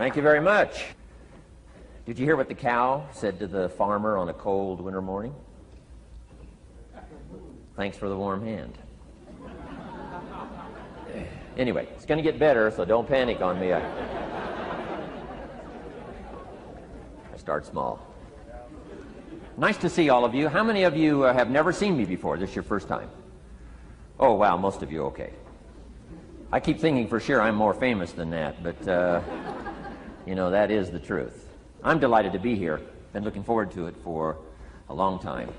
Thank you very much. Did you hear what the cow said to the farmer on a cold winter morning? Thanks for the warm hand. Anyway, it's going to get better, so don't panic on me. I start small. Nice to see all of you. How many of you have never seen me before? This is your first time? Oh, wow, most of you, okay. I keep thinking for sure I'm more famous than that, but, you know, that is the truth. I'm delighted to be here. Been looking forward to it for a long time.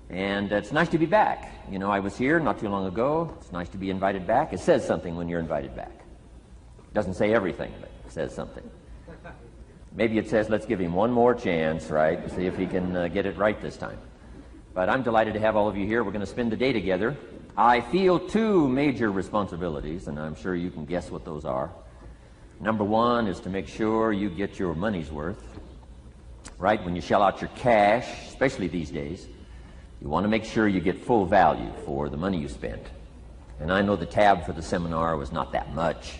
And it's nice to be back. You know, I was here not too long ago. It's nice to be invited back. It says something when you're invited back. It doesn't say everything, but it says something. Maybe it says, let's give him one more chance, right? See if he can get it right this time. But I'm delighted to have all of you here. We're going to spend the day together. I feel two major responsibilities, and I'm sure you can guess what those are. Number one is to make sure you get your money's worth, right? When you shell out your cash, especially these days, you want to make sure you get full value for the money you spent. And I know the tab for the seminar was not that much.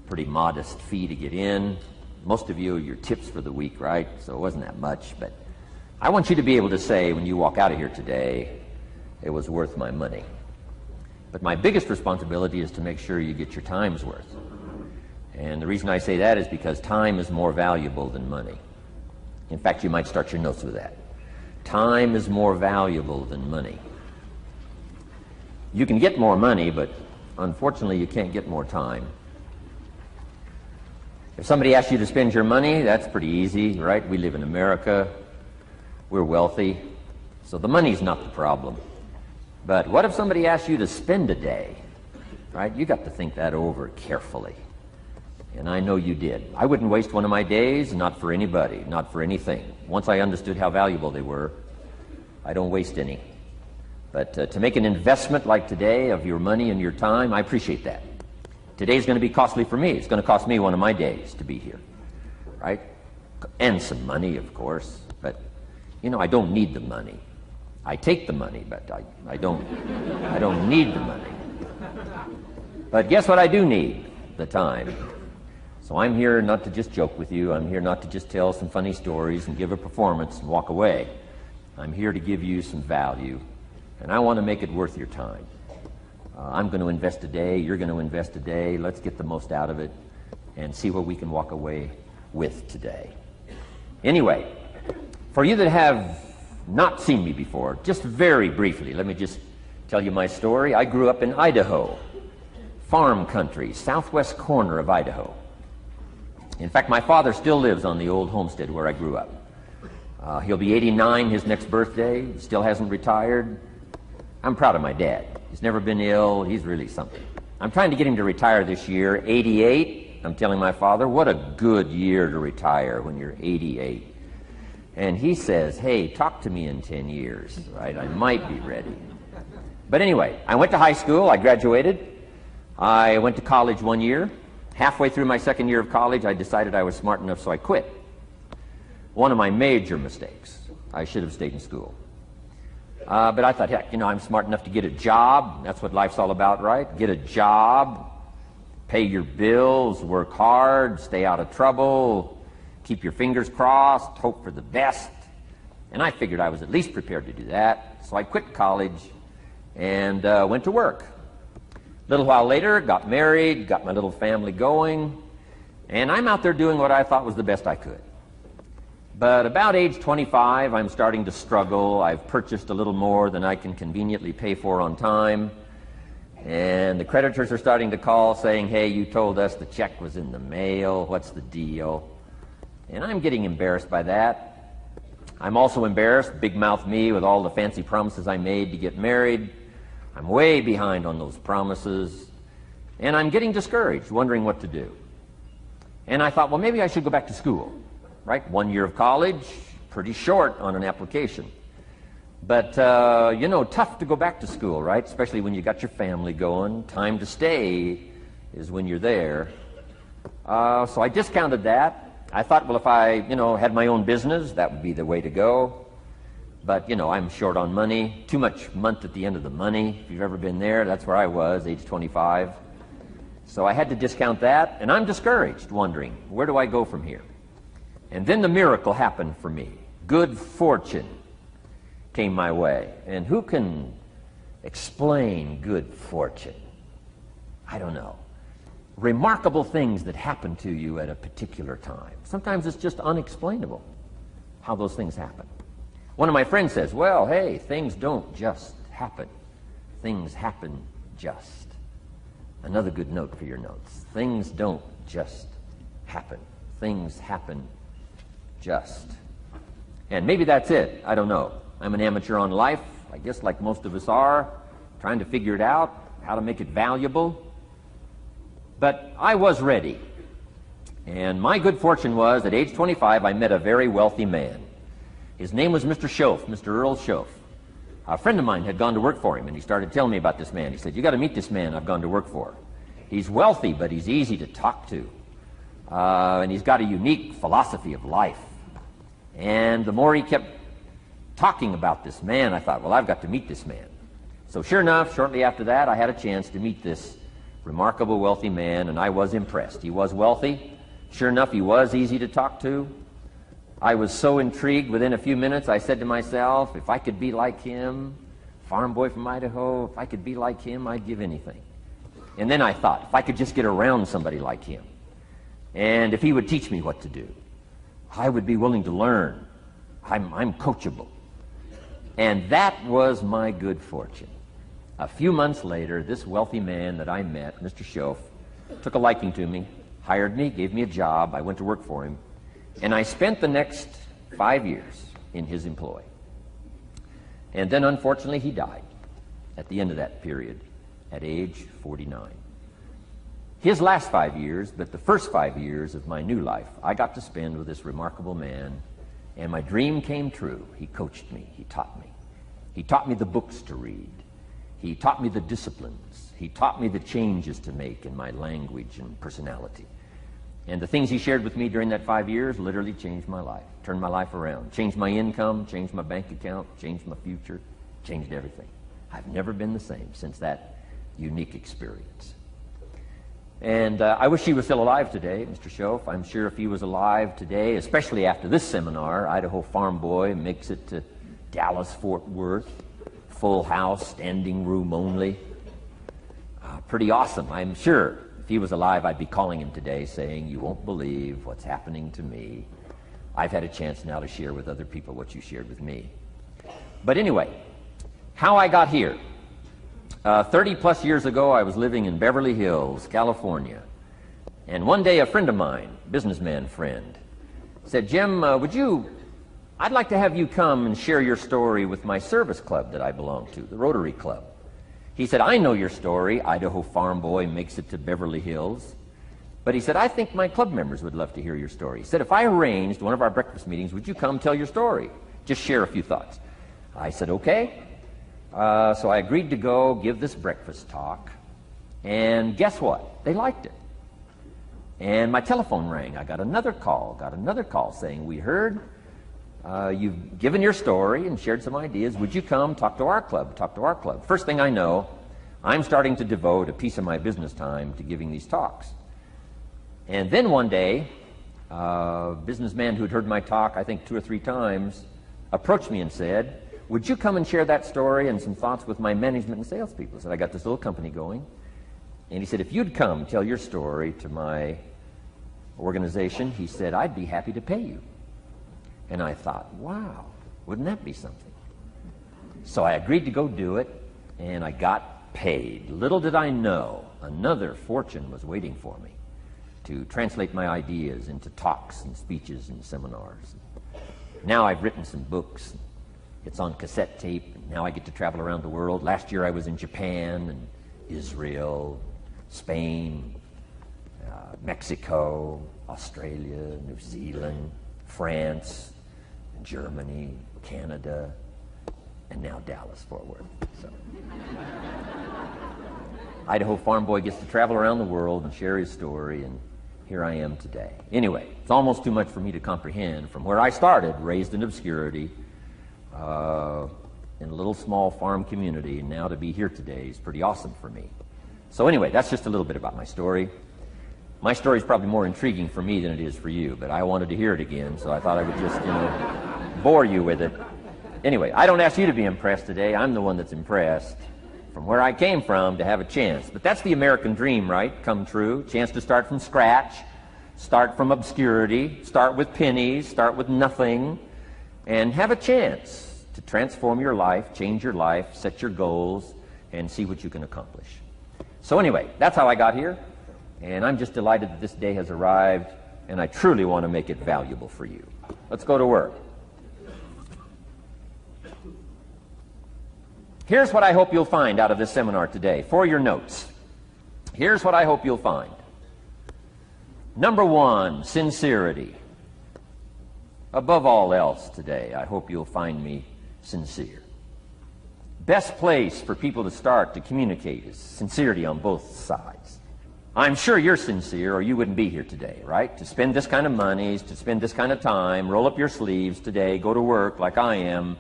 Pretty modest fee to get in. Most of you, your tips for the week, right? So it wasn't that much. But I want you to be able to say when you walk out of here today, it was worth my money. But my biggest responsibility is to make sure you get your time's worth. And the reason I say that is because time is more valuable than money. In fact, you might start your notes with that. Time is more valuable than money. You can get more money, but unfortunately you can't get more time. If somebody asks you to spend your money, that's pretty easy, right? We live in America. We're wealthy. So the money's not the problem. But what if somebody asks you to spend a day, right? You got to think that over carefully. And I know you did. I wouldn't waste one of my days, not for anybody, not for anything. Once I understood how valuable they were, I don't waste any. But to make an investment like today of your money and your time, I appreciate that. Today's going to be costly for me. It's going to cost me one of my days to be here, right? And some money, of course. But, you know, I don't need the money. I take the money, but I don't need the money. But guess what I do need? The time. So I'm here not to just joke with you. I'm here not to just tell some funny stories and give a performance and walk away. I'm here to give you some value, and I want to make it worth your time. I'm going to invest a day. You're going to invest a day. Let's get the most out of it and see what we can walk away with today. Anyway, for you that have not seen me before, just very briefly, let me just tell you my story. I grew up in Idaho, farm country, southwest corner of Idaho. In fact, my father still lives on the old homestead where I grew up. He'll be 89 his next birthday. He still hasn't retired. I'm proud of my dad. He's never been ill. He's really something. I'm trying to get him to retire this year. 88. I'm telling my father, what a good year to retire when you're 88. And he says, hey, talk to me in 10 years, right? I might be ready. But anyway, I went to high school. I graduated. I went to college 1 year. Halfway through my second year of college, I decided I was smart enough, so I quit. One of my major mistakes. I should have stayed in school. But I thought, heck, you know, I'm smart enough to get a job. That's what life's all about, right? Get a job, pay your bills, work hard, stay out of trouble, keep your fingers crossed, hope for the best. And I figured I was at least prepared to do that. So I quit college and went to work. A little while later, got married, got my little family going, and I'm out there doing what I thought was the best I could. But about age 25, I'm starting to struggle. I've purchased a little more than I can conveniently pay for on time, and the creditors are starting to call saying, hey, you told us the check was in the mail. What's the deal? And I'm getting embarrassed by that. I'm also embarrassed, big mouth me, with all the fancy promises I made to get married. I'm way behind on those promises, and I'm getting discouraged, wondering what to do. And I thought, well, maybe I should go back to school, right? 1 year of college, pretty short on an application. But, you know, tough to go back to school, right? Especially when you got your family going. Time to stay is when you're there. So I discounted that. I thought, well, if I, you know, had my own business, that would be the way to go. But, you know, I'm short on money, too much month at the end of the money. If you've ever been there, that's where I was, age 25. So I had to discount that, and I'm discouraged, wondering, where do I go from here? And then the miracle happened for me. Good fortune came my way. And who can explain good fortune? I don't know. Remarkable things that happen to you at a particular time. Sometimes it's just unexplainable how those things happen. One of my friends says, well, hey, things don't just happen. Things happen just. Another good note for your notes. Things don't just happen. Things happen just. And maybe that's it. I don't know. I'm an amateur on life, I guess like most of us are, trying to figure it out, how to make it valuable. But I was ready. And my good fortune was, at age 25, I met a very wealthy man. His name was Mr. Schoaf, Mr. Earl Schoaf. A friend of mine had gone to work for him, and he started telling me about this man. He said, you got to meet this man I've gone to work for. He's wealthy, but he's easy to talk to. And he's got a unique philosophy of life. And the more he kept talking about this man, I thought, well, I've got to meet this man. So sure enough, shortly after that, I had a chance to meet this remarkable wealthy man, and I was impressed. He was wealthy. Sure enough, he was easy to talk to. I was so intrigued, within a few minutes, I said to myself, if I could be like him, farm boy from Idaho, if I could be like him, I'd give anything. And then I thought, if I could just get around somebody like him, and if he would teach me what to do, I would be willing to learn. I'm coachable. And that was my good fortune. A few months later, this wealthy man that I met, Mr. Schoaf, took a liking to me, hired me, gave me a job. I went to work for him. And I spent the next 5 years in his employ. And then, unfortunately, he died at the end of that period at age 49. His last 5 years, but the first 5 years of my new life, I got to spend with this remarkable man, and my dream came true. He coached me. He taught me. He taught me the books to read. He taught me the disciplines. He taught me the changes to make in my language and personality. And the things he shared with me during that 5 years literally changed my life, turned my life around, changed my income, changed my bank account, changed my future, changed everything. I've never been the same since that unique experience. And I wish he was still alive today, Mr. Schoaf. I'm sure if he was alive today, especially after this seminar, Idaho Farm Boy makes it to Dallas, Fort Worth, full house, standing room only. Pretty awesome, I'm sure. If he was alive, I'd be calling him today saying, you won't believe what's happening to me. I've had a chance now to share with other people what you shared with me. But anyway, how I got here. 30 plus years ago, I was living in Beverly Hills, California. And one day a friend of mine, businessman friend, said, Jim, I'd like to have you come and share your story with my service club that I belong to, the Rotary Club. He said, I know your story, Idaho Farm Boy makes it to Beverly Hills. But he said, I think my club members would love to hear your story. He said, if I arranged one of our breakfast meetings, would you come tell your story? Just share a few thoughts. I said, okay. So I agreed to go give this breakfast talk. And guess what? They liked it. And my telephone rang. I got another call saying, we heard you've given your story and shared some ideas. Would you come talk to our club? First thing I know, I'm starting to devote a piece of my business time to giving these talks. And then one day, a businessman who'd heard my talk, I think 2 or 3 times, approached me and said, would you come and share that story and some thoughts with my management and salespeople? I said, I got this little company going. And he said, if you'd come tell your story to my organization, he said, I'd be happy to pay you. And I thought, wow, wouldn't that be something? So I agreed to go do it, and I got paid. Little did I know, another fortune was waiting for me to translate my ideas into talks and speeches and seminars. Now I've written some books. It's on cassette tape, and now I get to travel around the world. Last year I was in Japan and Israel, Spain, Mexico, Australia, New Zealand, France, Germany, Canada, and now Dallas, Fort Worth. So. Idaho Farm Boy gets to travel around the world and share his story, and here I am today. Anyway, it's almost too much for me to comprehend. From where I started, raised in obscurity, in a little small farm community, and now to be here today is pretty awesome for me. So anyway, that's just a little bit about my story. My story is probably more intriguing for me than it is for you, but I wanted to hear it again, so I thought I would just, bore you with it. Anyway, I don't ask you to be impressed today. I'm the one that's impressed from where I came from to have a chance. But that's the American dream, right? Come true. Chance to start from scratch, start from obscurity, start with pennies, start with nothing, and have a chance to transform your life, change your life, set your goals, and see what you can accomplish. So anyway, that's how I got here, and I'm just delighted that this day has arrived, and I truly want to make it valuable for you. Let's go to work. Here's what I hope you'll find out of this seminar today for your notes. Here's what I hope you'll find. Number one, sincerity. Above all else today, I hope you'll find me sincere. Best place for people to start to communicate is sincerity on both sides. I'm sure you're sincere or you wouldn't be here today, right? To spend this kind of money, to spend this kind of time, roll up your sleeves today, go to work like I am,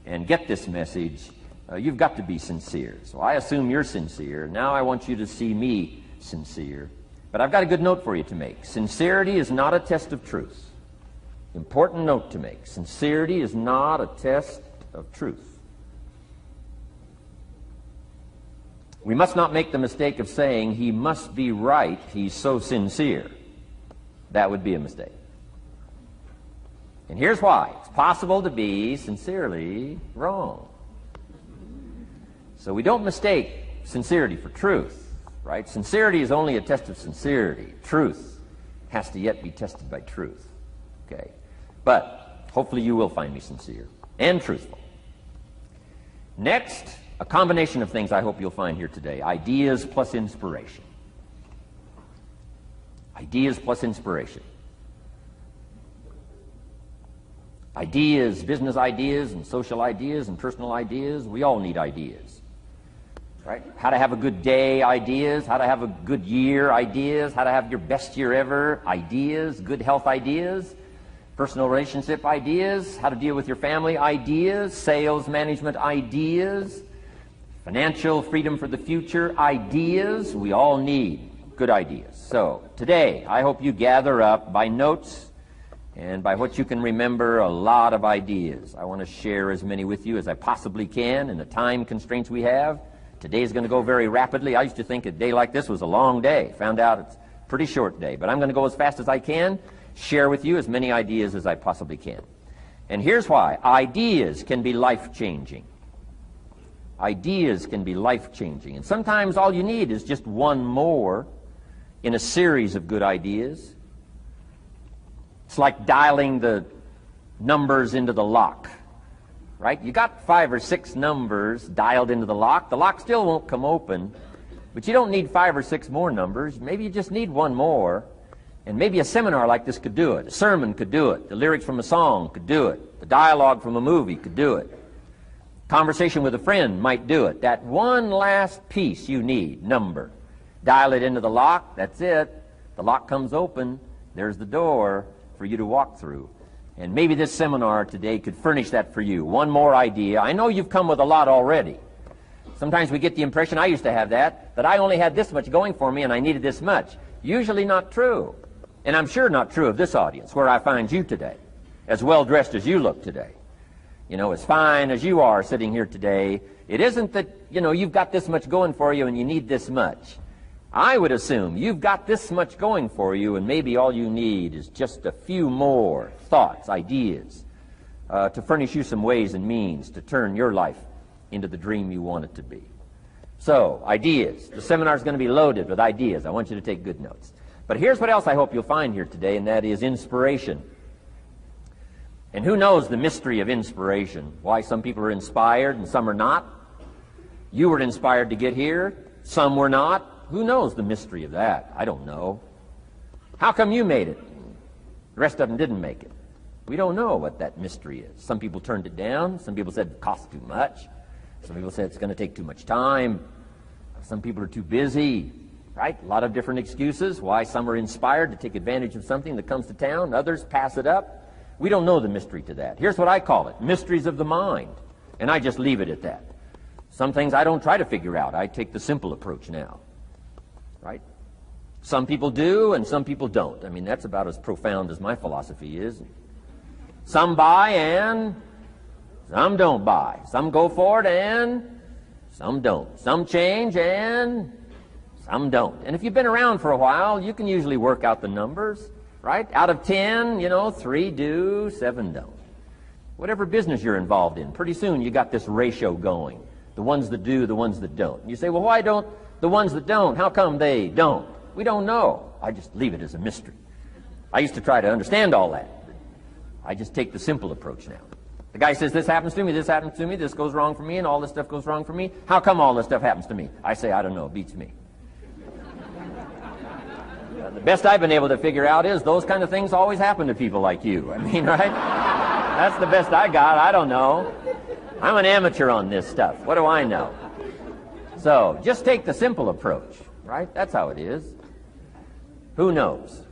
and get this message. You've got to be sincere. So I assume you're sincere. Now I want you to see me sincere. But I've got a good note for you to make. Sincerity is not a test of truth. Important note to make. Sincerity is not a test of truth. We must not make the mistake of saying he must be right, he's so sincere. That would be a mistake. And here's why. It's possible to be sincerely wrong. So we don't mistake sincerity for truth, right? Sincerity is only a test of sincerity. Truth has to yet be tested by truth, okay? But hopefully you will find me sincere and truthful. Next, a combination of things I hope you'll find here today. Ideas plus inspiration. Ideas plus inspiration. Ideas, business ideas and social ideas and personal ideas, we all need ideas. Right? How to have a good day ideas, how to have a good year ideas, how to have your best year ever ideas, good health ideas, personal relationship ideas, how to deal with your family ideas, sales management ideas, financial freedom for the future ideas. We all need good ideas. So today I hope you gather up by notes and by what you can remember a lot of ideas. I want to share as many with you as I possibly can in the time constraints we have. Today is going to go very rapidly. I used to think a day like this was a long day. Found out it's a pretty short day. But I'm going to go as fast as I can, share with you as many ideas as I possibly can. And here's why. Ideas can be life-changing. Ideas can be life-changing. And sometimes all you need is just one more in a series of good ideas. It's like dialing the numbers into the lock. Right? You got 5 or 6 numbers dialed into the lock. The lock still won't come open, but you don't need 5 or 6 more numbers. Maybe you just need one more, and maybe a seminar like this could do it. A sermon could do it. The lyrics from a song could do it. The dialogue from a movie could do it. Conversation with a friend might do it. That one last piece you need, number. Dial it into the lock. That's it. The lock comes open. There's the door for you to walk through. And maybe this seminar today could furnish that for you. One more idea. I know you've come with a lot already. Sometimes we get the impression, I used to have that I only had this much going for me and I needed this much. Usually not true. And I'm sure not true of this audience, where I find you today, as well dressed as you look today. As fine as you are sitting here today. It isn't that, you've got this much going for you and you need this much. I would assume you've got this much going for you, and maybe all you need is just a few more thoughts, ideas, to furnish you some ways and means to turn your life into the dream you want it to be. So, ideas. The seminar is going to be loaded with ideas. I want you to take good notes. But here's what else I hope you'll find here today, and that is inspiration. And who knows the mystery of inspiration? Why some people are inspired and some are not? You were inspired to get here. Some were not. Who knows the mystery of that? I don't know. How come you made it? The rest of them didn't make it. We don't know what that mystery is. Some people turned it down. Some people said it costs too much. Some people said it's going to take too much time. Some people are too busy, right? A lot of different excuses why some are inspired to take advantage of something that comes to town. Others pass it up. We don't know the mystery to that. Here's what I call it, mysteries of the mind. And I just leave it at that. Some things I don't try to figure out. I take the simple approach now. right? Some people do and some people don't. I mean, that's about as profound as my philosophy is. Some buy and some don't buy. Some go for it and some don't. Some change and some don't. And if you've been around for a while, you can usually work out the numbers, right? Out of 10, 3 do, 7 don't. Whatever business you're involved in, pretty soon you got this ratio going. The ones that do, the ones that don't. And you say, well, why don't the ones that don't, how come they don't? We don't know. I just leave it as a mystery. I used to try to understand all that. I just take the simple approach now. The guy says, this happens to me, this happens to me, this goes wrong for me, and all this stuff goes wrong for me. How come all this stuff happens to me? I say, I don't know, it beats me. The best I've been able to figure out is those kind of things always happen to people like you. I mean, right? That's the best I got. I don't know. I'm an amateur on this stuff. What do I know? So, just take the simple approach, right? That's how it is. Who knows?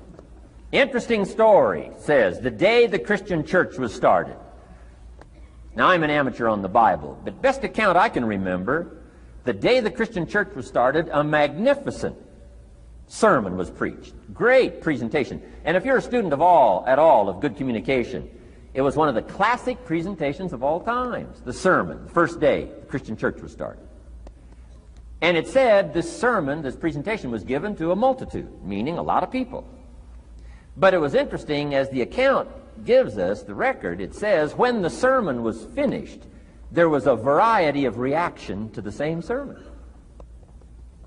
Interesting story says, the day the Christian church was started. Now, I'm an amateur on the Bible, but best account I can remember, the day the Christian church was started, a magnificent sermon was preached. Great presentation. And if you're a student at all of good communication, it was one of the classic presentations of all times. The sermon, the first day the Christian church was started. And it said this sermon, this presentation was given to a multitude, meaning a lot of people. But it was interesting, as the account gives us, the record, it says, when the sermon was finished, there was a variety of reaction to the same sermon.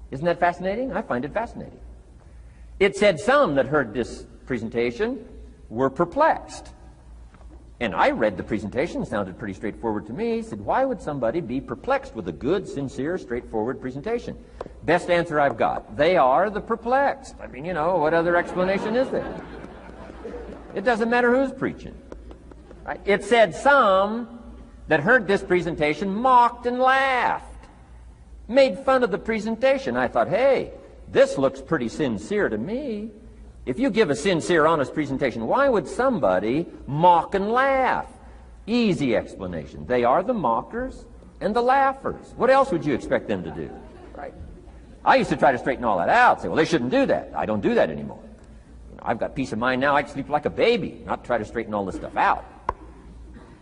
Isn't that fascinating? I find it fascinating. It said some that heard this presentation were perplexed. And I read the presentation, it sounded pretty straightforward to me. I said, why would somebody be perplexed with a good, sincere, straightforward presentation? Best answer I've got. They are the perplexed. I mean, what other explanation is there? It doesn't matter who's preaching. Right? It said some that heard this presentation mocked and laughed, made fun of the presentation. I thought, hey, this looks pretty sincere to me. If you give a sincere, honest presentation, why would somebody mock and laugh? Easy explanation. They are the mockers and the laughers. What else would you expect them to do? Right? I used to try to straighten all that out, say, well, they shouldn't do that. I don't do that anymore. I've got peace of mind now. I can sleep like a baby, not try to straighten all this stuff out.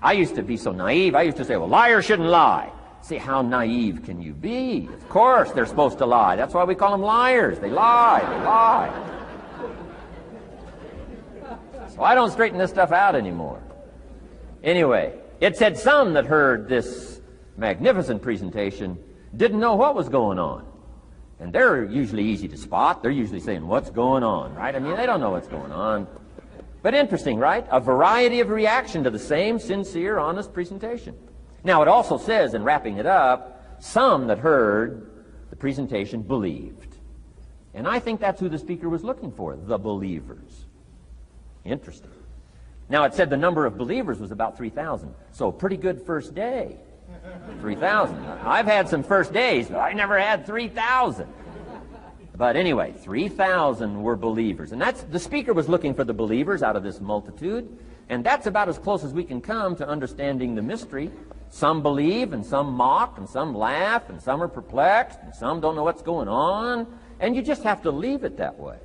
I used to be so naive. I used to say, well, liars shouldn't lie. See, how naive can you be? Of course they're supposed to lie. That's why we call them liars. They lie. They lie. So I don't straighten this stuff out anymore. Anyway, it said some that heard this magnificent presentation didn't know what was going on. And they're usually easy to spot. They're usually saying, what's going on, right? I mean, they don't know what's going on. But interesting, right? A variety of reaction to the same sincere, honest presentation. Now, it also says, in wrapping it up, some that heard the presentation believed. And I think that's who the speaker was looking for, the believers. Interesting. Now, it said the number of believers was about 3,000. So, pretty good first day. 3,000. I've had some first days, but I never had 3,000. But anyway, 3,000 were believers. And that's, the speaker was looking for the believers out of this multitude. And that's about as close as we can come to understanding the mystery. Some believe, and some mock, and some laugh, and some are perplexed, and some don't know what's going on. And you just have to leave it that way.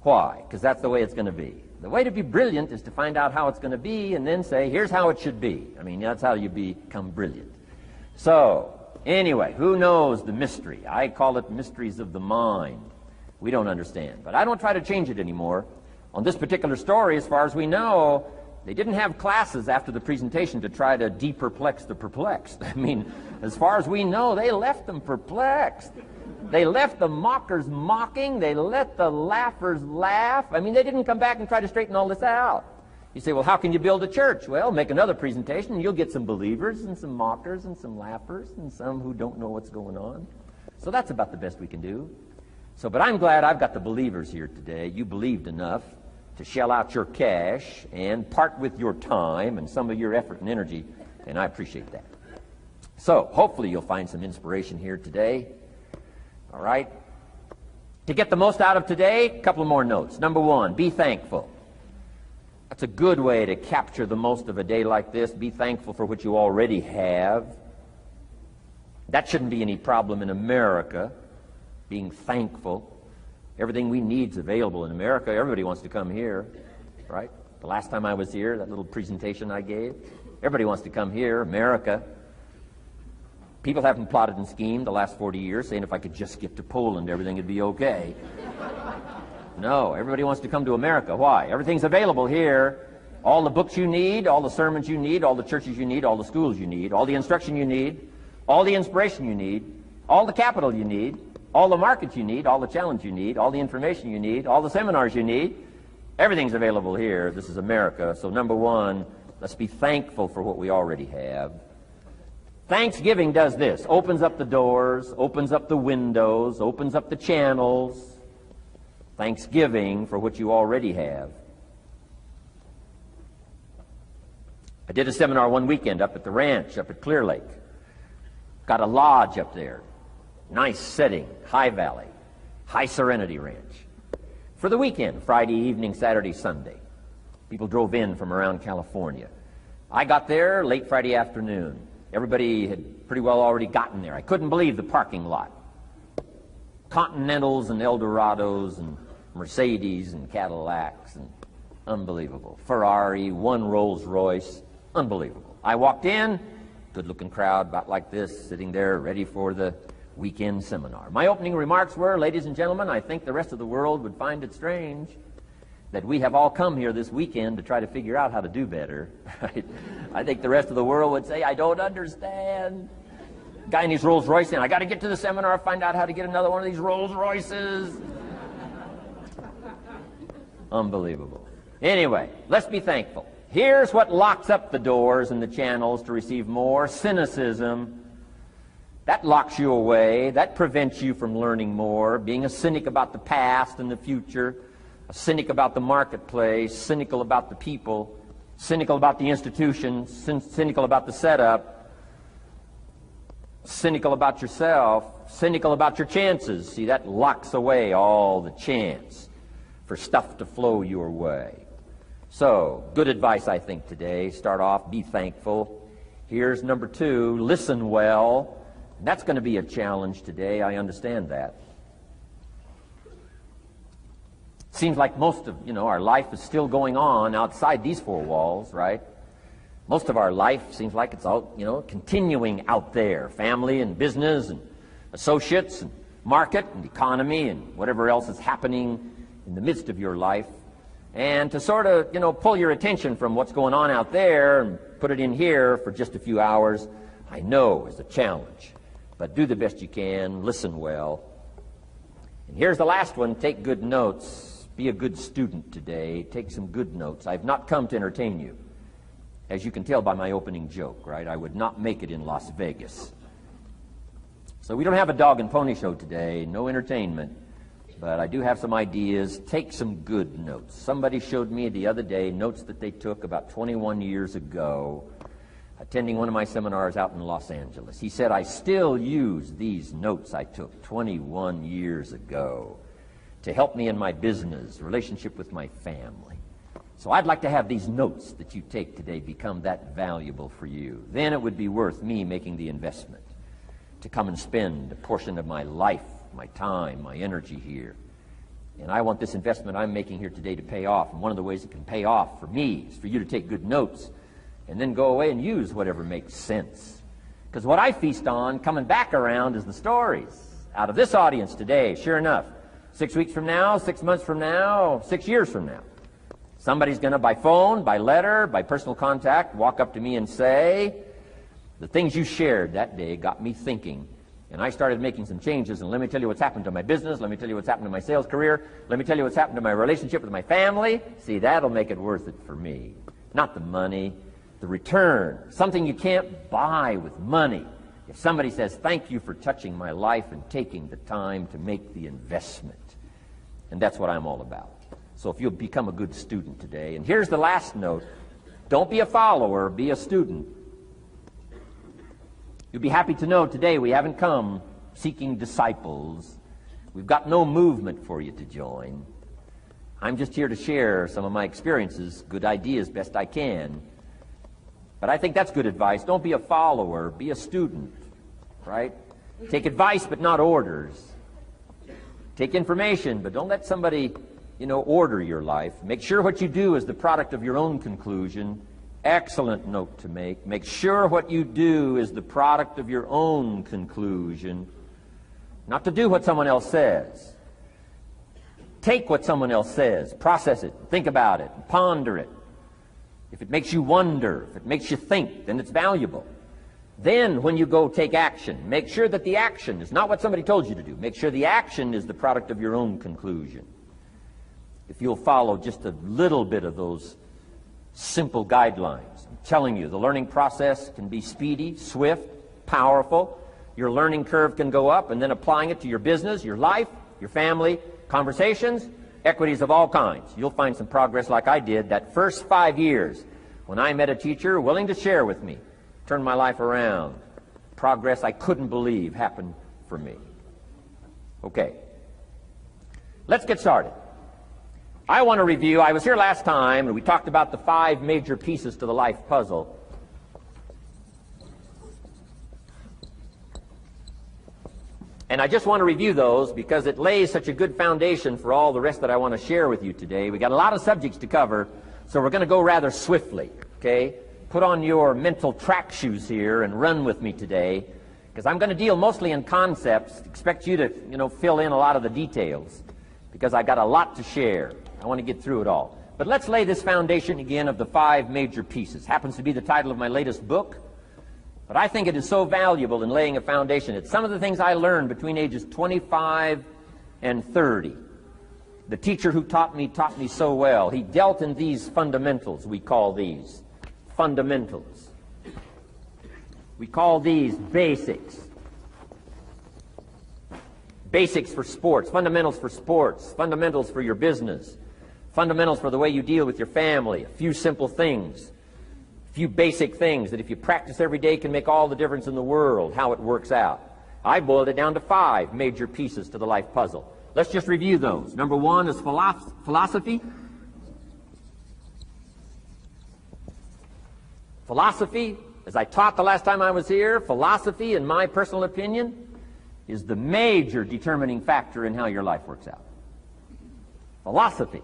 Why? Because that's the way it's going to be. The way to be brilliant is to find out how it's going to be and then say, here's how it should be. I mean, that's how you become brilliant. So, anyway, who knows the mystery? I call it mysteries of the mind. We don't understand. But I don't try to change it anymore. On this particular story, as far as we know, they didn't have classes after the presentation to try to de-perplex the perplexed. I mean, as far as we know, they left them perplexed. They left the mockers mocking. They let the laughers laugh. I mean, they didn't come back and try to straighten all this out. You say, well, how can you build a church? Well, make another presentation, and you'll get some believers and some mockers and some laughers and some who don't know what's going on. So that's about the best we can do. So, but I'm glad I've got the believers here today. You believed enough to shell out your cash and part with your time and some of your effort and energy, and I appreciate that. So, hopefully you'll find some inspiration here today. All right? To get the most out of today, a couple of more notes. Number one, be thankful. That's a good way to capture the most of a day like this. Be thankful for what you already have. That shouldn't be any problem in America, being thankful. Everything we need is available in America. Everybody wants to come here, right? The last time I was here, that little presentation I gave, everybody wants to come here, America. People haven't plotted and schemed the last 40 years saying if I could just get to Poland, everything would be okay. No, everybody wants to come to America. Why? Everything's available here. All the books you need, all the sermons you need, all the churches you need, all the schools you need, all the instruction you need, all the inspiration you need, all the capital you need, all the markets you need, all the challenge you need, all the information you need, all the seminars you need. Everything's available here. This is America. So number one, let's be thankful for what we already have. Thanksgiving does this. Opens up the doors, opens up the windows, opens up the channels. Thanksgiving for what you already have. I did a seminar one weekend up at the ranch, up at Clear Lake. Got a lodge up there. Nice setting, high valley, high serenity ranch. For the weekend, Friday evening, Saturday, Sunday. People drove in from around California. I got there late Friday afternoon. Everybody had pretty well already gotten there. I couldn't believe the parking lot. Continentals and Eldorados and Mercedes and Cadillacs and unbelievable. Ferrari, one Rolls Royce, unbelievable. I walked in, good-looking crowd about like this, sitting there ready for the weekend seminar. My opening remarks were, ladies and gentlemen, I think the rest of the world would find it strange that we have all come here this weekend to try to figure out how to do better. Right? I think the rest of the world would say, I don't understand. Guy in his Rolls Royce saying, I got to get to the seminar, find out how to get another one of these Rolls Royces. Unbelievable. Anyway, let's be thankful. Here's what locks up the doors and the channels to receive more: cynicism. That locks you away. That prevents you from learning more. Being a cynic about the past and the future, a cynic about the marketplace, cynical about the people, cynical about the institutions, cynical about the setup, cynical about yourself, cynical about your chances. See, that locks away all the chance for stuff to flow your way. So, good advice, I think, today. Start off, be thankful. Here's number two, listen well. That's going to be a challenge today. I understand that. Seems like most of, our life is still going on outside these four walls, right? Most of our life seems like it's out, continuing out there. Family and business and associates and market and economy and whatever else is happening in the midst of your life. And to sort of, pull your attention from what's going on out there and put it in here for just a few hours, I know is a challenge. But do the best you can, listen well. And here's the last one, take good notes. Be a good student today. Take some good notes. I've not come to entertain you. As you can tell by my opening joke, right? I would not make it in Las Vegas. So we don't have a dog and pony show today, no entertainment. But I do have some ideas. Take some good notes. Somebody showed me the other day notes that they took about 21 years ago, attending one of my seminars out in Los Angeles. He said, I still use these notes I took 21 years ago to help me in my business, relationship with my family. So I'd like to have these notes that you take today become that valuable for you. Then it would be worth me making the investment to come and spend a portion of my life, my time, my energy here. And I want this investment I'm making here today to pay off. And one of the ways it can pay off for me is for you to take good notes and then go away and use whatever makes sense. Because what I feast on coming back around is the stories out of this audience today. Sure enough, 6 weeks from now, 6 months from now, 6 years from now, somebody's going to, by phone, by letter, by personal contact, walk up to me and say, the things you shared that day got me thinking. And I started making some changes, and let me tell you what's happened to my business. Let me tell you what's happened to my sales career. Let me tell you what's happened to my relationship with my family. See, that'll make it worth it for me. Not the money, the return. Something you can't buy with money. If somebody says, thank you for touching my life and taking the time to make the investment. And that's what I'm all about. So if you'll become a good student today. And here's the last note. Don't be a follower, be a student. You'll be happy to know today we haven't come seeking disciples. We've got no movement for you to join. I'm just here to share some of my experiences, good ideas, best I can. But I think that's good advice. Don't be a follower, be a student, right? Take advice but not orders. Take information, but don't let somebody, order your life. Make sure what you do is the product of your own conclusion. Excellent note to make. Make sure what you do is the product of your own conclusion. Not to do what someone else says. Take what someone else says, process it, think about it, ponder it. If it makes you wonder, if it makes you think, then it's valuable. Then when you go take action, make sure that the action is not what somebody told you to do. Make sure the action is the product of your own conclusion. If you'll follow just a little bit of those simple guidelines, I'm telling you, the learning process can be speedy, swift, powerful. Your learning curve can go up, and then applying it to your business, your life, your family, conversations, equities of all kinds. You'll find some progress like I did that first 5 years when I met a teacher willing to share with me, turned my life around. Progress I couldn't believe happened for me. Okay, let's get started. I want to review, I was here last time and we talked about the 5 major pieces to the life puzzle. And I just want to review those because it lays such a good foundation for all the rest that I want to share with you today. We got a lot of subjects to cover, so we're going to go rather swiftly, okay? Put on your mental track shoes here and run with me today, because I'm going to deal mostly in concepts. Expect you to, fill in a lot of the details, because I got a lot to share. I want to get through it all. But let's lay this foundation again of the 5 major pieces. Happens to be the title of my latest book. But I think it is so valuable in laying a foundation. It's some of the things I learned between ages 25 and 30. The teacher who taught me so well. He dealt in these fundamentals, we call these fundamentals. We call these basics. Basics for sports, fundamentals for sports, fundamentals for your business, fundamentals for the way you deal with your family, a few simple things. Few basic things that if you practice every day can make all the difference in the world, how it works out. I boiled it down to 5 major pieces to the life puzzle. Let's just review those. Number 1 is philosophy. Philosophy, as I taught the last time I was here, philosophy, in my personal opinion, is the major determining factor in how your life works out. Philosophy,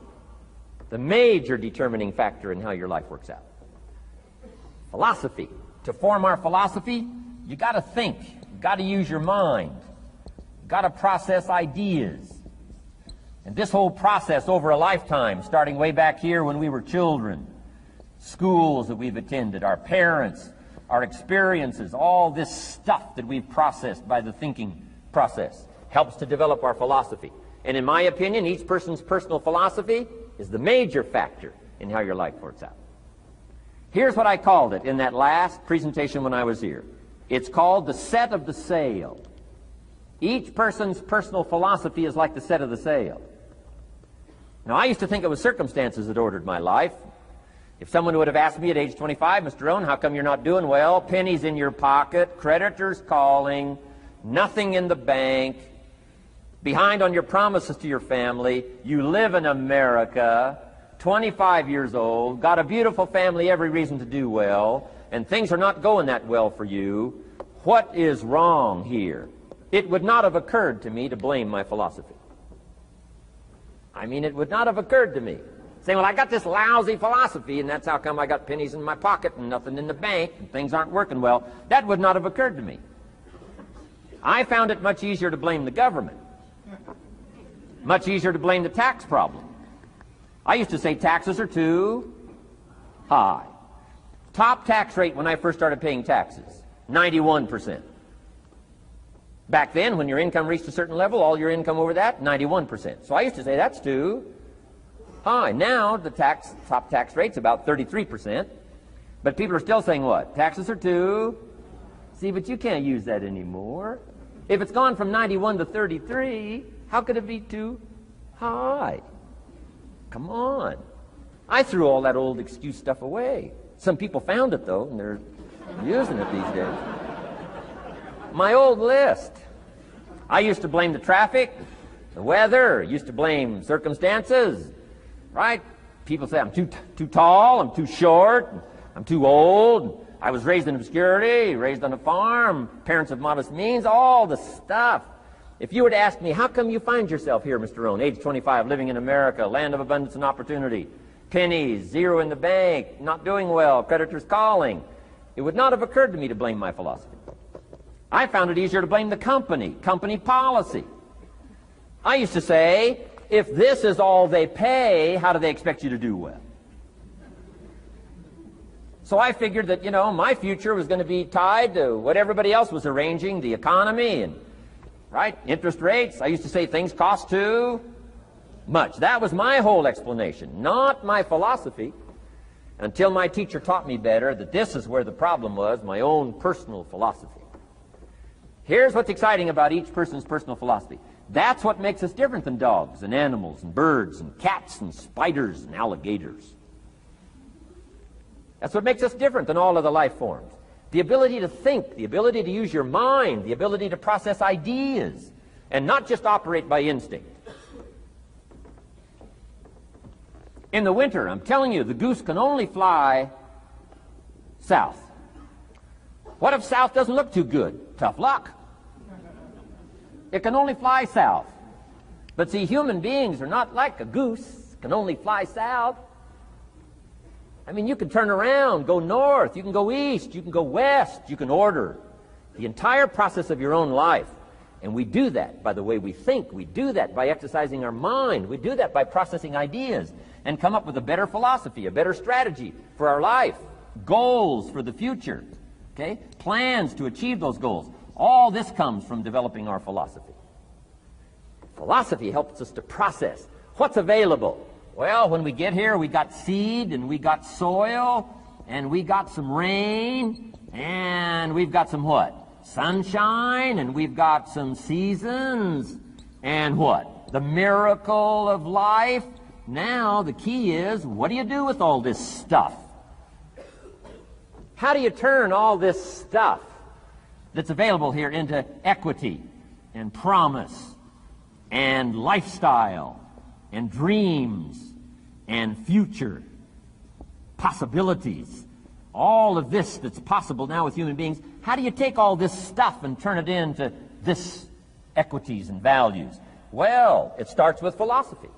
the major determining factor in how your life works out. Philosophy. To form our philosophy, you got to think. You got to use your mind. You got to process ideas. And this whole process over a lifetime, starting way back here when we were children, schools that we've attended, our parents, our experiences, all this stuff that we've processed by the thinking process helps to develop our philosophy. And in my opinion, each person's personal philosophy is the major factor in how your life works out. Here's what I called it in that last presentation when I was here. It's called the set of the sail. Each person's personal philosophy is like the set of the sail. Now, I used to think it was circumstances that ordered my life. If someone would have asked me at age 25, Mr. Rohn, how come you're not doing well? Pennies in your pocket, creditors calling, nothing in the bank, behind on your promises to your family, you live in America, 25 years old, got a beautiful family, every reason to do well, and things are not going that well for you. What is wrong here? It would not have occurred to me to blame my philosophy. I mean, it would not have occurred to me. Saying, well, I got this lousy philosophy, and that's how come I got pennies in my pocket and nothing in the bank, and things aren't working well. That would not have occurred to me. I found it much easier to blame the government. Much easier to blame the tax problem. I used to say taxes are too high. Top tax rate when I first started paying taxes, 91%. Back then, when your income reached a certain level, all your income over that, 91%. So I used to say that's too high. Now, the top tax rate's about 33%. But people are still saying what? Taxes are too. See, but you can't use that anymore. If it's gone from 91 to 33, how could it be too high? Come on. I threw all that old excuse stuff away. Some people found it, though, and they're using it these days. My old list. I used to blame the traffic, the weather, used to blame circumstances, right? People say I'm too tall, I'm too short, I'm too old, I was raised in obscurity, raised on a farm, parents of modest means, all the stuff. If you were to ask me, how come you find yourself here, Mr. Rohn, age 25, living in America, land of abundance and opportunity, pennies, zero in the bank, not doing well, creditors calling, it would not have occurred to me to blame my philosophy. I found it easier to blame the company policy. I used to say, if this is all they pay, how do they expect you to do well? So I figured that, my future was going to be tied to what everybody else was arranging, the economy and, right, interest rates. I used to say things cost too much. That was my whole explanation, not my philosophy, until my teacher taught me better that this is where the problem was, my own personal philosophy. Here's what's exciting about each person's personal philosophy. That's what makes us different than dogs and animals and birds and cats and spiders and alligators. That's what makes us different than all of the life forms. The ability to think, the ability to use your mind, the ability to process ideas, and not just operate by instinct. In the winter, I'm telling you, the goose can only fly south. What if south doesn't look too good? Tough luck. It can only fly south. But see, human beings are not like a goose, can only fly south. I mean, you can turn around, go north, you can go east, you can go west, you can order the entire process of your own life. And we do that by the way we think. We do that by exercising our mind. We do that by processing ideas and come up with a better philosophy, a better strategy for our life, goals for the future, okay? Plans to achieve those goals. All this comes from developing our philosophy. Philosophy helps us to process what's available. Well, when we get here, we got seed, and we got soil, and we got some rain, and we've got some what? Sunshine, and we've got some seasons, and what? The miracle of life. Now, the key is, what do you do with all this stuff? How do you turn all this stuff that's available here into equity and promise and lifestyle and dreams and future possibilities? All of this that's possible now with human beings, how do you take all this stuff and turn it into this equities and values? Well, it starts with philosophy.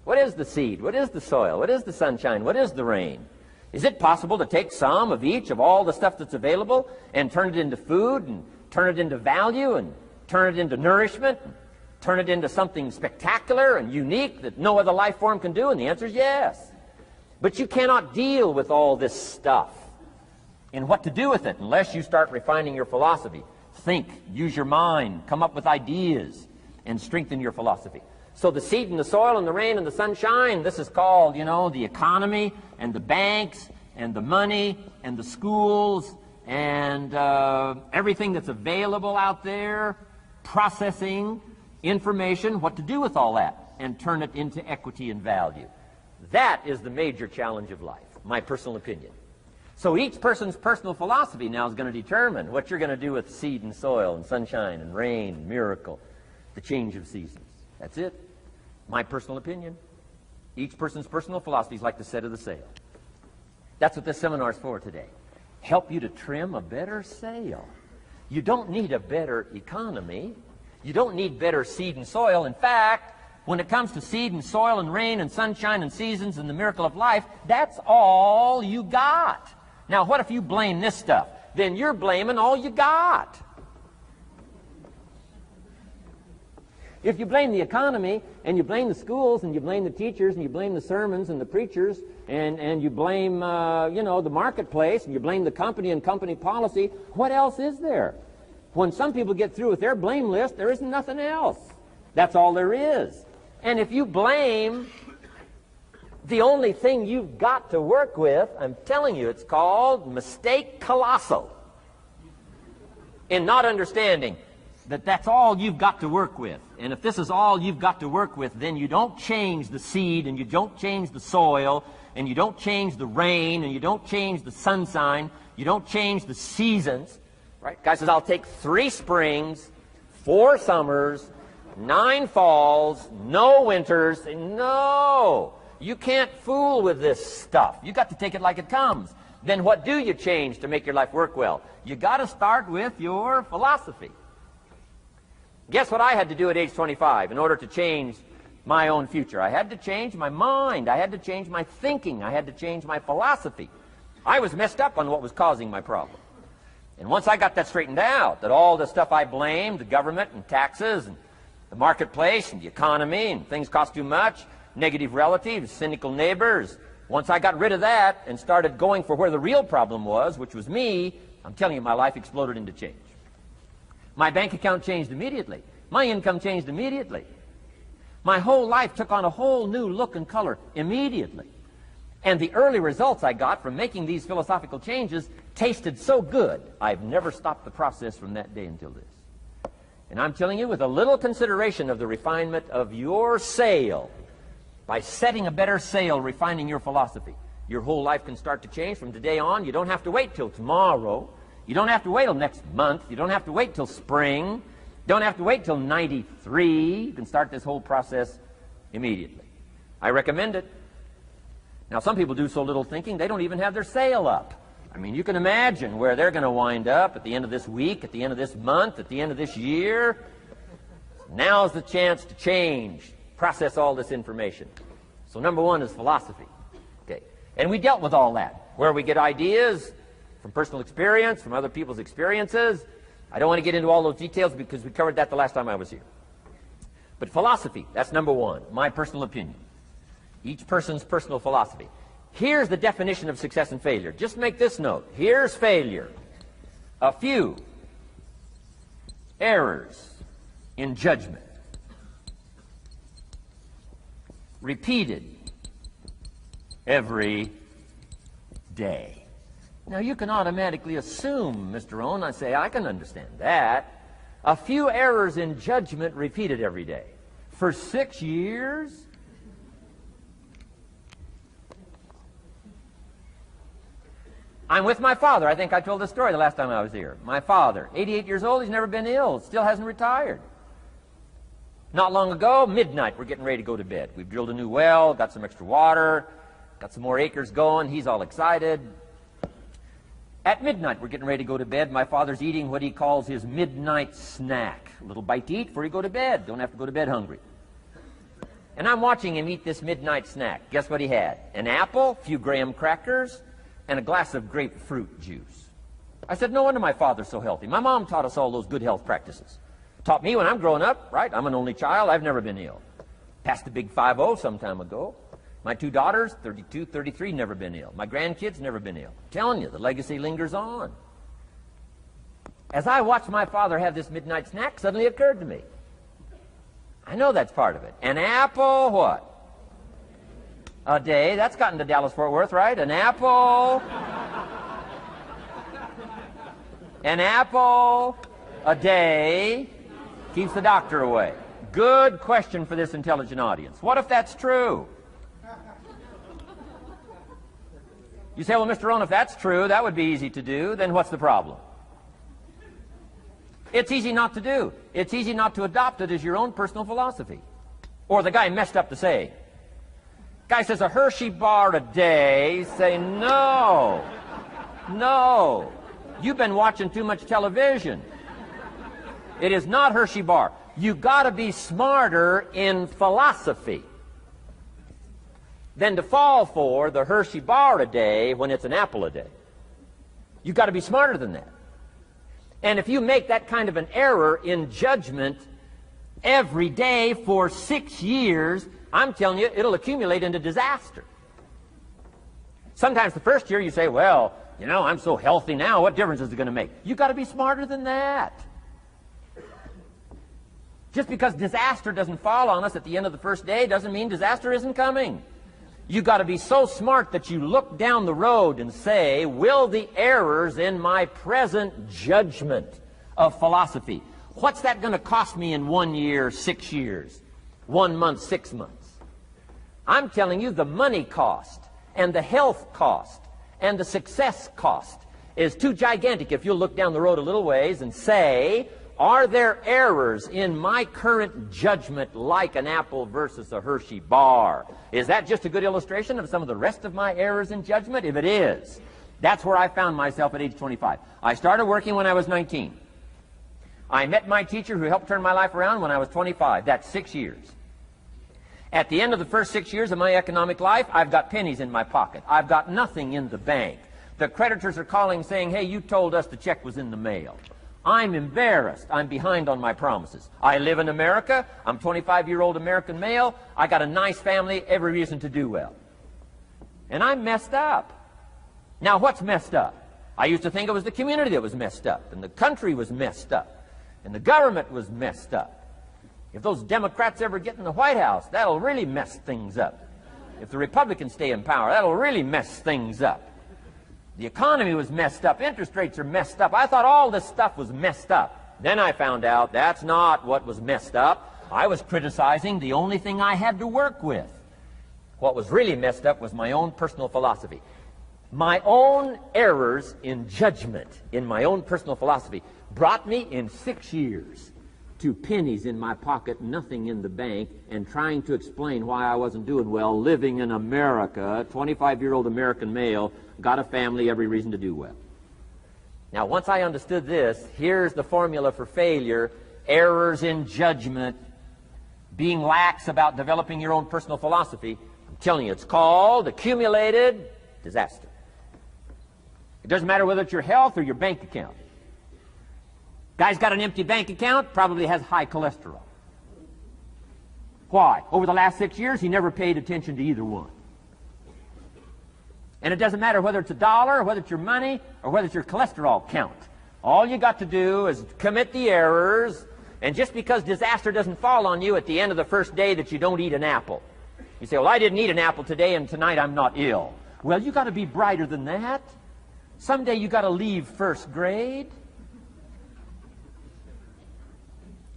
What is the seed? What is the soil? What is the sunshine? What is the rain? Is it possible to take some of each of all the stuff that's available and turn it into food and turn it into value and turn it into nourishment and turn it into something spectacular and unique that no other life form can do? And the answer is yes. But you cannot deal with all this stuff and what to do with it unless you start refining your philosophy. Think, use your mind, come up with ideas, and strengthen your philosophy. So the seed and the soil and the rain and the sunshine, this is called, the economy and the banks and the money and the schools and everything that's available out there, processing information, what to do with all that, and turn it into equity and value. That is the major challenge of life, my personal opinion. So each person's personal philosophy now is going to determine what you're going to do with seed and soil and sunshine and rain and miracle, the change of seasons. That's it. My personal opinion. Each person's personal philosophy is like the set of the sail. That's what this seminar is for today. Help you to trim a better sail. You don't need a better economy. You don't need better seed and soil. In fact, when it comes to seed and soil and rain and sunshine and seasons and the miracle of life, that's all you got. Now, what if you blame this stuff? Then you're blaming all you got. If you blame the economy, and you blame the schools, and you blame the teachers, and you blame the sermons and the preachers, and you blame, the marketplace, and you blame the company and company policy, what else is there? When some people get through with their blame list, there isn't nothing else. That's all there is. And if you blame the only thing you've got to work with, I'm telling you, it's called mistake colossal. In not understanding that that's all you've got to work with. And if this is all you've got to work with, then you don't change the seed, and you don't change the soil, and you don't change the rain, and you don't change the sunshine, you don't change the seasons. Right? Guy says, I'll take 3 springs, 4 summers, 9 falls, no winters. No! You can't fool with this stuff. You got to take it like it comes. Then what do you change to make your life work well? You got to start with your philosophy. Guess what I had to do at age 25 in order to change my own future? I had to change my mind. I had to change my thinking. I had to change my philosophy. I was messed up on what was causing my problem. And once I got that straightened out, that all the stuff I blamed, the government and taxes and the marketplace and the economy and things cost too much, negative relatives, cynical neighbors, once I got rid of that and started going for where the real problem was, which was me, I'm telling you, my life exploded into change. My bank account changed immediately. My income changed immediately. My whole life took on a whole new look and color immediately. And the early results I got from making these philosophical changes tasted so good, I've never stopped the process from that day until this. And I'm telling you, with a little consideration of the refinement of your sail, by setting a better sail, refining your philosophy, your whole life can start to change from today on. You don't have to wait till tomorrow. You don't have to wait till next month. You don't have to wait till spring. You don't have to wait till 93. You can start this whole process immediately. I recommend it. Now, some people do so little thinking, they don't even have their sail up. I mean, you can imagine where they're going to wind up at the end of this week, at the end of this month, at the end of this year. Now's the chance to change, process all this information. So number one is philosophy. Okay. And we dealt with all that, where we get ideas from personal experience, from other people's experiences. I don't want to get into all those details because we covered that the last time I was here. But philosophy, that's number one, my personal opinion. Each person's personal philosophy. Here's the definition of success and failure. Just make this note. Here's failure. A few errors in judgment. Repeated every day. Now, you can automatically assume, Mr. Rohn, I say, I can understand that. A few errors in judgment repeated every day. For 6 years? I'm with my father. I think I told this story the last time I was here. My father, 88 years old, he's never been ill, still hasn't retired. Not long ago, midnight, we're getting ready to go to bed. We've drilled a new well, got some extra water, got some more acres going. He's all excited. At midnight, we're getting ready to go to bed. My father's eating what he calls his midnight snack. A little bite to eat before you go to bed. Don't have to go to bed hungry. And I'm watching him eat this midnight snack. Guess what he had? An apple, a few graham crackers, and a glass of grapefruit juice. I said, no wonder my father's so healthy. My mom taught us all those good health practices. Taught me when I'm growing up, right? I'm an only child. I've never been ill. Passed the big 5-0 some time ago. My 2 daughters, 32, 33, never been ill. My grandkids, never been ill. I'm telling you, the legacy lingers on. As I watched my father have this midnight snack, suddenly it occurred to me. I know that's part of it. An apple, what? A day. That's gotten to Dallas-Fort Worth, right? An apple. An apple a day keeps the doctor away. Good question for this intelligent audience. What if that's true? You say, well, Mr. Rohn, if that's true, that would be easy to do. Then what's the problem? It's easy not to do. It's easy not to adopt it as your own personal philosophy. Or the guy messed up the saying. Guy says a Hershey bar a day. Say, no. No. You've been watching too much television. It is not Hershey bar. You got to be smarter in philosophy than to fall for the Hershey bar a day when it's an apple a day. You've got to be smarter than that. And if you make that kind of an error in judgment every day for 6 years, I'm telling you, it'll accumulate into disaster. Sometimes the first year you say, well, you know, I'm so healthy now, what difference is it going to make? You've got to be smarter than that. Just because disaster doesn't fall on us at the end of the first day doesn't mean disaster isn't coming. You've got to be so smart that you look down the road and say, will the errors in my present judgment of philosophy, what's that going to cost me in 1 year, 6 years, 1 month, 6 months? I'm telling you, the money cost and the health cost and the success cost is too gigantic if you'll look down the road a little ways and say, are there errors in my current judgment like an apple versus a Hershey bar? Is that just a good illustration of some of the rest of my errors in judgment? If it is, that's where I found myself at age 25. I started working when I was 19. I met my teacher who helped turn my life around when I was 25. That's 6 years. At the end of the first 6 years of my economic life, I've got pennies in my pocket. I've got nothing in the bank. The creditors are calling saying, hey, you told us the check was in the mail. I'm embarrassed. I'm behind on my promises. I live in America. I'm a 25-year-old American male. I got a nice family, every reason to do well. And I'm messed up. Now, what's messed up? I used to think it was the community that was messed up, and the country was messed up, and the government was messed up. If those Democrats ever get in the White House, that'll really mess things up. If the Republicans stay in power, that'll really mess things up. The economy was messed up. Interest rates are messed up. I thought all this stuff was messed up. Then I found out that's not what was messed up. I was criticizing the only thing I had to work with. What was really messed up was my own personal philosophy. My own errors in judgment in my own personal philosophy brought me in 6 years to pennies in my pocket, nothing in the bank, and trying to explain why I wasn't doing well, living in America, 25-year-old American male, got a family, every reason to do well. Now, once I understood this, here's the formula for failure: errors in judgment, being lax about developing your own personal philosophy. I'm telling you, it's called accumulated disaster. It doesn't matter whether it's your health or your bank account. Guy's got an empty bank account, probably has high cholesterol. Why? Over the last 6 years, he never paid attention to either one. And it doesn't matter whether it's a dollar, or whether it's your money, or whether it's your cholesterol count. All you got to do is commit the errors, and just because disaster doesn't fall on you at the end of the first day that you don't eat an apple. You say, well, I didn't eat an apple today, and tonight I'm not ill. Well, you got to be brighter than that. Someday you got to leave first grade.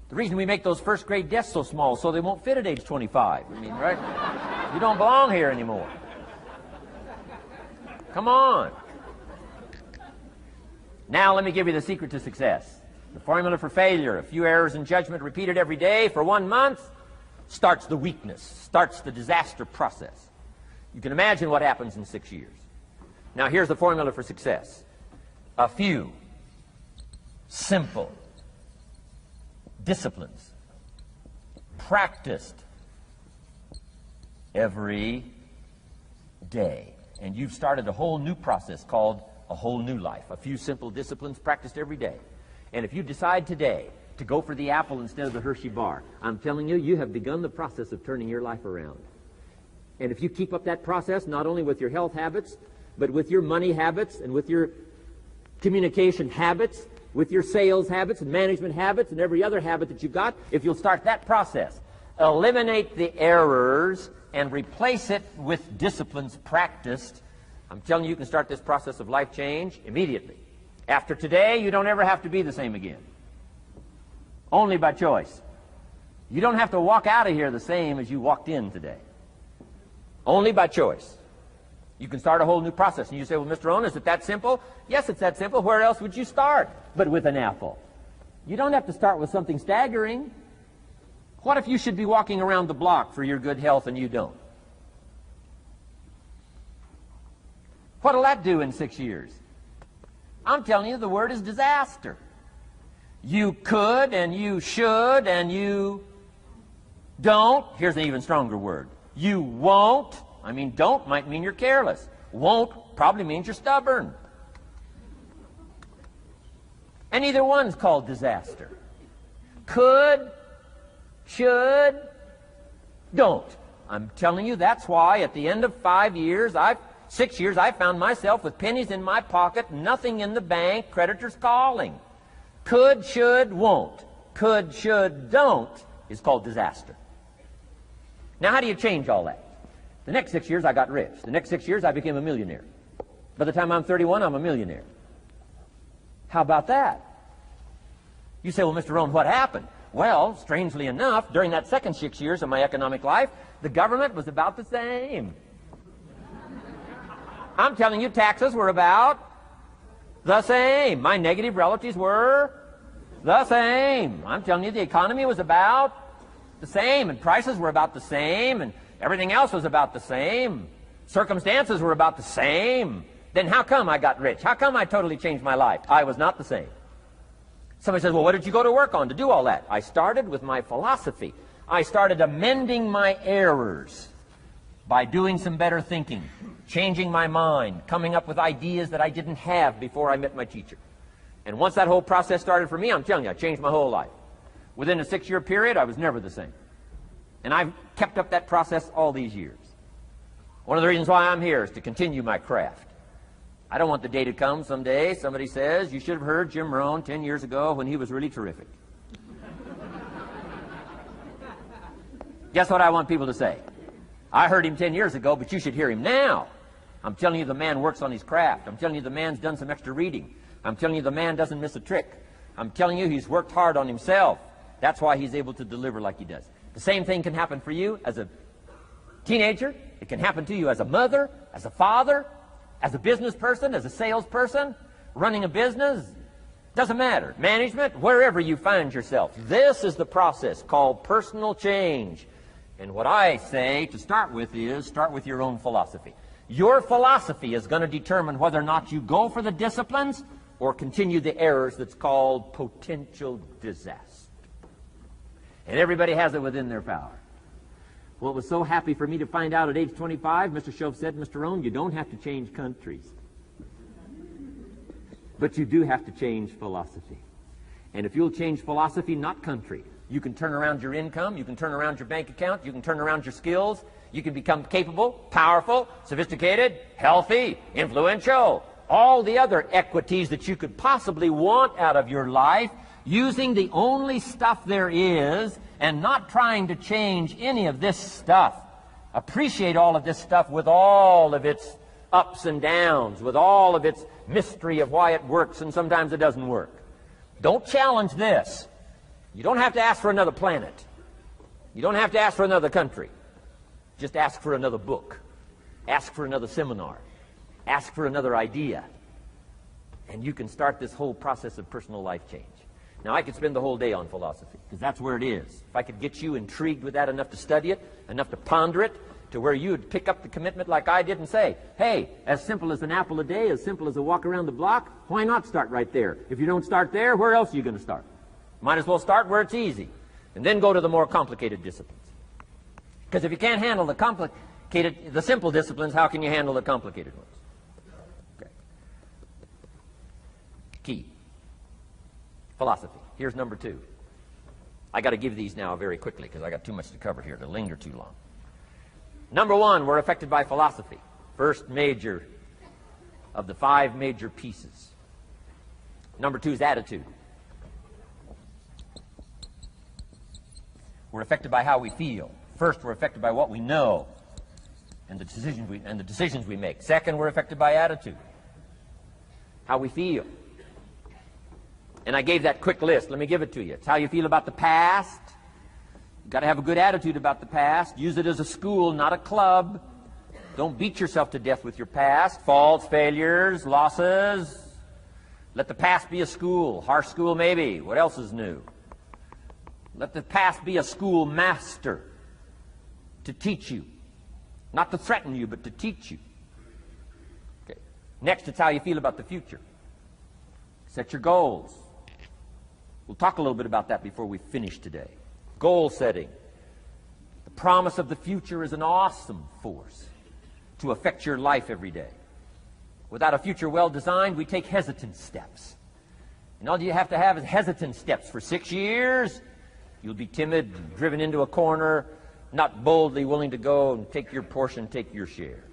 The reason we make those first grade desks so small so they won't fit at age 25. I mean, right? You don't belong here anymore. Come on. Now let me give you the secret to success. The formula for failure: a few errors in judgment repeated every day for 1 month starts the weakness, starts the disaster process. You can imagine what happens in 6 years. Now here's the formula for success: a few simple disciplines practiced every day. And you've started a whole new process called a whole new life. A few simple disciplines practiced every day. And if you decide today to go for the apple instead of the Hershey bar, I'm telling you, you have begun the process of turning your life around. And if you keep up that process, not only with your health habits, but with your money habits and with your communication habits, with your sales habits and management habits and every other habit that you've got, if you'll start that process, eliminate the errors and replace it with disciplines practiced, I'm telling you, you can start this process of life change immediately. After today, you don't ever have to be the same again. Only by choice. You don't have to walk out of here the same as you walked in today. Only by choice. You can start a whole new process. And you say, well, Mr. Rohn, is it that simple? Yes, it's that simple. Where else would you start but with an apple? You don't have to start with something staggering. What if you should be walking around the block for your good health and you don't? What'll that do in 6 years? I'm telling you, the word is disaster. You could and you should and you don't. Here's an even stronger word. You won't. I mean, don't might mean you're careless. Won't probably means you're stubborn. And either one's called disaster. Could, should, don't. I'm telling you, that's why at the end of 6 years, I found myself with pennies in my pocket, nothing in the bank, creditors calling. Could, should, won't. Could, should, don't is called disaster. Now, how do you change all that? The next 6 years, I got rich. The next 6 years, I became a millionaire. By the time I'm 31, I'm a millionaire. How about that? You say, well, Mr. Rohn, what happened? Well, strangely enough, during that second 6 years of my economic life, the government was about the same. I'm telling you, taxes were about the same. My negative relatives were the same. I'm telling you, the economy was about the same, and prices were about the same, and everything else was about the same. Circumstances were about the same. Then how come I got rich? How come I totally changed my life? I was not the same. Somebody says, well, what did you go to work on to do all that? I started with my philosophy. I started amending my errors by doing some better thinking, changing my mind, coming up with ideas that I didn't have before I met my teacher. And once that whole process started for me, I'm telling you, I changed my whole life. Within a 6-year period, I was never the same. And I've kept up that process all these years. One of the reasons why I'm here is to continue my craft. I don't want the day to come someday somebody says, you should have heard Jim Rohn 10 years ago when he was really terrific. Guess what I want people to say? I heard him 10 years ago, but you should hear him now. I'm telling you the man works on his craft. I'm telling you the man's done some extra reading. I'm telling you the man doesn't miss a trick. I'm telling you he's worked hard on himself. That's why he's able to deliver like he does. The same thing can happen for you as a teenager. It can happen to you as a mother, as a father, as a business person, as a salesperson, running a business. Doesn't matter. Management, wherever you find yourself. This is the process called personal change. And what I say to start with is start with your own philosophy. Your philosophy is going to determine whether or not you go for the disciplines or continue the errors that's called potential disaster. And everybody has it within their power. Well, it was so happy for me to find out at age 25, Mr. Shove said, Mr. Rohn, you don't have to change countries. But you do have to change philosophy. And if you'll change philosophy, not country, you can turn around your income, you can turn around your bank account, you can turn around your skills, you can become capable, powerful, sophisticated, healthy, influential, all the other equities that you could possibly want out of your life, using the only stuff there is and not trying to change any of this stuff. Appreciate all of this stuff with all of its ups and downs, with all of its mystery of why it works and sometimes it doesn't work. Don't challenge this. You don't have to ask for another planet. You don't have to ask for another country. Just ask for another book. Ask for another seminar. Ask for another idea. And you can start this whole process of personal life change. Now, I could spend the whole day on philosophy, because that's where it is. If I could get you intrigued with that enough to study it, enough to ponder it, to where you would pick up the commitment like I did and say, hey, as simple as an apple a day, as simple as a walk around the block, why not start right there? If you don't start there, where else are you going to start? Might as well start where it's easy, and then go to the more complicated disciplines. Because if you can't handle the simple disciplines, how can you handle the complicated ones? Okay. Key. Philosophy. Here's number 2. I got to give these now very quickly because I got too much to cover here to linger too long. Number 1, we're affected by philosophy. First major of the 5 major pieces. Number 2 is attitude. We're affected by how we feel. First, we're affected by what we know and the decisions we make. Second, we're affected by attitude. How we feel. And I gave that quick list. Let me give it to you. It's how you feel about the past. You've got to have a good attitude about the past. Use it as a school, not a club. Don't beat yourself to death with your past. Faults, failures, losses. Let the past be a school. Harsh school maybe. What else is new? Let the past be a school master to teach you. Not to threaten you, but to teach you. Okay. Next, it's how you feel about the future. Set your goals. We'll talk a little bit about that before we finish today. Goal setting. The promise of the future is an awesome force to affect your life every day. Without a future well designed, we take hesitant steps. And all you have to have is hesitant steps for 6 years. You'll be timid, driven into a corner, not boldly willing to go and take your portion, take your share.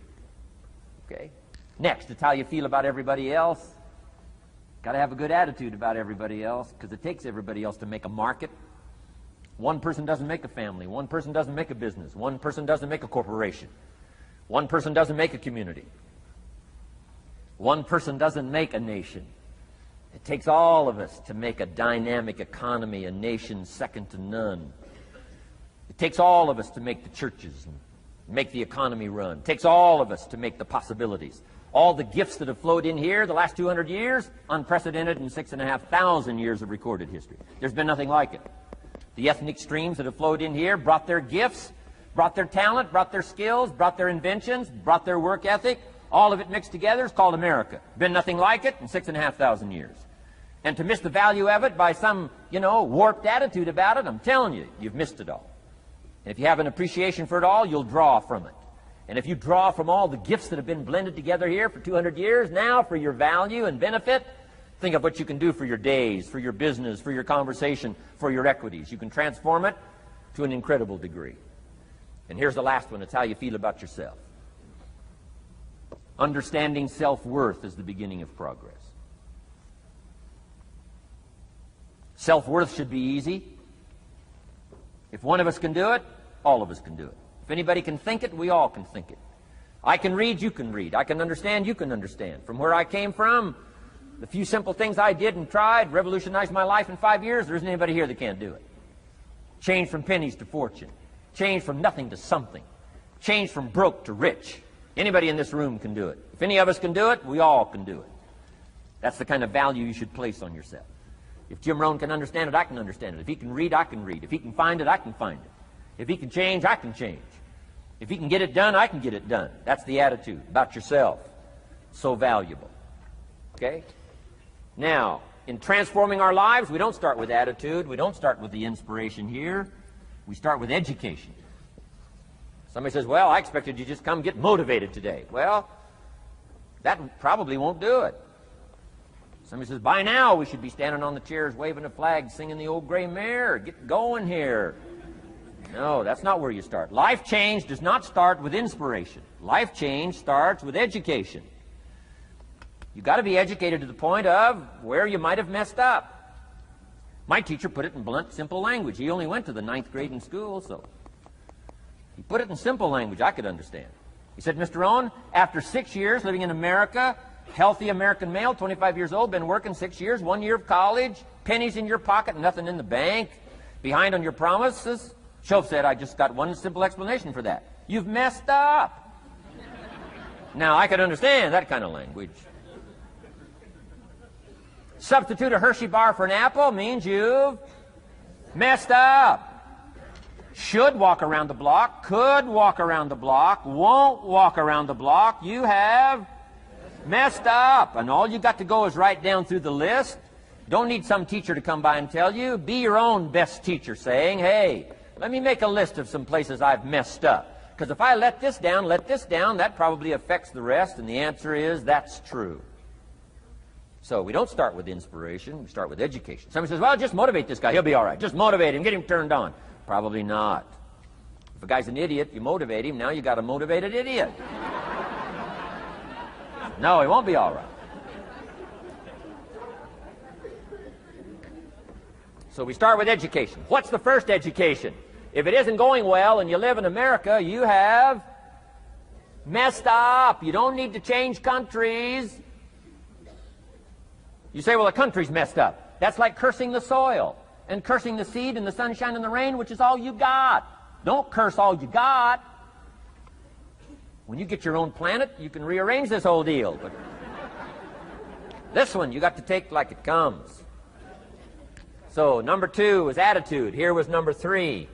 Okay? Next, it's how you feel about everybody else. Got to have a good attitude about everybody else, because it takes everybody else to make a market. One person doesn't make a family. One person doesn't make a business. One person doesn't make a corporation. One person doesn't make a community. One person doesn't make a nation. It takes all of us to make a dynamic economy, a nation second to none. It takes all of us to make the churches and make the economy run. It takes all of us to make the possibilities. All the gifts that have flowed in here the last 200 years, unprecedented in 6,500 years of recorded history. There's been nothing like it. The ethnic streams that have flowed in here brought their gifts, brought their talent, brought their skills, brought their inventions, brought their work ethic. All of it mixed together is called America. Been nothing like it in 6,500 years. And to miss the value of it by some, warped attitude about it, I'm telling you, you've missed it all. And if you have an appreciation for it all, you'll draw from it. And if you draw from all the gifts that have been blended together here for 200 years, now for your value and benefit, think of what you can do for your days, for your business, for your conversation, for your equities. You can transform it to an incredible degree. And here's the last one. It's how you feel about yourself. Understanding self-worth is the beginning of progress. Self-worth should be easy. If one of us can do it, all of us can do it. If anybody can think it, we all can think it. I can read, you can read. I can understand, you can understand. From where I came from, the few simple things I did and tried revolutionized my life in 5 years. There isn't anybody here that can't do it. Change from pennies to fortune. Change from nothing to something. Change from broke to rich. Anybody in this room can do it. If any of us can do it, we all can do it. That's the kind of value you should place on yourself. If Jim Rohn can understand it, I can understand it. If he can read, I can read. If he can find it, I can find it. If he can change, I can change. If he can get it done, I can get it done. That's the attitude about yourself. So valuable. Okay? Now, in transforming our lives, we don't start with attitude. We don't start with the inspiration here. We start with education. Somebody says, well, I expected you to just come get motivated today. Well, that probably won't do it. Somebody says, by now we should be standing on the chairs, waving a flag, singing the old gray mare. Get going here. No, that's not where you start. Life change does not start with inspiration. Life change starts with education. You've got to be educated to the point of where you might have messed up. My teacher put it in blunt, simple language. He only went to the 9th grade in school, so he put it in simple language I could understand. He said, Mr. Rohn, after 6 years living in America, healthy American male, 25 years old, been working 6 years, 1 year of college, pennies in your pocket, nothing in the bank, behind on your promises. Shoaff said, I just got one simple explanation for that. You've messed up. Now, I could understand that kind of language. Substitute a Hershey bar for an apple means you've messed up. Should walk around the block, could walk around the block, won't walk around the block. You have messed up. And all you got to go is write down through the list. Don't need some teacher to come by and tell you. Be your own best teacher saying, hey, let me make a list of some places I've messed up. Because if I let this down, that probably affects the rest. And the answer is that's true. So we don't start with inspiration. We start with education. Somebody says, well, just motivate this guy. He'll be all right. Just motivate him. Get him turned on. Probably not. If a guy's an idiot, you motivate him. Now you got a motivated idiot. No, he won't be all right. So we start with education. What's the first education? If it isn't going well and you live in America, you have messed up. You don't need to change countries. You say, well, the country's messed up. That's like cursing the soil and cursing the seed and the sunshine and the rain, which is all you got. Don't curse all you got. When you get your own planet, you can rearrange this whole deal. But this one, you got to take like it comes. So number 2 was attitude. Here was number 3,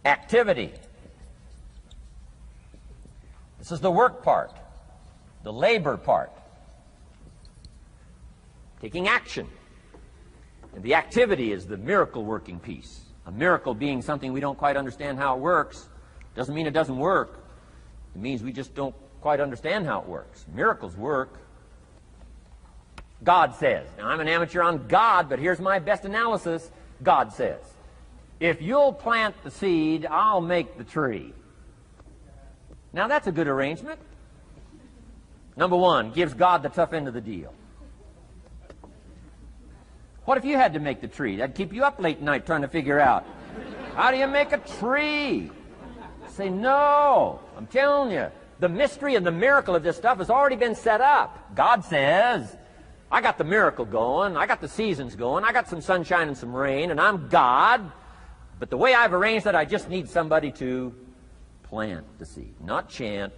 activity. This is the work part, the labor part. Taking action. And the activity is the miracle-working piece. A miracle being something we don't quite understand how it works doesn't mean it doesn't work. It means we just don't quite understand how it works. Miracles work. God says. Now, I'm an amateur on God, but here's my best analysis. God says, if you'll plant the seed, I'll make the tree. Now, that's a good arrangement. Number 1, gives God the tough end of the deal. What if you had to make the tree? That'd keep you up late at night trying to figure out, how do you make a tree? Say, no. I'm telling you, the mystery and the miracle of this stuff has already been set up. God says, I got the miracle going. I got the seasons going. I got some sunshine and some rain, and I'm God. But the way I've arranged it, I just need somebody to plant the seed, not chant.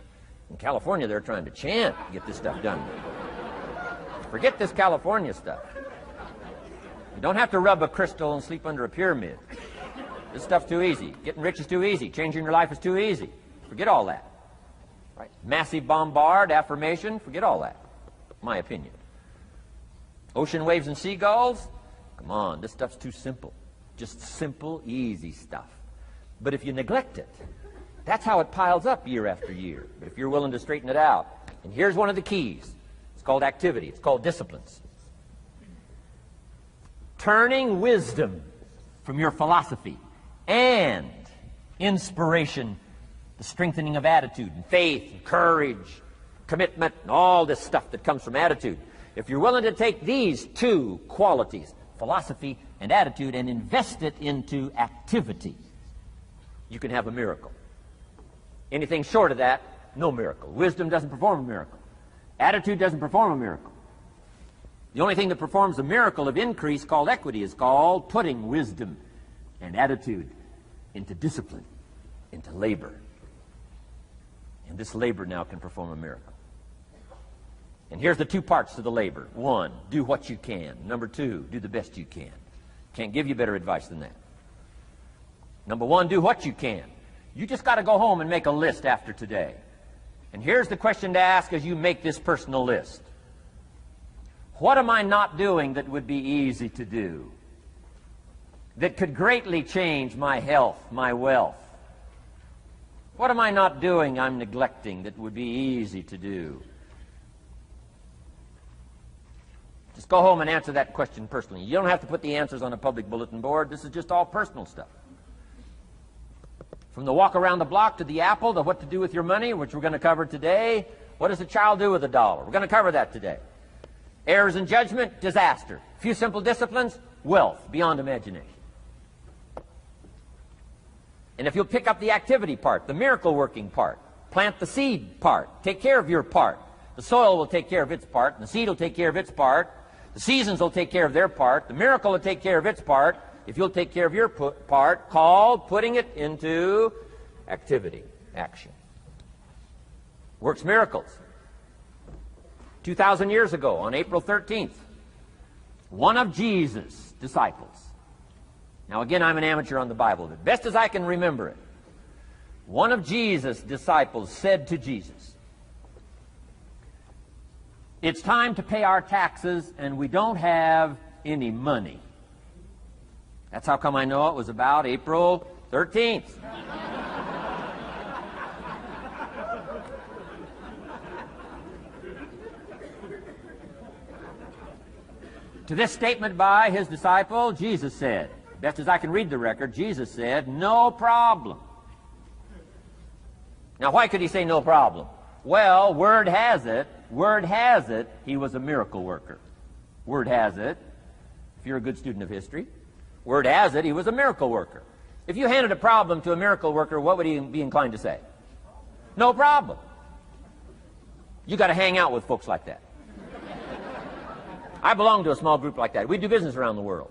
In California, they're trying to chant to get this stuff done. Forget this California stuff. You don't have to rub a crystal and sleep under a pyramid. This stuff's too easy. Getting rich is too easy. Changing your life is too easy. Forget all that. Right? Massive bombard, affirmation, forget all that. My opinion. Ocean waves and seagulls? Come on, this stuff's too simple. Just simple, easy stuff. But if you neglect it, that's how it piles up year after year. But if you're willing to straighten it out, and here's one of the keys. It's called activity. It's called disciplines. Turning wisdom from your philosophy and inspiration, the strengthening of attitude and faith and courage, commitment, and all this stuff that comes from attitude. If you're willing to take these two qualities, philosophy and attitude, and invest it into activity, you can have a miracle. Anything short of that, no miracle. Wisdom doesn't perform a miracle. Attitude doesn't perform a miracle. The only thing that performs a miracle of increase called equity is called putting wisdom and attitude into discipline, into labor. And this labor now can perform a miracle. And here's the two parts to the labor. One, do what you can. Number two, do the best you can. Can't give you better advice than that. Number one, do what you can. You just got to go home and make a list after today. And here's the question to ask as you make this personal list. What am I not doing that would be easy to do? That could greatly change my health, my wealth? What am I not doing I'm neglecting that would be easy to do? Just go home and answer that question personally. You don't have to put the answers on a public bulletin board. This is just all personal stuff. From the walk around the block to the apple to what to do with your money, which we're going to cover today. What does a child do with a dollar? We're going to cover that today. Errors in judgment, disaster. A few simple disciplines, wealth beyond imagination. And if you'll pick up the activity part, the miracle working part, plant the seed part, take care of your part. The soil will take care of its part, and the seed will take care of its part. The seasons will take care of their part. The miracle will take care of its part. If you'll take care of your part, called putting it into activity, action. Works miracles. 2,000 years ago, on April 13th, one of Jesus' disciples. Now again, I'm an amateur on the Bible, but best as I can remember it, one of Jesus' disciples said to Jesus, "It's time to pay our taxes, and we don't have any money." That's how come I know it was about April 13th. To this statement by his disciple, Jesus said, best as I can read the record, Jesus said, "No problem." Now, why could he say no problem? Well, word has it, he was a miracle worker. Word has it, if you're a good student of history, word has it, he was a miracle worker. If you handed a problem to a miracle worker, what would he be inclined to say? No problem. You got to hang out with folks like that. I belong to a small group like that. We do business around the world.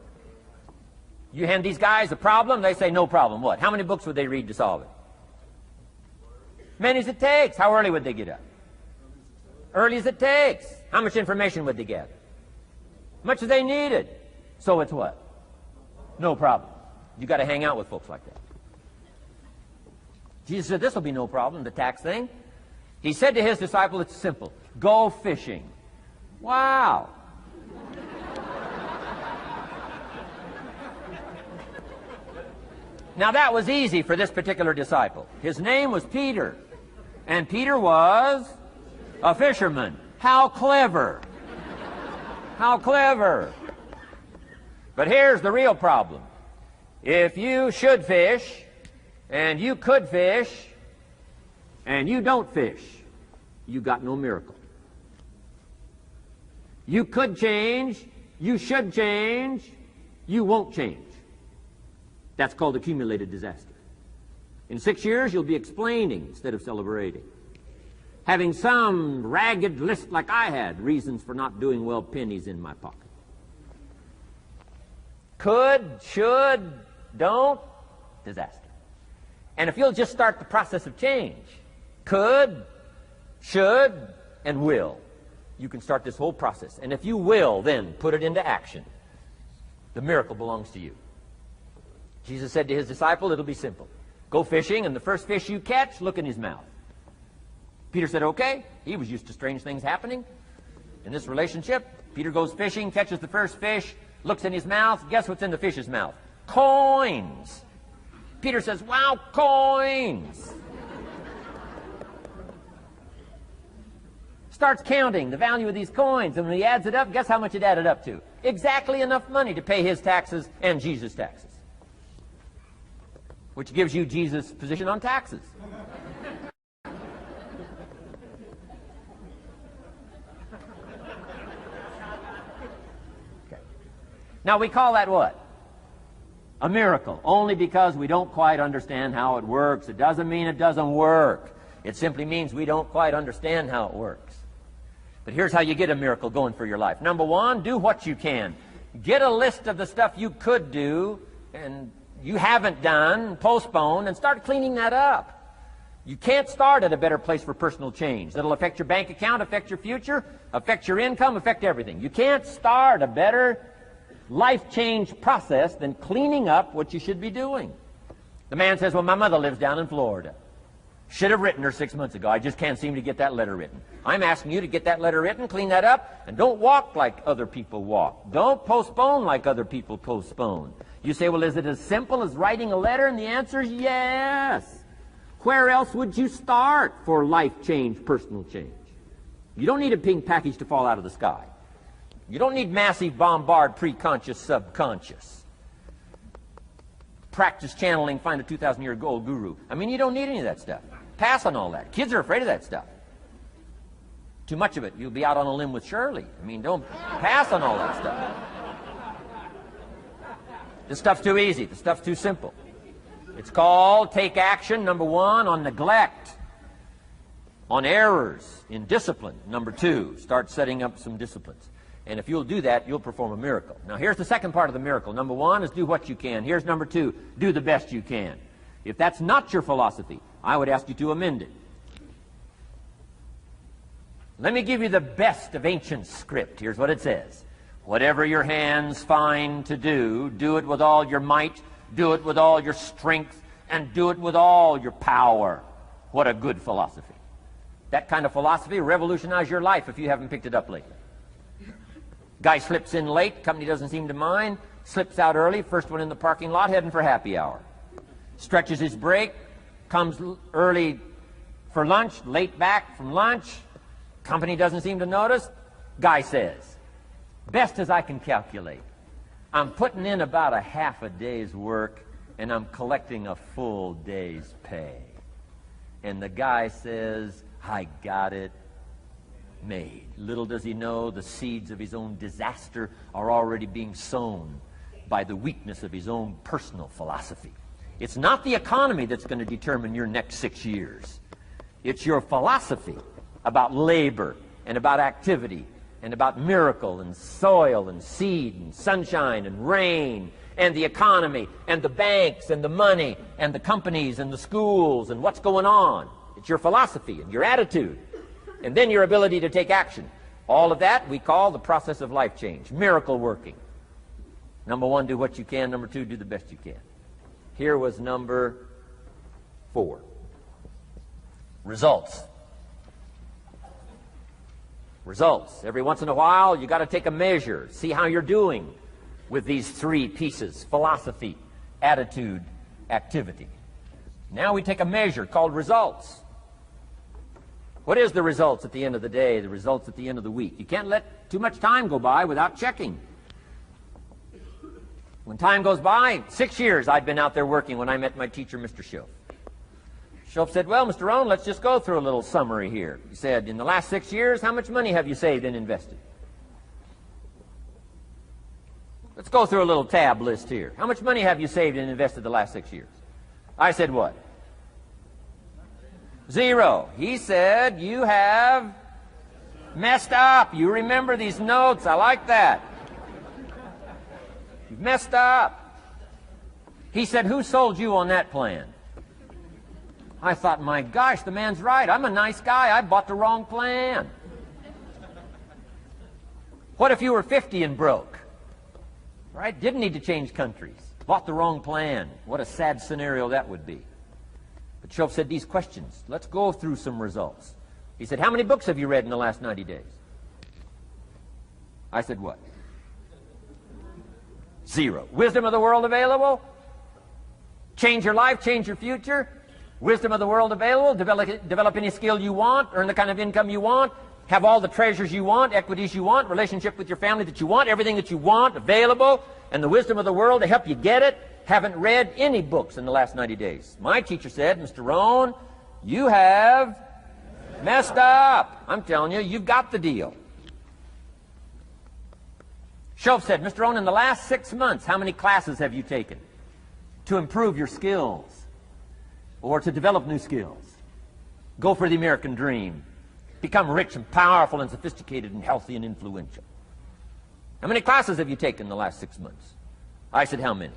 You hand these guys a problem, they say no problem. What? How many books would they read to solve it? Many as it takes. How early would they get up? Early as it takes. How much information would they get? Much as they needed. So it's what? No problem. You got to hang out with folks like that. Jesus said, this will be no problem, the tax thing. He said to his disciple, it's simple. Go fishing. Wow. Now that was easy for this particular disciple. His name was Peter. And Peter was a fisherman. How clever. How clever. But here's the real problem. If you should fish, and you could fish, and you don't fish, you got no miracle. You could change, you should change, you won't change. That's called accumulated disaster. In 6 years, you'll be explaining instead of celebrating. Having some ragged list like I had, reasons for not doing well, pennies in my pocket. Could, should, don't, disaster. And if you'll just start the process of change, could, should, and will, you can start this whole process. And if you will, then put it into action. The miracle belongs to you. Jesus said to his disciple, it'll be simple. Go fishing, and the first fish you catch, look in his mouth. Peter said, okay. He was used to strange things happening in this relationship. Peter goes fishing, catches the first fish, looks in his mouth. Guess what's in the fish's mouth? Coins. Peter says, wow, coins. Starts counting the value of these coins, and when he adds it up, guess how much it added up to? Exactly enough money to pay his taxes and Jesus' taxes. Which gives you Jesus' position on taxes. Okay. Now we call that what? A miracle, only because we don't quite understand how it works. It doesn't mean it doesn't work. It simply means we don't quite understand how it works. But here's how you get a miracle going for your life. Number one, do what you can. Get a list of the stuff you could do and you haven't done, postpone, and start cleaning that up. You can't start at a better place for personal change. That'll affect your bank account, affect your future, affect your income, affect everything. You can't start a better life change process than cleaning up what you should be doing. The man says, well, my mother lives down in Florida. Should have written her 6 months ago. I just can't seem to get that letter written. I'm asking you to get that letter written, clean that up, and don't walk like other people walk. Don't postpone like other people postpone. You say, well, is it as simple as writing a letter? And the answer is yes. Where else would you start for life change, personal change? You don't need a pink package to fall out of the sky. You don't need massive bombard, pre-conscious, subconscious. Practice channeling, find a 2,000-year-old guru. I mean, you don't need any of that stuff. Pass on all that. Kids are afraid of that stuff. Too much of it, you'll be out on a limb with Shirley. I mean, don't pass on all that stuff. This stuff's too easy. This stuff's too simple. It's called take action, number one, on neglect, on errors, in discipline. Number two, start setting up some disciplines. And if you'll do that, you'll perform a miracle. Now, here's the second part of the miracle. Number one is do what you can. Here's number two, do the best you can. If that's not your philosophy, I would ask you to amend it. Let me give you the best of ancient script. Here's what it says. Whatever your hands find to do, do it with all your might, do it with all your strength, and do it with all your power. What a good philosophy. That kind of philosophy will revolutionize your life if you haven't picked it up lately. Guy slips in late, company doesn't seem to mind, slips out early, first one in the parking lot, heading for happy hour. Stretches his break, comes early for lunch, late back from lunch, company doesn't seem to notice. Guy says, best as I can calculate, I'm putting in about a half a day's work and I'm collecting a full day's pay. And the guy says, I got it made. Little does he know the seeds of his own disaster are already being sown by the weakness of his own personal philosophy. It's not the economy that's going to determine your next 6 years. It's your philosophy about labor and about activity and about miracle and soil and seed and sunshine and rain and the economy and the banks and the money and the companies and the schools and what's going on. It's your philosophy and your attitude. And then your ability to take action. All of that we call the process of life change, miracle working. Number one, do what you can. Number two, do the best you can. Here was number 4. Results. Results. Every once in a while, you got to take a measure, see how you're doing with these 3 pieces: philosophy, attitude, activity. Now we take a measure called results. What is the results at the end of the day, the results at the end of the week? You can't let too much time go by without checking. When time goes by, 6 years I'd been out there working when I met my teacher, Mr. Schoaf. Schoaf said, well, Mr. Rohn, let's just go through a little summary here. He said, in the last 6 years, how much money have you saved and invested? Let's go through a little tab list here. How much money have you saved and invested the last 6 years? I said, what? 0. He said, you have messed up. You remember these notes. I like that. You've messed up. He said, who sold you on that plan? I thought, my gosh, the man's right. I'm a nice guy. I bought the wrong plan. What if you were 50 and broke? Right? Didn't need to change countries. Bought the wrong plan. What a sad scenario that would be. But Schoaf said these questions. Let's go through some results. He said, how many books have you read in the last 90 days? I said, what? 0. Wisdom of the world available? Change your life, change your future? Wisdom of the world available? Develop any skill you want, earn the kind of income you want, have all the treasures you want, equities you want, relationship with your family that you want, everything that you want available, and the wisdom of the world to help you get it. Haven't read any books in the last 90 days. My teacher said, Mr. Rohn, you have messed up. I'm telling you, you've got the deal. Shoaff said, Mr. Rohn, in the last 6 months, how many classes have you taken to improve your skills or to develop new skills? Go for the American dream. Become rich and powerful and sophisticated and healthy and influential. How many classes have you taken in the last 6 months? I said, how many?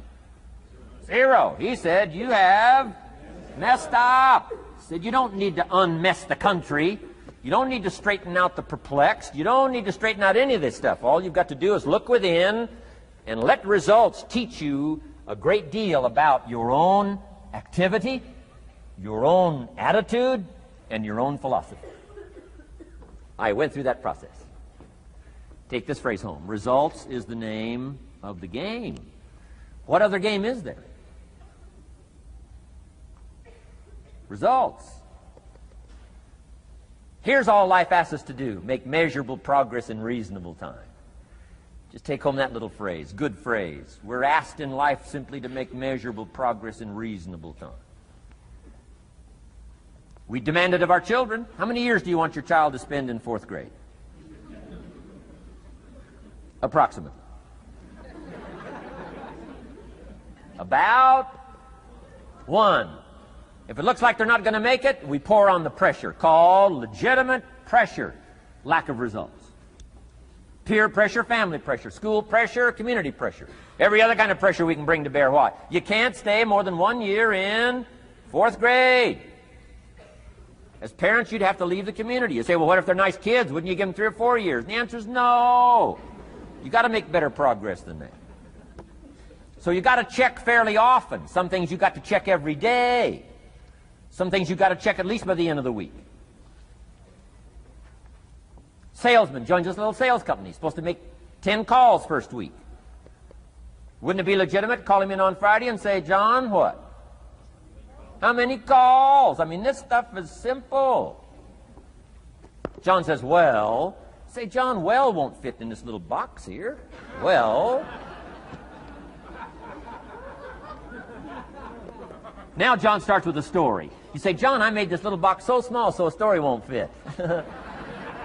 0. He said, you have messed up. He said, you don't need to unmess the country. You don't need to straighten out the perplexed. You don't need to straighten out any of this stuff. All you've got to do is look within and let results teach you a great deal about your own activity, your own attitude, and your own philosophy. I went through that process. Take this phrase home. Results is the name of the game. What other game is there? Results. Here's all life asks us to do. Make measurable progress in reasonable time. Just take home that little phrase. Good phrase. We're asked in life simply to make measurable progress in reasonable time. We demand it of our children. How many years do you want your child to spend in 4th grade? Approximately. About 1. If it looks like they're not going to make it, we pour on the pressure, called legitimate pressure, lack of results. Peer pressure, family pressure, school pressure, community pressure. Every other kind of pressure we can bring to bear. Why? You can't stay more than 1 year in 4th grade. As parents, you'd have to leave the community. You say, well, what if they're nice kids? Wouldn't you give them 3 or 4 years? And the answer is no. You got to make better progress than that. So you got to check fairly often. Some things you got to check every day. Some things you got to check at least by the end of the week. Salesman joins this little sales company. He's supposed to make 10 calls first week. Wouldn't it be legitimate to call him in on Friday and say, John, what? How many calls? I mean, this stuff is simple. John says, well. Say, John, well won't fit in this little box here. Well. Now John starts with a story. You say, John, I made this little box so small so a story won't fit.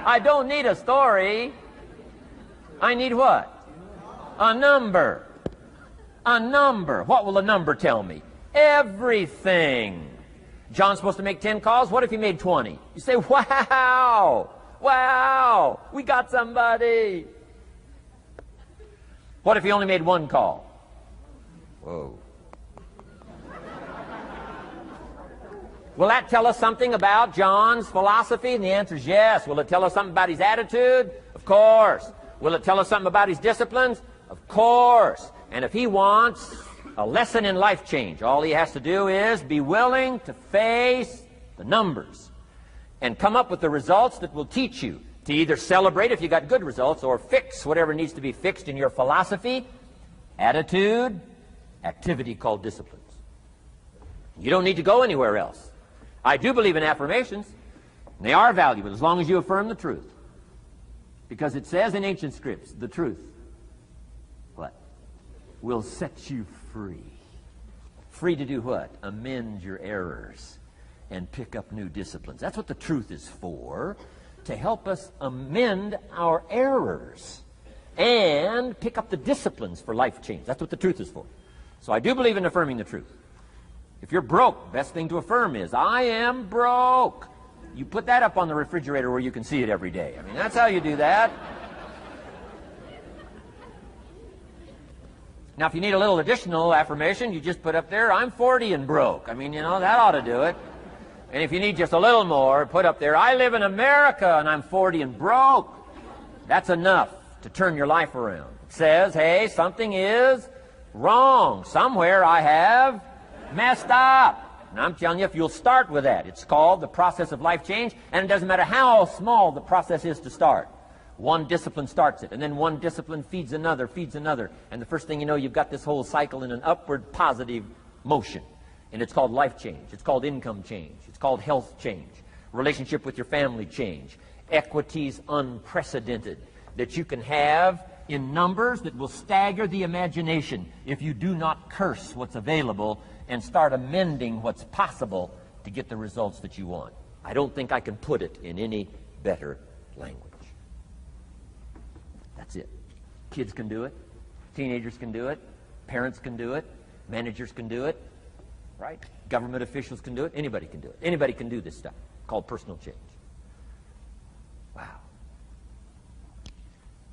I don't need a story. I need what? A number. A number. What will a number tell me? Everything. John's supposed to make 10 calls. What if he made 20? You say, wow. Wow. We got somebody. What if he only made 1 call? Whoa. Will that tell us something about John's philosophy? And the answer is yes. Will it tell us something about his attitude? Of course. Will it tell us something about his disciplines? Of course. And if he wants a lesson in life change, all he has to do is be willing to face the numbers and come up with the results that will teach you to either celebrate if you got good results or fix whatever needs to be fixed in your philosophy, attitude, activity called disciplines. You don't need to go anywhere else. I do believe in affirmations. And they are valuable as long as you affirm the truth. Because it says in ancient scripts, the truth, what? Will set you free. Free to do what? Amend your errors and pick up new disciplines. That's what the truth is for, to help us amend our errors and pick up the disciplines for life change. That's what the truth is for. So I do believe in affirming the truth. If you're broke, best thing to affirm is, I am broke. You put that up on the refrigerator where you can see it every day. I mean, that's how you do that. Now, if you need a little additional affirmation, you just put up there, I'm 40 and broke. I mean, you know, that ought to do it. And if you need just a little more, put up there, I live in America and I'm 40 and broke. That's enough to turn your life around. It says, hey, something is wrong. Somewhere I have messed up. And I'm telling you, if you'll start with that, it's called the process of life change, and it doesn't matter how small the process is to start. One discipline starts it, and then one discipline feeds another, and the first thing you know, you've got this whole cycle in an upward positive motion. And it's called life change. It's called income change. It's called health change. Relationship with your family change. Equities unprecedented that you can have in numbers that will stagger the imagination if you do not curse what's available and start amending what's possible to get the results that you want. I don't think I can put it in any better language. That's it. Kids can do it. Teenagers can do it. Parents can do it. Managers can do it. Right? Government officials can do it. Anybody can do it. Anybody can do this stuff called personal change. Wow.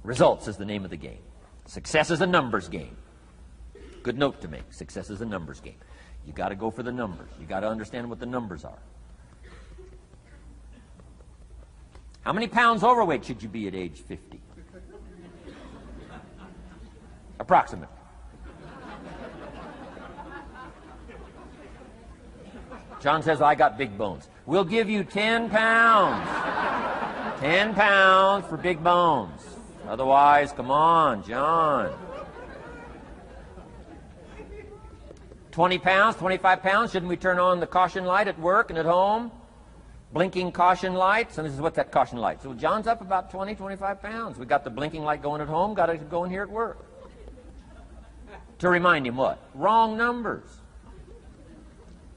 Results is the name of the game. Success is a numbers game. Good note to make. Success is a numbers game. You got to go for the numbers. You got to understand what the numbers are. How many pounds overweight should you be at age 50? Approximate. John says, I got big bones. We'll give you 10 pounds. 10 pounds for big bones. Otherwise, come on, John. 20 pounds, 25 pounds. Shouldn't we turn on the caution light at work and at home? Blinking caution light. Somebody says, what's that caution light? So John's up about 20, 25 pounds. We got the blinking light going at home, got it going here at work. To remind him what? Wrong numbers.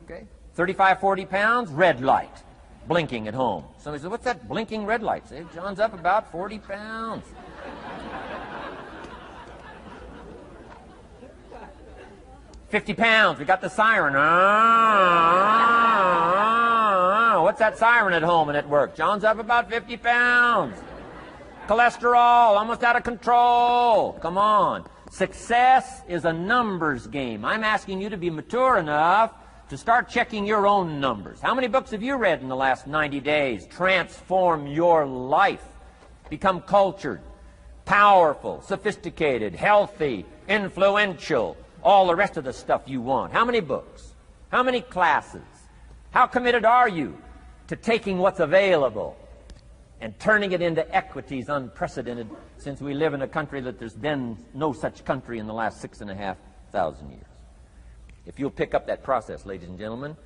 Okay? 35, 40 pounds, red light, blinking at home. Somebody says, what's that blinking red light? Say, John's up about 40 pounds. 50 pounds, we got the siren. What's that siren at home and at work? John's up about 50 pounds. Cholesterol, almost out of control. Come on. Success is a numbers game. I'm asking you to be mature enough to start checking your own numbers. How many books have you read in the last 90 days? Transform your life. Become cultured, powerful, sophisticated, healthy, influential, all the rest of the stuff you want. How many books? How many classes? How committed are you to taking what's available and turning it into equities unprecedented, since we live in a country that there's been no such country in the last 6,500 years? If you'll pick up that process, ladies and gentlemen,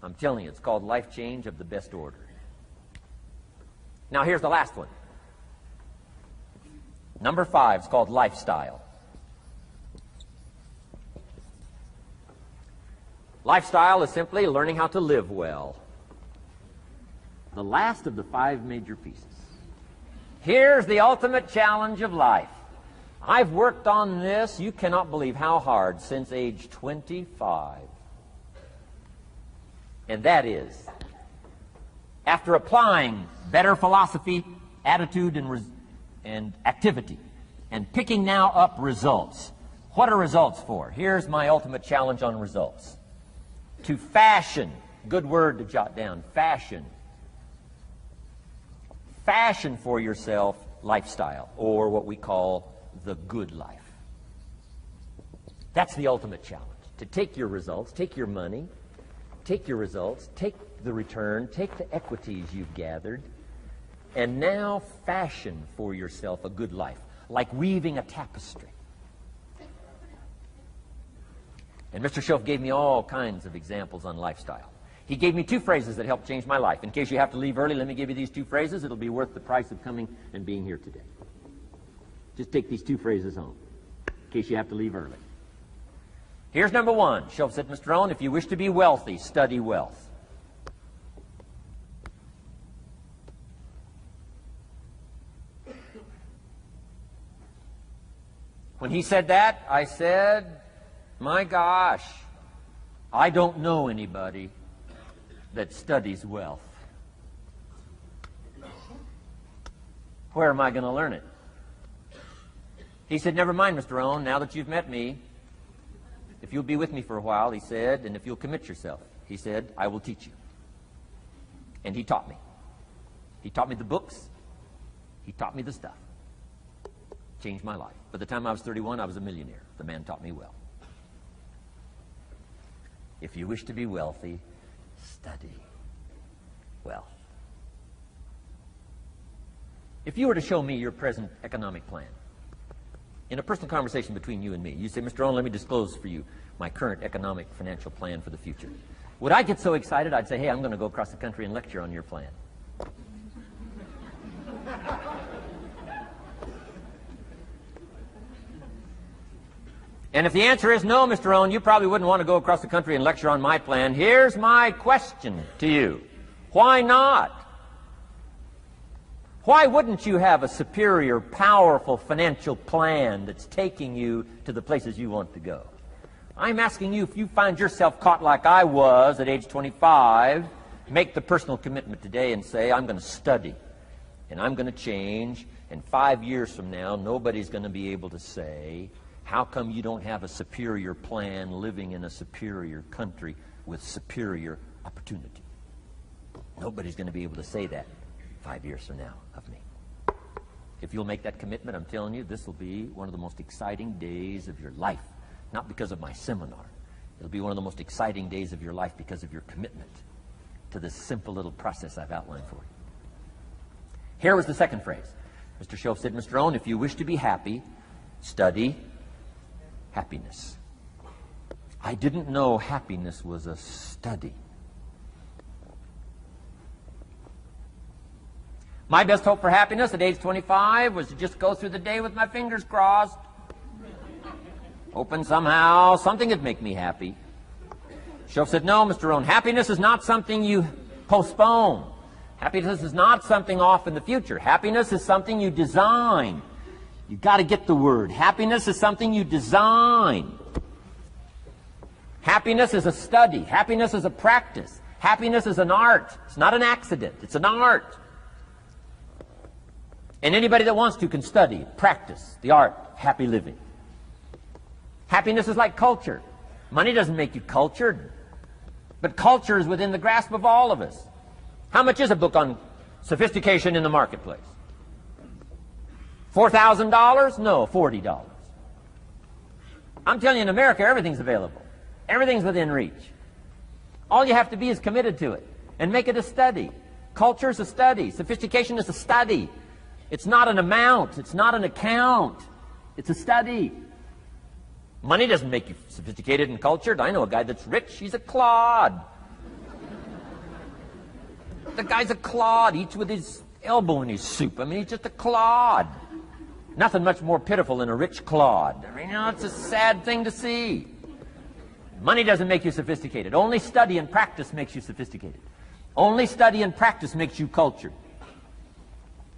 I'm telling you, it's called life change of the best order. Now, here's the last one. Number 5 is called lifestyle. Lifestyle is simply learning how to live well. The last of the 5 major pieces. Here's the ultimate challenge of life. I've worked on this, you cannot believe how hard, since age 25. And that is, after applying better philosophy, attitude, and activity, and picking now up results. What are results for? Here's my ultimate challenge on results. To fashion, good word to jot down, fashion. Fashion for yourself lifestyle, or what we call the good life. That's the ultimate challenge. To take your results, take your money, take your results, take the return, take the equities you've gathered, and now fashion for yourself a good life, like weaving a tapestry. And Mr. Schoaf gave me all kinds of examples on lifestyle. He gave me 2 phrases that helped change my life. In case you have to leave early, let me give you these 2 phrases. It'll be worth the price of coming and being here today. Just take these 2 phrases home, in case you have to leave early. Here's number 1. Schoaf said, Mr. Rohn, if you wish to be wealthy, study wealth. When he said that, I said, my gosh, I don't know anybody that studies wealth. Where am I going to learn it? He said, never mind, Mr. Rohn, now that you've met me, if you'll be with me for a while, he said, and if you'll commit yourself, he said, I will teach you. And he taught me. He taught me the books. He taught me the stuff. Changed my life. By the time I was 31, I was a millionaire. The man taught me well. If you wish to be wealthy, study wealth. If you were to show me your present economic plan, in a personal conversation between you and me, you say, Mr. Rohn, let me disclose for you my current economic financial plan for the future. Would I get so excited I'd say, hey, I'm going to go across the country and lecture on your plan? And if the answer is no, Mr. Rohn, you probably wouldn't want to go across the country and lecture on my plan. Here's my question to you. Why not? Why wouldn't you have a superior, powerful financial plan that's taking you to the places you want to go? I'm asking you, if you find yourself caught like I was at age 25, make the personal commitment today and say, I'm going to study and I'm going to change, and 5 years from now, nobody's going to be able to say, how come you don't have a superior plan living in a superior country with superior opportunity? Nobody's going to be able to say that 5 years from now of me. If you'll make that commitment, I'm telling you, this will be one of the most exciting days of your life. Not because of my seminar. It'll be one of the most exciting days of your life because of your commitment to this simple little process I've outlined for you. Here was the second phrase. Mr. Schoaf said, Mr. Rohn, if you wish to be happy, study happiness. I didn't know happiness was a study. My best hope for happiness at age 25 was to just go through the day with my fingers crossed. Hoping somehow something would make me happy. Schoaf said, no, Mr. Rohn, happiness is not something you postpone. Happiness is not something off in the future. Happiness is something you design. You've got to get the word. Happiness is something you design. Happiness is a study. Happiness is a practice. Happiness is an art. It's not an accident. It's an art. And anybody that wants to can study, practice the art of happy living. Happiness is like culture. Money doesn't make you cultured, but culture is within the grasp of all of us. How much is a book on sophistication in the marketplace? $4,000? No, $40. I'm telling you, in America, everything's available. Everything's within reach. All you have to be is committed to it and make it a study. Culture is a study. Sophistication is a study. It's not an amount. It's not an account. It's a study. Money doesn't make you sophisticated and cultured. I know a guy that's rich. He's a clod. The guy's a clod. Eats with his elbow in his soup. I mean, he's just a clod. Nothing much more pitiful than a rich clod. I mean, you know, it's a sad thing to see. Money doesn't make you sophisticated. Only study and practice makes you sophisticated. Only study and practice makes you cultured.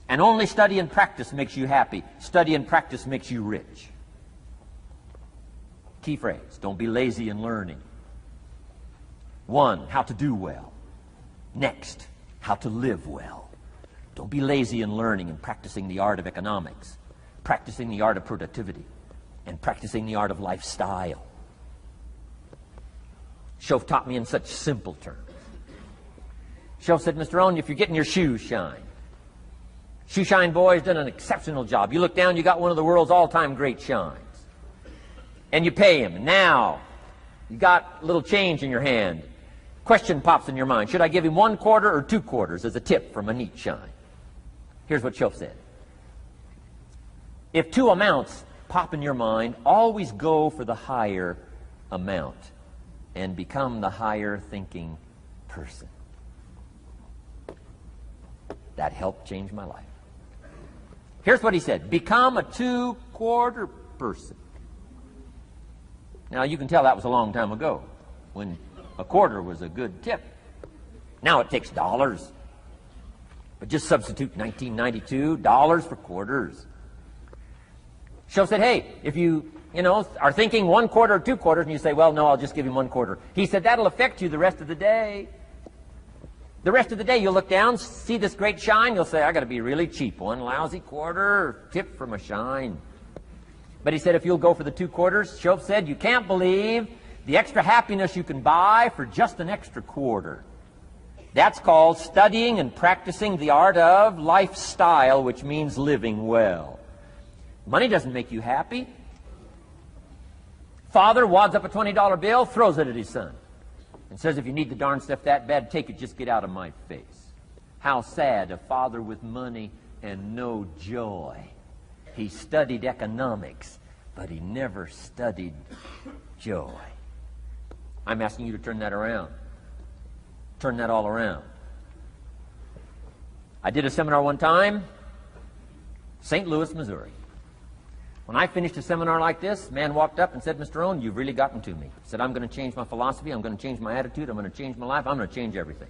And only study and practice makes you happy. Study and practice makes you rich. Key phrase, don't be lazy in learning. 1, how to do well. Next, how to live well. Don't be lazy in learning and practicing the art of economics, practicing the art of productivity, and practicing the art of lifestyle. Schoaf taught me in such simple terms. Schoaf said, Mr. Rohn, if you're getting your shoes shined, Shoe Shine Boy's done an exceptional job. You look down, you got one of the world's all-time great shines. And you pay him. Now, you got a little change in your hand. Question pops in your mind. Should I give him 1 quarter or 2 quarters as a tip from a neat shine? Here's what Schoaf said. If 2 amounts pop in your mind, always go for the higher amount and become the higher thinking person. That helped change my life. Here's what he said. Become a 2-quarter person. Now, you can tell that was a long time ago, when a quarter was a good tip. Now it takes dollars. But just substitute 1992, dollars for quarters. Schoaf said, hey, if you are thinking 1 quarter or 2 quarters, and you say, well, no, I'll just give him 1 quarter. He said, that'll affect you the rest of the day. The rest of the day, you'll look down, see this great shine, you'll say, I got to be really cheap. 1 lousy quarter, tip from a shine. But he said, if you'll go for the 2 quarters, Schoaf said, you can't believe the extra happiness you can buy for just an extra quarter. That's called studying and practicing the art of lifestyle, which means living well. Money doesn't make you happy. Father wads up a $20 bill, throws it at his son, and says, if you need the darn stuff that bad, take it, just get out of my face. How sad, a father with money and no joy. He studied economics, but he never studied joy. I'm asking you to turn that around. Turn that all around. I did a seminar one time, St. Louis, Missouri. When I finished a seminar like this, a man walked up and said, Mr. Rohn, you've really gotten to me. He said, I'm going to change my philosophy, I'm going to change my attitude, I'm going to change my life, I'm going to change everything.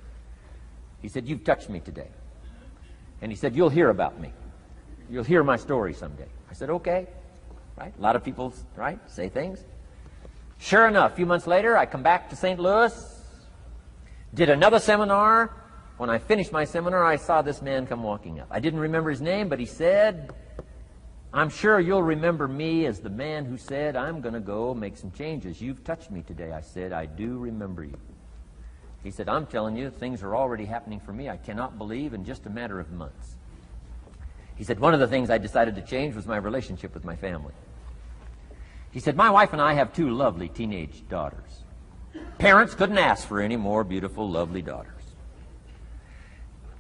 He said, you've touched me today. And he said, you'll hear about me. You'll hear my story someday. I said, okay. Right? A lot of people, right, say things. Sure enough, a few months later, I come back to St. Louis, did another seminar. When I finished my seminar, I saw this man come walking up. I didn't remember his name, but he said, I'm sure you'll remember me as the man who said, I'm going to go make some changes. You've touched me today. I said, I do remember you. He said, I'm telling you, things are already happening for me. I cannot believe in just a matter of months. He said, one of the things I decided to change was my relationship with my family. He said, my wife and I have 2 lovely teenage daughters. Parents couldn't ask for any more beautiful, lovely daughters.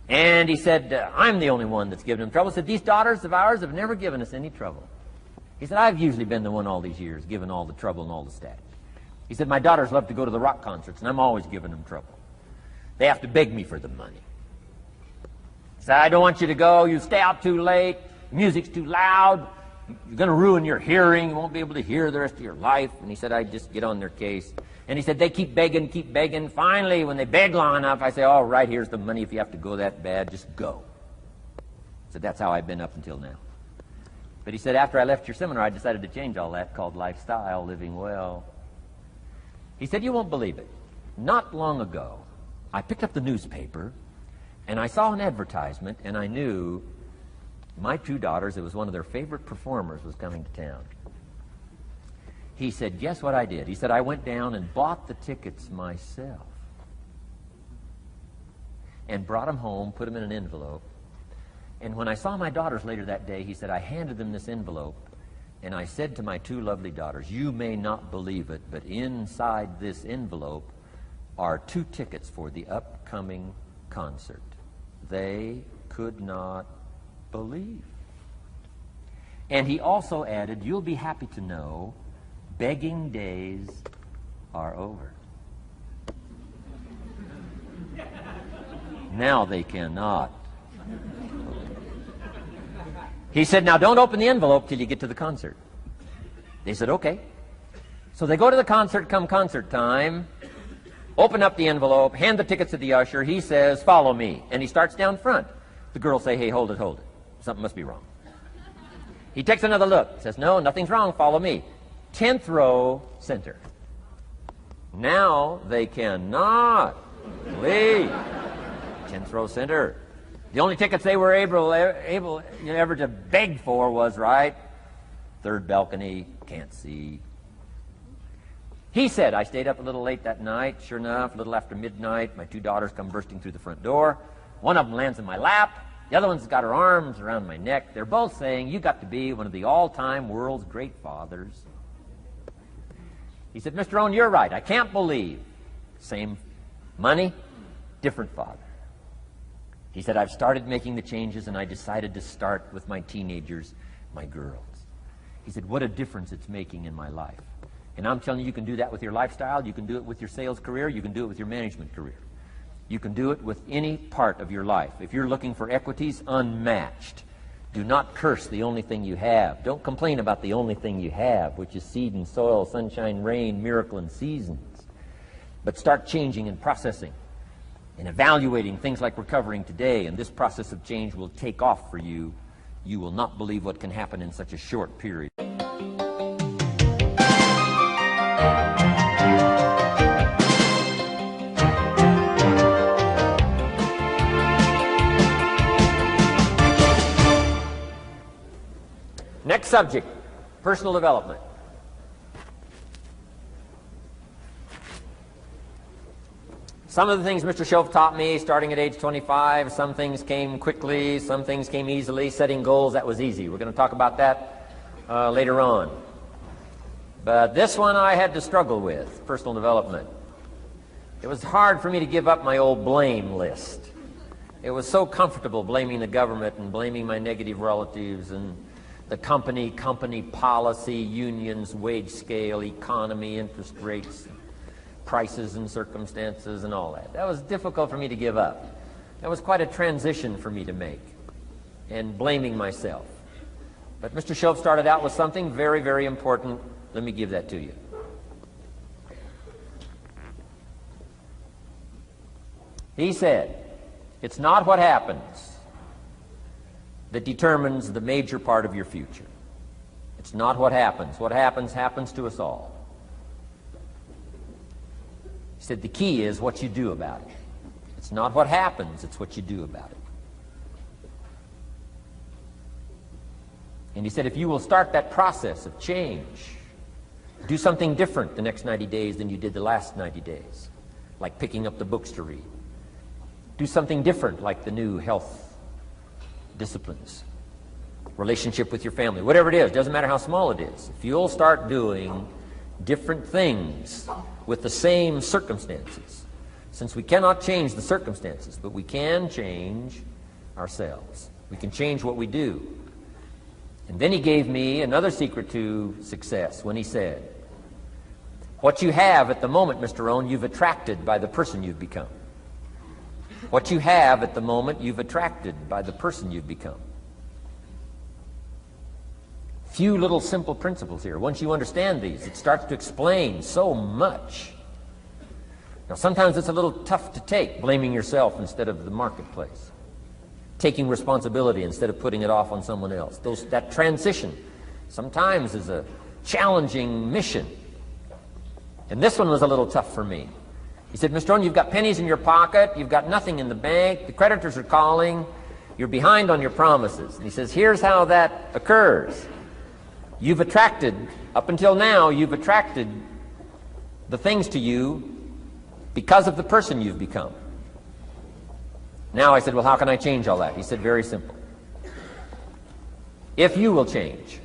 And he said, I'm the only one that's given them trouble. He said, these daughters of ours have never given us any trouble. He said, I've usually been the one all these years giving all the trouble and all the static. He said, my daughters love to go to the rock concerts, and I'm always giving them trouble. They have to beg me for the money. He said, I don't want you to go. You stay out too late. Music's too loud. You're going to ruin your hearing. You won't be able to hear the rest of your life. And he said, I just get on their case. And he said, they keep begging, keep begging. Finally, when they beg long enough, I say, all right, here's the money. If you have to go that bad, just go. He said, that's how I've been up until now. But he said, after I left your seminar, I decided to change all that, called lifestyle, living well. He said, you won't believe it. Not long ago, I picked up the newspaper, and I saw an advertisement, and I knew my 2 daughters, it was one of their favorite performers, was coming to town. He said, guess what I did? He said, I went down and bought the tickets myself and brought them home, put them in an envelope. And when I saw my daughters later that day, he said, I handed them this envelope, and I said to my 2 lovely daughters, you may not believe it, but inside this envelope are 2 tickets for the upcoming concert. They could not believe. And he also added, you'll be happy to know begging days are over. Now they cannot. He said, now don't open the envelope till you get to the concert. They said, okay. So they go to the concert, come concert time, open up the envelope, hand the tickets to the usher. He says, follow me. And he starts down front. The girls say, hey, hold it, hold it. Something must be wrong. He takes another look, says, no, nothing's wrong, follow me. 10th row, center. Now they cannot leave. 10th row, center. The only tickets they were able ever to beg for was, right, 3rd balcony, can't see. He said, I stayed up a little late that night. Sure enough, a little after midnight, my 2 daughters come bursting through the front door. One of them lands in my lap. The other one's got her arms around my neck. They're both saying, you got to be one of the all-time world's great fathers. He said, Mr. Rohn, you're right. I can't believe. Same money, different father. He said, I've started making the changes, and I decided to start with my teenagers, my girls. He said, what a difference it's making in my life. And I'm telling you, you can do that with your lifestyle. You can do it with your sales career. You can do it with your management career. You can do it with any part of your life. If you're looking for equities, unmatched. Do not curse the only thing you have. Don't complain about the only thing you have, which is seed and soil, sunshine, rain, miracle, and seasons. But start changing and processing and evaluating things like we're covering today, and this process of change will take off for you. You will not believe what can happen in such a short period. Next subject, personal development. Some of the things Mr. Schoaf taught me starting at age 25, some things came quickly, some things came easily. Setting goals, that was easy. We're going to talk about that later on. But this one I had to struggle with, personal development. It was hard for me to give up my old blame list. It was so comfortable blaming the government and blaming my negative relatives and the company policy, unions, wage scale, economy, interest rates, prices and circumstances and all that. That was difficult for me to give up. That was quite a transition for me to make, and blaming myself. But Mr. Shoaff started out with something very, very important. Let me give that to you. He said, it's not what happens that determines the major part of your future. It's not what happens. What happens, happens to us all. He said the key is what you do about it. It's not what happens, it's what you do about it. And he said if you will start that process of change, do something different the next 90 days than you did the last 90 days, like picking up the books to read. Do something different like the new health disciplines, relationship with your family, whatever it is, doesn't matter how small it is. If you'll start doing different things with the same circumstances, since we cannot change the circumstances, but we can change ourselves. We can change what we do. And then he gave me another secret to success when he said, what you have at the moment, Mr. Rohn, you've attracted by the person you've become. What you have at the moment, you've attracted by the person you've become. Few little simple principles here. Once you understand these, it starts to explain so much. Now, sometimes it's a little tough to take, blaming yourself instead of the marketplace, taking responsibility instead of putting it off on someone else. That transition sometimes is a challenging mission. And this one was a little tough for me. He said, Mr. Rohn, you've got pennies in your pocket, you've got nothing in the bank, the creditors are calling, you're behind on your promises. And he says, here's how that occurs. You've attracted, up until now, you've attracted the things to you because of the person you've become. Now I said, well, how can I change all that? He said, very simple. If you will change,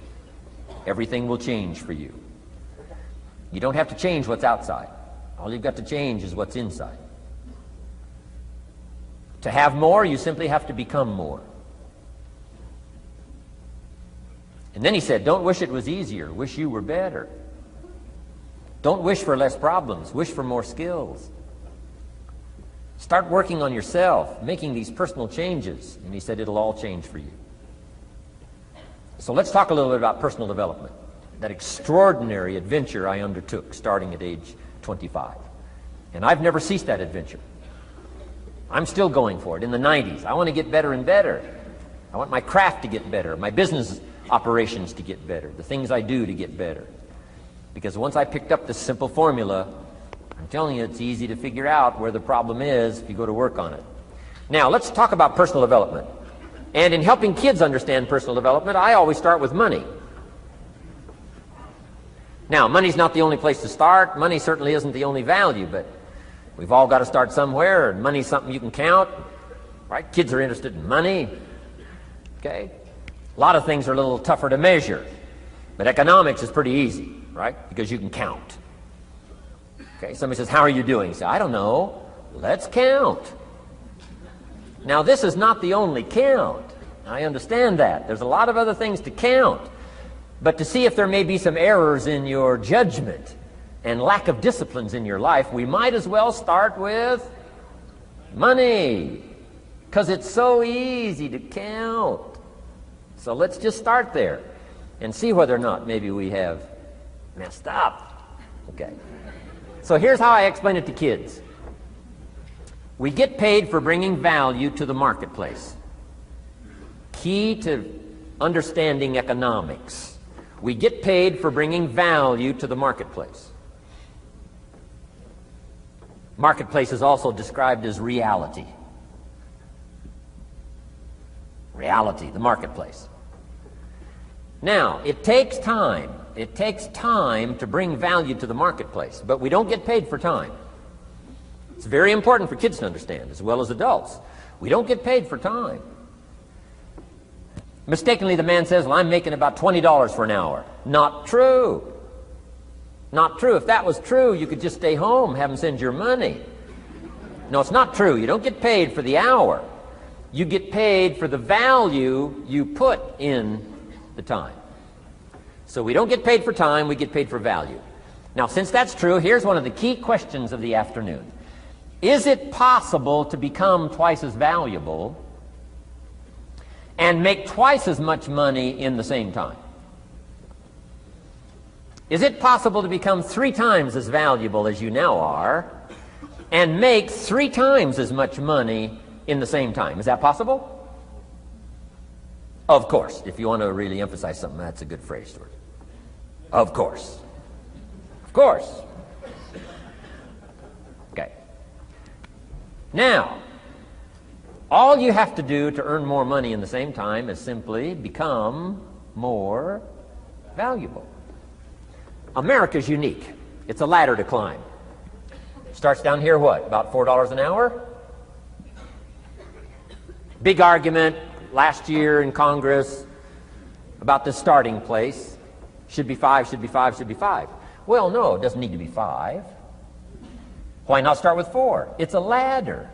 everything will change for you. You don't have to change what's outside. All you've got to change is what's inside. To have more, you simply have to become more. And then he said, don't wish it was easier, wish you were better. Don't wish for less problems, wish for more skills. Start working on yourself, making these personal changes. And he said, it'll all change for you. So let's talk a little bit about personal development. That extraordinary adventure I undertook starting at age 25. And I've never ceased that adventure. I'm still going for it in the 90s. I want to get better and better. I want my craft to get better, my business operations to get better, the things I do to get better. Because once I picked up this simple formula, I'm telling you, it's easy to figure out where the problem is if you go to work on it. Now, let's talk about personal development. And in helping kids understand personal development, I always start with money. Now, money's not the only place to start. Money certainly isn't the only value, but we've all got to start somewhere, and money's something you can count, right? Kids are interested in money, okay? A lot of things are a little tougher to measure, but economics is pretty easy, right? Because you can count. Okay, somebody says, how are you doing? You say, I don't know. Let's count. Now, this is not the only count. I understand that. There's a lot of other things to count. But to see if there may be some errors in your judgment and lack of disciplines in your life, we might as well start with money, because it's so easy to count. So let's just start there and see whether or not maybe we have messed up. Okay. So here's how I explain it to kids. We get paid for bringing value to the marketplace. Key to understanding economics. We get paid for bringing value to the marketplace. Marketplace is also described as reality. Reality, the marketplace. Now, it takes time. It takes time to bring value to the marketplace, but we don't get paid for time. It's very important for kids to understand, as well as adults. We don't get paid for time. Mistakenly, the man says, well, I'm making about $20 for an hour. Not true. Not true. If that was true, you could just stay home, have them send your money. No, it's not true. You don't get paid for the hour. You get paid for the value you put in the time. So we don't get paid for time, we get paid for value. Now, since that's true, here's one of the key questions of the afternoon. Is it possible to become twice as valuable and make twice as much money in the same time? Is it possible to become 3 times as valuable as you now are and make 3 times as much money in the same time? Is that possible? Of course. If you want to really emphasize something, that's a good phrase, Stuart. Of course. Of course. Okay. Now, all you have to do to earn more money in the same time is simply become more valuable. America's unique. It's a ladder to climb. Starts down here, what, about $4 an hour? Big argument last year in Congress about the starting place. Should be 5, should be 5, should be 5. Well, no, it doesn't need to be 5. Why not start with 4? It's a ladder.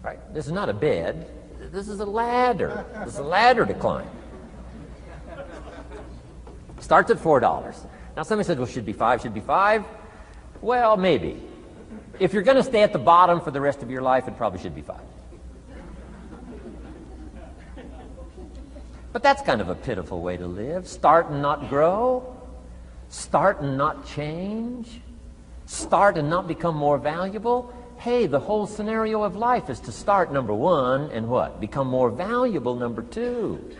Right? This is not a bed. This is a ladder. This is a ladder to climb. Starts at $4. Now somebody says, well, should be 5, should be 5. Well, maybe. If you're going to stay at the bottom for the rest of your life, it probably should be 5. But that's kind of a pitiful way to live. Start and not grow. Start and not change. Start and not become more valuable. Hey, the whole scenario of life is to start, number 1, and what? Become more valuable, number 2.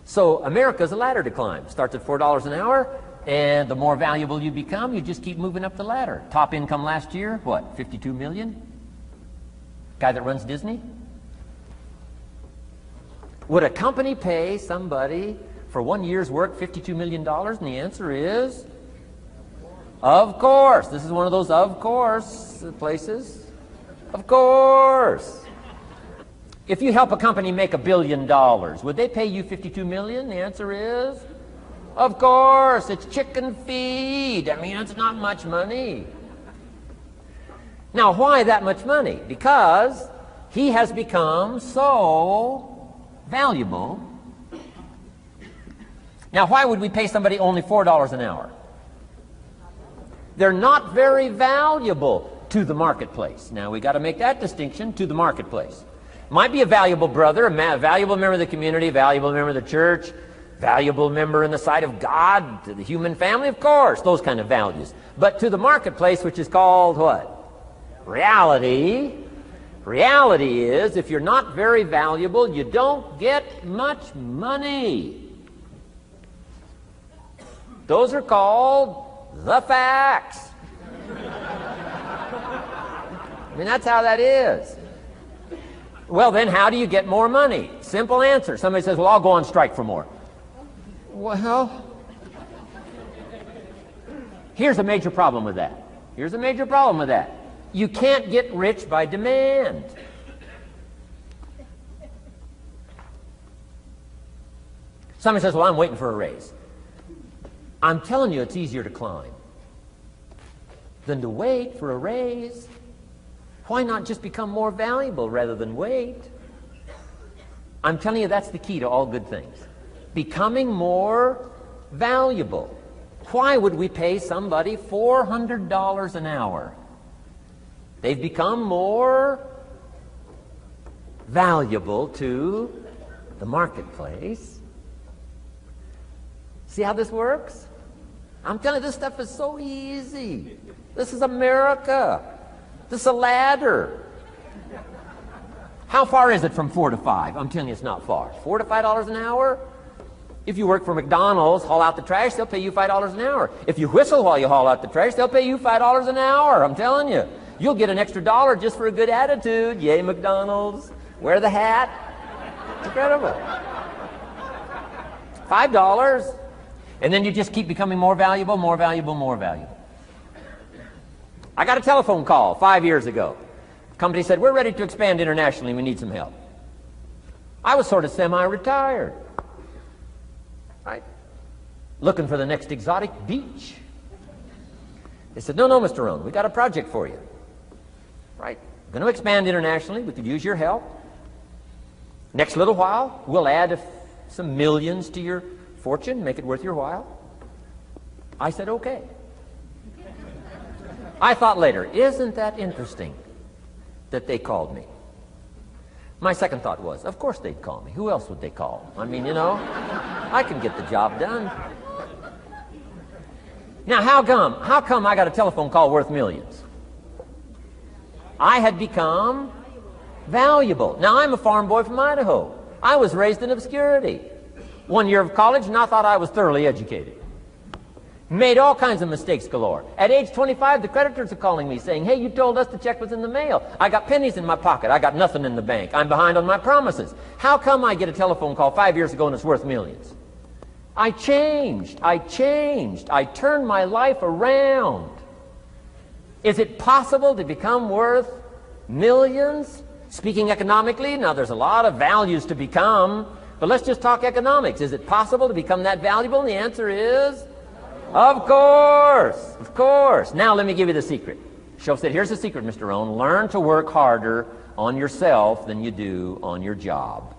So America's a ladder to climb. Starts at $4 an hour, and the more valuable you become, you just keep moving up the ladder. Top income last year, what, 52 million? Guy that runs Disney? Would a company pay somebody for 1 year's work $52 million? And the answer is, of course. This is one of those of course places. Of course. If you help a company make $1 billion, would they pay you $52 million? The answer is, of course. It's chicken feed. I mean, it's not much money. Now, why that much money? Because he has become so valuable. Now, why would we pay somebody only $4 an hour? They're not very valuable to the marketplace. Now, we got to make that distinction, to the marketplace. Might be a valuable brother, a valuable member of the community, valuable member of the church, valuable member in the sight of God, to the human family, of course, those kind of values. But to the marketplace, which is called what? Reality. Reality is, if you're not very valuable, you don't get much money. Those are called the facts. I mean, that's how that is. Well, then how do you get more money? Simple answer. Somebody says, well, I'll go on strike for more. Well, here's a major problem with that. Here's a major problem with that. You can't get rich by demand. Somebody says, well, I'm waiting for a raise. I'm telling you, it's easier to climb than to wait for a raise. Why not just become more valuable rather than wait? I'm telling you, that's the key to all good things. Becoming more valuable. Why would we pay somebody $400 an hour? They've become more valuable to the marketplace. See how this works? I'm telling you, this stuff is so easy. This is America. This is a ladder. How far is it from 4 to 5? I'm telling you, it's not far. $4 to $5 an hour? If you work for McDonald's, haul out the trash, they'll pay you $5 an hour. If you whistle while you haul out the trash, they'll pay you $5 an hour. I'm telling you. You'll get an extra $1 just for a good attitude. Yay, McDonald's. Wear the hat. It's incredible. $5. And then you just keep becoming more valuable, more valuable, more valuable. I got a telephone call 5 years ago. The company said, we're ready to expand internationally. We need some help. I was sort of semi-retired. Right? Looking for the next exotic beach. They said, no, Mr. Rohn, we got a project for you. Right? We're going to expand internationally. We could use your help. Next little while, we'll add some millions to your fortune, make it worth your while. I said, okay. I thought later, isn't that interesting that they called me? My second thought was, of course they'd call me. Who else would they call? I mean, you know, I can get the job done. Now, how come I got a telephone call worth millions? I had become valuable. Now, I'm a farm boy from Idaho. I was raised in obscurity. 1 year of college, and I thought I was thoroughly educated. Made all kinds of mistakes galore. At age 25, the creditors are calling me saying, hey, you told us the check was in the mail. I got pennies in my pocket. I got nothing in the bank. I'm behind on my promises. How come I get a telephone call 5 years ago and it's worth millions? I changed. I turned my life around. Is it possible to become worth millions? Speaking economically, now there's a lot of values to become, but let's just talk economics. Is it possible to become that valuable? And the answer is, of course, of course. Now let me give you the secret. Shoaff said, here's the secret, Mr. Rohn. Learn to work harder on yourself than you do on your job.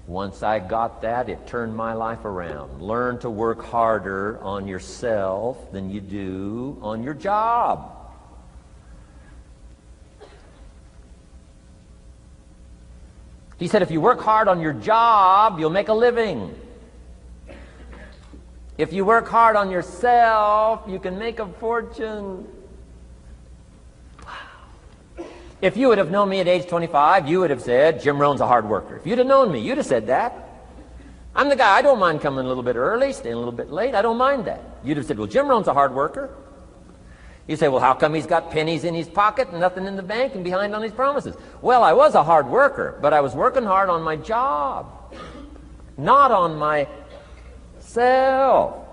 Once I got that, it turned my life around. Learn to work harder on yourself than you do on your job. He said, if you work hard on your job, you'll make a living. If you work hard on yourself, you can make a fortune. Wow. If you would have known me at age 25, you would have said, Jim Rohn's a hard worker. If you'd have known me, you'd have said that. I'm the guy, I don't mind coming a little bit early, staying a little bit late. I don't mind that. You'd have said, well, Jim Rohn's a hard worker. You say, well, how come he's got pennies in his pocket and nothing in the bank and behind on his promises? Well, I was a hard worker, but I was working hard on my job, not on myself.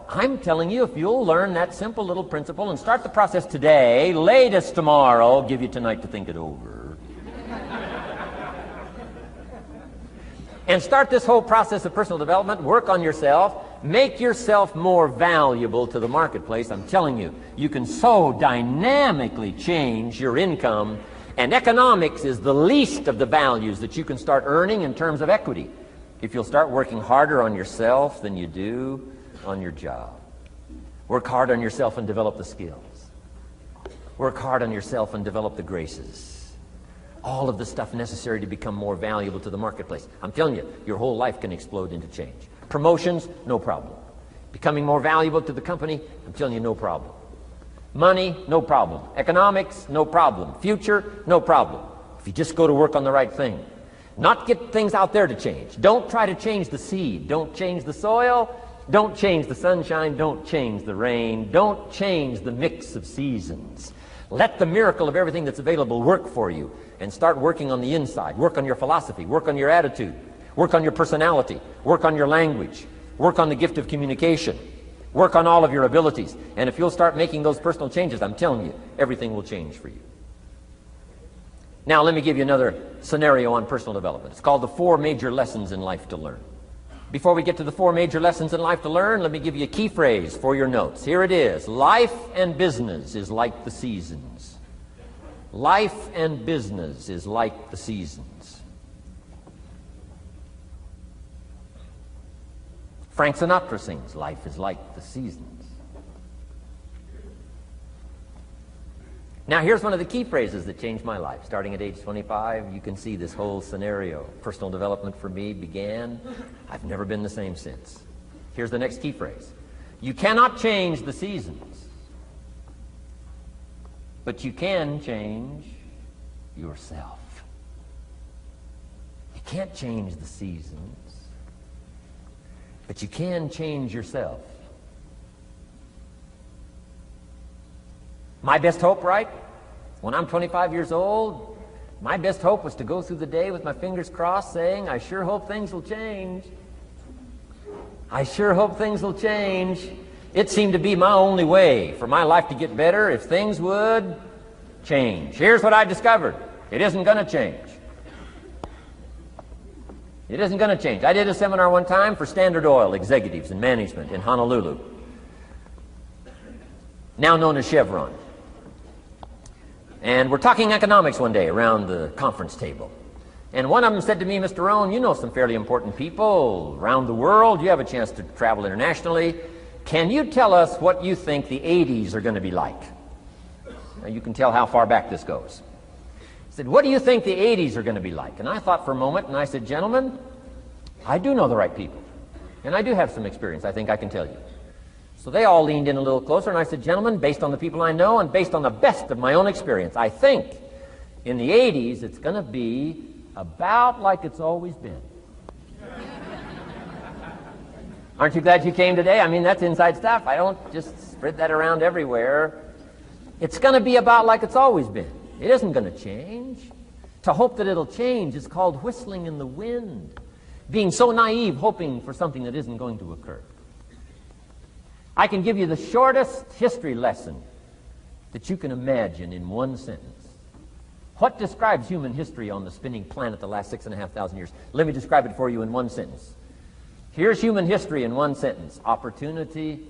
I'm telling you, if you'll learn that simple little principle and start the process today, latest tomorrow, give you tonight to think it over. And start this whole process of personal development, work on yourself, make yourself more valuable to the marketplace. I'm telling you, you can so dynamically change your income, and economics is the least of the values that you can start earning in terms of equity if you'll start working harder on yourself than you do on your job. Work hard on yourself and develop the skills. Work hard on yourself and develop the graces. All of the stuff necessary to become more valuable to the marketplace. I'm telling you, your whole life can explode into change. Promotions, no problem. Becoming more valuable to the company, I'm telling you, no problem. Money, no problem. Economics, no problem. Future, no problem. If you just go to work on the right thing. Not get things out there to change. Don't try to change the seed. Don't change the soil. Don't change the sunshine. Don't change the rain. Don't change the mix of seasons. Let the miracle of everything that's available work for you, and start working on the inside. Work on your philosophy. Work on your attitude. Work on your personality. Work on your language. Work on the gift of communication. Work on all of your abilities. And if you'll start making those personal changes, I'm telling you, everything will change for you. Now, let me give you another scenario on personal development. It's called the 4 major lessons in life to learn. Before we get to the 4 major lessons in life to learn, let me give you a key phrase for your notes. Here it is. Life and business is like the seasons. Life and business is like the seasons. Frank Sinatra sings, life is like the seasons. Now, here's one of the key phrases that changed my life. Starting at age 25, you can see this whole scenario. Personal development for me began. I've never been the same since. Here's the next key phrase. You cannot change the seasons, but you can change yourself. You can't change the seasons, but you can change yourself. My best hope, right? When I'm 25 years old, my best hope was to go through the day with my fingers crossed saying, I sure hope things will change. I sure hope things will change. It seemed to be my only way for my life to get better if things would change. Here's what I discovered. It isn't going to change. It isn't going to change. I did a seminar one time for Standard Oil executives and management in Honolulu, now known as Chevron. And we're talking economics one day around the conference table. And one of them said to me, Mr. Rohn, you know some fairly important people around the world. You have a chance to travel internationally. Can you tell us what you think the 80s are going to be like? Now you can tell how far back this goes. He said, what do you think the 80s are going to be like? And I thought for a moment, and I said, gentlemen, I do know the right people. And I do have some experience, I think I can tell you. So they all leaned in a little closer, and I said, gentlemen, based on the people I know and based on the best of my own experience, I think in the 80s it's going to be about like it's always been. Aren't you glad you came today? I mean, that's inside stuff. I don't just spread that around everywhere. It's going to be about like it's always been. It isn't going to change. To hope that it'll change is called whistling in the wind, being so naive, hoping for something that isn't going to occur. I can give you the shortest history lesson that you can imagine in one sentence. What describes human history on the spinning planet the last 6,500 years? Let me describe it for you in one sentence. Here's human history in one sentence. Opportunity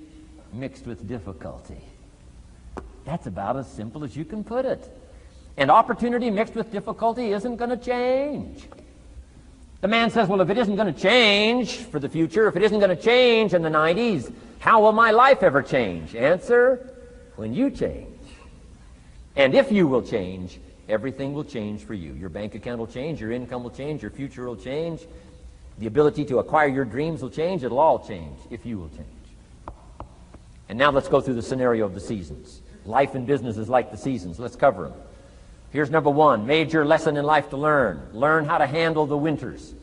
mixed with difficulty. That's about as simple as you can put it. And opportunity mixed with difficulty isn't going to change. The man says, well, if it isn't going to change for the future, if it isn't going to change in the 90s, how will my life ever change? Answer, when you change. And if you will change, everything will change for you. Your bank account will change, your income will change, your future will change, the ability to acquire your dreams will change, it'll all change if you will change. And now let's go through the scenario of the seasons. Life and business is like the seasons. Let's cover them. Here's number one, major lesson in life to learn. Learn how to handle the winters.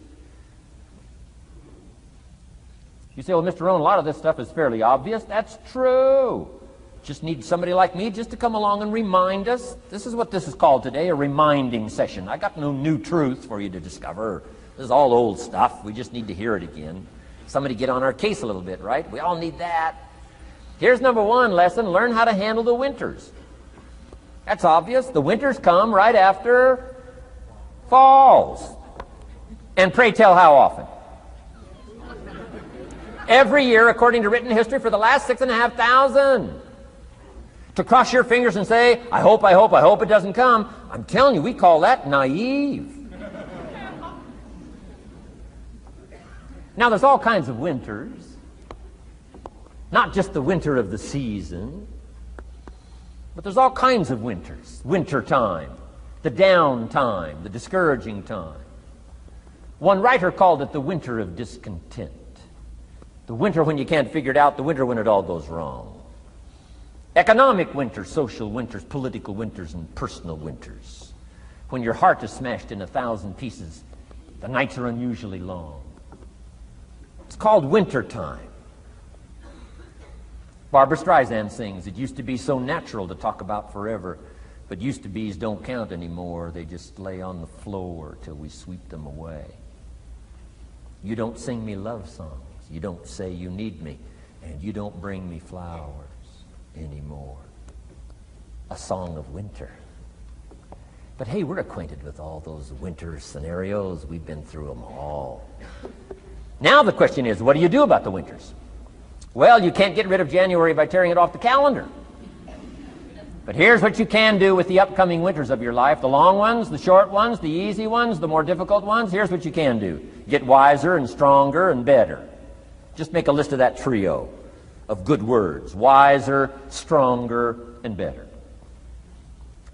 You say, well, Mr. Rohn, a lot of this stuff is fairly obvious. That's true. Just need somebody like me just to come along and remind us. This is what this is called today, a reminding session. I got no new truth for you to discover. This is all old stuff. We just need to hear it again. Somebody get on our case a little bit, right? We all need that. Here's number one lesson, learn how to handle the winters. That's obvious. The winters come right after falls. And pray tell how often? Every year, according to written history, for the last 6,500. To cross your fingers and say, I hope it doesn't come. I'm telling you, we call that naive. Now, there's all kinds of winters. Not just the winter of the season, but there's all kinds of winters. Winter time, the down time, the discouraging time. One writer called it the winter of discontent. The winter when you can't figure it out, the winter when it all goes wrong. Economic winters, social winters, political winters, and personal winters. When your heart is smashed in 1,000 pieces, the nights are unusually long. It's called winter time. Barbara Streisand sings, it used to be so natural to talk about forever, but used to be's don't count anymore. They just lay on the floor till we sweep them away. You don't sing me love songs. You don't say you need me, and you don't bring me flowers anymore. A song of winter. But hey, we're acquainted with all those winter scenarios. We've been through them all. Now the question is, what do you do about the winters? Well, you can't get rid of January by tearing it off the calendar. But here's what you can do with the upcoming winters of your life. The long ones, the short ones, the easy ones, the more difficult ones. Here's what you can do. Get wiser and stronger and better. Just make a list of that trio of good words. Wiser, stronger, and better.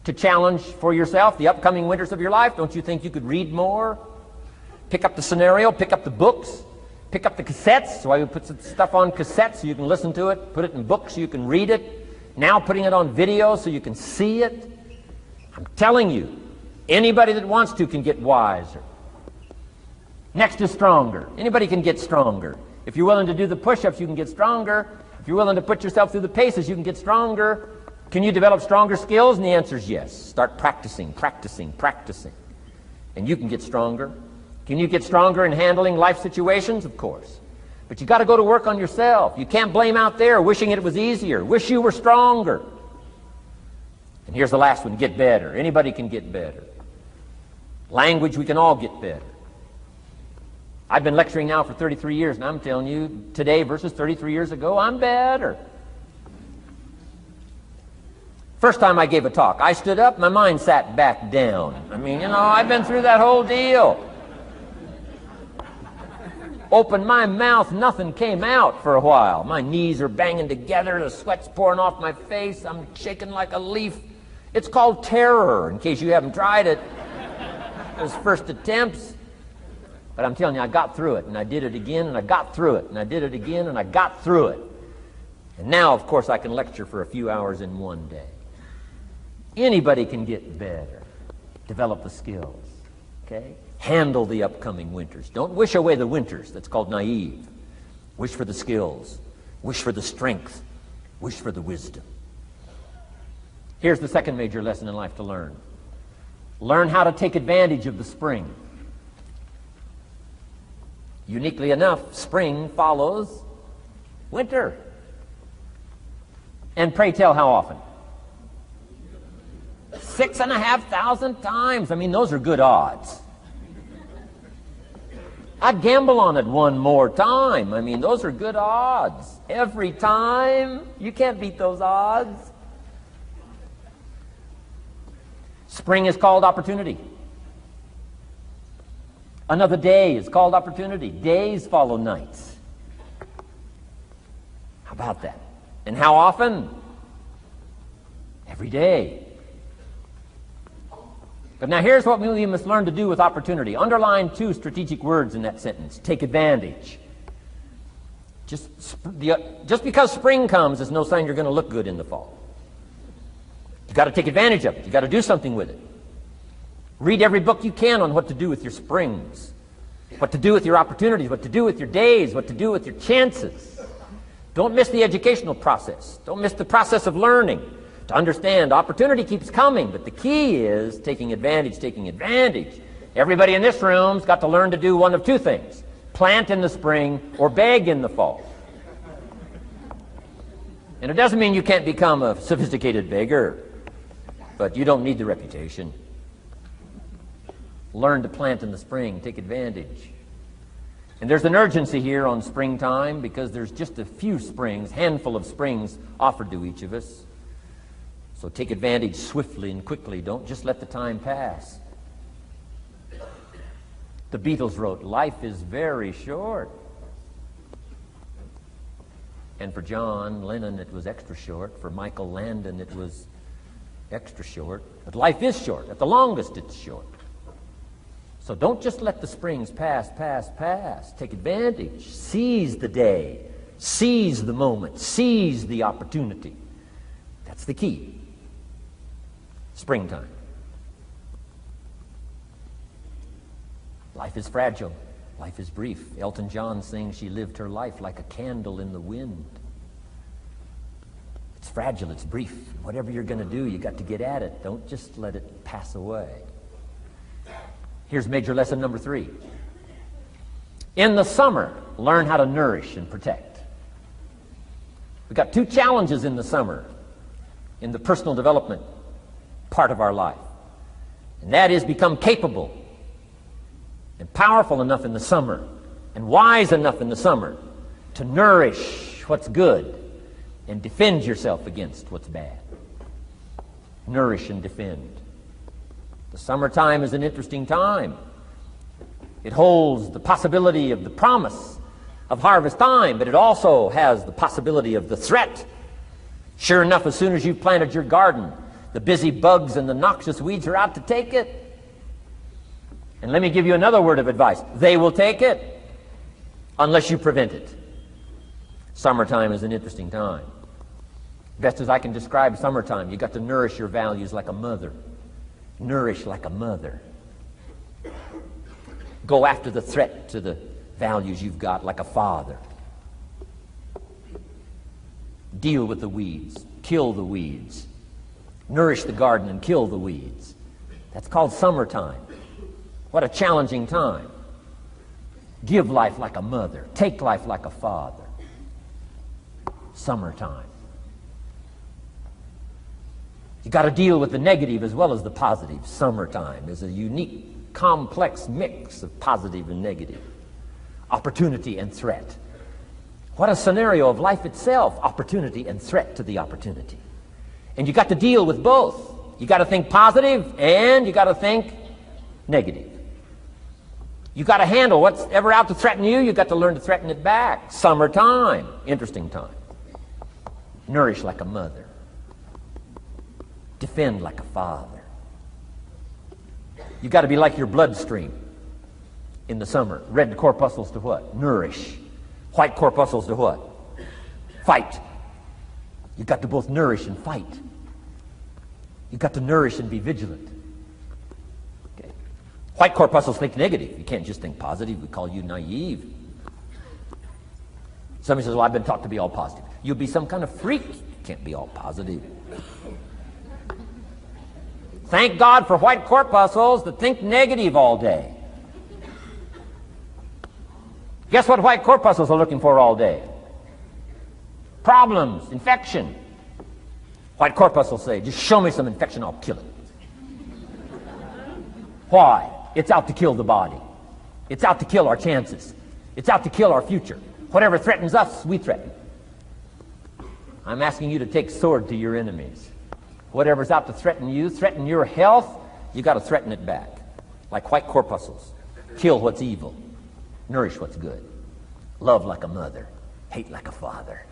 To challenge for yourself the upcoming winters of your life, don't you think you could read more? Pick up the scenario, pick up the books, pick up the cassettes. So I would put some stuff on cassettes so you can listen to it. Put it in books so you can read it. Now putting it on video so you can see it. I'm telling you, anybody that wants to can get wiser. Next is stronger. Anybody can get stronger. If you're willing to do the push-ups, you can get stronger. If you're willing to put yourself through the paces, you can get stronger. Can you develop stronger skills? And the answer is yes. Start practicing, practicing, practicing. And you can get stronger. Can you get stronger in handling life situations? Of course. But you got to go to work on yourself. You can't blame out there wishing it was easier. Wish you were stronger. And here's the last one, get better. Anybody can get better. Language, we can all get better. I've been lecturing now for 33 years, and I'm telling you, today versus 33 years ago, I'm better. First time I gave a talk, I stood up, my mind sat back down. I mean, I've been through that whole deal. Opened my mouth, nothing came out for a while. My knees are banging together, the sweat's pouring off my face, I'm shaking like a leaf. It's called terror, in case you haven't tried it. Those first attempts. But I'm telling you, I got through it, and I did it again, and I got through it, and I did it again, and I got through it. And now, of course, I can lecture for a few hours in one day. Anybody can get better. Develop the skills, okay? Handle the upcoming winters. Don't wish away the winters. That's called naive. Wish for the skills. Wish for the strength. Wish for the wisdom. Here's the second major lesson in life to learn. Learn how to take advantage of the spring. Uniquely enough, spring follows winter. And pray tell, how often? 6,500 times. I mean, those are good odds. I'd gamble on it one more time. I mean, those are good odds. Every time. You can't beat those odds. Spring is called opportunity. Another day is called opportunity. Days follow nights. How about that? And how often? Every day. But now here's what we must learn to do with opportunity. Underline two strategic words in that sentence. Take advantage. Just because spring comes is no sign you're going to look good in the fall. You've got to take advantage of it. You've got to do something with it. Read every book you can on what to do with your springs, what to do with your opportunities, what to do with your days, what to do with your chances. Don't miss the educational process. Don't miss the process of learning. To understand, opportunity keeps coming, but the key is taking advantage, taking advantage. Everybody in this room's got to learn to do one of two things: plant in the spring or beg in the fall. And it doesn't mean you can't become a sophisticated beggar, but you don't need the reputation. Learn to plant in the spring, take advantage. And there's an urgency here on springtime because there's just a few springs, handful of springs offered to each of us. So take advantage swiftly and quickly. Don't just let the time pass. The Beatles wrote, "Life is very short." And for John Lennon, it was extra short. For Michael Landon, it was extra short. But life is short. At the longest, it's short. So don't just let the springs pass. Take advantage. Seize the day. Seize the moment. Seize the opportunity. That's the key. Springtime. Life is fragile. Life is brief. Elton John sings, "She lived her life like a candle in the wind." It's fragile. It's brief. Whatever you're going to do, you got to get at it. Don't just let it pass away. Here's major lesson number 3. In the summer, learn how to nourish and protect. We've got 2 challenges in the summer in the personal development part of our life. And that is become capable and powerful enough in the summer and wise enough in the summer to nourish what's good and defend yourself against what's bad. Nourish and defend. The summertime is an interesting time. It holds the possibility of the promise of harvest time, but it also has the possibility of the threat. Sure enough, as soon as you've planted your garden, the busy bugs and the noxious weeds are out to take it. And let me give you another word of advice. They will take it unless you prevent it. Summertime is an interesting time. Best as I can describe summertime, you got to nourish your values like a mother. Nourish like a mother. Go after the threat to the values you've got like a father. Deal with the weeds. Kill the weeds. Nourish the garden and kill the weeds. That's called summertime. What a challenging time. Give life like a mother. Take life like a father. Summertime. You got to deal with the negative as well as the positive. Summertime is a unique, complex mix of positive and negative. Opportunity and threat. What a scenario of life itself. Opportunity and threat to the opportunity. And you got to deal with both. You got to think positive and you got to think negative. You got to handle what's ever out to threaten you. You got to learn to threaten it back. Summertime, interesting time. Nourish like a mother. Defend like a father. You got to be like your bloodstream in the summer. Red corpuscles to what? Nourish. White corpuscles to what? Fight. You got to both nourish and fight. You got to nourish and be vigilant. Okay. White corpuscles think negative. You can't just think positive. We call you naive. Somebody says, well, I've been taught to be all positive. You'll be some kind of freak. You can't be all positive. Thank God for white corpuscles that think negative all day. Guess what white corpuscles are looking for all day? Problems, infection. White corpuscles say, just show me some infection, I'll kill it. Why? It's out to kill the body. It's out to kill our chances. It's out to kill our future. Whatever threatens us, we threaten. I'm asking you to take sword to your enemies. Whatever's out to threaten your health, you got to threaten it back. Like white corpuscles. Kill what's evil. Nourish what's good. Love like a mother. Hate like a father.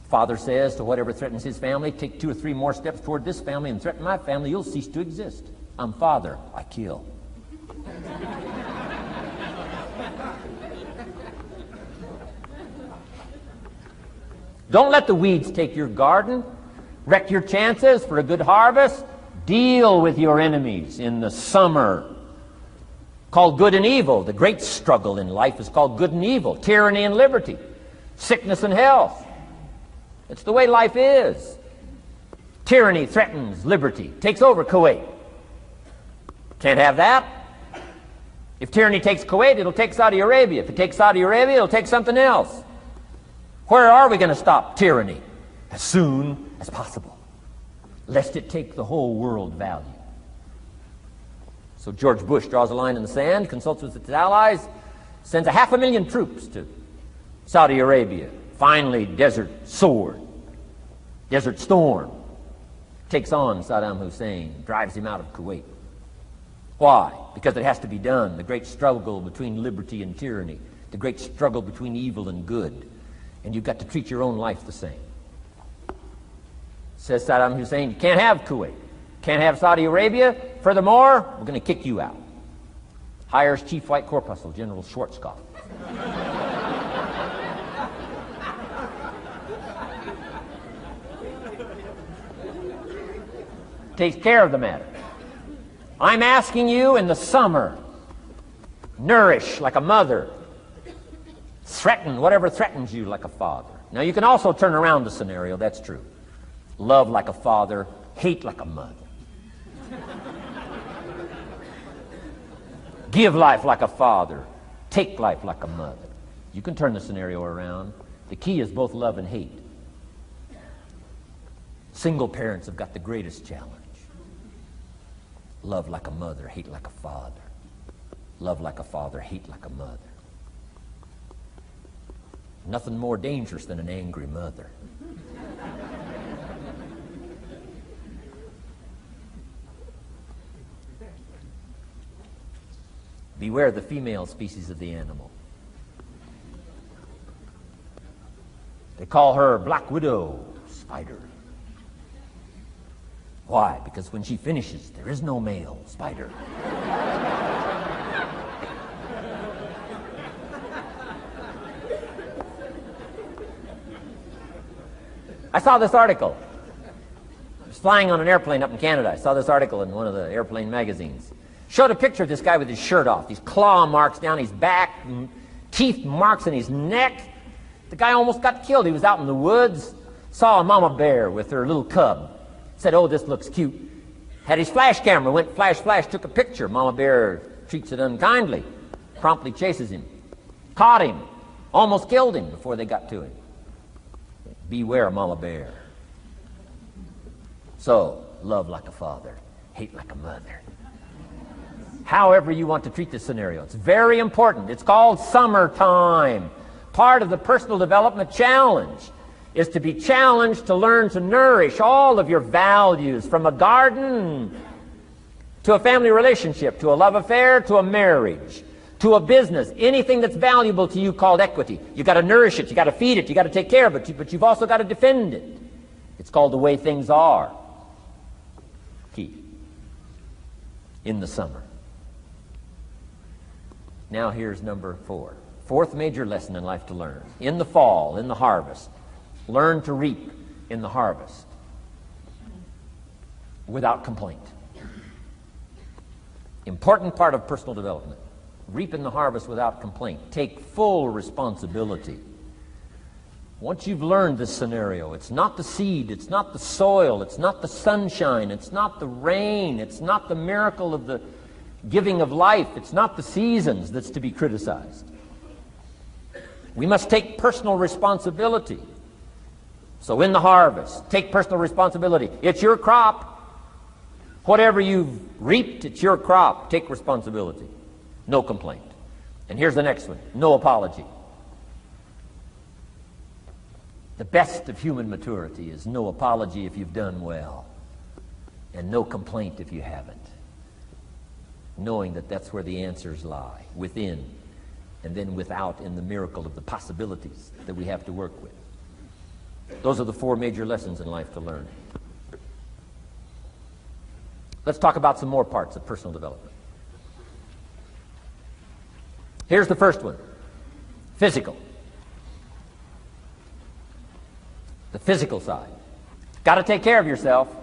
Father says to whatever threatens his family, take 2 or 3 more steps toward this family and threaten my family, you'll cease to exist. I'm father, I kill. Don't let the weeds take your garden. Wreck your chances for a good harvest. Deal with your enemies in the summer. Called good and evil. The great struggle in life is called good and evil. Tyranny and liberty. Sickness and health. It's the way life is. Tyranny threatens liberty. Takes over Kuwait. Can't have that. If tyranny takes Kuwait, it'll take Saudi Arabia. If it takes Saudi Arabia, it'll take something else. Where are we going to stop tyranny? As soon as possible, lest it take the whole world value. So George Bush draws a line in the sand, consults with its allies, sends 500,000 troops to Saudi Arabia. Finally, Desert Sword, Desert Storm, takes on Saddam Hussein, drives him out of Kuwait. Why? Because it has to be done. The great struggle between liberty and tyranny, the great struggle between evil and good. And you've got to treat your own life the same. Says Saddam Hussein, you can't have Kuwait, can't have Saudi Arabia. Furthermore, we're going to kick you out. Hires Chief White Corpuscle, General Schwarzkopf. Takes care of the matter. I'm asking you in the summer, nourish like a mother. Threaten whatever threatens you like a father. Now you can also turn around the scenario, that's true. Love like a father, hate like a mother. Give life like a father, take life like a mother. You can turn the scenario around. The key is both love and hate. Single parents have got the greatest challenge. Love like a mother, hate like a father. Love like a father, hate like a mother. Nothing more dangerous than an angry mother. Beware the female species of the animal. They call her Black Widow spider. Why? Because when she finishes, there is no male spider. I saw this article. I was flying on an airplane up in Canada. I saw this article in one of the airplane magazines. Showed a picture of this guy with his shirt off, these claw marks down his back, teeth marks in his neck. The guy almost got killed. He was out in the woods, saw a mama bear with her little cub. Said, oh, this looks cute. Had his flash camera, went flash, flash, took a picture. Mama bear treats it unkindly, promptly chases him. Caught him, almost killed him before they got to him. Beware mama bear. So, love like a father, hate like a mother. However you want to treat this scenario, it's very important. It's called summertime. Part of the personal development challenge is to be challenged to learn to nourish all of your values, from a garden to a family relationship, to a love affair, to a marriage, to a business, anything that's valuable to you called equity. You've got to nourish it, you've got to feed it, you've got to take care of it, but you've also got to defend it. It's called the way things are. Key. In the summer. Now here's number 4. Fourth major lesson in life to learn. In the fall, in the harvest, learn to reap in the harvest without complaint. Important part of personal development. Reap in the harvest without complaint. Take full responsibility. Once you've learned this scenario, it's not the seed, it's not the soil, it's not the sunshine, it's not the rain, it's not the miracle of the giving of life, it's not the seasons that's to be criticized. We must take personal responsibility. So in the harvest, take personal responsibility. It's your crop. Whatever you've reaped, it's your crop. Take responsibility. No complaint. And here's the next one. No apology. The best of human maturity is no apology if you've done well, and no complaint if you haven't. Knowing that that's where the answers lie, within, and then without, in the miracle of the possibilities that we have to work with. Those are the 4 major lessons in life to learn. Let's talk about some more parts of personal development. Here's the first one. Physical. The physical side. Got to take care of yourself.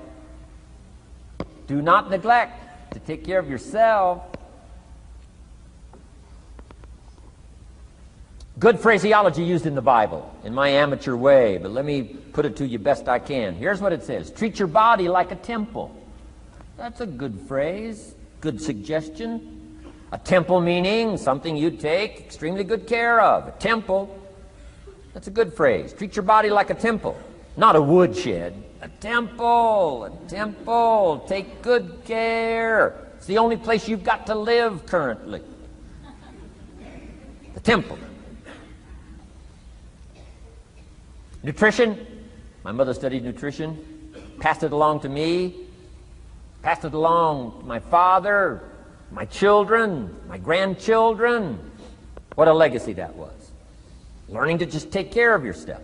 Do not neglect to take care of yourself. Good phraseology used in the Bible, in my amateur way, but let me put it to you best I can. Here's what it says. Treat your body like a temple. That's a good phrase, good suggestion. A temple meaning something you take extremely good care of. A temple. That's a good phrase. Treat your body like a temple, not a woodshed. A temple, a temple. Take good care. It's the only place you've got to live currently. The temple. Nutrition. My mother studied nutrition, passed it along to me, passed it along to my father, my children, my grandchildren. What a legacy that was. Learning to just take care of yourself.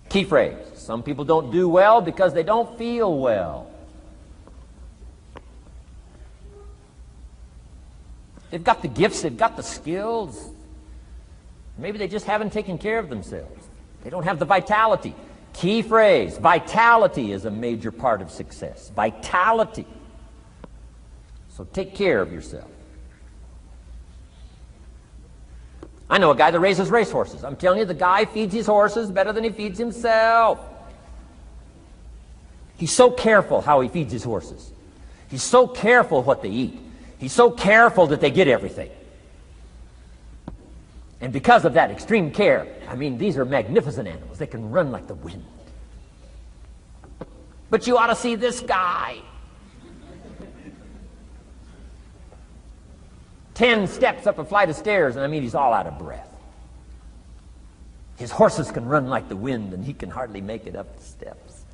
Key phrase. Some people don't do well because they don't feel well. They've got the gifts, they've got the skills. Maybe they just haven't taken care of themselves. They don't have the vitality. Key phrase. Vitality is a major part of success. Vitality. So take care of yourself. I know a guy that raises racehorses. I'm telling you, the guy feeds his horses better than he feeds himself. He's so careful how he feeds his horses. He's so careful what they eat. He's so careful that they get everything. And because of that extreme care, I mean, these are magnificent animals. They can run like the wind. But you ought to see this guy. 10 steps up a flight of stairs, and I mean, he's all out of breath. His horses can run like the wind, and he can hardly make it up the steps.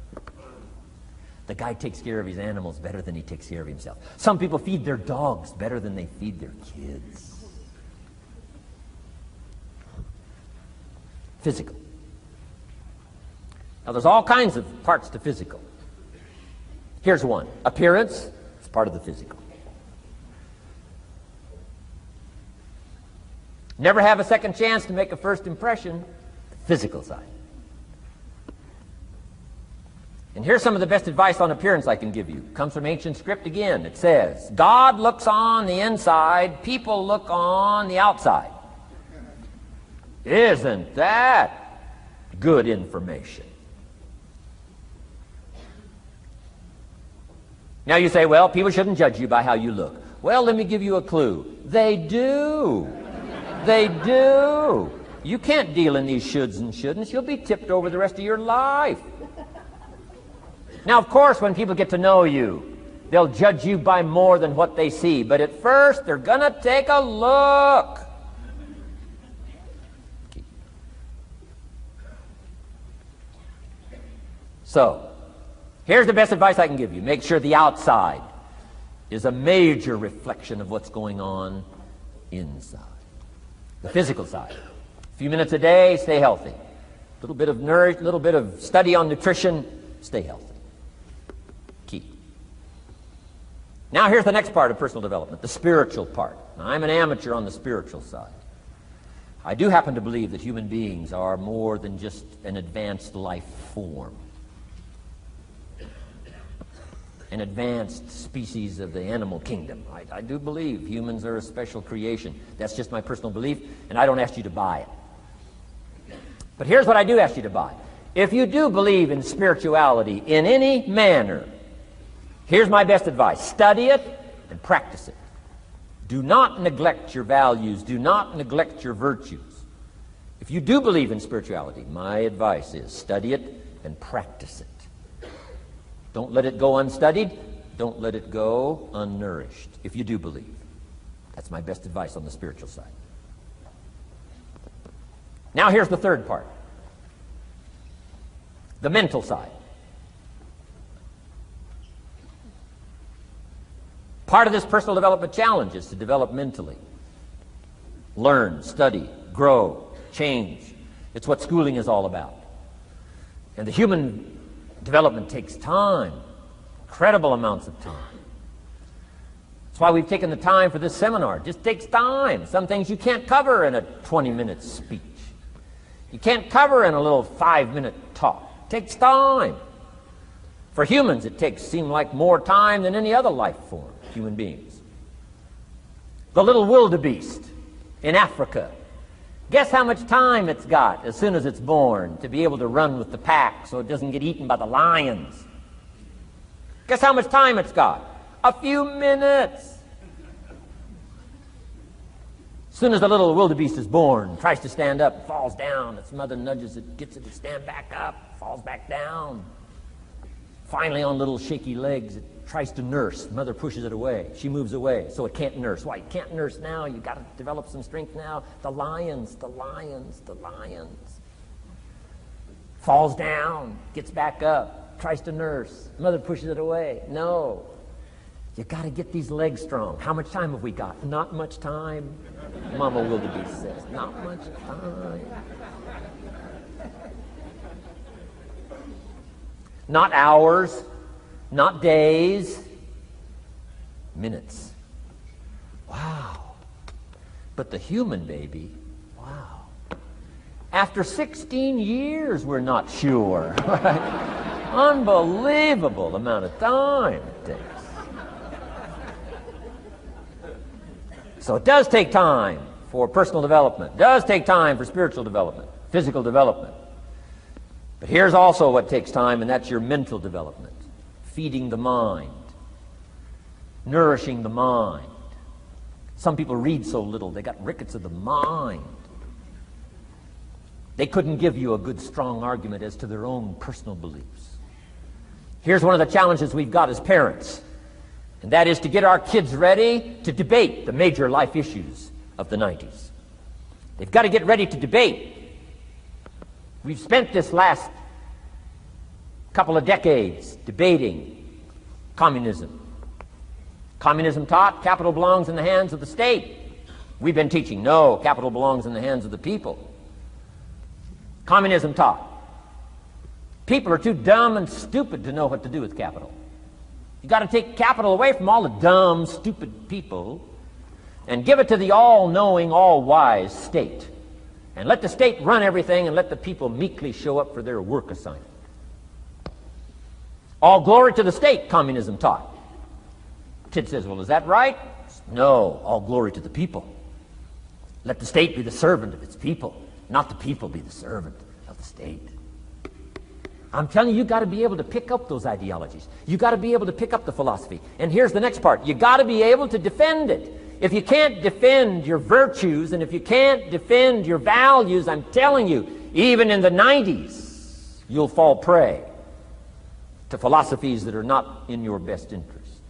The guy takes care of his animals better than he takes care of himself. Some people feed their dogs better than they feed their kids. Physical. Now, there's all kinds of parts to physical. Here's one. Appearance is part of the physical. Never have a second chance to make a first impression. The physical side. And here's some of the best advice on appearance I can give you. It comes from ancient script again. It says, God looks on the inside, people look on the outside. Isn't that good information? Now you say, well, people shouldn't judge you by how you look. Well, let me give you a clue. They do. They do. You can't deal in these shoulds and shouldn'ts. You'll be tipped over the rest of your life. Now, of course, when people get to know you, they'll judge you by more than what they see. But at first, they're going to take a look. So, here's the best advice I can give you. Make sure the outside is a major reflection of what's going on inside. The physical side. A few minutes a day, stay healthy. A little bit of nourish, a little bit of study on nutrition, stay healthy. Key. Now here's the next part of personal development, the spiritual part. Now, I'm an amateur on the spiritual side. I do happen to believe that human beings are more than just an advanced life form, an advanced species of the animal kingdom. I do believe humans are a special creation. That's just my personal belief, and I don't ask you to buy it. But here's what I do ask you to buy. If you do believe in spirituality in any manner, here's my best advice. Study it and practice it. Do not neglect your values. Do not neglect your virtues. If you do believe in spirituality, my advice is study it and practice it. Don't let it go unstudied. Don't let it go unnourished, if you do believe. That's my best advice on the spiritual side. Now here's the third part. The mental side. Part of this personal development challenge is to develop mentally. Learn, study, grow, change. It's what schooling is all about. And the human development takes time, incredible amounts of time. That's why we've taken the time for this seminar. It just takes time. Some things you can't cover in a 20-minute speech. You can't cover in a little 5-minute talk. It takes time. For humans, it seems like more time than any other life form, human beings. The little wildebeest in Africa. Guess how much time it's got as soon as it's born to be able to run with the pack so it doesn't get eaten by the lions? Guess how much time it's got? A few minutes. As soon as the little wildebeest is born, tries to stand up, falls down. Its mother nudges it, gets it to stand back up, falls back down. Finally, on little shaky legs, it tries to nurse. Mother pushes it away. She moves away, so it can't nurse. Why? You can't nurse now. You've got to develop some strength now. The lions. Falls down, gets back up, tries to nurse. Mother pushes it away. No. You got to get these legs strong. How much time have we got? Not much time. Mama wildebeest says, not much time. Not hours, not days, minutes. Wow. But the human baby, wow. After 16 years, we're not sure. Right? Unbelievable amount of time it takes. So it does take time for personal development. It does take time for spiritual development, physical development. But here's also what takes time, and that's your mental development. Feeding the mind. Nourishing the mind. Some people read so little, they got rickets of the mind. They couldn't give you a good, strong argument as to their own personal beliefs. Here's one of the challenges we've got as parents, and that is to get our kids ready to debate the major life issues of the 90s. They've got to get ready to debate. We've spent this last couple of decades debating communism. Communism taught capital belongs in the hands of the state. We've been teaching, no, capital belongs in the hands of the people. Communism taught people are too dumb and stupid to know what to do with capital. You've got to take capital away from all the dumb, stupid people and give it to the all-knowing, all-wise state. And let the state run everything and let the people meekly show up for their work assignment. All glory to the state, communism taught. Kid says, well, is that right? No, all glory to the people. Let the state be the servant of its people, not the people be the servant of the state. I'm telling you, you've got to be able to pick up those ideologies. You've got to be able to pick up the philosophy. And here's the next part. You've got to be able to defend it. If you can't defend your virtues and if you can't defend your values, I'm telling you, even in the 90s, you'll fall prey to philosophies that are not in your best interest.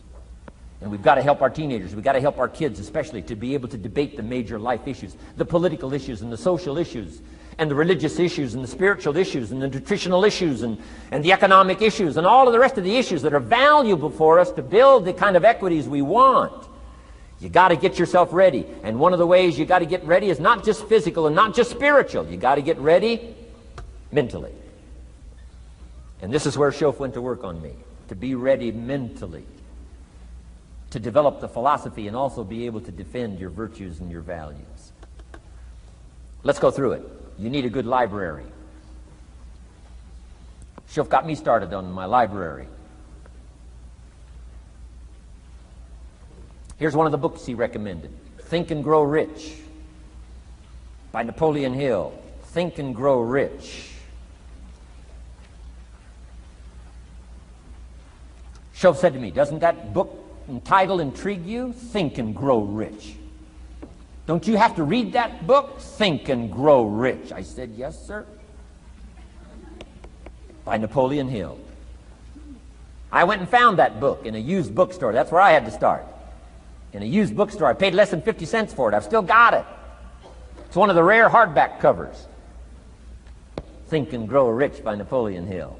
And we've got to help our teenagers, we've got to help our kids especially to be able to debate the major life issues, the political issues and the social issues, and the religious issues and the spiritual issues and the nutritional issues and the economic issues and all of the rest of the issues that are valuable for us to build the kind of equities we want. You got to get yourself ready. And one of the ways you got to get ready is not just physical and not just spiritual. You got to get ready mentally. And this is where Shoaff went to work on me, to be ready mentally, to develop the philosophy and also be able to defend your virtues and your values. Let's go through it. You need a good library. Shoaff got me started on my library. Here's one of the books he recommended. Think and Grow Rich by Napoleon Hill. Think and Grow Rich. Shoaff said to me, doesn't that book and title intrigue you? Think and Grow Rich. Don't you have to read that book? Think and Grow Rich. I said, yes, sir. By Napoleon Hill. I went and found that book in a used bookstore. That's where I had to start. In a used bookstore. I paid less than 50 cents for it. I've still got it. It's one of the rare hardback covers. Think and Grow Rich by Napoleon Hill.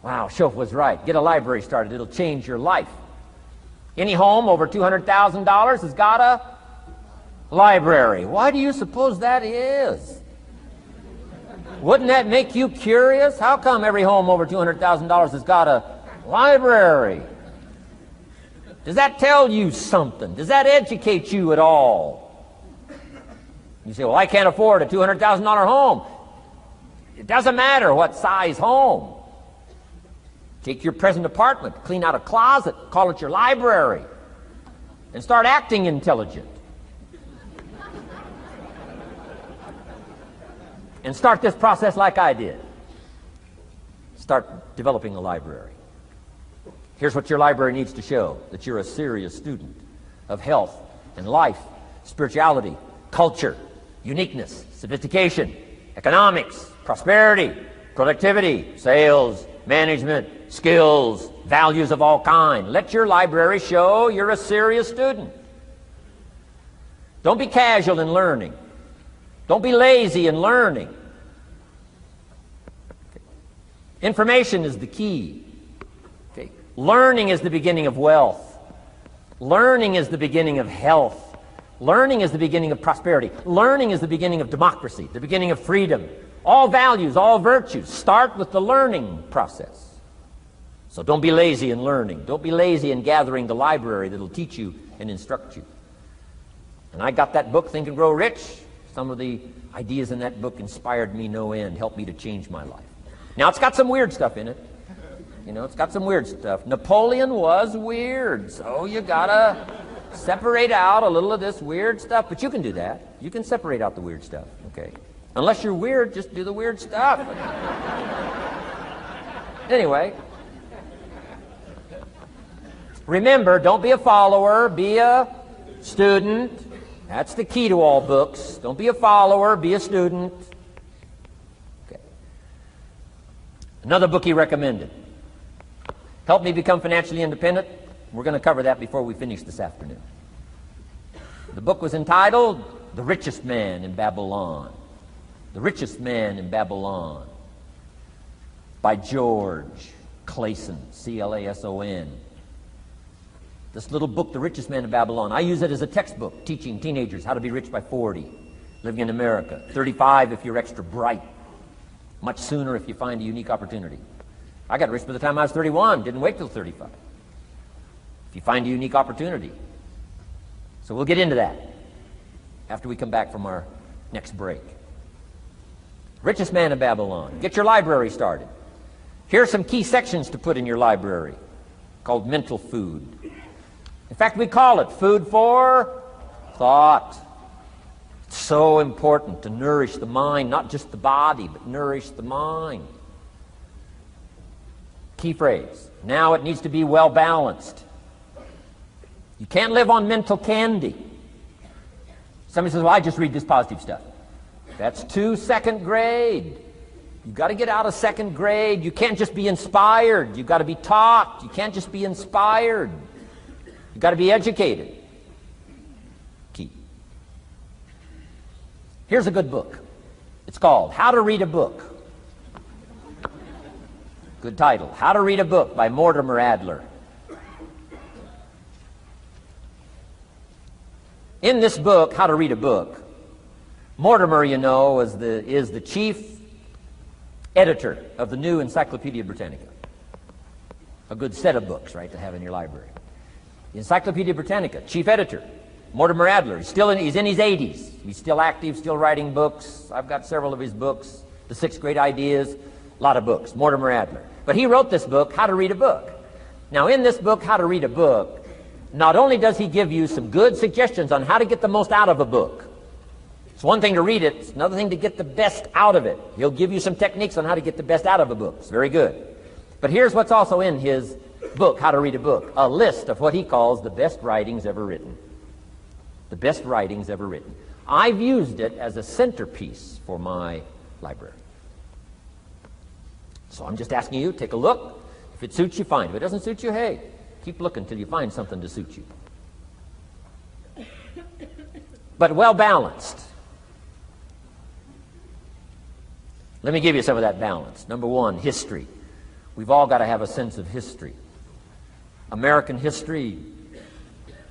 Wow, Shoaff was right. Get a library started. It'll change your life. Any home over $200,000 has got a library. Why do you suppose that is? Wouldn't that make you curious? How come every home over $200,000 has got a library? Does that tell you something? Does that educate you at all? You say, well, I can't afford a $200,000 home. It doesn't matter what size home. Take your present apartment, clean out a closet, call it your library, and start acting intelligent. And start this process like I did. Start developing a library. Here's what your library needs to show, that you're a serious student of health and life, spirituality, culture, uniqueness, sophistication, economics, prosperity, productivity, sales, management, skills, values of all kinds. Let your library show you're a serious student. Don't be casual in learning. Don't be lazy in learning. Okay. Information is the key. Okay. Learning is the beginning of wealth. Learning is the beginning of health. Learning is the beginning of prosperity. Learning is the beginning of democracy, the beginning of freedom. All values, all virtues start with the learning process. So don't be lazy in learning. Don't be lazy in gathering the library that'll teach you and instruct you. And I got that book, Think and Grow Rich. Some of the ideas in that book inspired me no end, helped me to change my life. Now, it's got some weird stuff in it. You know, it's got some weird stuff. Napoleon was weird, so you gotta separate out a little of this weird stuff. But you can do that. You can separate out the weird stuff, okay? Unless you're weird, just do the weird stuff. Anyway, remember, don't be a follower, be a student. That's the key to all books. Don't be a follower, be a student. Okay. Another book he recommended. Help Me Become Financially Independent. We're going to cover that before we finish this afternoon. The book was entitled The Richest Man in Babylon. The Richest Man in Babylon by George Clason, C-L-A-S-O-N. This little book, The Richest Man in Babylon, I use it as a textbook, teaching teenagers how to be rich by 40, living in America. 35 if you're extra bright. Much sooner if you find a unique opportunity. I got rich by the time I was 31, didn't wait till 35. If you find a unique opportunity. So we'll get into that after we come back from our next break. Richest Man in Babylon. Get your library started. Here are some key sections to put in your library called mental food. In fact, we call it food for thought. It's so important to nourish the mind, not just the body, but nourish the mind. Key phrase. Now it needs to be well balanced. You can't live on mental candy. Somebody says, well, I just read this positive stuff. That's too second grade. You've got to get out of second grade. You can't just be inspired. You've got to be taught. You can't just be inspired. You've got to be educated. Key. Here's a good book. It's called How to Read a Book. Good title. How to Read a Book by Mortimer Adler. In this book, How to Read a Book, Mortimer, you know, is the chief editor of the new Encyclopedia Britannica. A good set of books, right, to have in your library. The Encyclopedia Britannica, chief editor, Mortimer Adler. He's in his 80s. He's still active, still writing books. I've got several of his books. The 6 Great Ideas, a lot of books. Mortimer Adler. But he wrote this book, How to Read a Book. Now, in this book, How to Read a Book, not only does he give you some good suggestions on how to get the most out of a book. It's one thing to read it, it's another thing to get the best out of it. He'll give you some techniques on how to get the best out of a book. It's very good. But here's what's also in his book, How to Read a Book, a list of what he calls the best writings ever written. The best writings ever written. I've used it as a centerpiece for my library. So I'm just asking you, take a look. If it suits you, fine. If it doesn't suit you, hey, keep looking till you find something to suit you. But well balanced. Let me give you some of that balance. Number one, history. We've all got to have a sense of history. American history,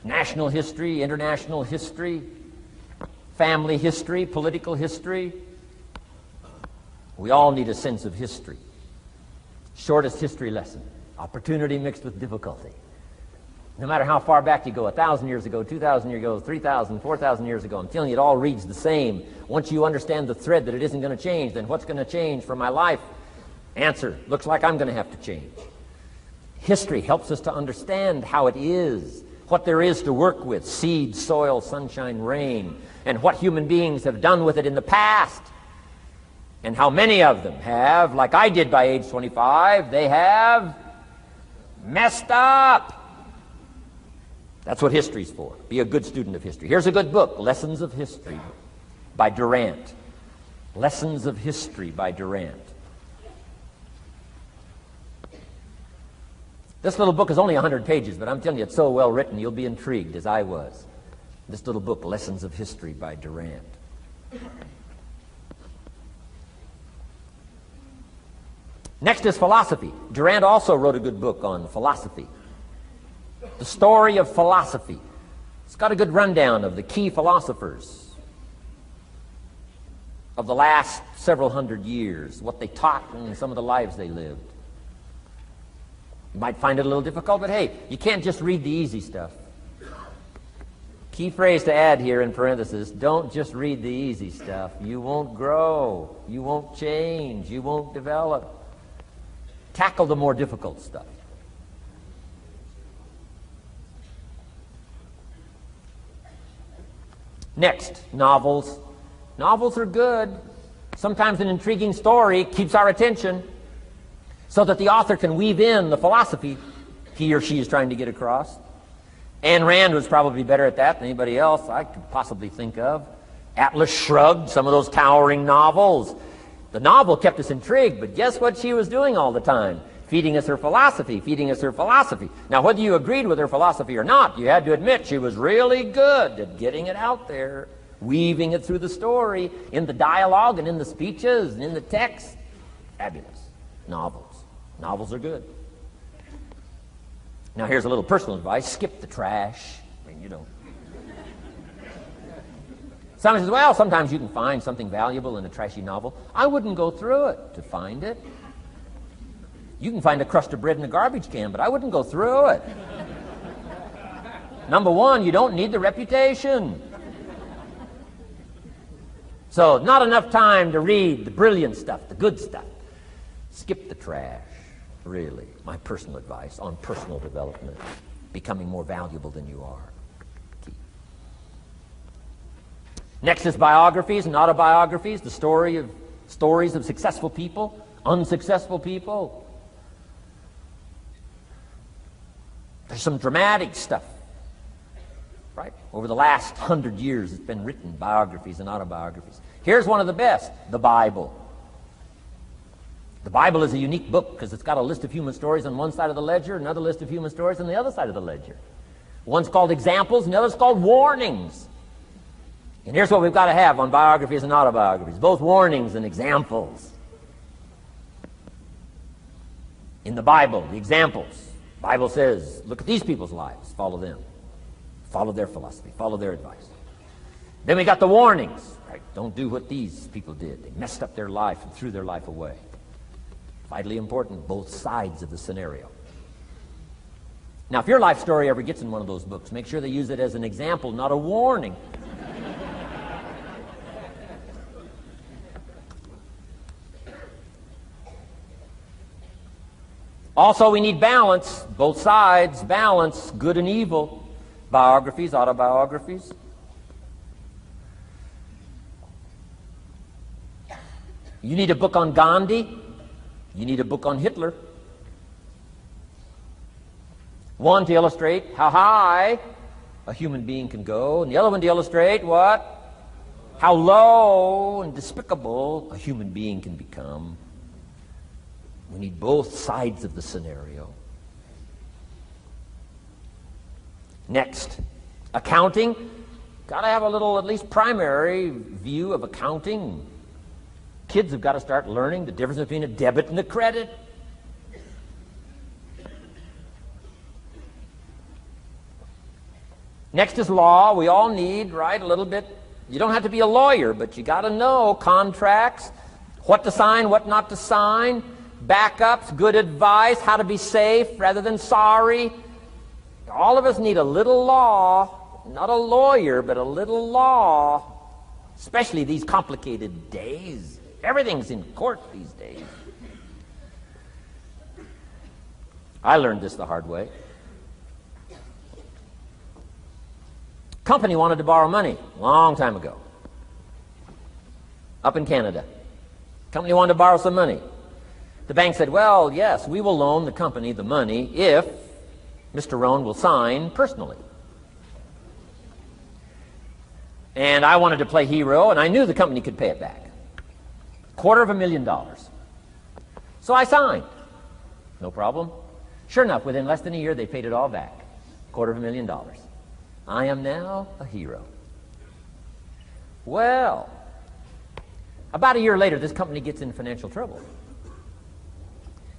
national history, international history, family history, political history. We all need a sense of history. Shortest history lesson. Opportunity mixed with difficulty. No matter how far back you go, 1,000 years ago, 2,000 years ago, 3,000, 4,000 years ago, I'm telling you, it all reads the same. Once you understand the thread that it isn't going to change, then what's going to change for my life? Answer, looks like I'm going to have to change. History helps us to understand how it is, what there is to work with, seed, soil, sunshine, rain, and what human beings have done with it in the past. And how many of them have, like I did by age 25, they have messed up. That's what history's for. Be a good student of history. Here's a good book, Lessons of History by Durant. Lessons of History by Durant. This little book is only 100 pages, but I'm telling you, it's so well written, you'll be intrigued, as I was. This little book, Lessons of History by Durant. Next is philosophy. Durant also wrote a good book on philosophy. The Story of Philosophy. It's got a good rundown of the key philosophers of the last several hundred years, what they taught and some of the lives they lived. You might find it a little difficult, but hey, you can't just read the easy stuff. Key phrase to add here in parentheses, don't just read the easy stuff. You won't grow. You won't change. You won't develop. Tackle the more difficult stuff. Next, novels. Novels are good. Sometimes an intriguing story keeps our attention so that the author can weave in the philosophy he or she is trying to get across. Ayn Rand was probably better at that than anybody else I could possibly think of. Atlas Shrugged, some of those towering novels. The novel kept us intrigued, but guess what she was doing all the time? Feeding us her philosophy, feeding us her philosophy. Now, whether you agreed with her philosophy or not, you had to admit she was really good at getting it out there, weaving it through the story, in the dialogue and in the speeches and in the text. Fabulous. Novels. Novels are good. Now, here's a little personal advice. Skip the trash. I mean, you know. Someone says, well, sometimes you can find something valuable in a trashy novel. I wouldn't go through it to find it. You can find a crust of bread in a garbage can, but I wouldn't go through it. Number one, you don't need the reputation. So, not enough time to read the brilliant stuff, the good stuff. Skip the trash, really. My personal advice on personal development, becoming more valuable than you are. Key. Next is biographies and autobiographies, the stories of successful people, unsuccessful people. There's some dramatic stuff, right? Over the last 100 years, it's been written, biographies and autobiographies. Here's one of the best, the Bible. The Bible is a unique book because it's got a list of human stories on one side of the ledger, another list of human stories on the other side of the ledger. One's called examples, and the other's called warnings. And here's what we've got to have on biographies and autobiographies, both warnings and examples. In the Bible, the examples. The Bible says, look at these people's lives, follow them. Follow their philosophy, follow their advice. Then we got the warnings. Right? Don't do what these people did. They messed up their life and threw their life away. Vitally important, both sides of the scenario. Now, if your life story ever gets in one of those books, make sure they use it as an example, not a warning. Also, we need balance, both sides, balance, good and evil, biographies, autobiographies. You need a book on Gandhi. You need a book on Hitler. One to illustrate how high a human being can go, and the other one to illustrate what? How low and despicable a human being can become. We need both sides of the scenario. Next, accounting. Got to have a little, at least primary view of accounting. Kids have got to start learning the difference between a debit and a credit. Next is law. We all need, right, a little bit. You don't have to be a lawyer, but you got to know contracts, what to sign, what not to sign, backups, good advice, how to be safe rather than sorry. All of us need a little law, not a lawyer, but a little law, especially these complicated days. Everything's in court these days. I learned this the hard way. Company wanted to borrow money a long time ago. Up in Canada. Company wanted to borrow some money. The bank said, well, yes, we will loan the company the money if Mr. Rohn will sign personally. And I wanted to play hero, and I knew the company could pay it back. $250,000. So I signed. No problem. Sure enough, within less than a year, they paid it all back. $250,000. I am now a hero. Well, about a year later, this company gets in financial trouble.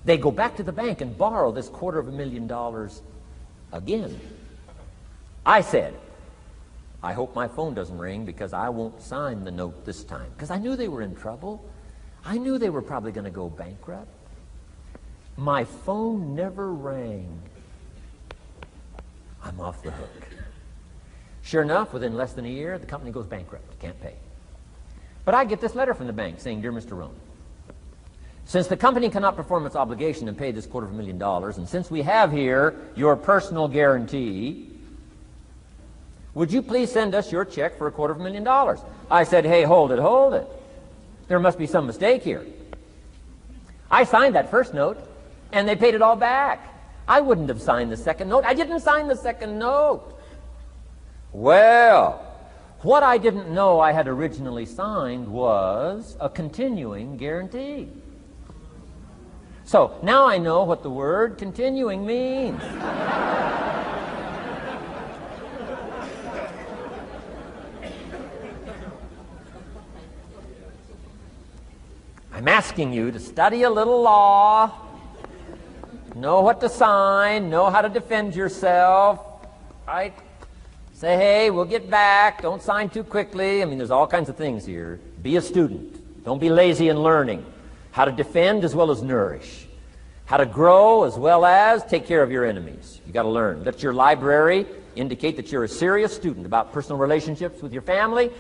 They go back to the bank and borrow this $250,000 again. I said, I hope my phone doesn't ring because I won't sign the note this time. Because I knew they were in trouble. I knew they were probably going to go bankrupt. My phone never rang. I'm off the hook. Sure enough, within less than a year, the company goes bankrupt. Can't pay. But I get this letter from the bank saying, Dear Mr. Rohn, since the company cannot perform its obligation and pay this $250,000, and since we have here your personal guarantee, would you please send us your check for $250,000? I said, hey, hold it. There must be some mistake here. I signed that first note, and they paid it all back. I wouldn't have signed the second note. I didn't sign the second note. Well, what I didn't know I had originally signed was a continuing guarantee. So now I know what the word continuing means. I'm asking you to study a little law, know what to sign, know how to defend yourself, right? Say, hey, we'll get back. Don't sign too quickly. I mean, there's all kinds of things here. Be a student. Don't be lazy in learning. How to defend as well as nourish. How to grow as well as take care of your enemies. You got to learn. Let your library indicate that you're a serious student about personal relationships with your family,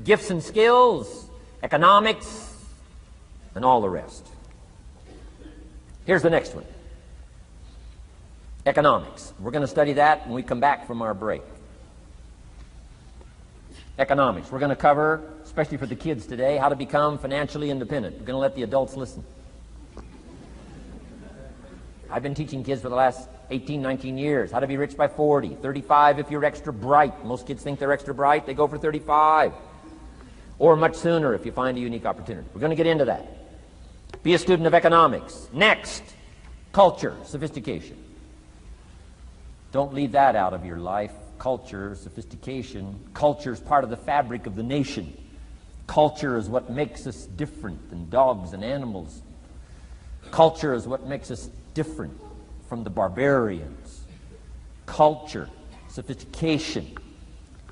gifts and skills, economics, and all the rest. Here's the next one. Economics. We're going to study that when we come back from our break. Economics. We're going to cover, especially for the kids today, how to become financially independent. We're going to let the adults listen. I've been teaching kids for the last 18, 19 years how to be rich by 40, 35 if you're extra bright. Most kids think they're extra bright. They go for 35. Or much sooner if you find a unique opportunity. We're going to get into that. Be a student of economics. Next, culture, sophistication. Don't leave that out of your life. culture, sophistication. Culture is part of the fabric of the nation. Culture is what makes us different than dogs and animals. Culture is what makes us different from the barbarians. Culture, sophistication.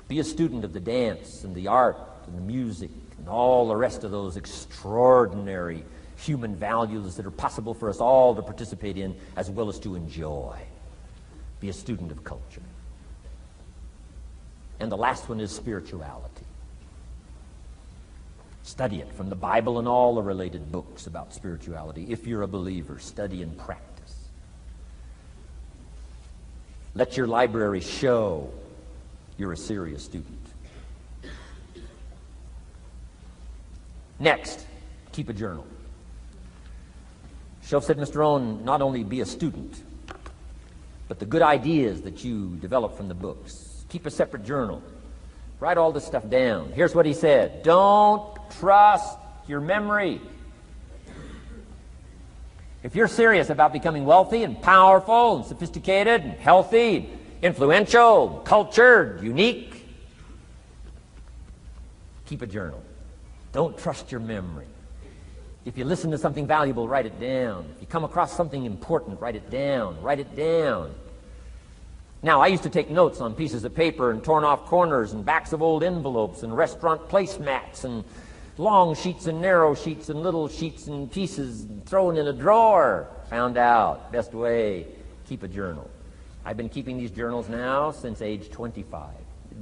Be a student of the dance and the art and the music and all the rest of those extraordinary human values that are possible for us all to participate in as well as to enjoy. Be a student of culture. And the last one is spirituality. Study it from the Bible and all the related books about spirituality. If you're a believer, study and practice. Let your library show you're a serious student. Next, keep a journal. Shoaff said, Mr. Rohn, not only be a student, but the good ideas that you develop from the books. Keep a separate journal. Write all this stuff down. Here's what he said. Don't trust your memory. If you're serious about becoming wealthy and powerful and sophisticated and healthy, influential, cultured, unique, keep a journal. Don't trust your memory. If you listen to something valuable, write it down. If you come across something important, write it down. Write it down. Now, I used to take notes on pieces of paper and torn off corners and backs of old envelopes and restaurant placemats and long sheets and narrow sheets and little sheets and pieces thrown in a drawer. Found out, best way, keep a journal. I've been keeping these journals now since age 25.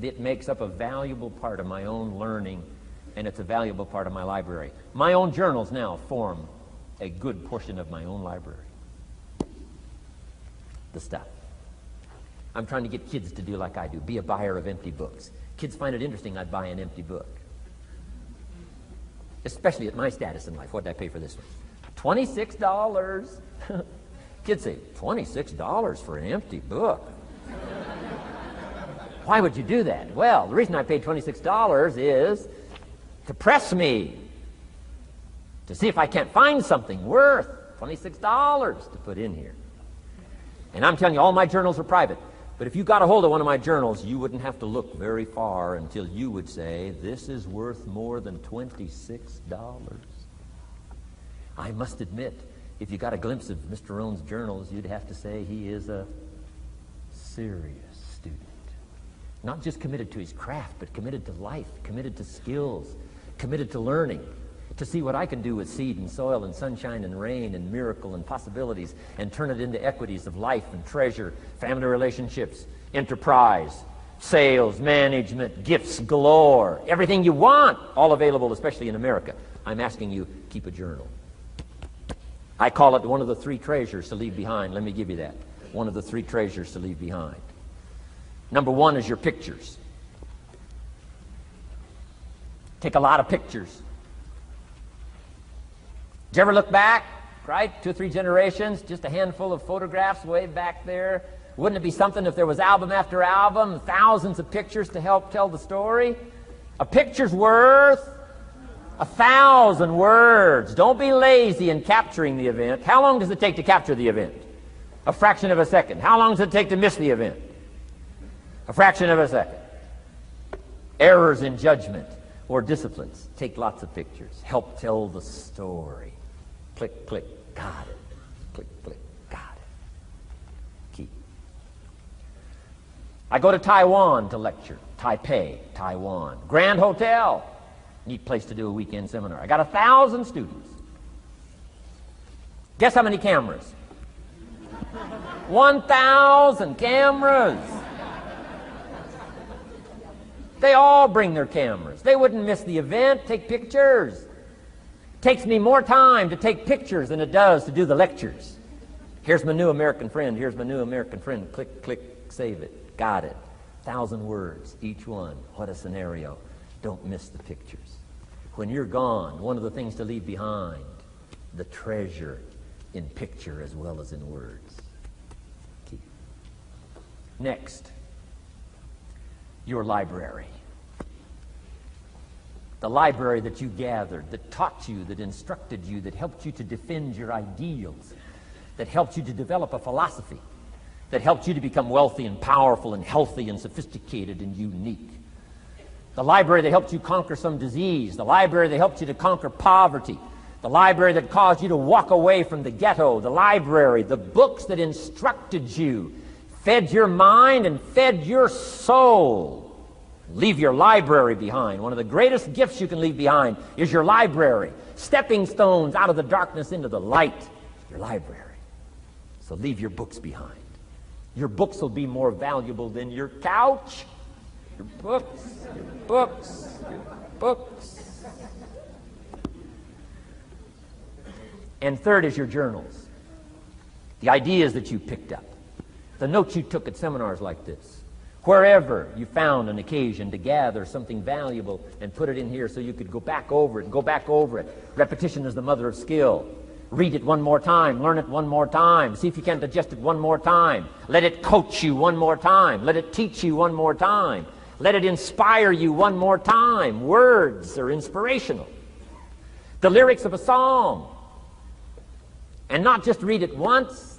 It makes up a valuable part of my own learning, and it's a valuable part of my library. My own journals now form a good portion of my own library. The stuff. I'm trying to get kids to do like I do, be a buyer of empty books. Kids find it interesting I'd buy an empty book. Especially at my status in life. What did I pay for this one? $26. Kids say, $26 for an empty book? Why would you do that? Well, the reason I paid $26 is to press me, to see if I can't find something worth $26 to put in here. And I'm telling you, all my journals are private. But if you got a hold of one of my journals, you wouldn't have to look very far until you would say, this is worth more than $26. I must admit, if you got a glimpse of Mr. Rohn's journals, you'd have to say he is a serious student. Not just committed to his craft, but committed to life, committed to skills, committed to learning, to see what I can do with seed and soil and sunshine and rain and miracle and possibilities and turn it into equities of life and treasure, family relationships, enterprise, sales, management, gifts galore, everything you want, all available, especially in America. I'm asking you, keep a journal. I call it one of the three treasures to leave behind. Let me give you that. One of the three treasures to leave behind. Number one is your pictures. Take a lot of pictures. Did you ever look back, right? 2 or 3 generations, just a handful of photographs way back there. Wouldn't it be something if there was album after album, thousands of pictures to help tell the story? A picture's worth 1,000 words. Don't be lazy in capturing the event. How long does it take to capture the event? A fraction of a second. How long does it take to miss the event? A fraction of a second. Errors in judgment or disciplines. Take lots of pictures. Help tell the story. Click, click, got it. Click, click, got it. Keep. I go to Taiwan to lecture. Taipei, Taiwan. Grand Hotel. Neat place to do a weekend seminar. I got 1,000 students. Guess how many cameras? 1,000 cameras. They all bring their cameras. They wouldn't miss the event, take pictures. Takes me more time to take pictures than it does to do the lectures. Here's my new American friend. Here's my new American friend. Click, click, save it. Got it. 1,000 words, each one. What a scenario. Don't miss the pictures. When you're gone, one of the things to leave behind, the treasure in picture as well as in words. Keep. Next, your library. The library that you gathered, that taught you, that instructed you, that helped you to defend your ideals, that helped you to develop a philosophy, that helped you to become wealthy and powerful and healthy and sophisticated and unique. The library that helped you conquer some disease. The library that helped you to conquer poverty. The library that caused you to walk away from the ghetto. The library, the books that instructed you, fed your mind and fed your soul. Leave your library behind. One of the greatest gifts you can leave behind is your library. Stepping stones out of the darkness into the light. Your library. So leave your books behind. Your books will be more valuable than your couch. Your books, your books, your books. And third is your journals. The ideas that you picked up. The notes you took at seminars like this. Wherever you found an occasion to gather something valuable and put it in here so you could go back over it and go back over it. Repetition is the mother of skill. Read it one more time. Learn it one more time. See if you can digest it one more time. Let it coach you one more time. Let it teach you one more time. Let it inspire you one more time. Words are inspirational. The lyrics of a song. And not just read it once.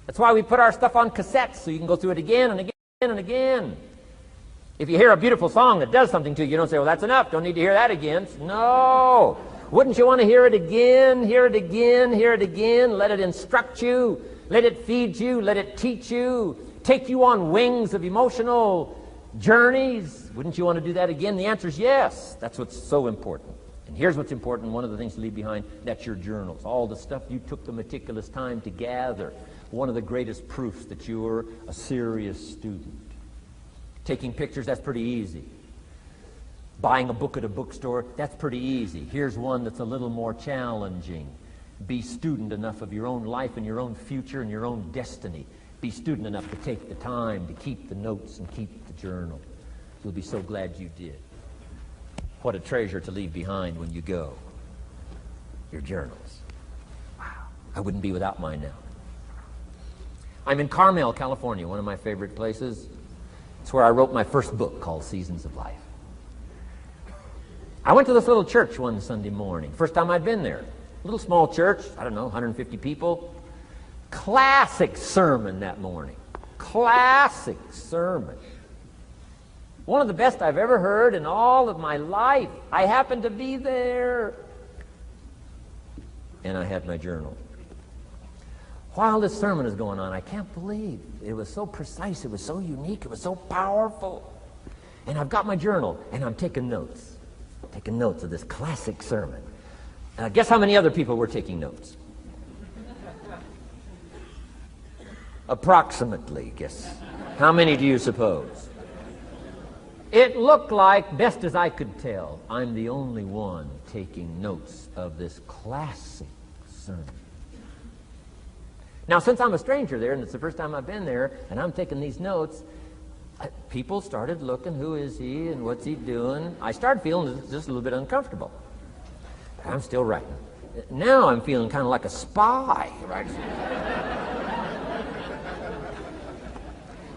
That's why we put our stuff on cassettes so you can go through it again and again and again. If you hear a beautiful song that does something to you, you don't say, well, that's enough. Don't need to hear that again. No. Wouldn't you want to hear it again, hear it again, hear it again? Let it instruct you. Let it feed you. Let it teach you. Take you on wings of emotional journeys. Wouldn't you want to do that again? The answer is yes. That's what's so important. And here's what's important. One of the things to leave behind, that's your journals. All the stuff you took the meticulous time to gather. One of the greatest proofs that you're a serious student. Taking pictures, that's pretty easy. Buying a book at a bookstore, that's pretty easy. Here's one that's a little more challenging. Be student enough of your own life and your own future and your own destiny. Be student enough to take the time to keep the notes and keep the journal. You'll be so glad you did. What a treasure to leave behind when you go. Your journals. Wow. I wouldn't be without mine now. I'm in Carmel, California, one of my favorite places. It's where I wrote my first book called Seasons of Life. I went to this little church one Sunday morning. First time I'd been there. Little small church, I don't know, 150 people. Classic sermon that morning. Classic sermon. One of the best I've ever heard in all of my life. I happened to be there. And I had my journal. While this sermon is going on, I can't believe it was so precise, it was so unique, it was so powerful. And I've got my journal, and I'm taking notes. Taking notes of this classic sermon. Guess how many other people were taking notes? Approximately, guess. How many do you suppose? It looked like, best as I could tell, I'm the only one taking notes of this classic sermon. Now, since I'm a stranger there, and it's the first time I've been there, and I'm taking these notes, people started looking, who is he and what's he doing? I started feeling just a little bit uncomfortable. But I'm still writing. Now I'm feeling kind of like a spy. Right?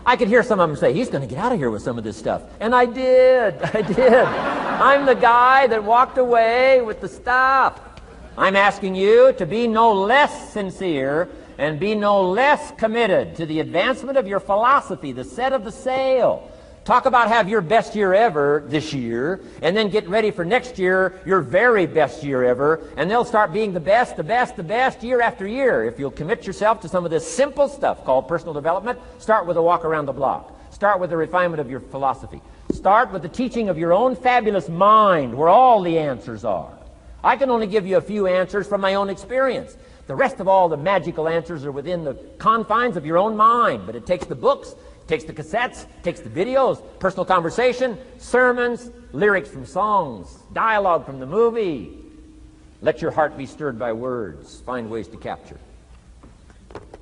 I could hear some of them say, he's going to get out of here with some of this stuff. And I did. I'm the guy that walked away with the stuff. I'm asking you to be no less sincere and be no less committed to the advancement of your philosophy, the set of the sail. Talk about have your best year ever this year, and then get ready for next year, your very best year ever, and they'll start being the best year after year. If you'll commit yourself to some of this simple stuff called personal development, start with a walk around the block. Start with the refinement of your philosophy. Start with the teaching of your own fabulous mind, where all the answers are. I can only give you a few answers from my own experience. The rest of all the magical answers are within the confines of your own mind. But it takes the books, it takes the cassettes, it takes the videos, personal conversation, sermons, lyrics from songs, dialogue from the movie. Let your heart be stirred by words. Find ways to capture.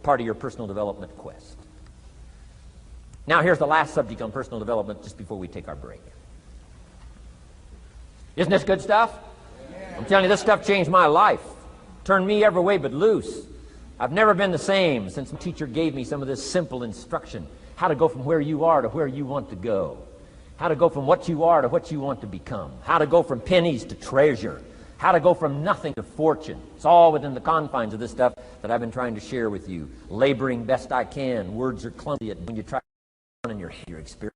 Part of your personal development quest. Now here's the last subject on personal development just before we take our break. Isn't this good stuff? I'm telling you, this stuff changed my life. Turned me every way but loose. I've never been the same since the teacher gave me some of this simple instruction. How to go from where you are to where you want to go. How to go from what you are to what you want to become. How to go from pennies to treasure. How to go from nothing to fortune. It's all within the confines of this stuff that I've been trying to share with you. Laboring best I can. Words are clumsy when you try to in your experience.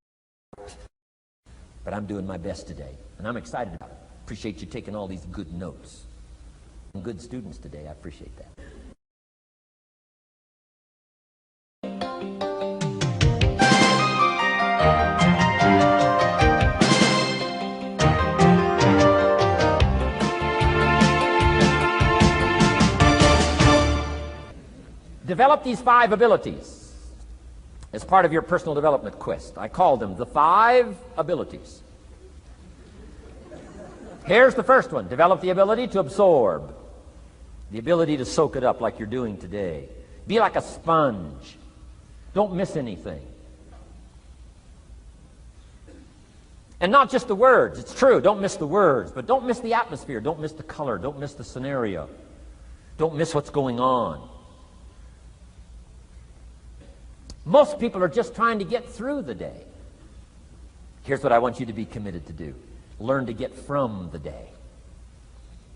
But I'm doing my best today, and I'm excited about it. Appreciate you taking all these good notes. Good students today. I appreciate that. Develop these 5 abilities as part of your personal development quest. I call them the 5 abilities. Here's the first one. Develop the ability to absorb. The ability to soak it up like you're doing today. Be like a sponge. Don't miss anything. And not just the words. It's true, don't miss the words, but don't miss the atmosphere. Don't miss the color. Don't miss the scenario. Don't miss what's going on. Most people are just trying to get through the day. Here's what I want you to be committed to do. Learn to get from the day.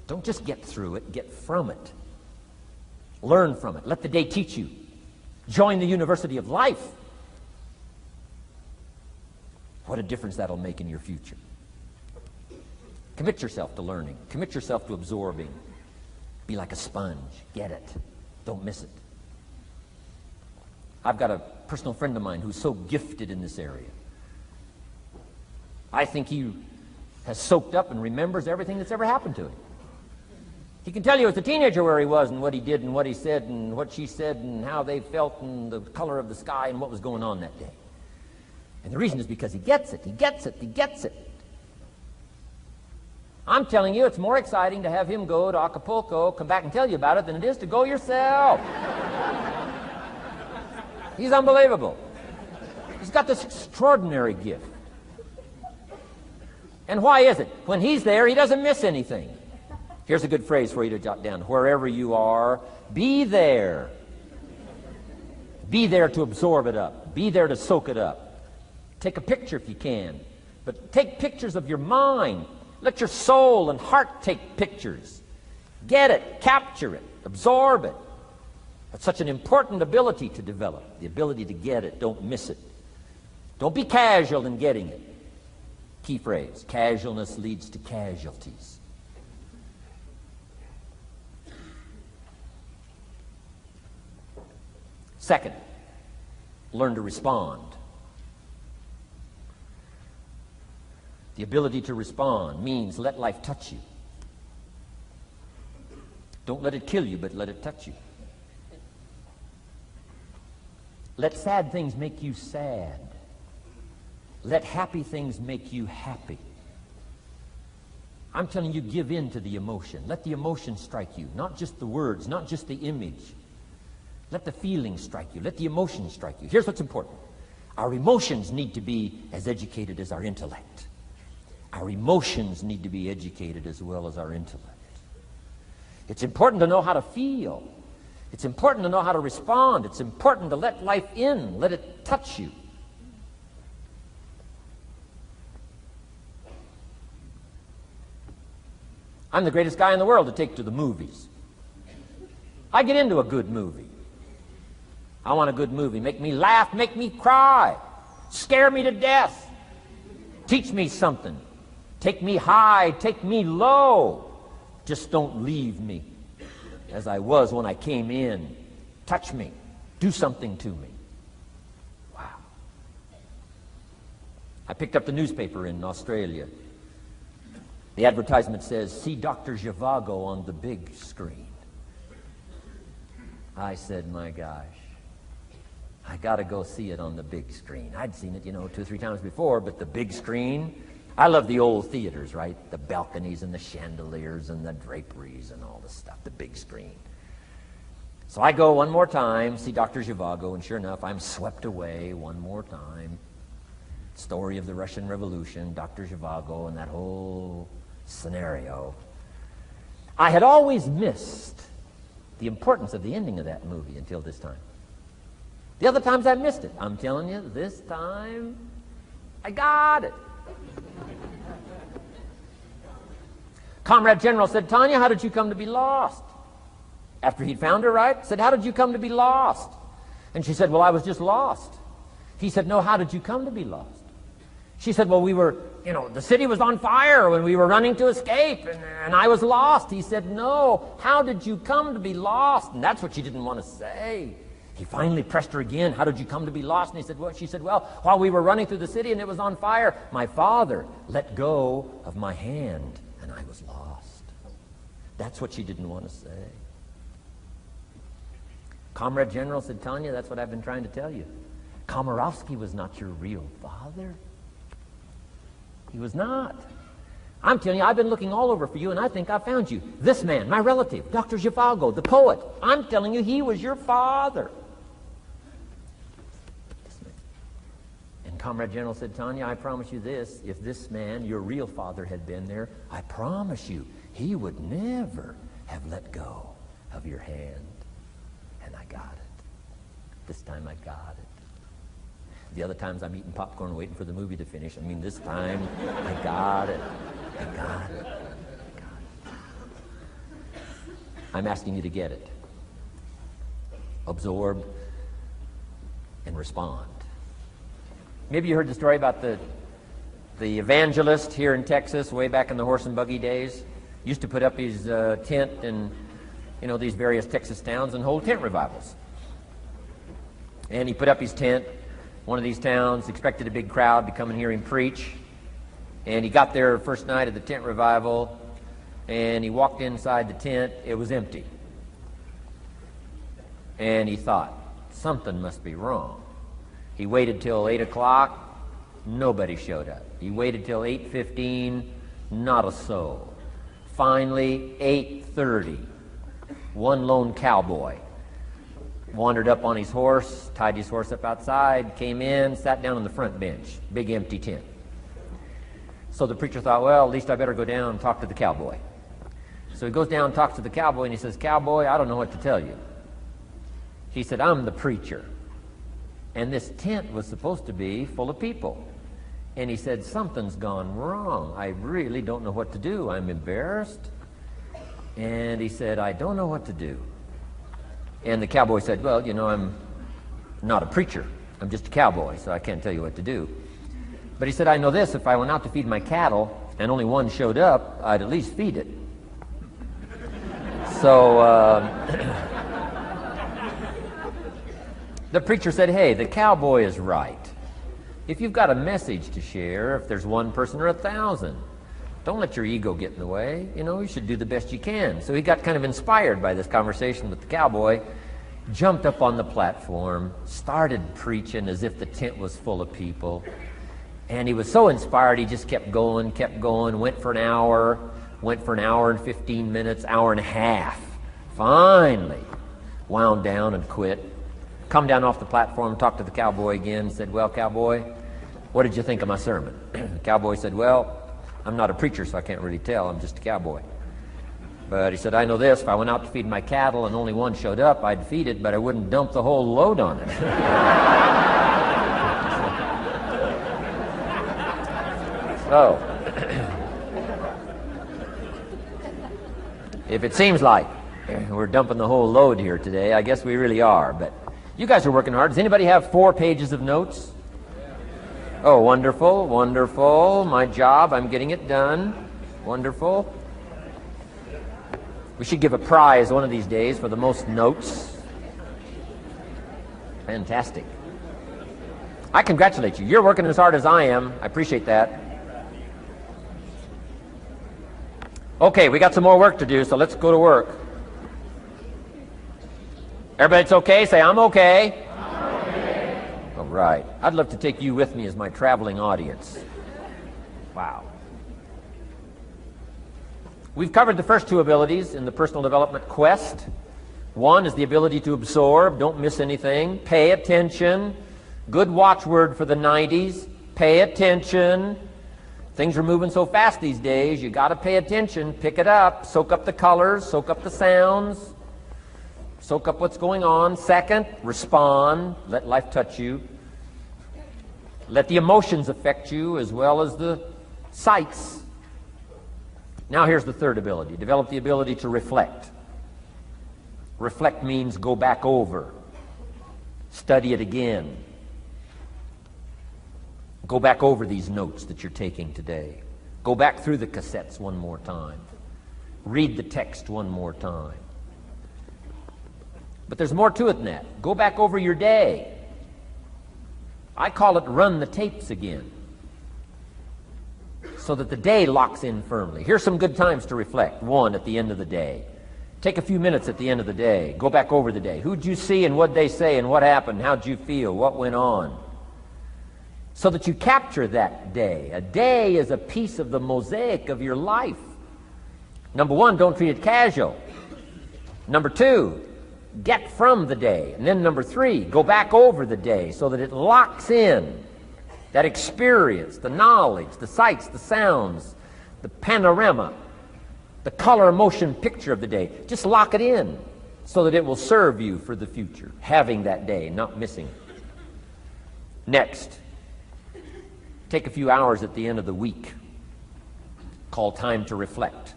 Don't just get through it, get from it. Learn from it. Let the day teach you. Join the university of life. What a difference that'll make in your future. Commit yourself to learning. Commit yourself to absorbing. Be like a sponge. Get it. Don't miss it. I've got a personal friend of mine who's so gifted in this area. I think he has soaked up and remembers everything that's ever happened to him. He can tell you as a teenager where he was and what he did and what he said and what she said and how they felt and the color of the sky and what was going on that day. And the reason is because he gets it. He gets it. He gets it. I'm telling you, it's more exciting to have him go to Acapulco, come back and tell you about it, than it is to go yourself. He's unbelievable. He's got this extraordinary gift. And why is it? When he's there, he doesn't miss anything. Here's a good phrase for you to jot down. Wherever you are, be there. Be there to absorb it up. Be there to soak it up. Take a picture if you can. But take pictures of your mind. Let your soul and heart take pictures. Get it. Capture it. Absorb it. That's such an important ability to develop. The ability to get it. Don't miss it. Don't be casual in getting it. Key phrase. Casualness leads to casualties. Second, learn to respond. The ability to respond means let life touch you. Don't let it kill you, but let it touch you. Let sad things make you sad. Let happy things make you happy. I'm telling you, give in to the emotion. Let the emotion strike you, not just the words, not just the image. Let the feeling strike you. Let the emotion strike you. Here's what's important. Our emotions need to be as educated as our intellect. Our emotions need to be educated as well as our intellect. It's important to know how to feel. It's important to know how to respond. It's important to let life in. Let it touch you. I'm the greatest guy in the world to take to the movies. I get into a good movie. I want a good movie. Make me laugh, make me cry, scare me to death, teach me something, take me high, take me low. Just don't leave me as I was when I came in. Touch me. Do something to me. Wow. I picked up the newspaper in Australia. The advertisement says, see Dr. Zhivago on the big screen. I said, my gosh, I got to go see it on the big screen. I'd seen it, 2 or 3 times before, but the big screen, I love the old theaters, right? The balconies and the chandeliers and the draperies and all the stuff, the big screen. So I go one more time, see Dr. Zhivago, and sure enough, I'm swept away one more time. Story of the Russian Revolution, Dr. Zhivago, and that whole scenario. I had always missed the importance of the ending of that movie until this time. The other times I missed it. I'm telling you, this time, I got it. Comrade General said, Tanya, how did you come to be lost? After he'd found her, right? Said, how did you come to be lost? And she said, well, I was just lost. He said, no, how did you come to be lost? She said, well, we were, the city was on fire when we were running to escape, and I was lost. He said, no, how did you come to be lost? And that's what she didn't want to say. He finally pressed her again, how did you come to be lost? And she said, well, while we were running through the city and it was on fire, my father let go of my hand, and I was lost. That's what she didn't want to say. Comrade General said, Tanya, that's what I've been trying to tell you. Komorowski was not your real father. He was not. I'm telling you, I've been looking all over for you, and I think I found you. This man, my relative, Dr. Zhivago, the poet. I'm telling you, he was your father. And Comrade General said, Tanya, I promise you this. If this man, your real father, had been there, I promise you, he would never have let go of your hand. And I got it. This time I got it. The other times I'm eating popcorn waiting for the movie to finish. I mean, this time I got it. I got it. I got it. I'm asking you to get it. Absorb and respond. Maybe you heard the story about the evangelist here in Texas way back in the horse and buggy days. Used to put up his tent in, these various Texas towns and hold tent revivals. And he put up his tent. One of these towns expected a big crowd to come and hear him preach. And he got there first night of the tent revival, and he walked inside the tent. It was empty. And he thought, something must be wrong. He waited till 8 o'clock. Nobody showed up. He waited till 8:15. Not a soul. Finally, 8:30. One lone cowboy wandered up on his horse, tied his horse up outside, came in, sat down on the front bench, big empty tent. So the preacher thought, well, at least I better go down and talk to the cowboy. So he goes down and talks to the cowboy, and he says, Cowboy, I don't know what to tell you. He said, I'm the preacher. And this tent was supposed to be full of people. And he said, something's gone wrong. I really don't know what to do. I'm embarrassed. And he said, I don't know what to do. And the cowboy said, well, I'm not a preacher. I'm just a cowboy, so I can't tell you what to do. But he said, I know this. If I went out to feed my cattle and only one showed up, I'd at least feed it. So the preacher said, hey, the cowboy is right. If you've got a message to share, if there's one person or 1,000, don't let your ego get in the way. You should do the best you can. So he got kind of inspired by this conversation with the cowboy, jumped up on the platform, started preaching as if the tent was full of people. And he was so inspired, he just kept going, went for an hour and 15 minutes, hour and a half. Finally, wound down and quit. Come down off the platform, talked to the cowboy again, said, well, cowboy, what did you think of my sermon? The cowboy said, well, I'm not a preacher, so I can't really tell. I'm just a cowboy. But he said, I know this. If I went out to feed my cattle and only one showed up, I'd feed it, but I wouldn't dump the whole load on it. So, if it seems like we're dumping the whole load here today, I guess we really are. But you guys are working hard. Does anybody have 4 pages of notes? Oh, wonderful, wonderful. My job, I'm getting it done. Wonderful. We should give a prize one of these days for the most notes. Fantastic. I congratulate you. You're working as hard as I am. I appreciate that. Okay, we got some more work to do, so let's go to work. Everybody's okay? Say, I'm okay. All right. I'd love to take you with me as my traveling audience. Wow. We've covered the first 2 abilities in the personal development quest. One is the ability to absorb, don't miss anything, pay attention. Good watchword for the 90s, pay attention. Things are moving so fast these days, you got to pay attention, pick it up, soak up the colors, soak up the sounds, soak up what's going on. Second, respond, let life touch you. Let the emotions affect you as well as the sights. Now here's the third ability. Develop the ability to reflect. Reflect means go back over. Study it again. Go back over these notes that you're taking today. Go back through the cassettes one more time. Read the text one more time. But there's more to it than that. Go back over your day. I call it run the tapes again, so that the day locks in firmly. Here's some good times to reflect. One, at the end of the day. Take a few minutes at the end of the day. Go back over the day. Who'd you see and what'd they say and what happened? How'd you feel? What went on? So that you capture that day. A day is a piece of the mosaic of your life. Number one, don't treat it casual. Number two, get from the day. And then number three, go back over the day so that it locks in that experience, the knowledge, the sights, the sounds, the panorama, the color motion picture of the day. Just lock it in so that it will serve you for the future, having that day, not missing it. Next, take a few hours at the end of the week, called time to reflect.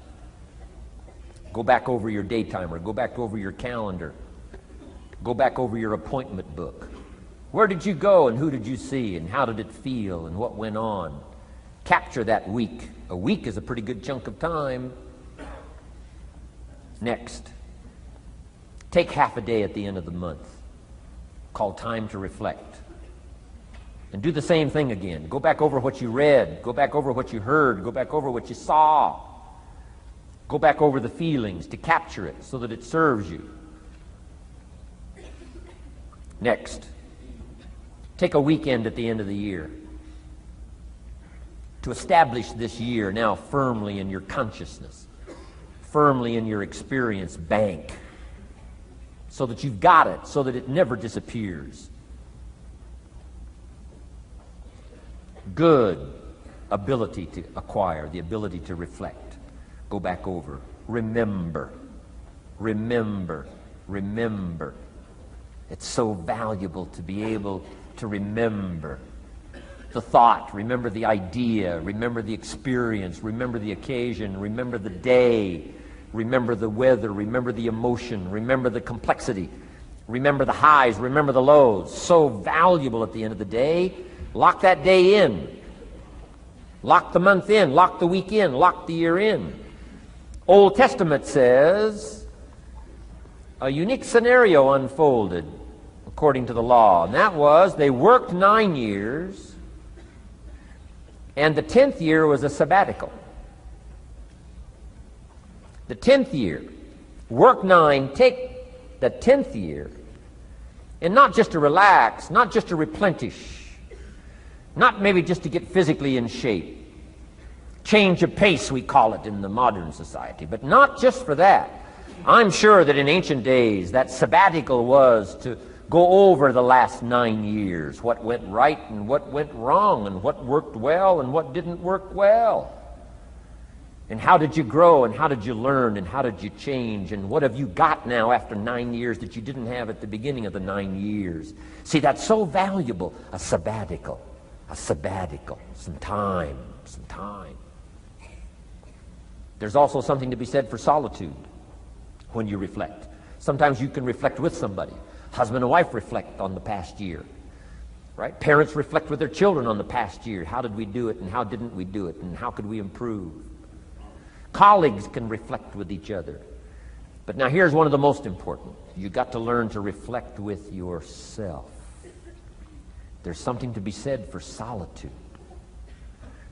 Go back over your day timer, go back over your calendar, go back over your appointment book. Where did you go and who did you see and how did it feel and what went on? Capture that week. A week is a pretty good chunk of time. Next, take half a day at the end of the month, called time to reflect. And do the same thing again. Go back over what you read, go back over what you heard, go back over what you saw. Go back over the feelings to capture it so that it serves you. Next, take a weekend at the end of the year to establish this year now firmly in your consciousness, firmly in your experience bank, so that you've got it, so that it never disappears. Good ability to acquire, the ability to reflect. Go back over. Remember. Remember. Remember. It's so valuable to be able to remember the thought, remember the idea, remember the experience, remember the occasion, remember the day, remember the weather, remember the emotion, remember the complexity, remember the highs, remember the lows. So valuable at the end of the day. Lock that day in. Lock the month in. Lock the week in. Lock the year in. Old Testament says a unique scenario unfolded according to the law, and that was they worked 9 years, and the 10th year was a sabbatical. The 10th year, work 9, take the 10th year, and not just to relax, not just to replenish, not maybe just to get physically in shape. Change of pace, we call it in the modern society, but not just for that. I'm sure that in ancient days that sabbatical was to go over the last 9 years, what went right and what went wrong, and what worked well and what didn't work well. And how did you grow, and how did you learn, and how did you change, and what have you got now after 9 years that you didn't have at the beginning of the 9 years? See, that's so valuable, a sabbatical, some time. There's also something to be said for solitude when you reflect. Sometimes you can reflect with somebody. Husband and wife reflect on the past year, right? Parents reflect with their children on the past year. How did we do it, and how didn't we do it, and how could we improve? Colleagues can reflect with each other. But now here's one of the most important. You've got to learn to reflect with yourself. There's something to be said for solitude.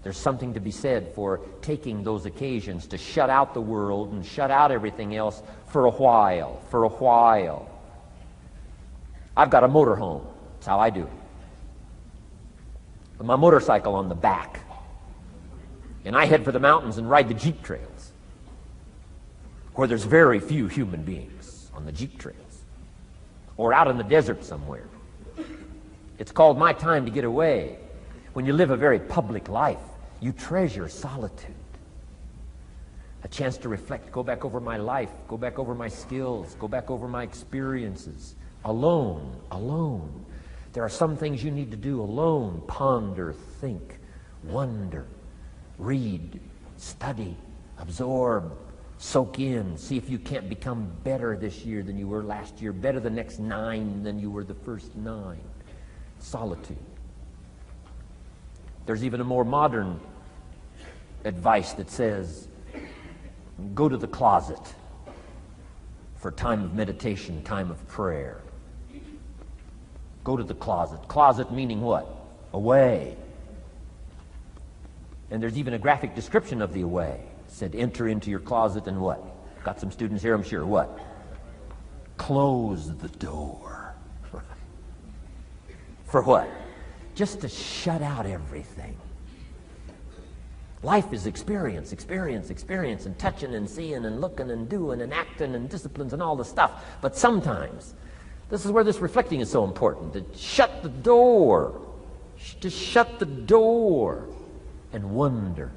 There's something to be said for taking those occasions to shut out the world and shut out everything else for a while. I've got a motorhome. That's how I do it. With my motorcycle on the back. And I head for the mountains and ride the Jeep trails, where there's very few human beings on the Jeep trails, or out in the desert somewhere. It's called my time to get away. When you live a very public life, you treasure solitude. A chance to reflect, go back over my life, go back over my skills, go back over my experiences. Alone. There are some things you need to do alone. Ponder, think, wonder, read, study, Absorb, soak in, see if you can't become better this year than you were last year, better the next 9 than you were the first 9. Solitude. There's even a more modern advice that says, go to the closet for time of meditation, time of prayer. Go to the closet. Closet meaning what? Away. And there's even a graphic description of the away. It said, enter into your closet and what? Got some students here, I'm sure. What? Close the door. For what? Just to shut out everything. Life is experience, experience, experience, and touching and seeing and looking and doing and acting and disciplines and all the stuff. But sometimes, this is where this reflecting is so important, to shut the door. To shut the door and wonder.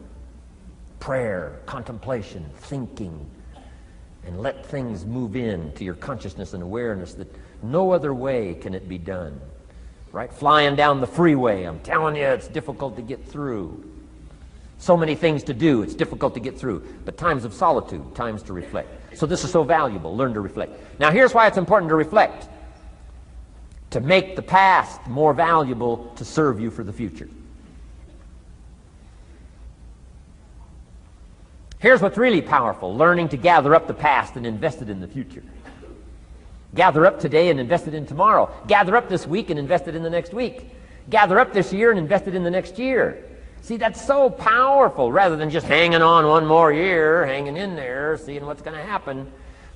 Prayer, contemplation, thinking, and let things move in to your consciousness and awareness that no other way can it be done. Right? Flying down the freeway, I'm telling you, it's difficult to get through. So many things to do, it's difficult to get through. But times of solitude, times to reflect. So this is so valuable, learn to reflect. Now here's why it's important to reflect. To make the past more valuable to serve you for the future. Here's what's really powerful, learning to gather up the past and invest it in the future. Gather up today and invest it in tomorrow. Gather up this week and invest it in the next week. Gather up this year and invest it in the next year. See, that's so powerful, rather than just hanging on one more year, hanging in there, seeing what's going to happen.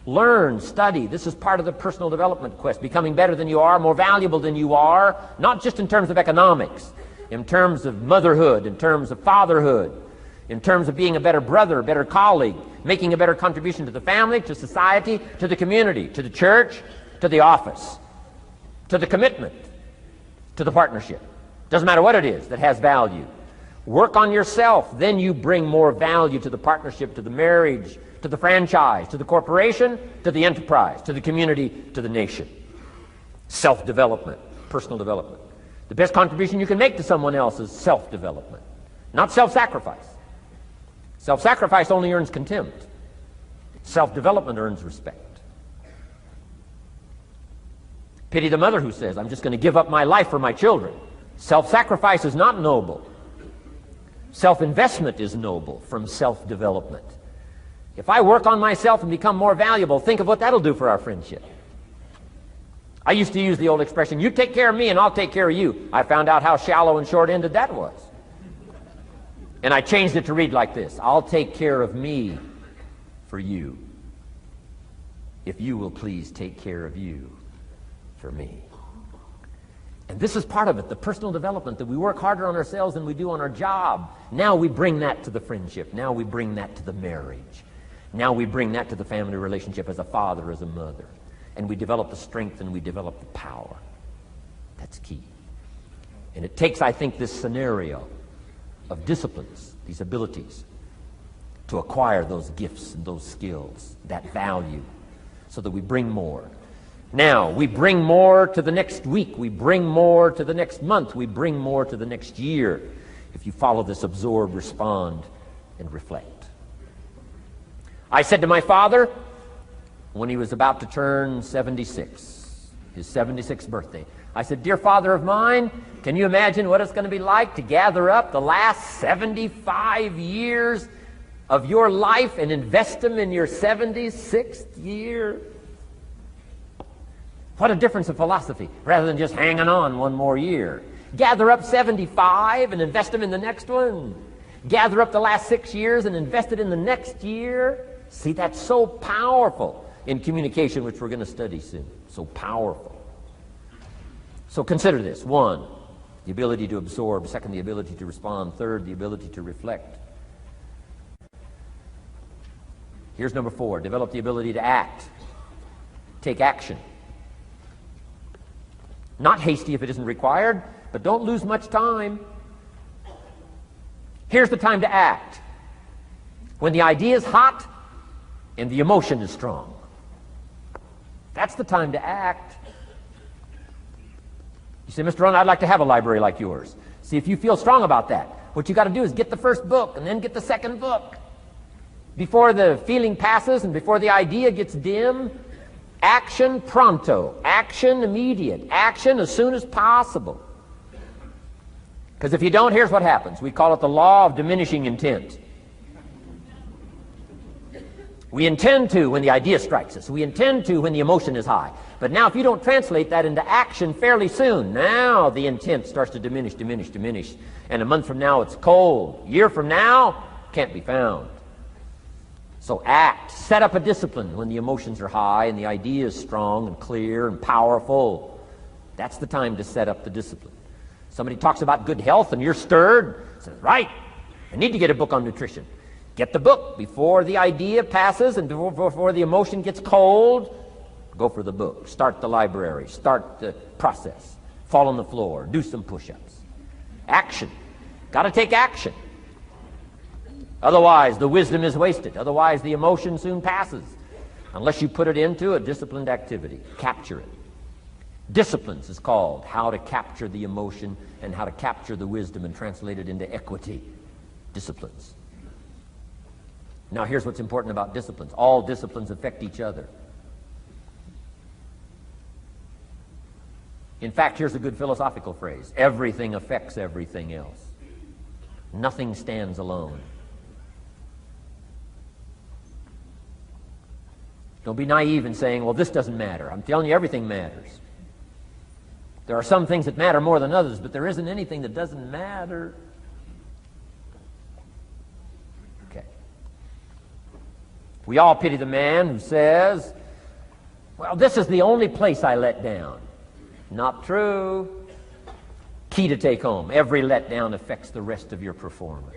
Learn, study. This is part of the personal development quest. Becoming better than you are, more valuable than you are, not just in terms of economics, in terms of motherhood, in terms of fatherhood, in terms of being a better brother, a better colleague, making a better contribution to the family, to society, to the community, to the church, to the office, to the commitment, to the partnership. Doesn't matter what it is that has value. Work on yourself, then you bring more value to the partnership, to the marriage, to the franchise, to the corporation, to the enterprise, to the community, to the nation. Self-development, personal development. The best contribution you can make to someone else is self-development, not self-sacrifice. Self-sacrifice only earns contempt. Self-development earns respect. Pity the mother who says, I'm just going to give up my life for my children. Self-sacrifice is not noble. Self-investment is noble from self-development. If I work on myself and become more valuable, think of what that'll do for our friendship. I used to use the old expression, you take care of me and I'll take care of you. I found out how shallow and short-ended that was. And I changed it to read like this, I'll take care of me for you, if you will please take care of you for me. And this is part of it, the personal development, that we work harder on ourselves than we do on our job. Now we bring that to the friendship. Now we bring that to the marriage. Now we bring that to the family relationship as a father, as a mother. And we develop the strength and we develop the power. That's key. And it takes, I think, this scenario of disciplines, these abilities, to acquire those gifts and those skills, that value, so that we bring more. Now, we bring more to the next week. We bring more to the next month. We bring more to the next year. If you follow this, absorb, respond, and reflect. I said to my father, when he was about to turn 76, his 76th birthday, I said, dear father of mine, can you imagine what it's going to be like to gather up the last 75 years of your life and invest them in your 76th year? What a difference of philosophy, rather than just hanging on one more year. Gather up 75 and invest them in the next one. Gather up the last 6 years and invest it in the next year. See, that's so powerful in communication, which we're going to study soon. So powerful. So consider this. 1, the ability to absorb. 2, the ability to respond. 3, the ability to reflect. Here's number 4, develop the ability to act. Take action. Not hasty if it isn't required, but don't lose much time. Here's the time to act. When the idea is hot and the emotion is strong. That's the time to act. You say, Mr. Rohn, I'd like to have a library like yours. See, if you feel strong about that, what you got to do is get the first book and then get the second book. before the feeling passes and before the idea gets dim. Action pronto, action immediate, action as soon as possible. Because if you don't, here's what happens. We call it the law of diminishing intent. We intend to when the idea strikes us. We intend to when the emotion is high. But now if you don't translate that into action fairly soon, now the intent starts to diminish. And a month from now it's cold. A year from now, can't be found. So act. Set up a discipline when the emotions are high and the idea is strong and clear and powerful. That's the time to set up the discipline. Somebody talks about good health and you're stirred. Says, right, I need to get a book on nutrition. Get the book before the idea passes and before the emotion gets cold. Go for the book. Start the library. Start the process. Fall on the floor. Do some push-ups. Action. Got to take action. Otherwise, the wisdom is wasted. Otherwise, the emotion soon passes. Unless you put it into a disciplined activity. Capture it. Disciplines is called how to capture the emotion and how to capture the wisdom and translate it into equity. Disciplines. Now, here's what's important about disciplines. All disciplines affect each other. In fact, here's a good philosophical phrase. Everything affects everything else. Nothing stands alone. Don't be naive in saying, well, this doesn't matter. I'm telling you, everything matters. There are some things that matter more than others, but there isn't anything that doesn't matter. Okay. We all pity the man who says, well, this is the only place I let down. Not true. Key to take home. Every letdown affects the rest of your performance.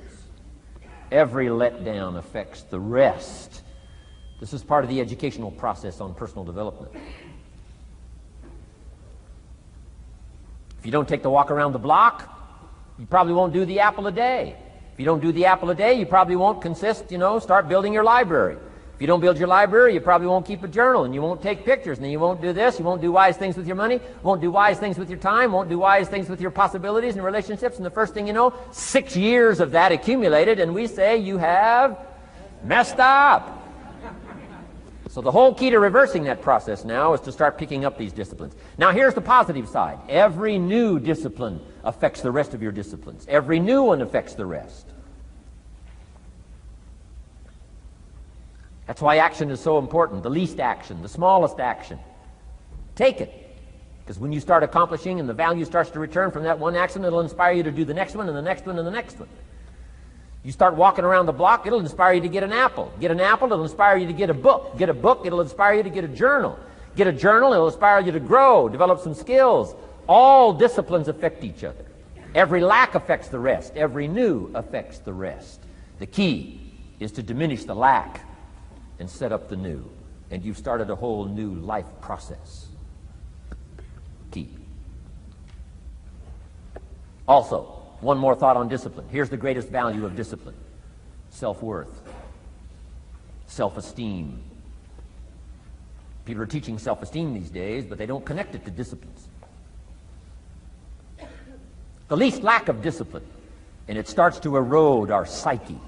Every letdown affects the rest. This is part of the educational process on personal development. If you don't take the walk around the block, you probably won't do the apple a day. If you don't do the apple a day, you probably won't start building your library. If you don't build your library, you probably won't keep a journal, and you won't take pictures, and then you won't do this, you won't do wise things with your money, won't do wise things with your time, won't do wise things with your possibilities and relationships, and the first thing you know, 6 years of that accumulated, and we say you have messed up. So the whole key to reversing that process now is to start picking up these disciplines. Now here's the positive side. Every new discipline affects the rest of your disciplines. Every new one affects the rest. That's why action is so important. The least action, the smallest action. Take it. Because when you start accomplishing and the value starts to return from that one action, it'll inspire you to do the next one and the next one and the next one. You start walking around the block, it'll inspire you to get an apple. Get an apple, it'll inspire you to get a book. Get a book, it'll inspire you to get a journal. Get a journal, it'll inspire you to grow, develop some skills. All disciplines affect each other. Every lack affects the rest. Every new affects the rest. The key is to diminish the lack and set up the new. And you've started a whole new life process. Key. Also, one more thought on discipline. Here's the greatest value of discipline. Self-worth. Self-esteem. People are teaching self-esteem these days, but they don't connect it to disciplines. The least lack of discipline, and it starts to erode our psyche.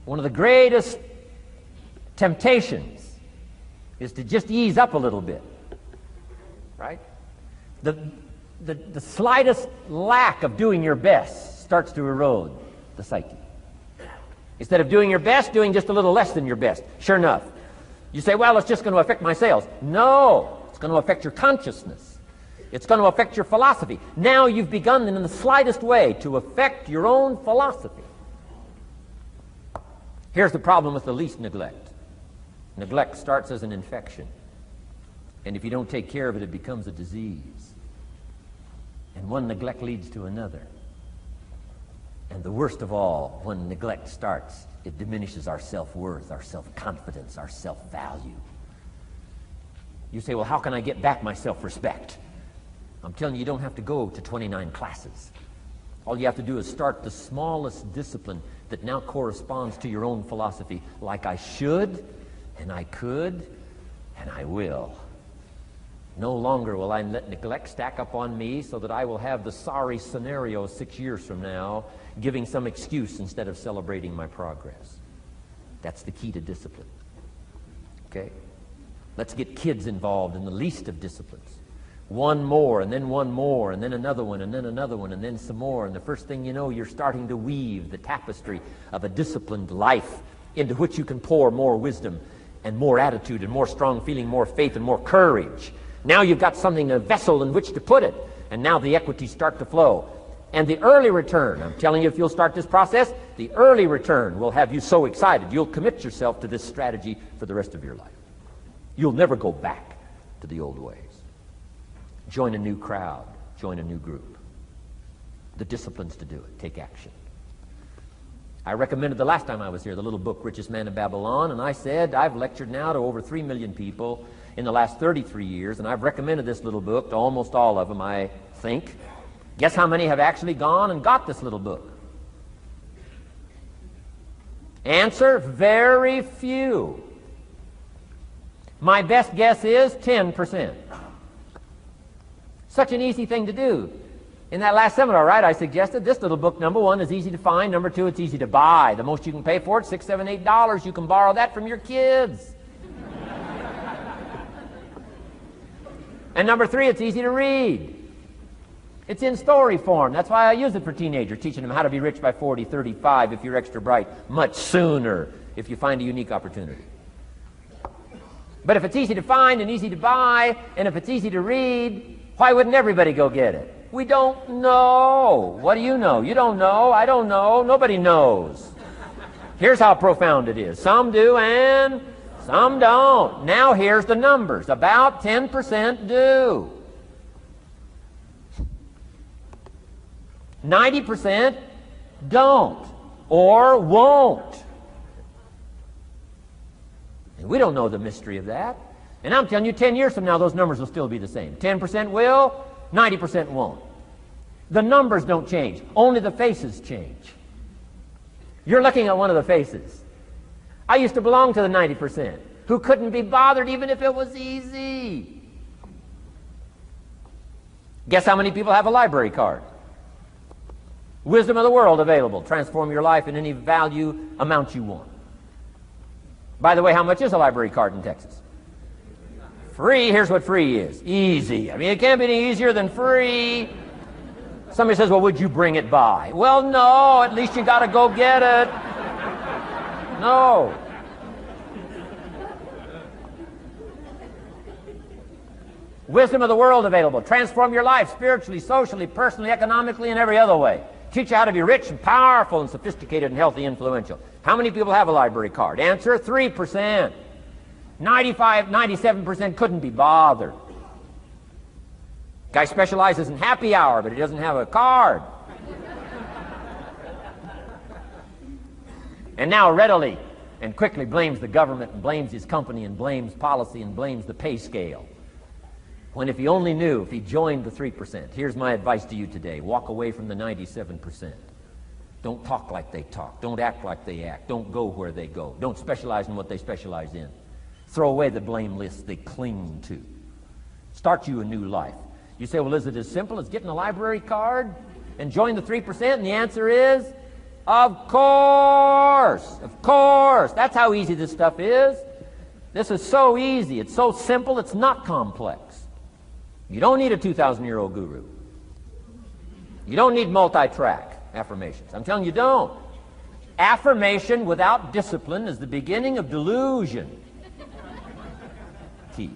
One of the greatest temptations is to just ease up a little bit. Right? The slightest lack of doing your best starts to erode the psyche. Instead of doing your best, doing just a little less than your best. Sure enough. You say, well, it's just going to affect my sales. No, it's going to affect your consciousness. It's going to affect your philosophy. Now you've begun in the slightest way to affect your own philosophy. Here's the problem with the least neglect. Neglect starts as an infection. And if you don't take care of it, it becomes a disease. And one neglect leads to another. And the worst of all, when neglect starts, it diminishes our self-worth, our self-confidence, our self-value. You say, well, how can I get back my self-respect? I'm telling you, you don't have to go to 29 classes. All you have to do is start the smallest discipline that now corresponds to your own philosophy, like I should, and I could, and I will. No longer will I let neglect stack up on me so that I will have the sorry scenario 6 years from now, giving some excuse instead of celebrating my progress. That's the key to discipline. Okay? Let's get kids involved in the least of disciplines. One more, and then one more, and then another one, and then another one, and then some more. And the first thing you know, you're starting to weave the tapestry of a disciplined life into which you can pour more wisdom and more attitude and more strong feeling, more faith and more courage. Now you've got something, a vessel in which to put it. And now the equities start to flow. And the early return, I'm telling you, if you'll start this process, the early return will have you so excited. You'll commit yourself to this strategy for the rest of your life. You'll never go back to the old ways. Join a new crowd. Join a new group. The disciplines to do it. Take action. I recommended the last time I was here the little book, Richest Man in Babylon, and I said I've lectured now to over 3 million people in the last 33 years, and I've recommended this little book to almost all of them, I think. Guess how many have actually gone and got this little book? Answer, very few. My best guess is 10%. Such an easy thing to do. In that last seminar, right, I suggested this little book, number one, is easy to find. Number two, it's easy to buy. The most you can pay for it, $6, $7, $8. You can borrow that from your kids. And number three, it's easy to read. It's in story form. That's why I use it for teenagers, teaching them how to be rich by 40, 35, if you're extra bright, much sooner, if you find a unique opportunity. But if it's easy to find and easy to buy, and if it's easy to read, why wouldn't everybody go get it? We don't know. What do you know? You don't know. I don't know. Nobody knows. Here's how profound it is. Some do and some don't. Now here's the numbers. About 10% do. 90% don't or won't. And we don't know the mystery of that. And I'm telling you, 10 years from now, those numbers will still be the same. 10% will, 90% won't. The numbers don't change. Only the faces change. You're looking at one of the faces. I used to belong to the 90% who couldn't be bothered even if it was easy. Guess how many people have a library card? Wisdom of the world available. Transform your life in any value amount you want. By the way, how much is a library card in Texas? Free. Here's what free is. Easy. I mean, it can't be any easier than free. Somebody says, well, would you bring it by? Well, no. At least you got to go get it. No. Wisdom of the world available. Transform your life spiritually, socially, personally, economically, and every other way. Teach you how to be rich and powerful and sophisticated and healthy, influential. How many people have a library card? Answer, 3%. 95, 97% couldn't be bothered. Guy specializes in happy hour, but he doesn't have a card. And now readily and quickly blames the government and blames his company and blames policy and blames the pay scale. When if he only knew, if he joined the 3%, here's my advice to you today. Walk away from the 97%. Don't talk like they talk. Don't act like they act. Don't go where they go. Don't specialize in what they specialize in. Throw away the blame list they cling to. Start you a new life. You say, well, is it as simple as getting a library card and join the 3%? And the answer is, of course. Of course. That's how easy this stuff is. This is so easy. It's so simple. It's not complex. You don't need a 2,000-year-old guru. You don't need multi-track affirmations. I'm telling you, don't. Affirmation without discipline is the beginning of delusion. Key.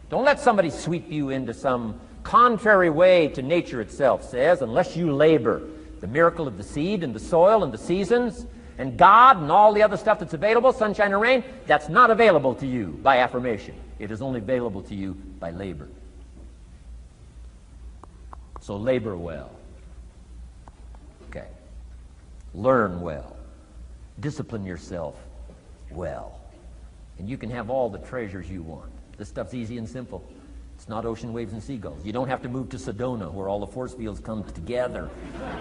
Don't let somebody sweep you into some contrary way to nature itself says, unless you labor. The miracle of the seed and the soil and the seasons and God and all the other stuff that's available, sunshine and rain, that's not available to you by affirmation. It is only available to you by labor. So labor well. Okay. Learn well. Discipline yourself well. And you can have all the treasures you want. This stuff's easy and simple. It's not ocean waves and seagulls. You don't have to move to Sedona where all the force fields come together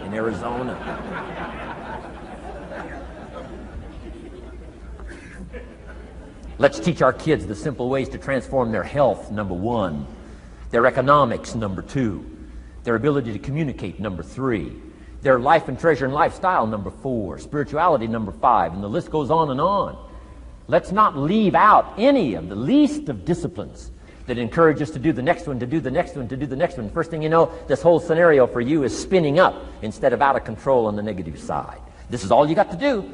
in Arizona. Let's teach our kids the simple ways to transform their health, number one. Their economics, number two. Their ability to communicate, number three. Their life and treasure and lifestyle, number 4. Spirituality, number 5. And the list goes on and on. Let's not leave out any of the least of disciplines that encourage us to do the next one, to do the next one, to do the next one. First thing you know, this whole scenario for you is spinning up instead of out of control on the negative side. This is all you got to do.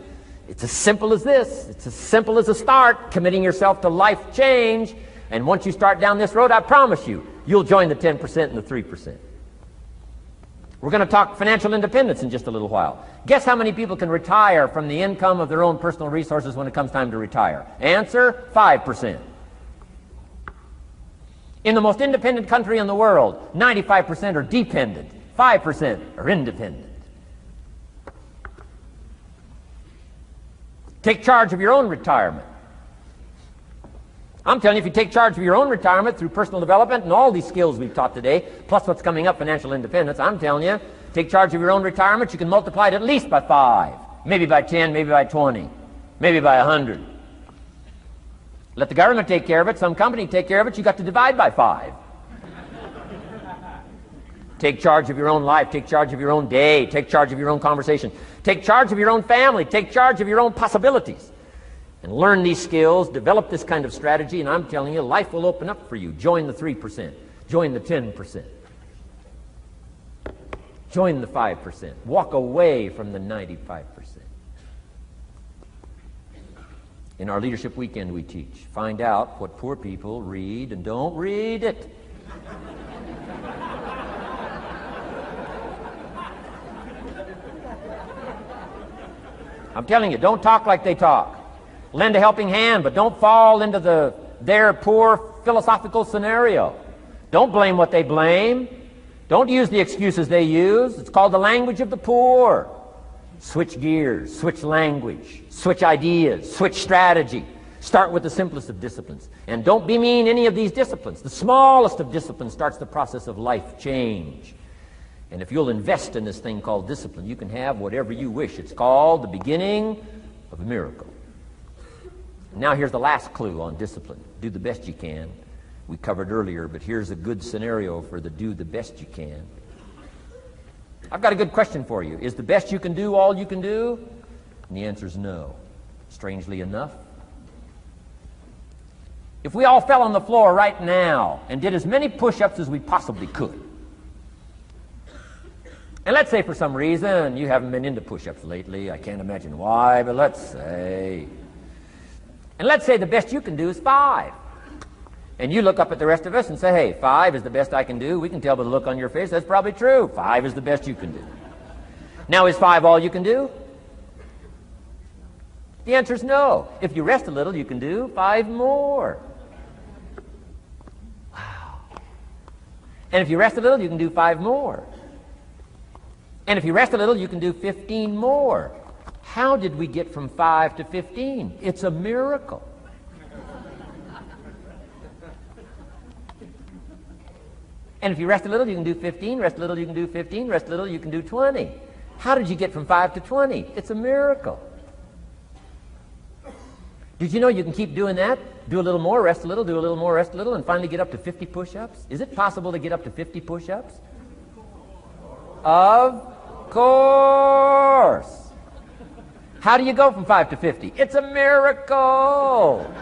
It's as simple as this. It's as simple as a start, committing yourself to life change. And once you start down this road, I promise you, you'll join the 10% and the 3%. We're going to talk financial independence in just a little while. Guess how many people can retire from the income of their own personal resources when it comes time to retire? Answer, 5%. In the most independent country in the world, 95% are dependent, 5% are independent. Take charge of your own retirement. I'm telling you, if you take charge of your own retirement through personal development and all these skills we've taught today, plus what's coming up, financial independence, I'm telling you, take charge of your own retirement, you can multiply it at least by 5, maybe by 10, maybe by 20, maybe by 100. Let the government take care of it, some company take care of it, you got to divide by 5. Take charge of your own life, take charge of your own day, take charge of your own conversation, take charge of your own family, take charge of your own possibilities. And learn these skills, develop this kind of strategy, and I'm telling you, life will open up for you. Join the 3%. Join the 10%. Join the 5%. Walk away from the 95%. In our Leadership Weekend we teach, find out what poor people read and don't read it. I'm telling you, don't talk like they talk. Lend a helping hand, but don't fall into their poor philosophical scenario. Don't blame what they blame. Don't use the excuses they use. It's called the language of the poor. Switch gears, switch language, switch ideas, switch strategy. Start with the simplest of disciplines. And don't bemean any of these disciplines. The smallest of disciplines starts the process of life change. And if you'll invest in this thing called discipline, you can have whatever you wish. It's called the beginning of a miracle. Now here's the last clue on discipline. Do the best you can. We covered earlier, but here's a good scenario for the do the best you can. I've got a good question for you. Is the best you can do all you can do? And the answer is no. Strangely enough. If we all fell on the floor right now and did as many push-ups as we possibly could, and let's say for some reason you haven't been into push-ups lately, I can't imagine why, but let's say the best you can do is 5. And you look up at the rest of us and say, hey, 5 is the best I can do. We can tell by the look on your face that's probably true. 5 is the best you can do. Now, is 5 all you can do? The answer is no. If you rest a little, you can do 5 more. Wow. And if you rest a little, you can do 5 more. And if you rest a little, you can do 15 more. How did we get from 5 to 15? It's a miracle. And if you rest a little, you can do 15. Rest a little, you can do 15. Rest a little, you can do 20. How did you get from 5 to 20? It's a miracle. Did you know you can keep doing that? Do a little more, rest a little, do a little more, rest a little, and finally get up to 50 push-ups? Is it possible to get up to 50 push-ups? Of course. How do you go from 5 to 50? It's a miracle.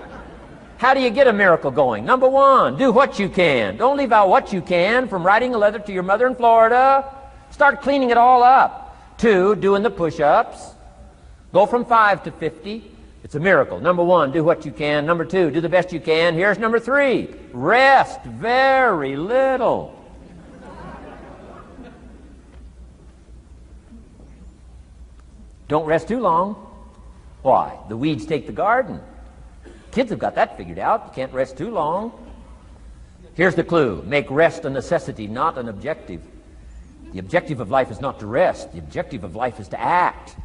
How do you get a miracle going? Number 1, do what you can. Don't leave out what you can, from writing a letter to your mother in Florida. Start cleaning it all up. 2, doing the push-ups. Go from 5 to 50. It's a miracle. Number 1, do what you can. Number 2, do the best you can. Here's number 3, rest very little. Don't rest too long. Why? The weeds take the garden. Kids have got that figured out. You can't rest too long. Here's the clue. Make rest a necessity, not an objective. The objective of life is not to rest. The objective of life is to act.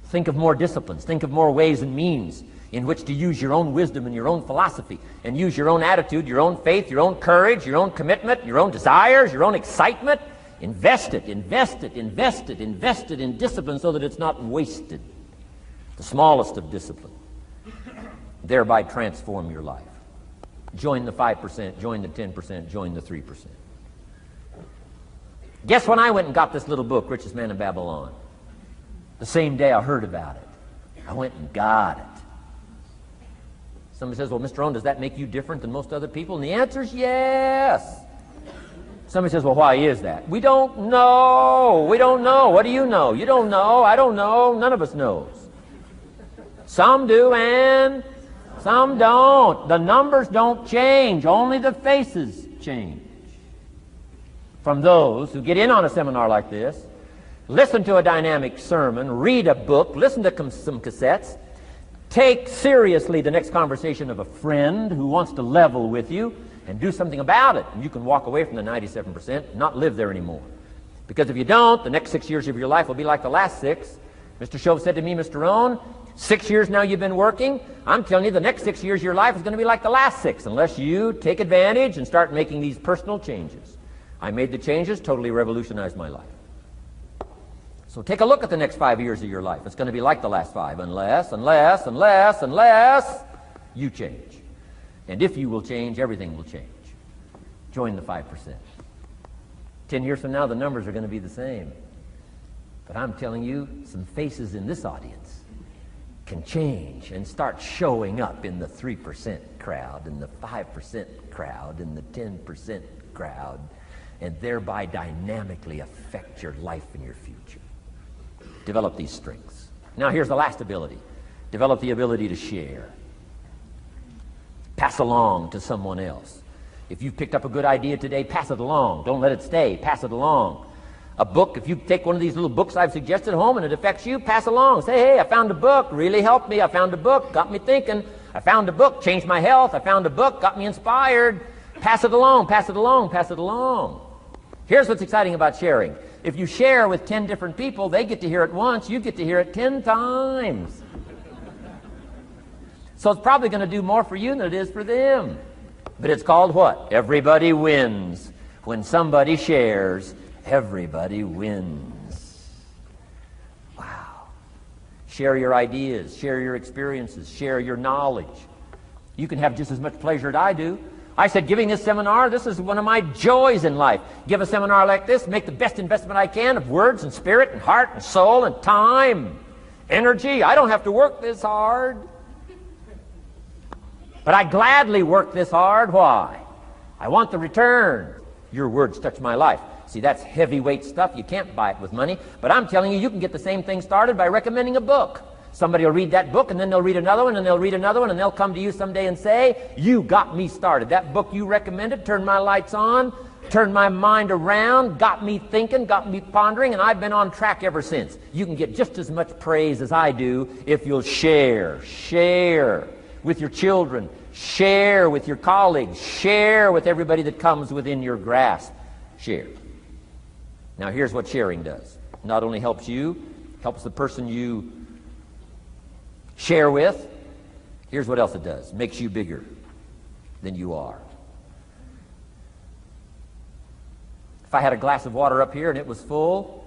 Think of more disciplines. Think of more ways and means in which to use your own wisdom and your own philosophy, and use your own attitude, your own faith, your own courage, your own commitment, your own desires, your own excitement. Invest it, invest it, invest it, invest it in discipline so that it's not wasted. The smallest of discipline. Thereby transform your life. Join the 5%, join the 10%, join the 3%. Guess when I went and got this little book, Richest Man in Babylon? The same day I heard about it. I went and got it. Somebody says, well, Mr. Rohn, does that make you different than most other people? And the answer is yes. Somebody says, well, why is that? We don't know. We don't know. What do you know? You don't know. I don't know. None of us knows. Some do and some don't. The numbers don't change. Only the faces change. From those who get in on a seminar like this, listen to a dynamic sermon, read a book, listen to some cassettes, take seriously the next conversation of a friend who wants to level with you, and do something about it. And you can walk away from the 97% and not live there anymore. Because if you don't, the next 6 years of your life will be like the last 6. Mr. Shove said to me, Mr. Rohn, 6 years now you've been working. I'm telling you, the next 6 years of your life is going to be like the last 6 unless you take advantage and start making these personal changes. I made the changes, totally revolutionized my life. So take a look at the next 5 years of your life. It's going to be like the last 5 unless you change. And if you will change, everything will change. Join the 5%. 10 years from now, the numbers are going to be the same. But I'm telling you, some faces in this audience can change and start showing up in the 3% crowd, in the 5% crowd, in the 10% crowd, and thereby dynamically affect your life and your future. Develop these strengths. Now here's the last ability. Develop the ability to share. Pass along to someone else. If you've picked up a good idea today, pass it along. Don't let it stay. Pass it along. A book, if you take one of these little books I've suggested home and it affects you, pass along. Say, hey, I found a book, really helped me. I found a book, got me thinking. I found a book, changed my health. I found a book, got me inspired. Pass it along, pass it along, pass it along. Here's what's exciting about sharing. If you share with 10 different people, they get to hear it once, you get to hear it 10 times. So it's probably going to do more for you than it is for them. But it's called what? Everybody wins. When somebody shares, everybody wins. Wow. Share your ideas, share your experiences, share your knowledge. You can have just as much pleasure as I do. I said, giving this seminar, this is one of my joys in life. Give a seminar like this, make the best investment I can of words and spirit and heart and soul and time, energy. I don't have to work this hard. But I gladly work this hard. Why? I want the return. Your words touch my life. See, that's heavyweight stuff. You can't buy it with money. But I'm telling you, you can get the same thing started by recommending a book. Somebody will read that book, and then they'll read another one, and they'll read another one, and they'll come to you someday and say, you got me started. That book you recommended turned my lights on, turned my mind around, got me thinking, got me pondering, and I've been on track ever since. You can get just as much praise as I do if you'll share. Share with your children. Share with your colleagues. Share with everybody that comes within your grasp. Share. Now here's what sharing does. It not only helps you, helps the person you share with. Here's what else it does. It makes you bigger than you are. If I had a glass of water up here and it was full,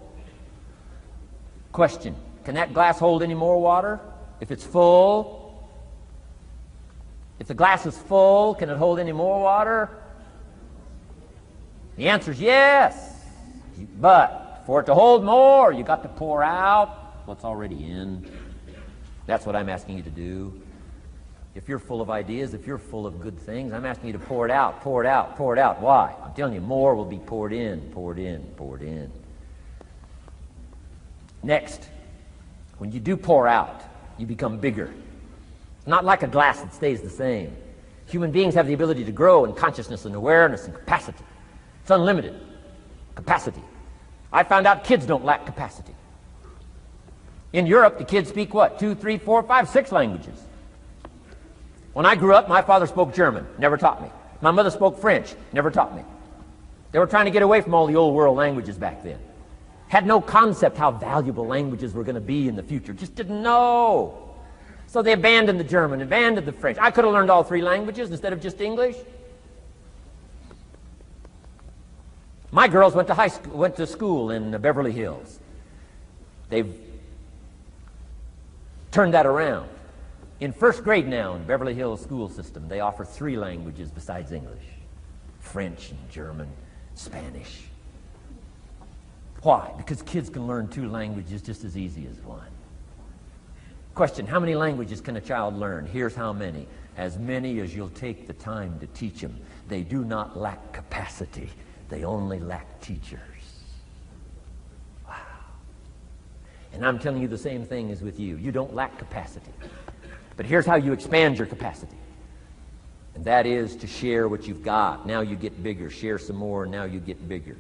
question, can that glass hold any more water? If it's full, if the glass is full, can it hold any more water? The answer is yes. But for it to hold more, you got to pour out what's already in. That's what I'm asking you to do. If you're full of ideas, if you're full of good things, I'm asking you to pour it out, pour it out, pour it out. Why? I'm telling you, more will be poured in, poured in, poured in. Next, when you do pour out, you become bigger. Not like a glass that stays the same. Human beings have the ability to grow in consciousness and awareness and capacity. It's unlimited capacity. I found out kids don't lack capacity. In Europe, the kids speak what? 2, 3, 4, 5, 6 languages. When I grew up, my father spoke German, never taught me. My mother spoke French, never taught me. They were trying to get away from all the old world languages back then. Had no concept how valuable languages were going to be in the future. Just didn't know. So they abandoned the German, abandoned the French. I could have learned all 3 languages instead of just English. My girls went to school in Beverly Hills. They've turned that around. In first grade now in Beverly Hills school system, they offer 3 languages besides English. French and German, Spanish. Why? Because kids can learn 2 languages just as easy as 1. Question, how many languages can a child learn? Here's how many. As many as you'll take the time to teach them. They do not lack capacity. They only lack teachers. Wow. And I'm telling you the same thing is with you. You don't lack capacity. But here's how you expand your capacity. And that is to share what you've got. Now you get bigger. Share some more, and now you get bigger.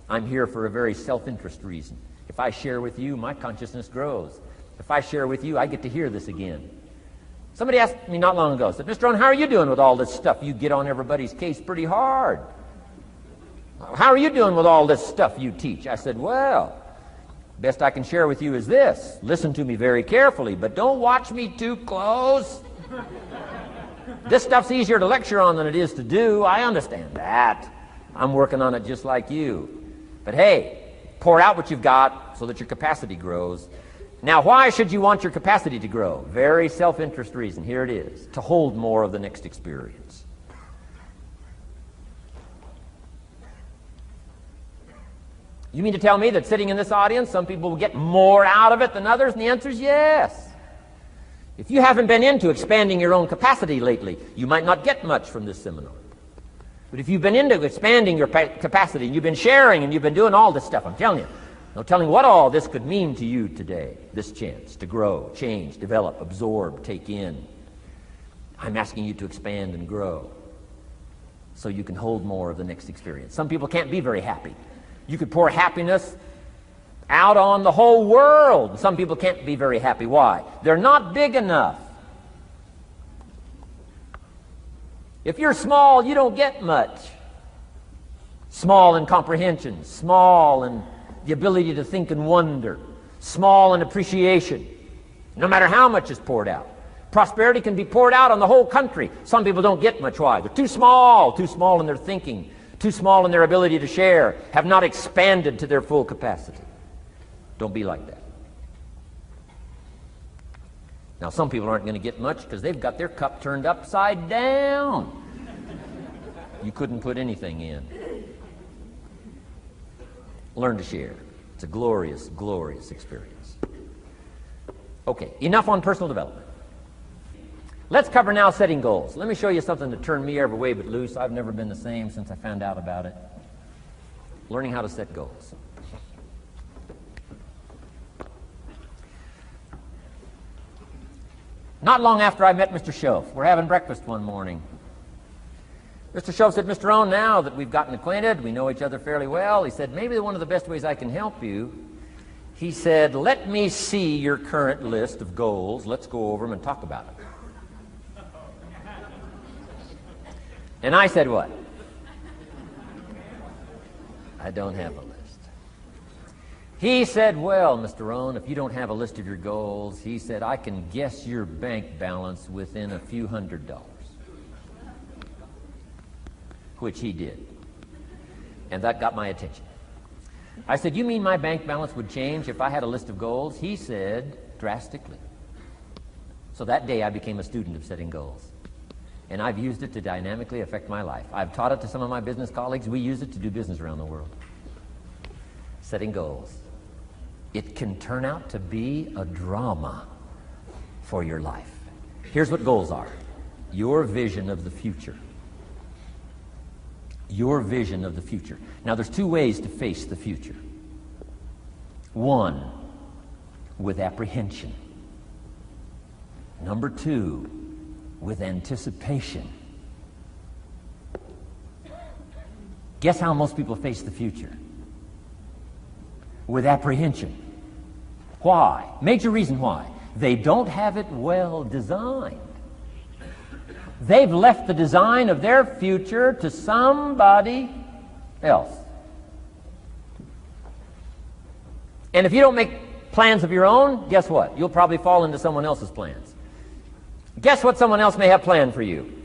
I'm here for a very self-interest reason. If I share with you, my consciousness grows. If I share with you, I get to hear this again. Somebody asked me not long ago, said, Mr. Rohn, how are you doing with all this stuff? You get on everybody's case pretty hard. How are you doing with all this stuff you teach? I said, well, best I can share with you is this. Listen to me very carefully, but don't watch me too close. This stuff's easier to lecture on than it is to do. I understand that. I'm working on it just like you. But hey, pour out what you've got so that your capacity grows. Now, why should you want your capacity to grow? Very self-interest reason. Here it is. To hold more of the next experience. You mean to tell me that sitting in this audience, some people will get more out of it than others? And the answer is yes. If you haven't been into expanding your own capacity lately, you might not get much from this seminar. But if you've been into expanding your capacity, and you've been sharing, and you've been doing all this stuff, I'm telling you, no telling what all this could mean to you today, this chance to grow, change, develop, absorb, take in. I'm asking you to expand and grow so you can hold more of the next experience. Some people can't be very happy. You could pour happiness out on the whole world. Some people can't be very happy. Why? They're not big enough. If you're small, you don't get much. Small in comprehension, small in the ability to think and wonder, small in appreciation, no matter how much is poured out. Prosperity can be poured out on the whole country. Some people don't get much. Why? They're too small in their thinking, too small in their ability to share, have not expanded to their full capacity. Don't be like that. Now, some people aren't going to get much because they've got their cup turned upside down. You couldn't put anything in. Learn to share. It's a glorious, glorious experience. Okay, enough on personal development. Let's cover now setting goals. Let me show you something that turned me every way but loose. I've never been the same since I found out about it. Learning how to set goals. Not long after I met Mr. Schoaf, we're having breakfast one morning. Mr. Schoaf said, Mr. Rohn, now that we've gotten acquainted, we know each other fairly well, he said, maybe one of the best ways I can help you, he said, let me see your current list of goals. Let's go over them and talk about it. And I said, what? I don't have a list. He said, well, Mr. Rohn, if you don't have a list of your goals, he said, I can guess your bank balance within a few $100s. Which he did. And that got my attention. I said, you mean my bank balance would change if I had a list of goals? He said, drastically. So that day I became a student of setting goals. And I've used it to dynamically affect my life. I've taught it to some of my business colleagues. We use it to do business around the world. Setting goals. It can turn out to be a drama for your life. Here's what goals are. Your vision of the future. Your vision of the future. Now, there's 2 ways to face the future. 1, with apprehension. Number 2, with anticipation. Guess how most people face the future? With apprehension. Why? Major reason why. They don't have it well designed. They've left the design of their future to somebody else. And if you don't make plans of your own, guess what? You'll probably fall into someone else's plans. Guess what someone else may have planned for you?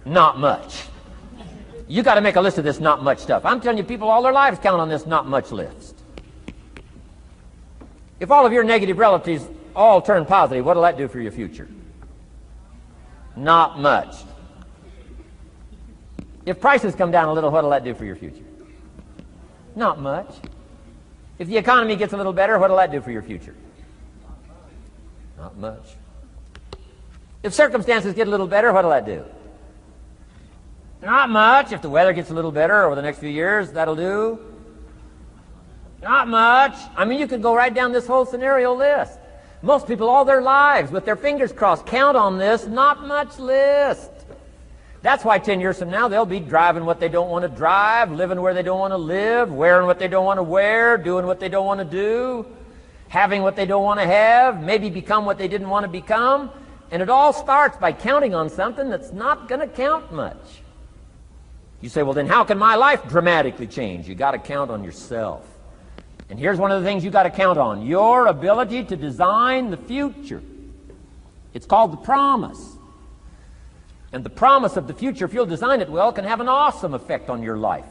Not much. You got to make a list of this not much stuff. I'm telling you, people all their lives count on this not much list. If all of your negative relatives all turn positive, what'll that do for your future? Not much. If prices come down a little, what'll that do for your future? Not much. If the economy gets a little better, what'll that do for your future? Not much. If circumstances get a little better, what'll that do? Not much. If the weather gets a little better over the next few years, that'll do. Not much. I mean, you could go right down this whole scenario list. Most people all their lives, with their fingers crossed, count on this not much list. That's why 10 years from now, they'll be driving what they don't want to drive, living where they don't want to live, wearing what they don't want to wear, doing what they don't want to do, having what they don't want to have, maybe become what they didn't want to become. And it all starts by counting on something that's not going to count much. You say, well, then how can my life dramatically change? You got to count on yourself. And here's one of the things you got to count on: your ability to design the future. It's called the promise. And the promise of the future, if you'll design it well, can have an awesome effect on your life.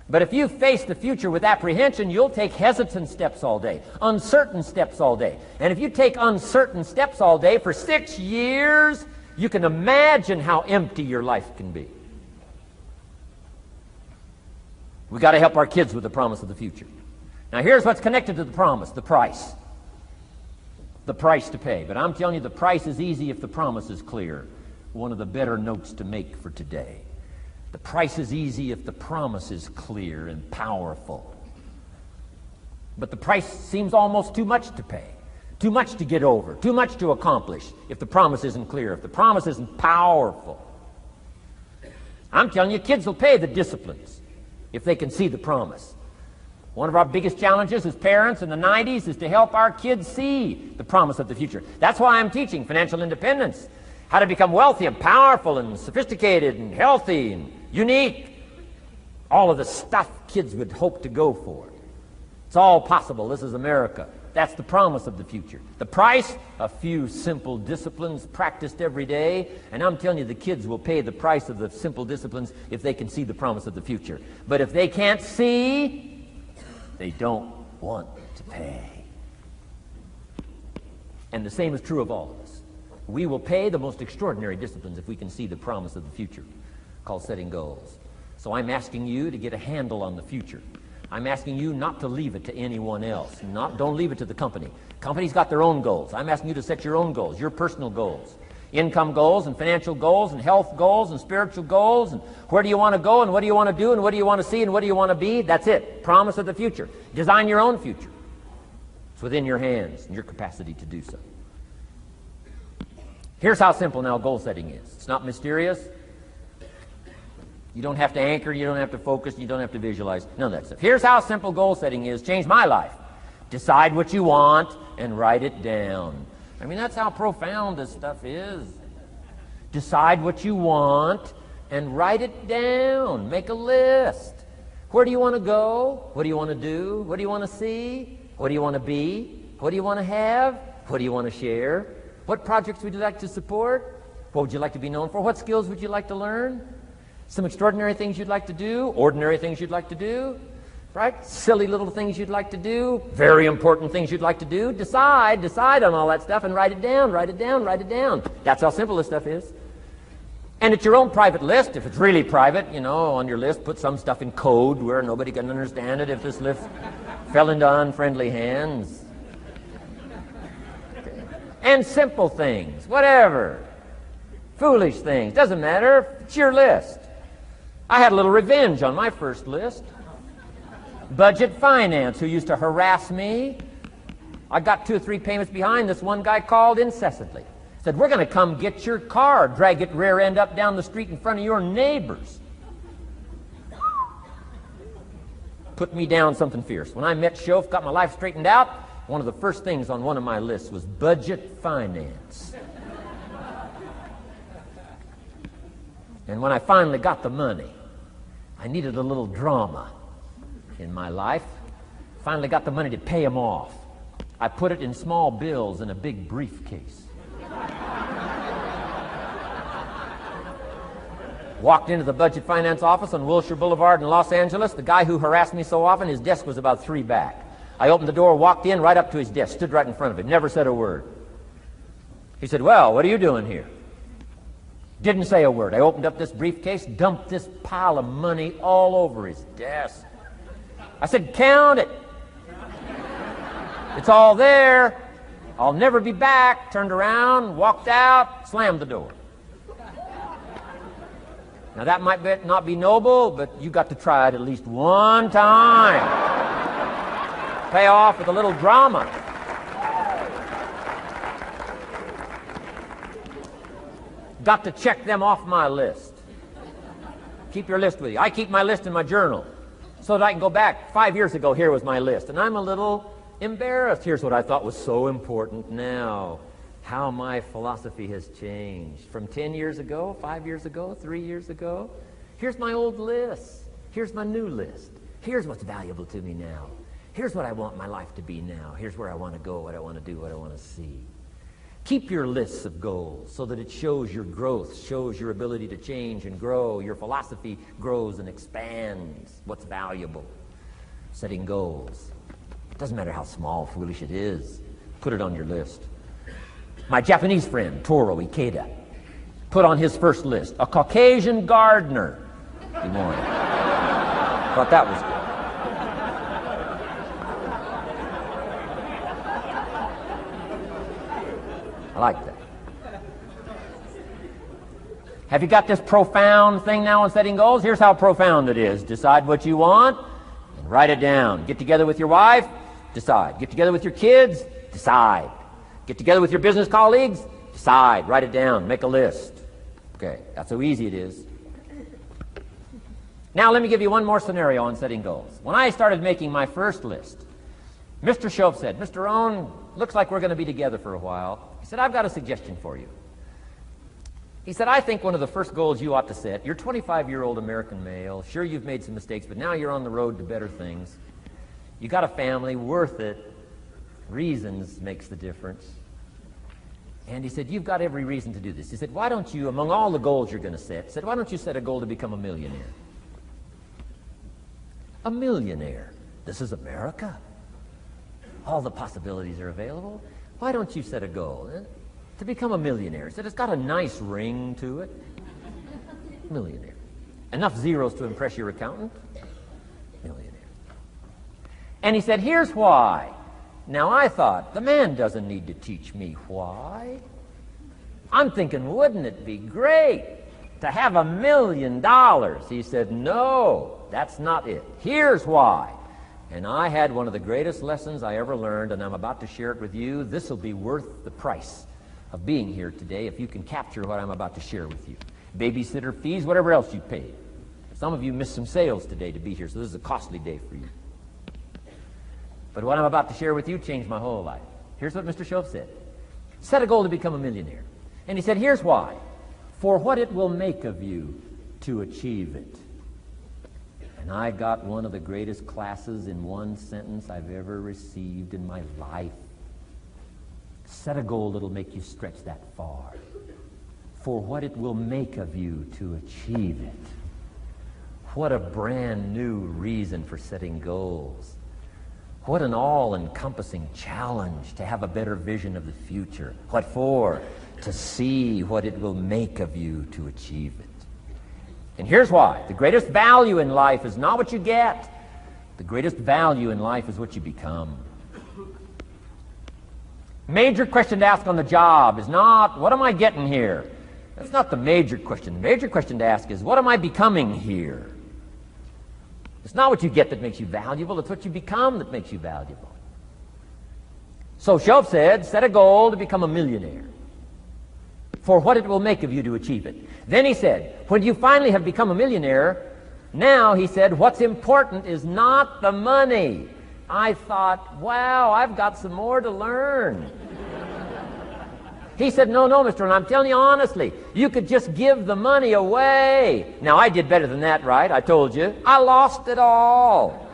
But if you face the future with apprehension, you'll take hesitant steps all day, uncertain steps all day. And if you take uncertain steps all day for 6 years, you can imagine how empty your life can be. We've got to help our kids with the promise of the future. Now here's what's connected to the promise: the price. The price to pay. But I'm telling you, the price is easy if the promise is clear. One of the better notes to make for today. The price is easy if the promise is clear and powerful. But the price seems almost too much to pay, too much to get over, too much to accomplish if the promise isn't clear, if the promise isn't powerful. I'm telling you, kids will pay the disciplines if they can see the promise. One of our biggest challenges as parents in the 90s is to help our kids see the promise of the future. That's why I'm teaching financial independence, how to become wealthy and powerful and sophisticated and healthy and unique. All of the stuff kids would hope to go for. It's all possible. This is America. That's the promise of the future. The price, a few simple disciplines practiced every day. And I'm telling you, the kids will pay the price of the simple disciplines if they can see the promise of the future. But if they can't see, they don't want to pay. And the same is true of all of us. We will pay the most extraordinary disciplines if we can see the promise of the future, called setting goals. So I'm asking you to get a handle on the future. I'm asking you not to leave it to anyone else. Don't leave it to the company. Company's got their own goals. I'm asking you to set your own goals, your personal goals. Income goals and financial goals and health goals and spiritual goals and where do you want to go and what do you want to do and what do you want to see and what do you want to be. That's it. Promise of the future. Design your own future. It's within your hands and your capacity to do so. Here's how simple now goal setting is. It's not mysterious. You don't have to anchor, you don't have to focus, you don't have to visualize, none of that stuff. Here's how simple goal setting is. Changed my life. Decide what you want and write it down. I mean, that's how profound this stuff is. Decide what you want and write it down. Make a list. Where do you want to go? What do you want to do? What do you want to see? What do you want to be? What do you want to have? What do you want to share? What projects would you like to support? What would you like to be known for? What skills would you like to learn? Some extraordinary things you'd like to do, ordinary things you'd like to do, right? Silly little things you'd like to do, very important things you'd like to do. Decide on all that stuff and write it down, write it down, write it down. That's how simple this stuff is. And it's your own private list. If it's really private, you know, on your list, put some stuff in code where nobody can understand it if this list fell into unfriendly hands. Okay. And simple things, whatever. Foolish things, doesn't matter. It's your list. I had a little revenge on my first list. Budget finance, who used to harass me. I got 2 or 3 payments behind. This one guy called incessantly. Said, we're going to come get your car, drag it rear end up down the street in front of your neighbors. Put me down something fierce. When I met Shof, got my life straightened out, one of the first things on one of my lists was budget finance. And when I finally got the money, I needed a little drama in my life. Finally got the money to pay him off. I put it in small bills in a big briefcase. Walked into the budget finance office on Wilshire Boulevard in Los Angeles. The guy who harassed me so often, his desk was about 3 back. I opened the door, walked in, right up to his desk, stood right in front of him, never said a word. He said, well, what are you doing here? Didn't say a word. I opened up this briefcase, dumped this pile of money all over his desk. I said, count it. It's all there. I'll never be back. Turned around, walked out, slammed the door. Now that might not be noble, but you got to try it at least one time. Pay off with a little drama. Got to check them off my list. Keep your list with you. I keep my list in my journal so that I can go back. 5 years ago, here was my list. And I'm a little embarrassed. Here's what I thought was so important now. How my philosophy has changed. From 10 years ago, 5 years ago, 3 years ago. Here's my old list. Here's my new list. Here's what's valuable to me now. Here's what I want my life to be now. Here's where I want to go, what I want to do, what I want to see. Keep your lists of goals so that it shows your growth, shows your ability to change and grow. Your philosophy grows and expands what's valuable. Setting goals. It doesn't matter how small, foolish it is. Put it on your list. My Japanese friend, Toro Ikeda, put on his first list, a Caucasian gardener. He wanted. Thought that was good. I like that. Have you got this profound thing now on setting goals? Here's how profound it is. Decide what you want and write it down. Get together with your wife, decide. Get together with your kids, decide. Get together with your business colleagues, decide. Write it down. Make a list. Okay, that's how easy it is. Now let me give you one more scenario on setting goals. When I started making my first list, Mr. Shoaff said, Mr. Rohn, looks like we're going to be together for a while. He said, I've got a suggestion for you. He said, I think one of the first goals you ought to set, you're a 25-year-old American male. Sure, you've made some mistakes, but now you're on the road to better things. You got a family, worth it. Reasons makes the difference. And he said, you've got every reason to do this. He said, why don't you, among all the goals you're going to set, said, why don't you set a goal to become a millionaire? A millionaire. This is America. All the possibilities are available. Why don't you set a goal to become a millionaire? He said, it's got a nice ring to it. Millionaire. Enough zeros to impress your accountant? Millionaire. And he said, here's why. Now I thought, the man doesn't need to teach me why. I'm thinking, wouldn't it be great to have $1 million? He said, no, that's not it. Here's why. And I had one of the greatest lessons I ever learned, and I'm about to share it with you. This will be worth the price of being here today if you can capture what I'm about to share with you. Babysitter fees, whatever else you paid. Some of you missed some sales today to be here, so this is a costly day for you. But what I'm about to share with you changed my whole life. Here's what Mr. Shoaff said. Set a goal to become a millionaire. And he said, here's why. For what it will make of you to achieve it. And I got one of the greatest classes in one sentence I've ever received in my life. Set a goal that'll make you stretch that far. For what it will make of you to achieve it. What a brand new reason for setting goals. What an all-encompassing challenge to have a better vision of the future. What for? To see what it will make of you to achieve it. And here's why. The greatest value in life is not what you get. The greatest value in life is what you become. Major question to ask on the job is not, what am I getting here? That's not the major question. The major question to ask is, what am I becoming here? It's not what you get that makes you valuable. It's what you become that makes you valuable. So Shoaff said, set a goal to become a millionaire. For what it will make of you to achieve it. Then he said, when you finally have become a millionaire, now, he said, what's important is not the money. I thought, wow, I've got some more to learn. He said, no, Mr. Rohn, I'm telling you honestly, you could just give the money away. Now, I did better than that, right? I told you. I lost it all.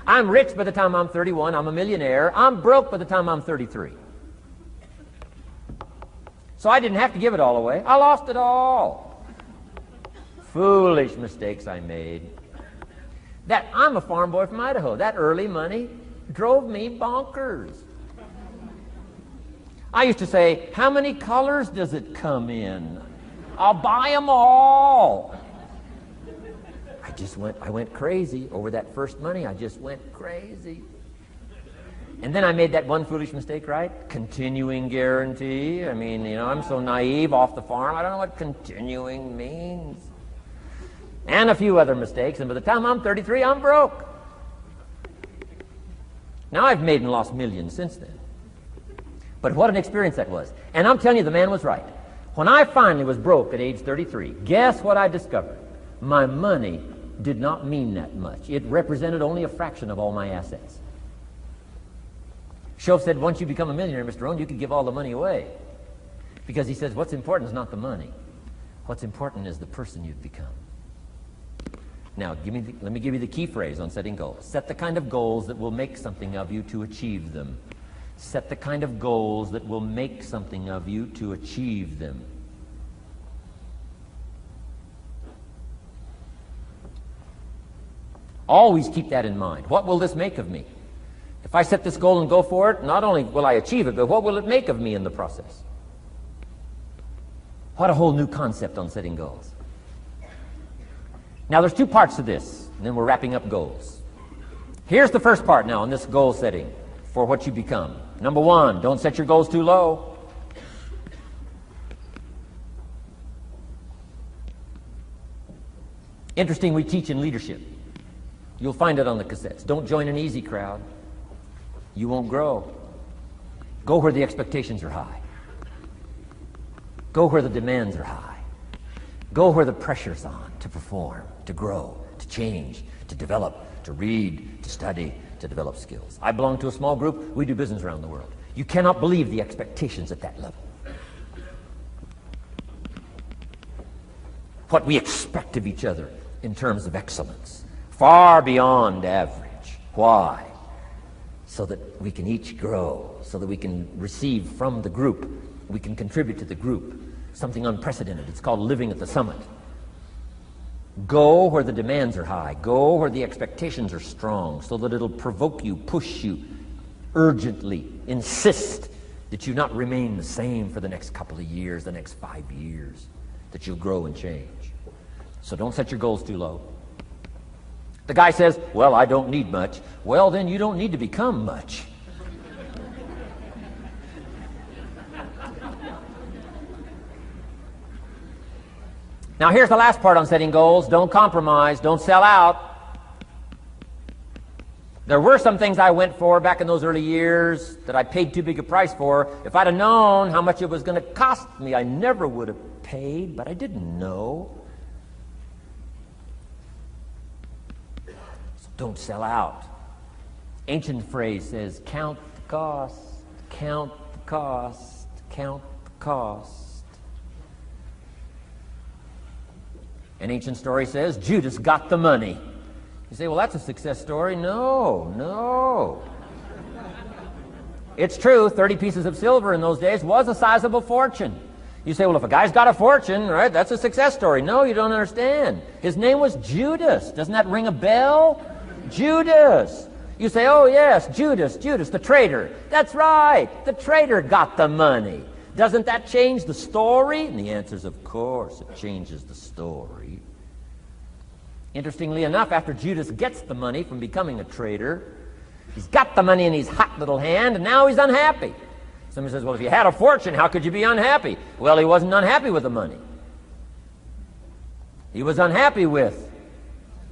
I'm rich by the time I'm 31. I'm a millionaire. I'm broke by the time I'm 33. So I didn't have to give it all away. I lost it all. Foolish mistakes I made. I'm a farm boy from Idaho. That early money drove me bonkers. I used to say, how many colors does it come in? I'll buy them all. I I went crazy over that first money. I just went crazy. And then I made that one foolish mistake, right? Continuing guarantee. I mean, I'm so naive off the farm. I don't know what continuing means. And a few other mistakes. And by the time I'm 33, I'm broke. Now I've made and lost millions since then. But what an experience that was. And I'm telling you, the man was right. When I finally was broke at age 33, guess what I discovered? My money did not mean that much. It represented only a fraction of all my assets. Shoaff said, once you become a millionaire, Mr. Rohn, you could give all the money away. Because he says, what's important is not the money. What's important is the person you've become. Now, let me give you the key phrase on setting goals. Set the kind of goals that will make something of you to achieve them. Set the kind of goals that will make something of you to achieve them. Always keep that in mind. What will this make of me? If I set this goal and go for it, not only will I achieve it, but what will it make of me in the process? What a whole new concept on setting goals. Now, there's two parts to this, and then we're wrapping up goals. Here's the first part now on this goal setting for what you become. Number one, don't set your goals too low. Interesting, we teach in leadership. You'll find it on the cassettes. Don't join an easy crowd. You won't grow. Go where the expectations are high. Go where the demands are high. Go where the pressure's on to perform, to grow, to change, to develop, to read, to study, to develop skills. I belong to a small group. We do business around the world. You cannot believe the expectations at that level. What we expect of each other in terms of excellence. Far beyond average. Why? So that we can each grow, so that we can receive from the group, we can contribute to the group. Something unprecedented. It's called living at the summit. Go where the demands are high. Go where the expectations are strong, so that it'll provoke you, push you, urgently insist that you not remain the same for the next couple of years, the next 5 years, that you'll grow and change. So don't set your goals too low. The guy says, well, I don't need much. Well, then you don't need to become much. Now, here's the last part on setting goals. Don't compromise. Don't sell out. There were some things I went for back in those early years that I paid too big a price for. If I'd have known how much it was going to cost me, I never would have paid, but I didn't know. So don't sell out. Ancient phrase says, count the cost, count the cost, count the cost. An ancient story says, Judas got the money. You say, well, that's a success story. No. It's true, 30 pieces of silver in those days was a sizable fortune. You say, well, if a guy's got a fortune, right, that's a success story. No, you don't understand. His name was Judas. Doesn't that ring a bell? Judas. You say, oh, yes, Judas, the traitor. That's right, the traitor got the money. Doesn't that change the story? And the answer is, of course, it changes the story. Interestingly enough, after Judas gets the money from becoming a traitor, he's got the money in his hot little hand, and now he's unhappy. Somebody says, well, if you had a fortune, how could you be unhappy? Well, he wasn't unhappy with the money. He was unhappy with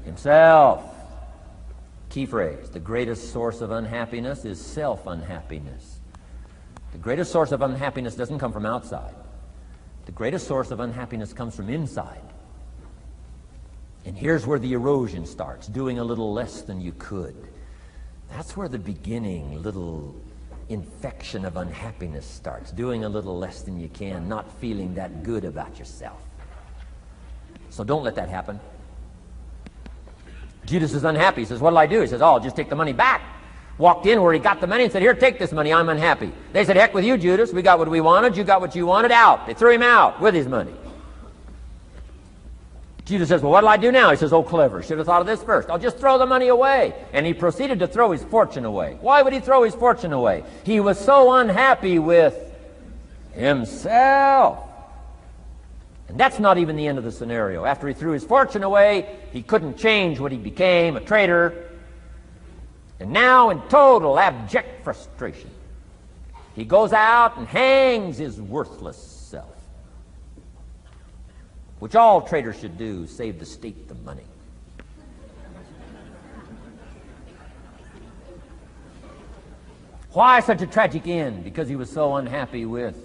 himself. Key phrase, the greatest source of unhappiness is self-unhappiness. The greatest source of unhappiness doesn't come from outside. The greatest source of unhappiness comes from inside. And here's where the erosion starts, doing a little less than you could. That's where the beginning little infection of unhappiness starts, doing a little less than you can, not feeling that good about yourself. So don't let that happen. Judas is unhappy. He says, what'll I do? He says, oh, I'll just take the money back. Walked in where he got the money and said, here, take this money, I'm unhappy. They said, heck with you, Judas. We got what we wanted, you got what you wanted, out. They threw him out with his money. Judas says, well, what'll I do now? He says, oh, clever. Should have thought of this first. I'll just throw the money away. And he proceeded to throw his fortune away. Why would he throw his fortune away? He was so unhappy with himself. And that's not even the end of the scenario. After he threw his fortune away, he couldn't change what he became, a traitor. And now, in total abject frustration, he goes out and hangs his worthless self, which all traitors should do, save the state the money. Why such a tragic end? Because he was so unhappy with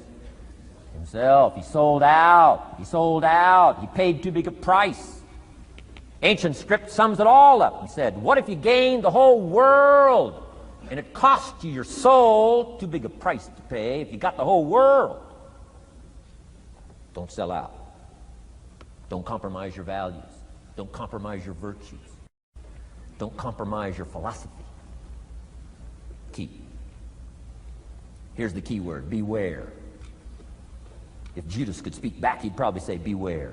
himself. He sold out. He sold out. He paid too big a price. Ancient script sums it all up and said, what if you gained the whole world and it cost you your soul? Too big a price to pay if you got the whole world. Don't sell out. Don't compromise your values. Don't compromise your virtues. Don't compromise your philosophy. Key. Here's the key word, beware. If Judas could speak back, he'd probably say beware.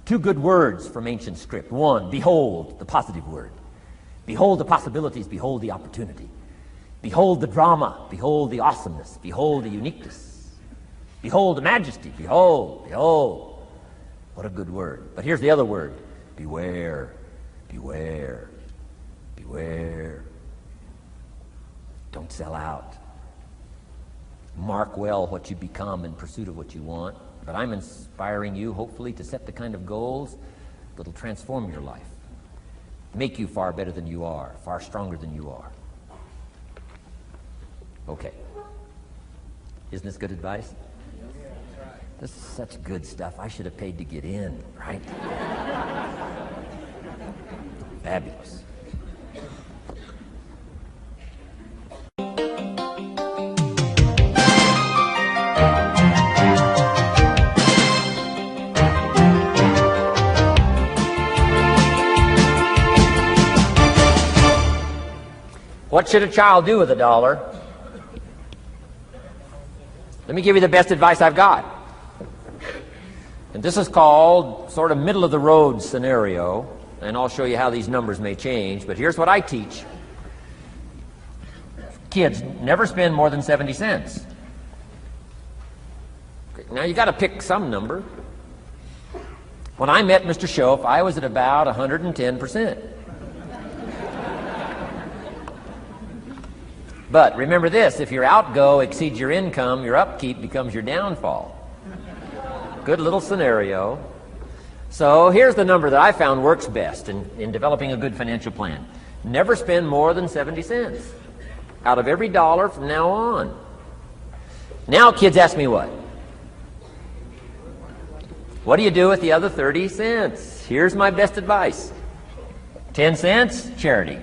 Two good words from ancient script. One, behold, the positive word. Behold the possibilities, behold the opportunity. Behold the drama, behold the awesomeness, behold the uniqueness. Behold the majesty, behold, behold. What a good word. But here's the other word, beware, beware, beware. Don't sell out. Mark well what you become in pursuit of what you want. But I'm inspiring you, hopefully, to set the kind of goals that will transform your life, make you far better than you are, far stronger than you are. Okay. Isn't this good advice? This is such good stuff. I should have paid to get in, right? Fabulous. What should a child do with $1? Let me give you the best advice I've got. And this is called sort of middle of the road scenario, and I'll show you how these numbers may change, but here's what I teach. Kids, never spend more than 70 cents. Okay, now you got to pick some number. When I met Mr. Schoaf, I was at about 110%. But remember this, if your outgo exceeds your income, your upkeep becomes your downfall. Good little scenario. So here's the number that I found works best in developing a good financial plan. Never spend more than 70 cents out of every dollar from now on. Now kids ask me what? What do you do with the other 30 cents? Here's my best advice. 10 cents, charity.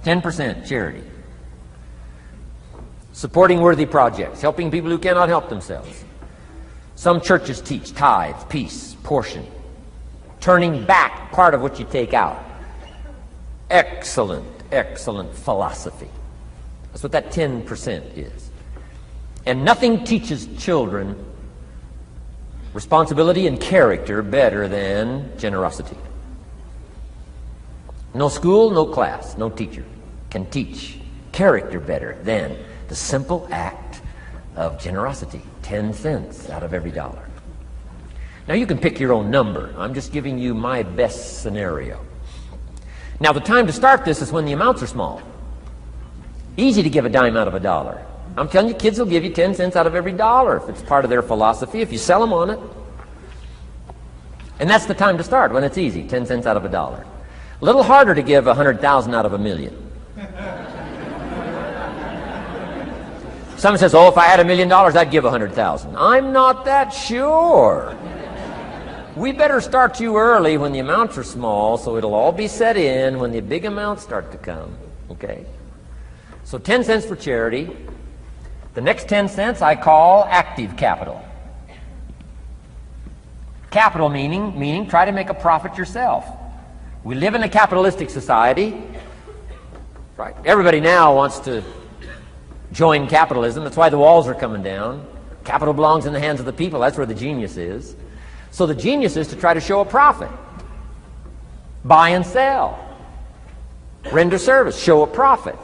10% charity. Supporting worthy projects, helping people who cannot help themselves. Some churches teach tithe, peace, portion. Turning back part of what you take out. Excellent, excellent philosophy. That's what that 10% is. And nothing teaches children responsibility and character better than generosity. No school, no class, no teacher can teach character better than the simple act of generosity. 10 cents out of every dollar. Now you can pick your own number. I'm just giving you my best scenario. Now the time to start this is when the amounts are small. Easy to give a dime out of $1. I'm telling you, kids will give you 10 cents out of every dollar if it's part of their philosophy, if you sell them on it. And that's the time to start, when it's easy, 10 cents out of $1. A little harder to give 100,000 out of 1,000,000. Someone says, oh, if I had $1 million, I'd give 100,000. I'm not that sure. We better start you early when the amounts are small, so it'll all be set in when the big amounts start to come. Okay? So 10 cents for charity. The next 10 cents I call active capital. Capital meaning try to make a profit yourself. We live in a capitalistic society. Right? Everybody now wants to join capitalism. That's why the walls are coming down. Capital belongs in the hands of the people. That's where the genius is. So the genius is to try to show a profit. Buy and sell. Render service. Show a profit.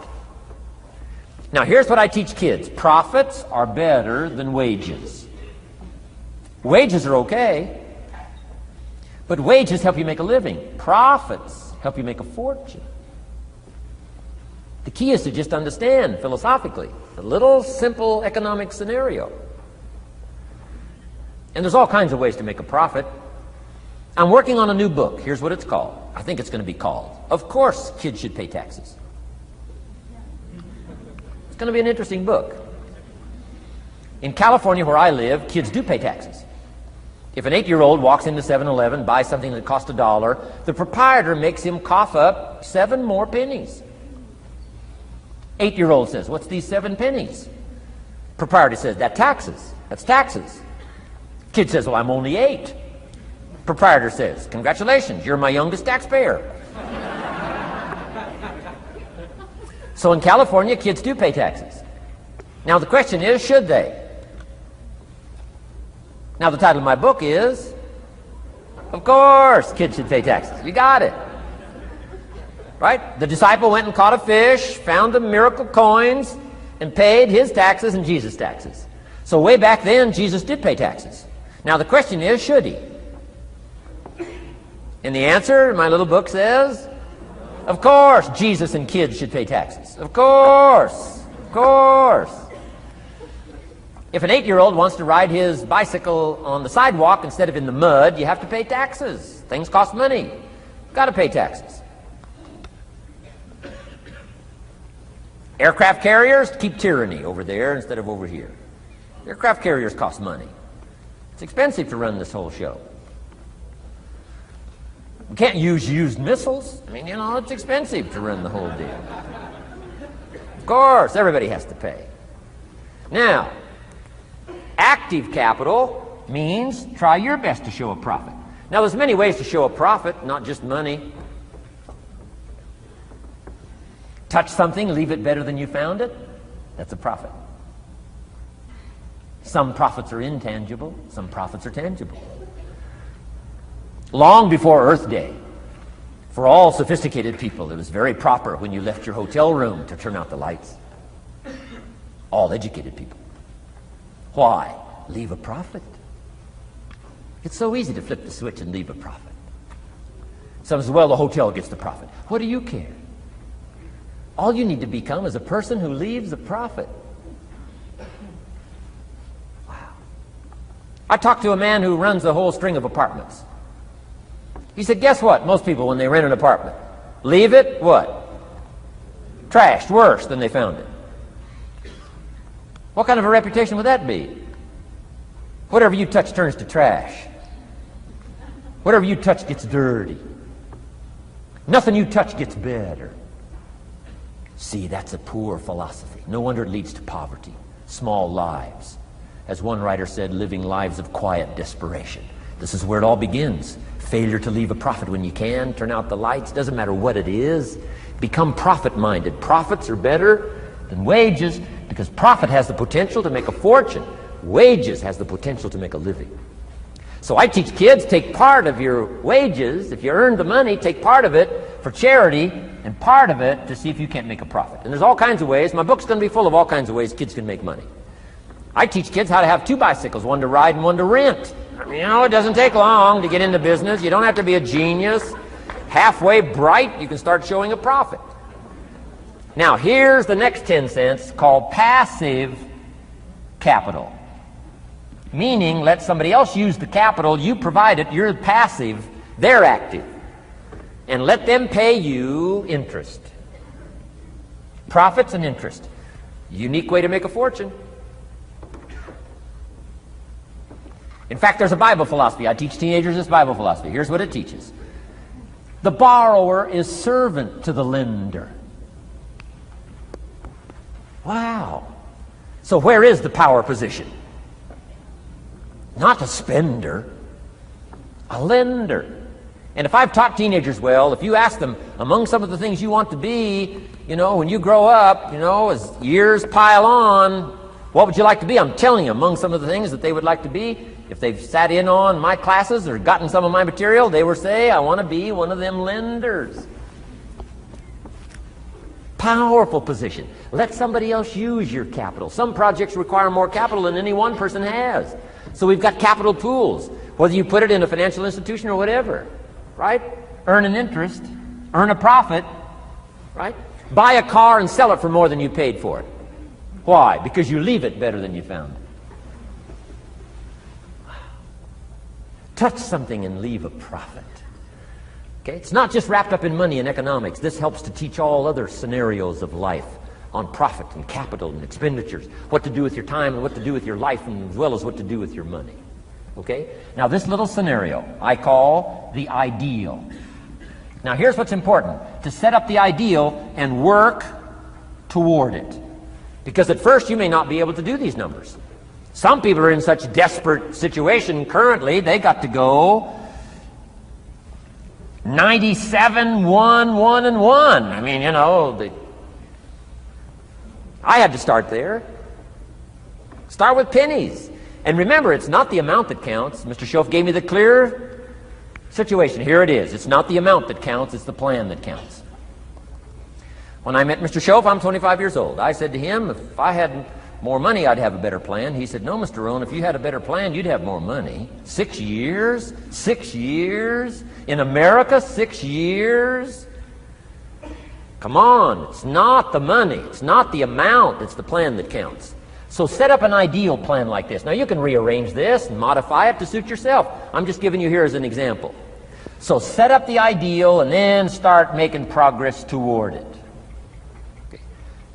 Now here's what I teach kids. Profits are better than wages. Wages are okay, but wages help you make a living. Profits help you make a fortune. The key is to just understand philosophically a little simple economic scenario. And there's all kinds of ways to make a profit. I'm working on a new book. Here's what it's called. I think it's going to be called, Of Course Kids Should Pay Taxes. It's going to be an interesting book. In California, where I live, kids do pay taxes. If an 8-year-old walks into 7-Eleven, buys something that costs $1, the proprietor makes him cough up 7 more pennies. 8-year-old says, "What's these 7 pennies?" Proprietor says, "That's taxes. That's taxes." Kid says, "Well, I'm only 8. Proprietor says, "Congratulations, you're my youngest taxpayer." So in California, kids do pay taxes. Now the question is, should they? Now the title of my book is, Of Course Kids Should Pay Taxes. You got it. Right? The disciple went and caught a fish, found the miracle coins, and paid his taxes and Jesus' taxes. So way back then, Jesus did pay taxes. Now the question is, should he? And the answer in my little book says, of course Jesus and kids should pay taxes. Of course. Of course. If an 8-year-old wants to ride his bicycle on the sidewalk instead of in the mud, you have to pay taxes. Things cost money. Got to pay taxes. Aircraft carriers keep tyranny over there instead of over here. Aircraft carriers cost money. It's expensive to run this whole show. We can't use used missiles. I mean, you know, it's expensive to run the whole deal. Of course, everybody has to pay. Now, active capital means try your best to show a profit. Now, there's many ways to show a profit, not just money. Touch something, leave it better than you found it. That's a profit. Some profits are intangible, some profits are tangible. Long before Earth Day, for all sophisticated people, it was very proper when you left your hotel room to turn out the lights. All educated people. Why? Leave a profit. It's so easy to flip the switch and leave a profit. Some say, well, the hotel gets the profit. What do you care? All you need to become is a person who leaves a profit. Wow. I talked to a man who runs a whole string of apartments. He said, guess what? Most people, when they rent an apartment, leave it, what? Trashed, worse than they found it. What kind of a reputation would that be? Whatever you touch turns to trash. Whatever you touch gets dirty. Nothing you touch gets better. See, that's a poor philosophy. No wonder it leads to poverty, small lives. As one writer said, living lives of quiet desperation. This is where it all begins. Failure to leave a profit when you can, turn out the lights, doesn't matter what it is. Become profit-minded. Profits are better than wages because profit has the potential to make a fortune. Wages has the potential to make a living. So I teach kids, take part of your wages. If you earn the money, take part of it for charity and part of it to see if you can't make a profit. And there's all kinds of ways. My book's going to be full of all kinds of ways kids can make money. I teach kids how to have 2 bicycles, one to ride and one to rent. I mean, you know, it doesn't take long to get into business. You don't have to be a genius. Halfway bright, you can start showing a profit. Now, here's the next 10 cents called passive capital. Meaning, let somebody else use the capital, you provide it, you're passive, they're active. And let them pay you interest. Profits and interest. Unique way to make a fortune. In fact, there's a Bible philosophy. I teach teenagers this Bible philosophy. Here's what it teaches. The borrower is servant to the lender. Wow. So where is the power position? Not a spender, a lender. And if I've taught teenagers well, if you ask them, among some of the things you want to be, you know, when you grow up, you know, as years pile on, what would you like to be? I'm telling you, among some of the things that they would like to be, if they've sat in on my classes or gotten some of my material, they will say, I want to be one of them lenders. Powerful position. Let somebody else use your capital. Some projects require more capital than any one person has. So we've got capital pools, whether you put it in a financial institution or whatever, right? Earn an interest, earn a profit, right? Buy a car and sell it for more than you paid for it. Why? Because you leave it better than you found it. Touch something and leave a profit. Okay? It's not just wrapped up in money and economics. This helps to teach all other scenarios of life on profit and capital and expenditures, what to do with your time and what to do with your life, and as well as what to do with your money. Okay? Now this little scenario I call the ideal. Now here's what's important: to set up the ideal and work toward it. Because at first you may not be able to do these numbers. Some people are in such desperate situation currently, they got to go 97, 1, 1, and 1. I mean, you know, I had to start there. Start with pennies. And remember, it's not the amount that counts. Mr. Schoaf gave me the clear situation. Here it is. It's not the amount that counts, it's the plan that counts. When I met Mr. Schoaf, I'm 25 years old. I said to him, if I had more money, I'd have a better plan. He said, no, Mr. Rohn, if you had a better plan, you'd have more money. 6 years? 6 years? In America, 6 years? Come on, it's not the money, it's not the amount, it's the plan that counts. So set up an ideal plan like this. Now you can rearrange this and modify it to suit yourself. I'm just giving you here as an example. So set up the ideal and then start making progress toward it. Okay.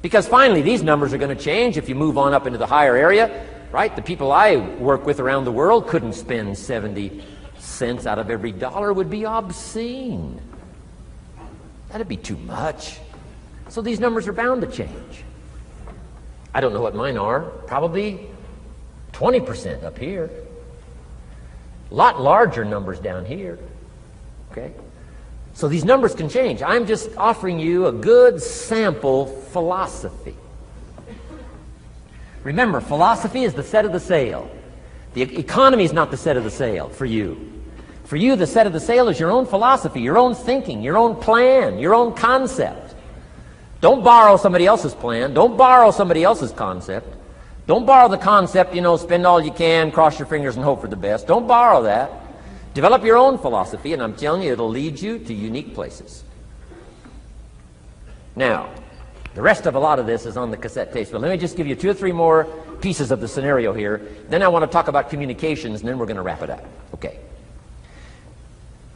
Because finally these numbers are going to change if you move on up into the higher area, right? The people I work with around the world couldn't spend 70 cents out of every dollar. Would be obscene. That'd be too much. So these numbers are bound to change. I don't know what mine are. Probably 20% up here. A lot larger numbers down here. Okay? So these numbers can change. I'm just offering you a good sample philosophy. Remember, philosophy is the set of the sail. The economy is not the set of the sail for you. For you, the set of the sail is your own philosophy, your own thinking, your own plan, your own concept. Don't borrow somebody else's plan. Don't borrow somebody else's concept. Don't borrow the concept, you know, spend all you can, cross your fingers and hope for the best. Don't borrow that. Develop your own philosophy, and I'm telling you, it'll lead you to unique places. Now, the rest of a lot of this is on the cassette tapes, but let me just give you 2 or 3 more pieces of the scenario here. Then I want to talk about communications, and then we're going to wrap it up. Okay.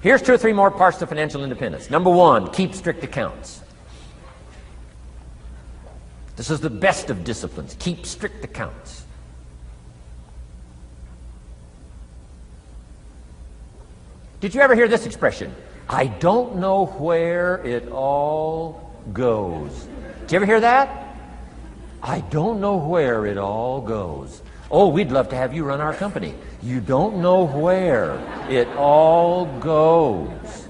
Here's 2 or 3 more parts to financial independence. Number 1, keep strict accounts. This is the best of disciplines. Keep strict accounts. Did you ever hear this expression? I don't know where it all goes. Did you ever hear that? I don't know where it all goes. Oh, we'd love to have you run our company. You don't know where it all goes.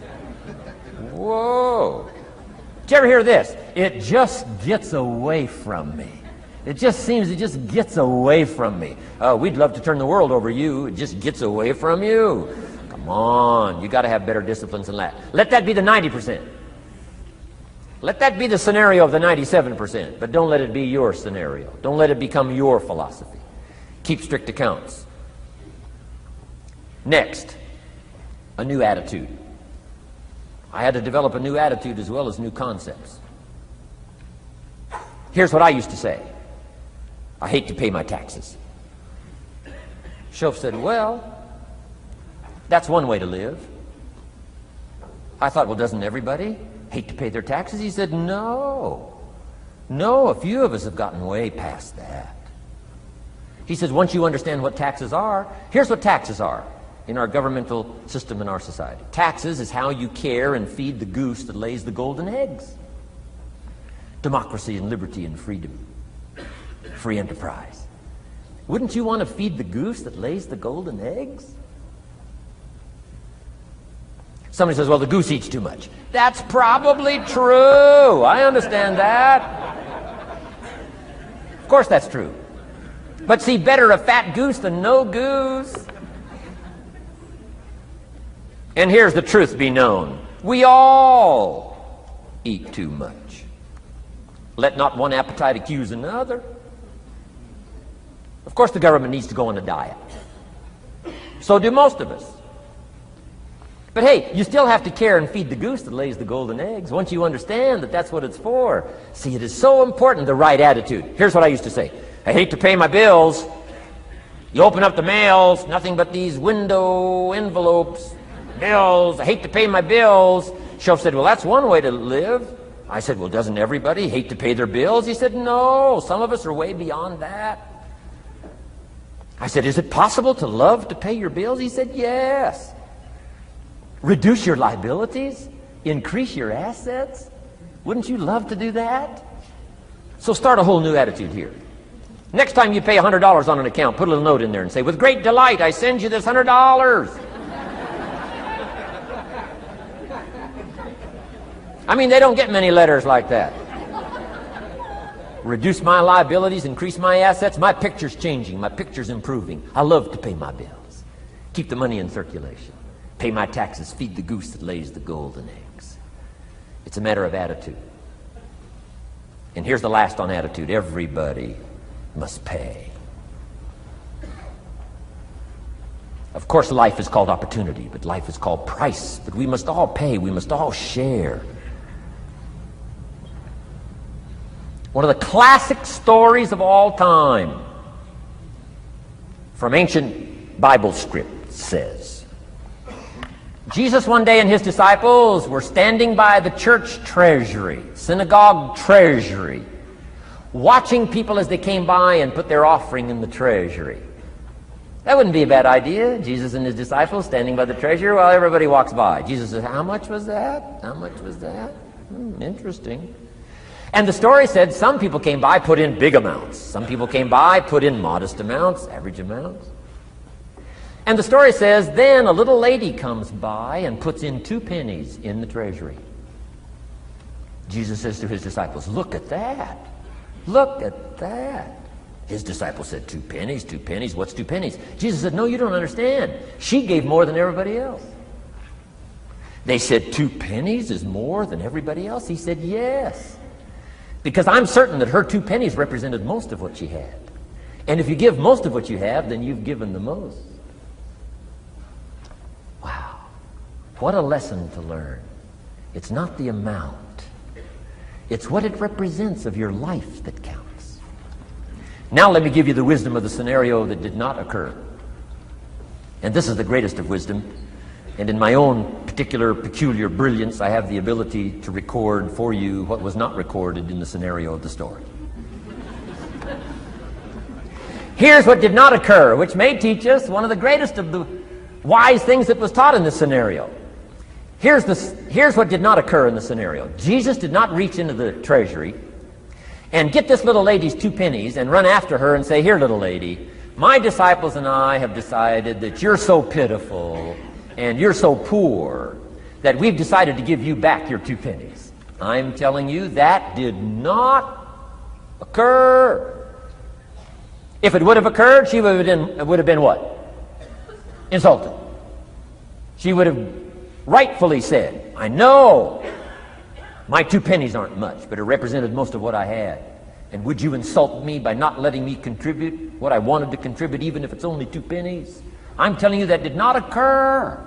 Whoa. Did you ever hear this? It just gets away from me. It just seems it just gets away from me. We'd love to turn the world over you. It just gets away from you. Come on. You got to have better disciplines than that. Let that be the 90%. Let that be the scenario of the 97%. But don't let it be your scenario. Don't let it become your philosophy. Keep strict accounts. Next, a new attitude. I had to develop a new attitude as well as new concepts. Here's what I used to say. I hate to pay my taxes. Schoaf said, well, that's one way to live. I thought, well, doesn't everybody hate to pay their taxes? He said, no. No, a few of us have gotten way past that. He says, once you understand what taxes are, here's what taxes are in our governmental system in our society. Taxes is how you care and feed the goose that lays the golden eggs. Democracy and liberty and freedom. Free enterprise. Wouldn't you want to feed the goose that lays the golden eggs? Somebody says, well, the goose eats too much. That's probably true. I understand that. Of course that's true. But see, better a fat goose than no goose. And here's the truth be known. We all eat too much. Let not one appetite accuse another. Of course the government needs to go on a diet. So do most of us. But hey, you still have to care and feed the goose that lays the golden eggs. Once you understand that that's what it's for. See, it is so important, the right attitude. Here's what I used to say. I hate to pay my bills. You open up the mails, nothing but these window envelopes, bills. I hate to pay my bills. Shoaff said, well, that's one way to live. I said, well, doesn't everybody hate to pay their bills? He said, no, some of us are way beyond that. I said, is it possible to love to pay your bills? He said, yes. Reduce your liabilities? Increase your assets? Wouldn't you love to do that? So start a whole new attitude here. Next time you pay $100 on an account, put a little note in there and say, with great delight, I send you this $100. I mean, they don't get many letters like that. Reduce my liabilities, increase my assets. My picture's changing. My picture's improving. I love to pay my bills. Keep the money in circulation. Pay my taxes. Feed the goose that lays the golden eggs. It's a matter of attitude. And here's the last on attitude. Everybody must pay. Of course, life is called opportunity, but life is called price. But we must all pay. We must all share. One of the classic stories of all time from ancient Bible script says, Jesus one day and his disciples were standing by the church treasury, synagogue treasury, watching people as they came by and put their offering in the treasury. That wouldn't be a bad idea. Jesus and his disciples standing by the treasury while everybody walks by. Jesus says, how much was that? How much was that? Interesting. And the story said some people came by, put in big amounts. Some people came by, put in modest amounts, average amounts. And the story says, then a little lady comes by and puts in 2 pennies in the treasury. Jesus says to his disciples, look at that. Look at that. His disciples said, 2 pennies, 2 pennies. What's 2 pennies? Jesus said, no, you don't understand. She gave more than everybody else. They said, 2 pennies is more than everybody else? He said, yes. Because I'm certain that her 2 pennies represented most of what she had. And if you give most of what you have, then you've given the most. Wow. What a lesson to learn. It's not the amount. It's what it represents of your life that counts. Now let me give you the wisdom of the scenario that did not occur. And this is the greatest of wisdom. And in my own particular, peculiar brilliance, I have the ability to record for you what was not recorded in the scenario of the story. Here's what did not occur, which may teach us one of the greatest of the wise things that was taught in this scenario. Here's what did not occur in the scenario. Jesus did not reach into the treasury and get this little lady's 2 pennies and run after her and say, here, little lady, my disciples and I have decided that you're so pitiful and you're so poor that we've decided to give you back your 2 pennies. I'm telling you, that did not occur. If it would have occurred, she would have been what? Insulted. She would have rightfully said, I know my 2 pennies aren't much, but it represented most of what I had. And would you insult me by not letting me contribute what I wanted to contribute, even if it's only 2 pennies? I'm telling you that did not occur.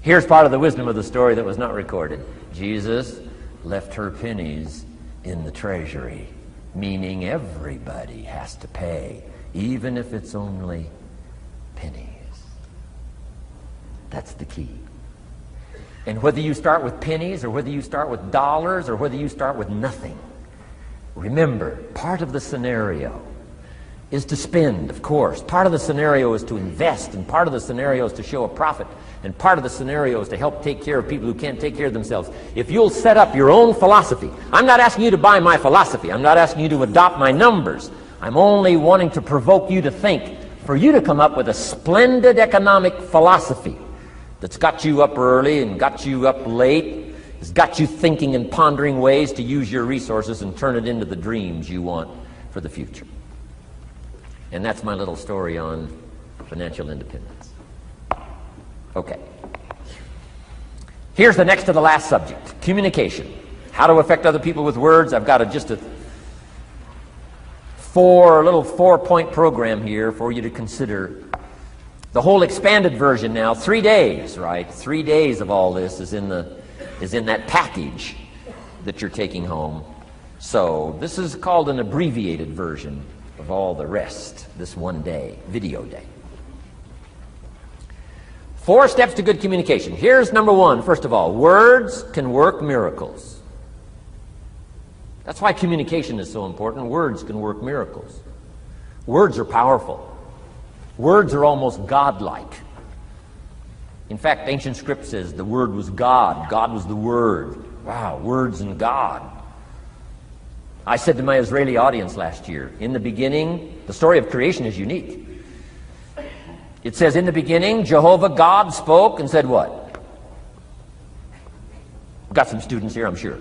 Here's part of the wisdom of the story that was not recorded. Jesus left her pennies in the treasury, meaning everybody has to pay, even if it's only pennies. That's the key. And whether you start with pennies or whether you start with dollars or whether you start with nothing, remember, part of the scenario is to spend, of course. Part of the scenario is to invest, and part of the scenario is to show a profit, and part of the scenario is to help take care of people who can't take care of themselves. If you'll set up your own philosophy, I'm not asking you to buy my philosophy. I'm not asking you to adopt my numbers. I'm only wanting to provoke you to think, for you to come up with a splendid economic philosophy that's got you up early and got you up late, has got you thinking and pondering ways to use your resources and turn it into the dreams you want for the future. And that's my little story on financial independence. Okay. Here's the next to the last subject, communication. How to affect other people with words. I've got just a little 4-point program here for you to consider The whole expanded version now, 3 days, right? 3 days of all this is in that package that you're taking home. So this is called an abbreviated version of all the rest, this one day, video day. 4 steps to good communication. Here's number 1, first of all, words can work miracles. That's why communication is so important. Words can work miracles. Words are powerful. Words are almost godlike. In fact, ancient script says the Word was God. God was the Word. Wow, words and God. I said to my Israeli audience last year, in the beginning, the story of creation is unique. It says, in the beginning, Jehovah God spoke and said what? We've got some students here, I'm sure.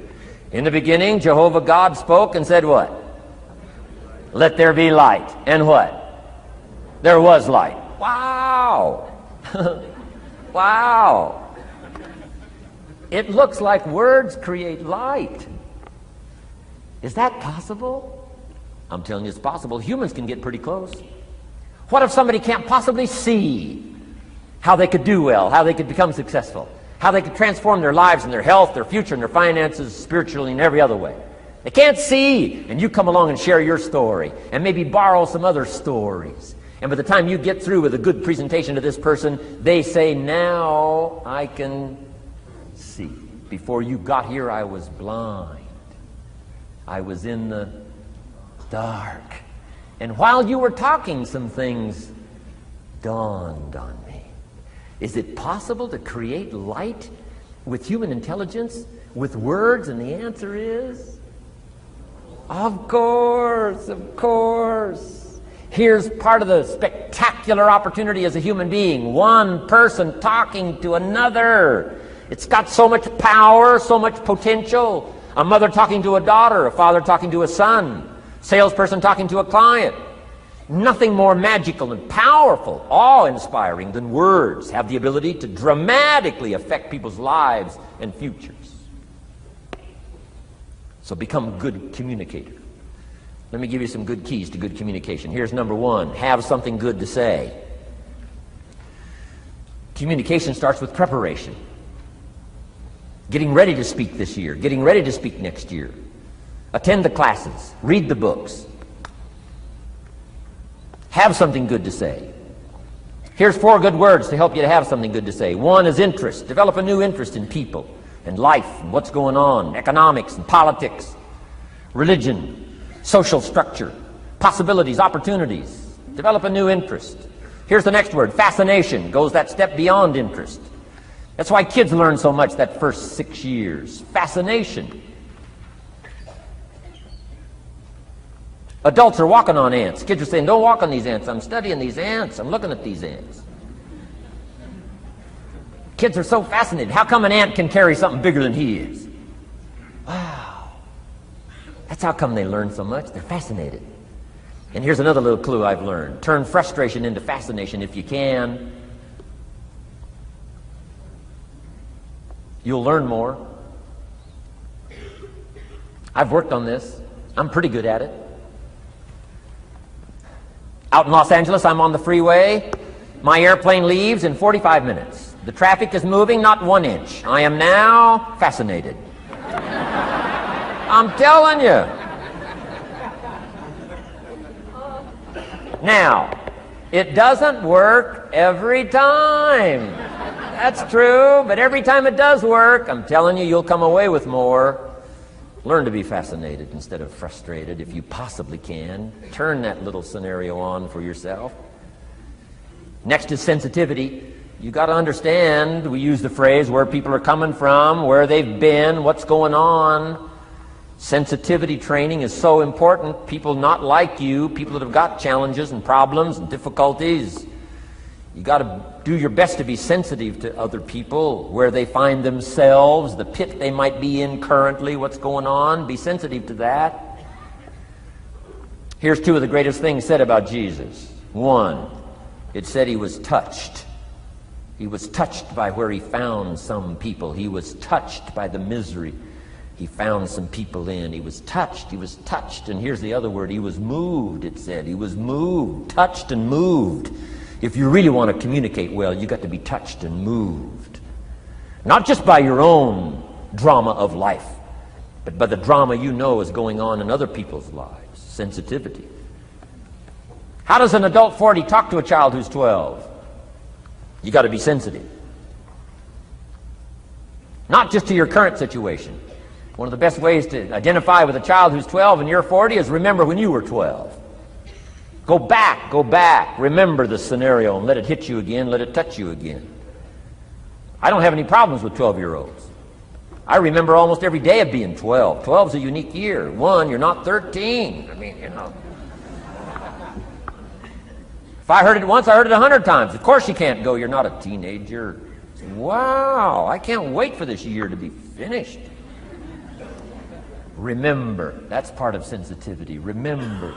In the beginning, Jehovah God spoke and said what? Let there be light. And what? There was light. Wow! Wow! It looks like words create light. Is that possible? I'm telling you it's possible. Humans can get pretty close. What if somebody can't possibly see how they could do well, how they could become successful, how they could transform their lives and their health, their future and their finances, spiritually and every other way? They can't see, and you come along and share your story and maybe borrow some other stories. And by the time you get through with a good presentation to this person, they say, now I can see. Before you got here, I was blind. I was in the dark. And while you were talking, some things dawned on me. Is it possible to create light with human intelligence, with words? And the answer is, of course, of course. Here's part of the spectacular opportunity as a human being. One person talking to another. It's got so much power, so much potential. A mother talking to a daughter, a father talking to a son, salesperson talking to a client. Nothing more magical and powerful, awe-inspiring than words have the ability to dramatically affect people's lives and futures. So become a good communicator. Let me give you some good keys to good communication. Here's number 1, have something good to say. Communication starts with preparation. Getting ready to speak this year, getting ready to speak next year. Attend the classes, read the books. Have something good to say. Here's 4 good words to help you to have something good to say. 1 is interest. Develop a new interest in people and life and what's going on, economics and politics, religion, social structure, possibilities, opportunities. Develop a new interest. Here's the next word, fascination. Goes that step beyond interest. That's why kids learn so much that first 6 years. Fascination. Adults are walking on ants. Kids are saying, don't walk on these ants. I'm studying these ants. I'm looking at these ants. Kids are so fascinated. How come an ant can carry something bigger than he is? Wow. That's how come they learn so much. They're fascinated. And here's another little clue I've learned. Turn frustration into fascination if you can. You'll learn more. I've worked on this. I'm pretty good at it. Out in Los Angeles, I'm on the freeway. My airplane leaves in 45 minutes. The traffic is moving not 1 inch. I am now fascinated. I'm telling you. Now, it doesn't work every time. That's true, but every time it does work, I'm telling you, you'll come away with more. Learn to be fascinated instead of frustrated if you possibly can. Turn that little scenario on for yourself. Next is sensitivity. You got to understand, we use the phrase where people are coming from, where they've been, what's going on. Sensitivity training is so important. People not like you, people that have got challenges and problems and difficulties, you got to do your best to be sensitive to other people, where they find themselves, the pit they might be in currently, what's going on. Be sensitive to that. Here's 2 of the greatest things said about Jesus. 1, it said he was touched. He was touched by where he found some people. He was touched by the misery he found some people in. He was touched. He was touched. And here's the other word. He was moved, it said. He was moved, touched and moved. If you really want to communicate well, you've got to be touched and moved. Not just by your own drama of life, but by the drama you know is going on in other people's lives. Sensitivity. How does an adult 40 talk to a child who's 12? You got to be sensitive. Not just to your current situation. One of the best ways to identify with a child who's 12 and you're 40 is remember when you were 12. Go back, remember the scenario and let it hit you again, let it touch you again. I don't have any problems with 12-year-olds. I remember almost every day of being 12. 12's a unique year. One, you're not 13. I mean, you know. If I heard it once, I heard it 100 times. Of course you can't go, you're not a teenager. Wow, I can't wait for this year to be finished. Remember, that's part of sensitivity. Remember.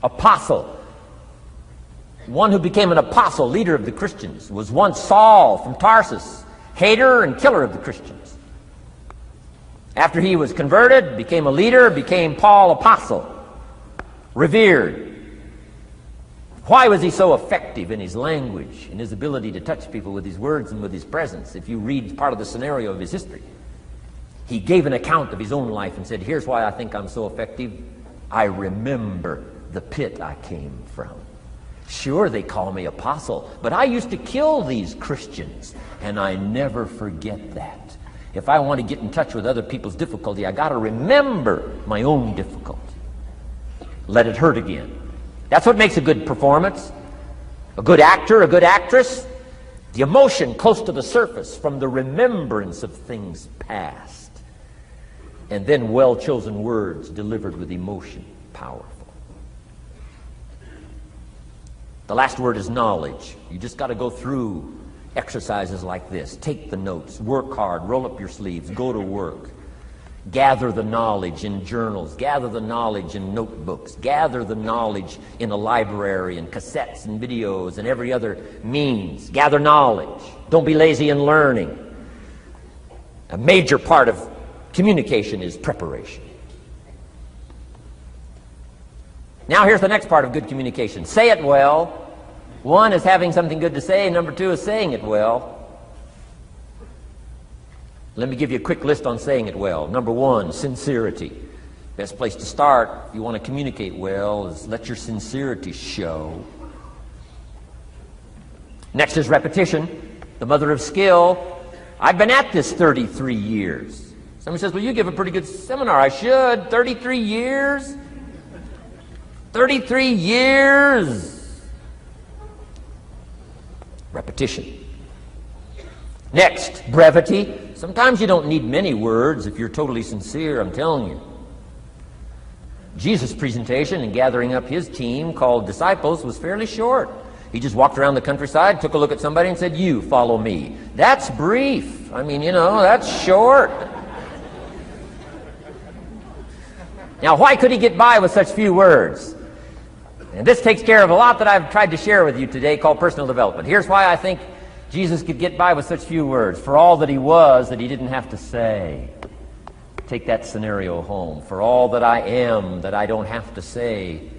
Apostle. One who became an apostle, leader of the Christians, was once Saul from Tarsus, hater and killer of the Christians. After he was converted, became a leader, became Paul apostle, revered. Why was he so effective in his language, in his ability to touch people with his words and with his presence? If you read part of the scenario of his history, he gave an account of his own life and said, here's why I think I'm so effective. I remember the pit I came from. Sure, they call me apostle, but I used to kill these Christians, and I never forget that. If I want to get in touch with other people's difficulty, I got to remember my own difficulty. Let it hurt again. That's what makes a good performance. A good actor, a good actress. The emotion close to the surface from the remembrance of things past. And then well-chosen words delivered with emotion. Powerful. The last word is knowledge. You just got to go through exercises like this. Take the notes. Work hard. Roll up your sleeves. Go to work. Gather the knowledge in journals. Gather the knowledge in notebooks. Gather the knowledge in a library and cassettes and videos and every other means. Gather knowledge. Don't be lazy in learning. A major part of communication is preparation. Now here's the next part of good communication. Say it well. One is having something good to say, and number two is saying it well. Let me give you a quick list on saying it well. Number one, sincerity. Best place to start if you want to communicate well is let your sincerity show. Next is repetition, the mother of skill. I've been at this 33 years. Somebody says, well, you give a pretty good seminar. I should. 33 years? 33 years. Repetition. Next, brevity. Sometimes you don't need many words if you're totally sincere, I'm telling you. Jesus' presentation in gathering up his team called disciples was fairly short. He just walked around the countryside, took a look at somebody and said, you follow me. That's brief. I mean, you know, that's short. Now, why could he get by with such few words? And this takes care of a lot that I've tried to share with you today called personal development. Here's why I think Jesus could get by with such few words. For all that he was, that he didn't have to say. Take that scenario home. For all that I am, that I don't have to say.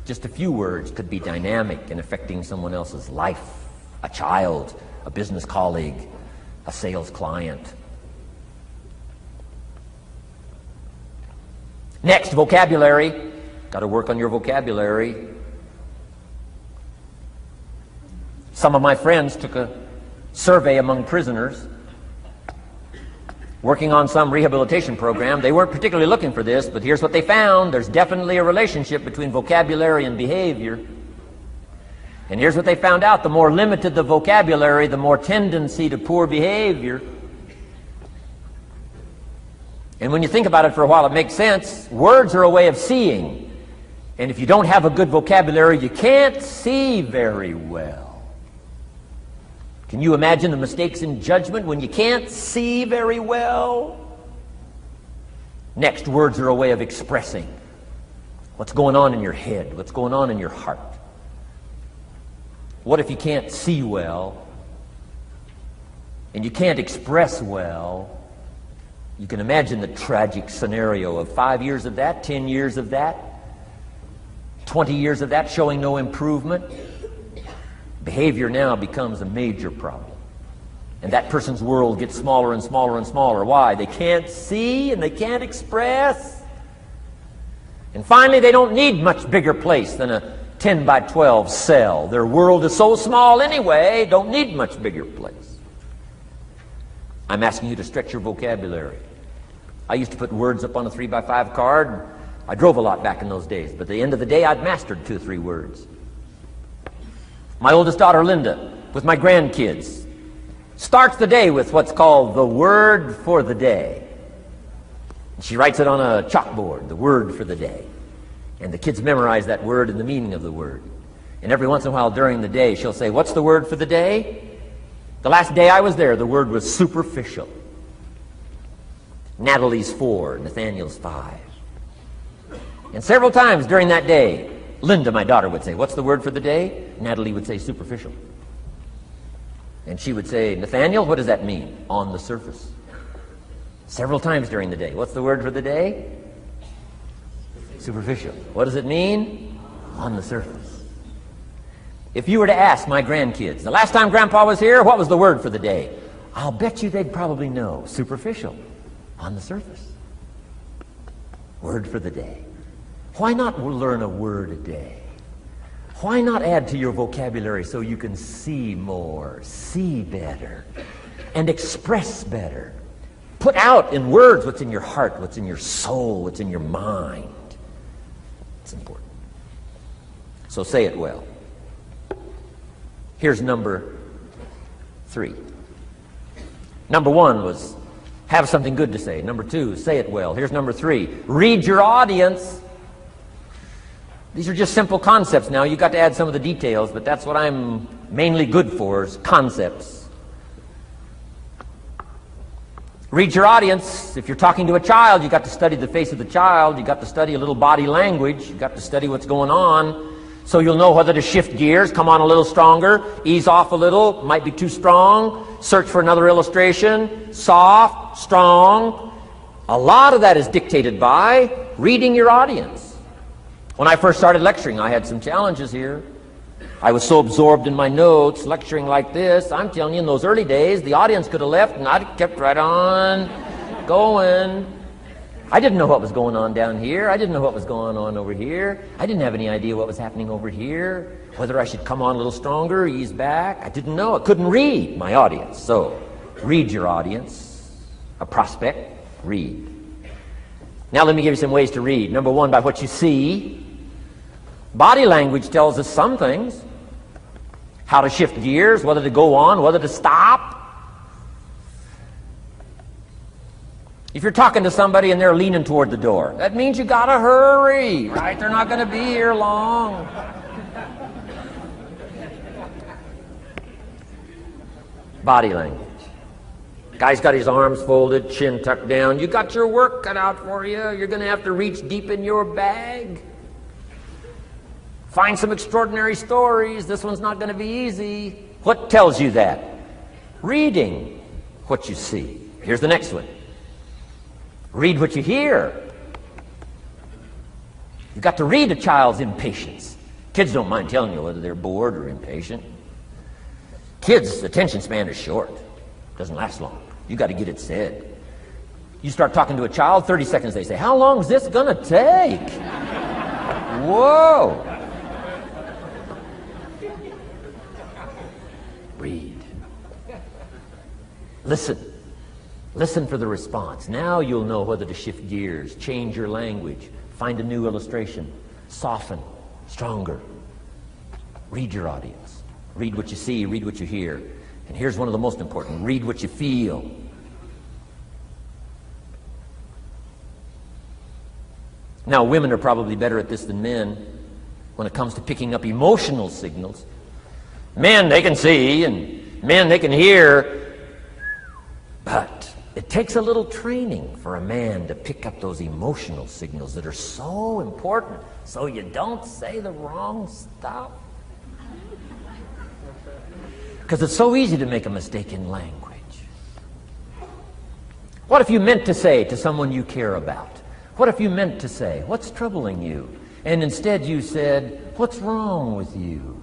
Just a few words could be dynamic in affecting someone else's life. A child, a business colleague, a sales client. Next, vocabulary. Got to work on your vocabulary. Some of my friends took a survey among prisoners working on some rehabilitation program. They weren't particularly looking for this, but here's what they found. There's definitely a relationship between vocabulary and behavior. And here's what they found out. The more limited the vocabulary, the more tendency to poor behavior. And when you think about it for a while, it makes sense. Words are a way of seeing. And if you don't have a good vocabulary, you can't see very well. Can you imagine the mistakes in judgment when you can't see very well? Next, words are a way of expressing what's going on in your head, what's going on in your heart. What if you can't see well and you can't express well? You can imagine the tragic scenario of 5 years of that, 10 years of that, 20 years of that showing no improvement. Behavior now becomes a major problem. And that person's world gets smaller and smaller and smaller. Why? They can't see and they can't express. And finally, they don't need much bigger place than a 10 by 12 cell. Their world is so small anyway, don't need much bigger place. I'm asking you to stretch your vocabulary. I used to put words up on a 3 by 5 card. I drove a lot back in those days, but at the end of the day, I'd mastered 2 or 3 words. My oldest daughter, Linda, with my grandkids, starts the day with what's called the word for the day. She writes it on a chalkboard, the word for the day. And the kids memorize that word and the meaning of the word. And every once in a while during the day, she'll say, "What's the word for the day?" The last day I was there, the word was superficial. Natalie's 4, Nathaniel's 5. And several times during that day, Linda, my daughter, would say, "What's the word for the day?" Natalie would say, "Superficial." And she would say, "Nathaniel, what does that mean?" "On the surface." Several times during the day. "What's the word for the day?" Superficial. "What does it mean?" "On the surface." If you were to ask my grandkids, "The last time Grandpa was here, what was the word for the day?" I'll bet you they'd probably know. Superficial. On the surface. Word for the day. Why not learn a word a day? Why not add to your vocabulary so you can see more, see better, and express better? Put out in words what's in your heart, what's in your soul, what's in your mind. It's important. So say it well. Here's number 3. Number 1 was have something good to say. Number 2, say it well. Here's number 3. Read your audience. These are just simple concepts now. You've got to add some of the details, but that's what I'm mainly good for, is concepts. Read your audience. If you're talking to a child, you've got to study the face of the child. You've got to study a little body language. You've got to study what's going on so you'll know whether to shift gears, come on a little stronger, ease off a little, might be too strong, search for another illustration, soft, strong. A lot of that is dictated by reading your audience. When I first started lecturing, I had some challenges here. I was so absorbed in my notes, lecturing like this. I'm telling you, in those early days, the audience could have left and I'd have kept right on going. I didn't know what was going on down here. I didn't know what was going on over here. I didn't have any idea what was happening over here, whether I should come on a little stronger, ease back. I didn't know. I couldn't read my audience. So, read your audience. A prospect, read. Now let me give you some ways to read. Number 1, by what you see. Body language tells us some things. How to shift gears, whether to go on, whether to stop. If you're talking to somebody and they're leaning toward the door, that means you gotta hurry, right? They're not gonna be here long. Body language. Guy's got his arms folded, chin tucked down. You got your work cut out for you. You're gonna have to reach deep in your bag. Find some extraordinary stories. This one's not going to be easy. What tells you that? Reading what you see. Here's the next one. Read what you hear. You've got to read a child's impatience. Kids don't mind telling you whether they're bored or impatient. Kids' attention span is short. Doesn't last long. You've got to get it said. You start talking to a child, 30 seconds they say, "How long is this going to take?" Whoa. Read. Listen. Listen for the response. Now you'll know whether to shift gears, change your language, find a new illustration, soften, stronger. Read your audience. Read what you see, read what you hear. And here's one of the most important. Read what you feel. Now, women are probably better at this than men when it comes to picking up emotional signals. Men, they can see, and men, they can hear. But it takes a little training for a man to pick up those emotional signals that are so important so you don't say the wrong stuff. Because it's so easy to make a mistake in language. What if you meant to say to someone you care about? What if you meant to say, "What's troubling you?" And instead you said, "What's wrong with you?"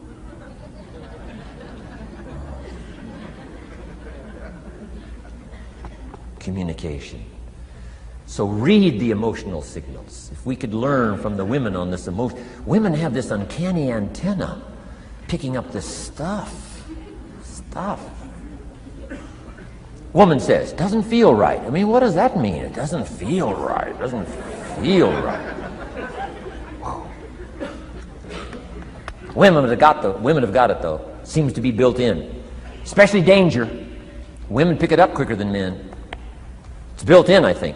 communication. So read the emotional signals. If we could learn from the women on this emotion. Women have this uncanny antenna picking up this stuff. Woman says, doesn't feel right. I mean, what does that mean? It doesn't feel right. It doesn't feel right. Whoa. Women have got it though. Seems to be built in. Especially danger. Women pick it up quicker than men. It's built in, I think.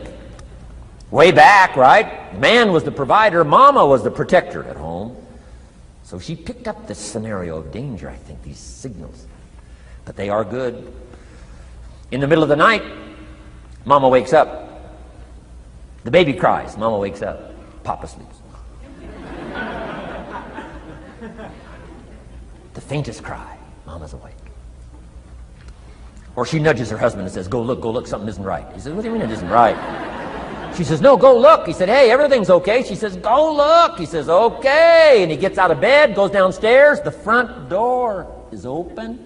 Way back, right? Man was the provider, mama was the protector at home. So she picked up this scenario of danger, I think, these signals. But they are good. In the middle of the night, mama wakes up. The baby cries, mama wakes up. Papa sleeps. The faintest cry, mama's awake. Or she nudges her husband and says, go look, something isn't right. He says, what do you mean it isn't right? She says, no, go look. He said, hey, everything's okay. She says, go look. He says, okay. And he gets out of bed, goes downstairs. The front door is open.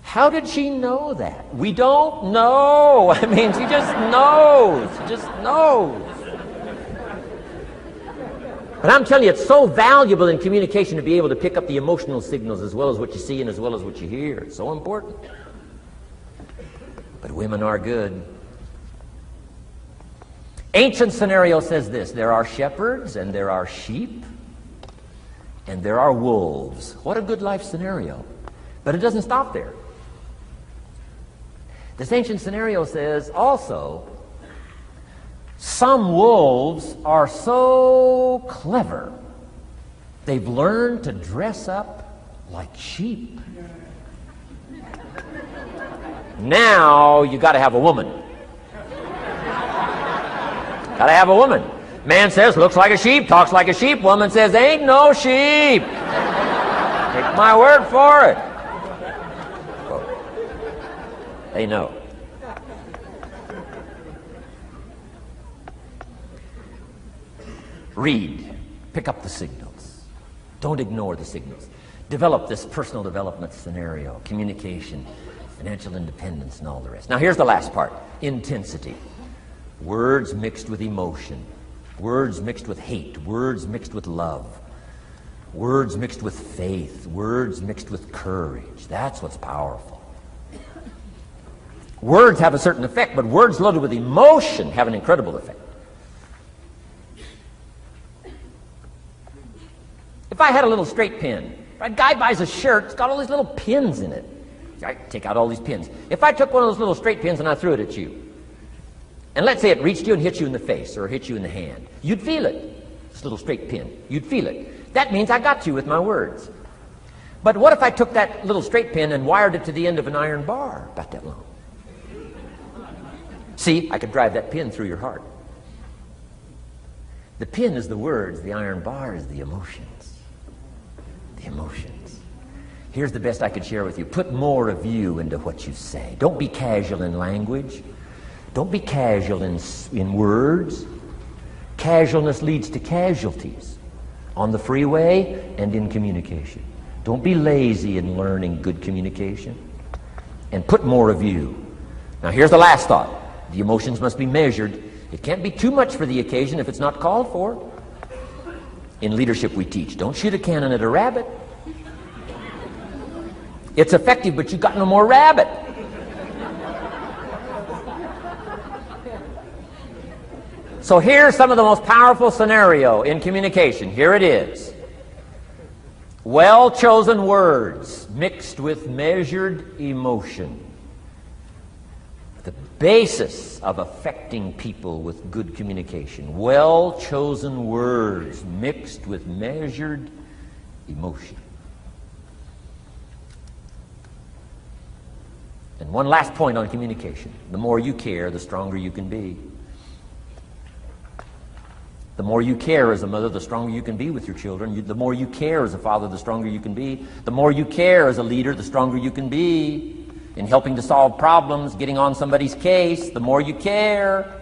How did she know that? We don't know. I mean, she just knows. She just knows. But I'm telling you, it's so valuable in communication to be able to pick up the emotional signals as well as what you see and as well as what you hear. It's so important. But women are good. Ancient scenario says this: there are shepherds and there are sheep and there are wolves. What a good life scenario. But it doesn't stop there. This ancient scenario says also, some wolves are so clever, they've learned to dress up like sheep. Now you got to have a woman. Got to have a woman. Man says, looks like a sheep, talks like a sheep. Woman says, ain't no sheep. Take my word for it. They know. Read. Pick up the signals. Don't ignore the signals. Develop this personal development scenario, communication, financial independence, and all the rest. Now here's the last part. Intensity. Words mixed with emotion. Words mixed with hate. Words mixed with love. Words mixed with faith. Words mixed with courage. That's what's powerful. Words have a certain effect, but words loaded with emotion have an incredible effect. If I had a little straight pin, if a guy buys a shirt, it's got all these little pins in it. I take out all these pins. If I took one of those little straight pins and I threw it at you, and let's say it reached you and hit you in the face or hit you in the hand, you'd feel it. This little straight pin, you'd feel it. That means I got you with my words. But what if I took that little straight pin and wired it to the end of an iron bar, about that long? See, I could drive that pin through your heart. The pin is the words, the iron bar is the emotions. The emotions. Here's the best I could share with you. Put more of you into what you say. Don't be casual in language. Don't be casual in words. Casualness leads to casualties on the freeway and in communication. Don't be lazy in learning good communication. And put more of you. Now here's the last thought. The emotions must be measured. It can't be too much for the occasion if it's not called for. In leadership we teach, don't shoot a cannon at a rabbit. It's effective, but you got no more rabbit. So here's some of the most powerful scenario in communication. Here it is. Well-chosen words mixed with measured emotion. The basis of affecting people with good communication. Well-chosen words mixed with measured emotion. And one last point on communication. The more you care, the stronger you can be. The more you care as a mother, the stronger you can be with your children. The more you care as a father, the stronger you can be. The more you care as a leader, the stronger you can be. In helping to solve problems, getting on somebody's case, the more you care.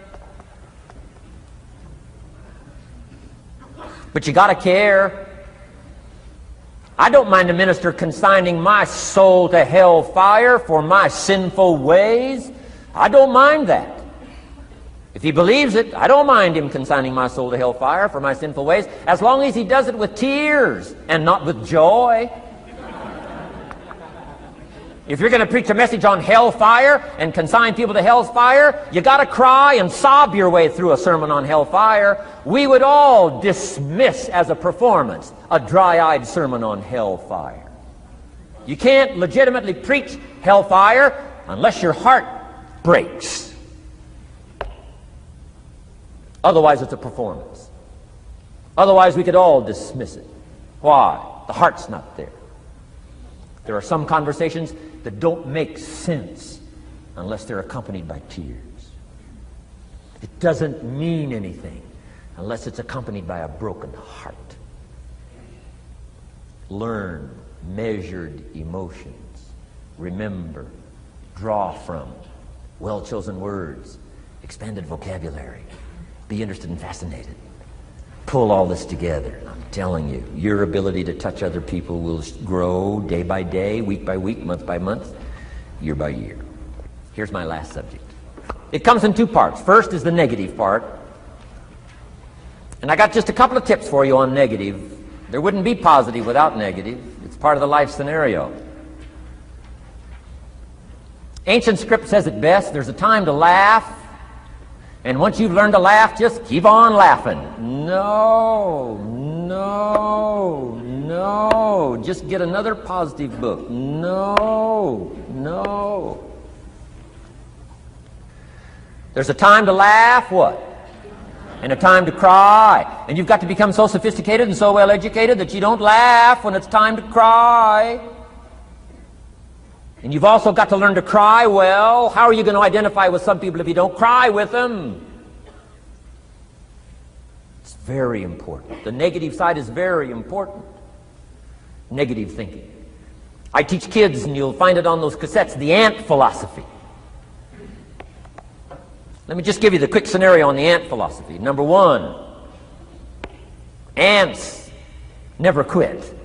But you gotta care. I don't mind a minister consigning my soul to hell fire for my sinful ways, I don't mind that. If he believes it, I don't mind him consigning my soul to hellfire for my sinful ways, as long as he does it with tears and not with joy. If you're going to preach a message on hellfire and consign people to hell's fire, you got to cry and sob your way through a sermon on hellfire. We would all dismiss as a performance a dry-eyed sermon on hellfire. You can't legitimately preach hellfire unless your heart breaks. Otherwise, it's a performance. Otherwise, we could all dismiss it. Why? The heart's not there. There are some conversations that don't make sense unless they're accompanied by tears. It doesn't mean anything unless it's accompanied by a broken heart. Learn measured emotions. Remember, draw from well-chosen words, expanded vocabulary. Be interested and fascinated. Pull all this together. I'm telling you, your ability to touch other people will grow day by day, week by week, month by month, year by year. Here's my last subject. It comes in two parts. First is the negative part. And I got just a couple of tips for you on negative. There wouldn't be positive without negative. It's part of the life scenario. Ancient script says it best. There's a time to laugh. And once you've learned to laugh, just keep on laughing. No. Just get another positive book. No. There's a time to laugh, what? And a time to cry. And you've got to become so sophisticated and so well educated that you don't laugh when it's time to cry. And you've also got to learn to cry well. How are you going to identify with some people if you don't cry with them? It's very important. The negative side is very important. Negative thinking. I teach kids, and you'll find it on those cassettes, the ant philosophy. Let me just give you the quick scenario on the ant philosophy. Number one, ants never quit.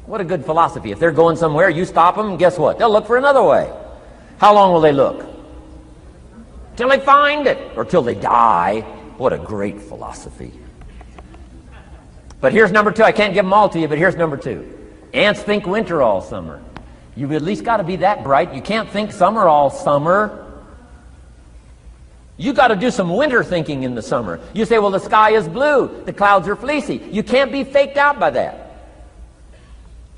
What a good philosophy. If they're going somewhere, you stop them, guess what? They'll look for another way. How long will they look? Till they find it, or till they die. What a great philosophy. But here's number two. I can't give them all to you, but here's number two. Ants think winter all summer. You've at least got to be that bright. You can't think summer all summer. You got to do some winter thinking in the summer. You say, well, the sky is blue, the clouds are fleecy. You can't be faked out by that.